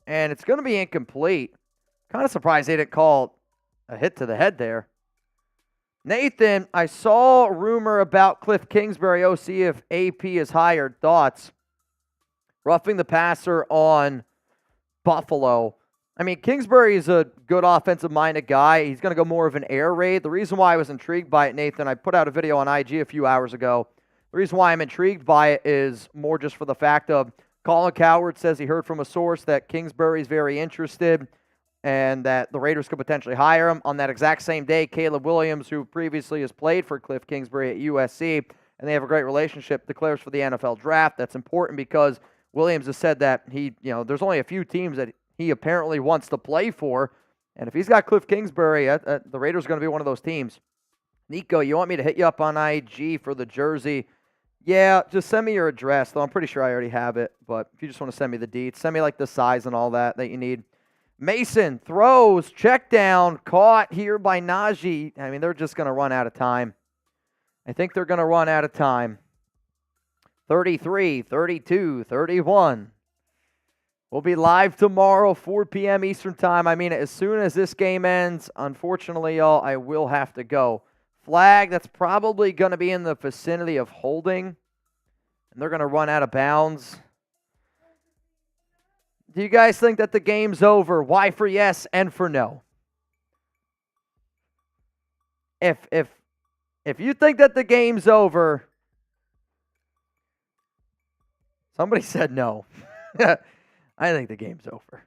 and it's going to be incomplete. Kind of surprised they didn't call a hit to the head there. Nathan, I saw a rumor about Kliff Kingsbury, OC, if AP is hired. Thoughts? Roughing the passer on Buffalo. I mean, Kingsbury is a good offensive-minded guy. He's going to go more of an air raid. The reason why I was intrigued by it, Nathan, I put out a video on IG a few hours ago. The reason why I'm intrigued by it is more just for the fact of Colin Cowherd says he heard from a source that Kingsbury is very interested and that the Raiders could potentially hire him. On that exact same day, Caleb Williams, who previously has played for Kliff Kingsbury at USC, and they have a great relationship, declares for the NFL draft. That's important because Williams has said that there's only a few teams that he apparently wants to play for. And if he's got Kliff Kingsbury, the Raiders are going to be one of those teams. Nico, you want me to hit you up on IG for the jersey? Yeah, just send me your address, though I'm pretty sure I already have it. But if you just want to send me the deets, send me like the size and all that you need. Mason throws, check down, caught here by Najee. I mean, they're just going to run out of time. I think they're going to run out of time. 33, 32, 31. We'll be live tomorrow, 4 p.m. Eastern Time. I mean, as soon as this game ends, unfortunately, y'all, I will have to go. Flag, that's probably going to be in the vicinity of holding. And they're going to run out of bounds. Do you guys think that the game's over? Why for yes and for no? If you think that the game's over, somebody said no. I think the game's over.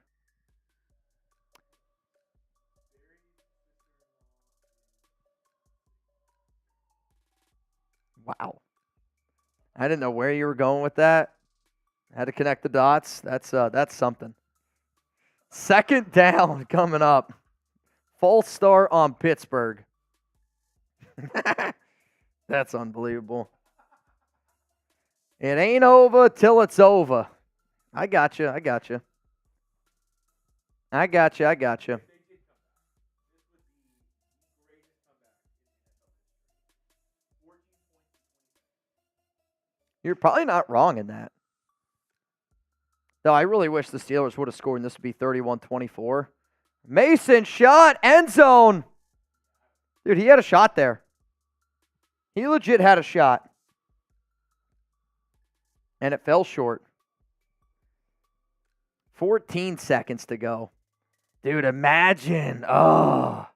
Wow. I didn't know where you were going with that. Had to connect the dots. That's something. Second down coming up. False start on Pittsburgh. That's unbelievable. It ain't over till it's over. I got you. You're probably not wrong in that. Though I really wish the Steelers would have scored and this would be 31-24. Mason shot, end zone. Dude, he had a shot there. He legit had a shot. And it fell short. 14 seconds to go. Dude, imagine. Oh.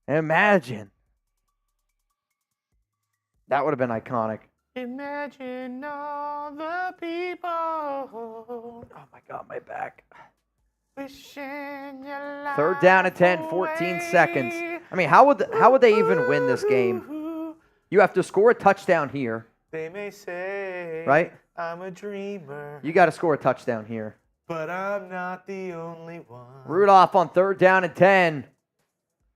Imagine. That would have been iconic. Imagine all the people. Oh my God, my back. Wishing your life 3rd down and 10, 14 seconds. I mean, how would they even win this game? You have to score a touchdown here. They may say, right? I'm a dreamer. You got to score a touchdown here. But I'm not the only one. Rudolph on 3rd down and 10.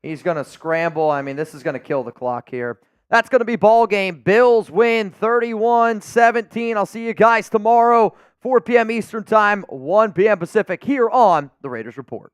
He's going to scramble. I mean, this is going to kill the clock here. That's going to be ball game. Bills win 31-17. I'll see you guys tomorrow, 4 p.m. Eastern Time, 1 p.m. Pacific, here on the Raiders Report.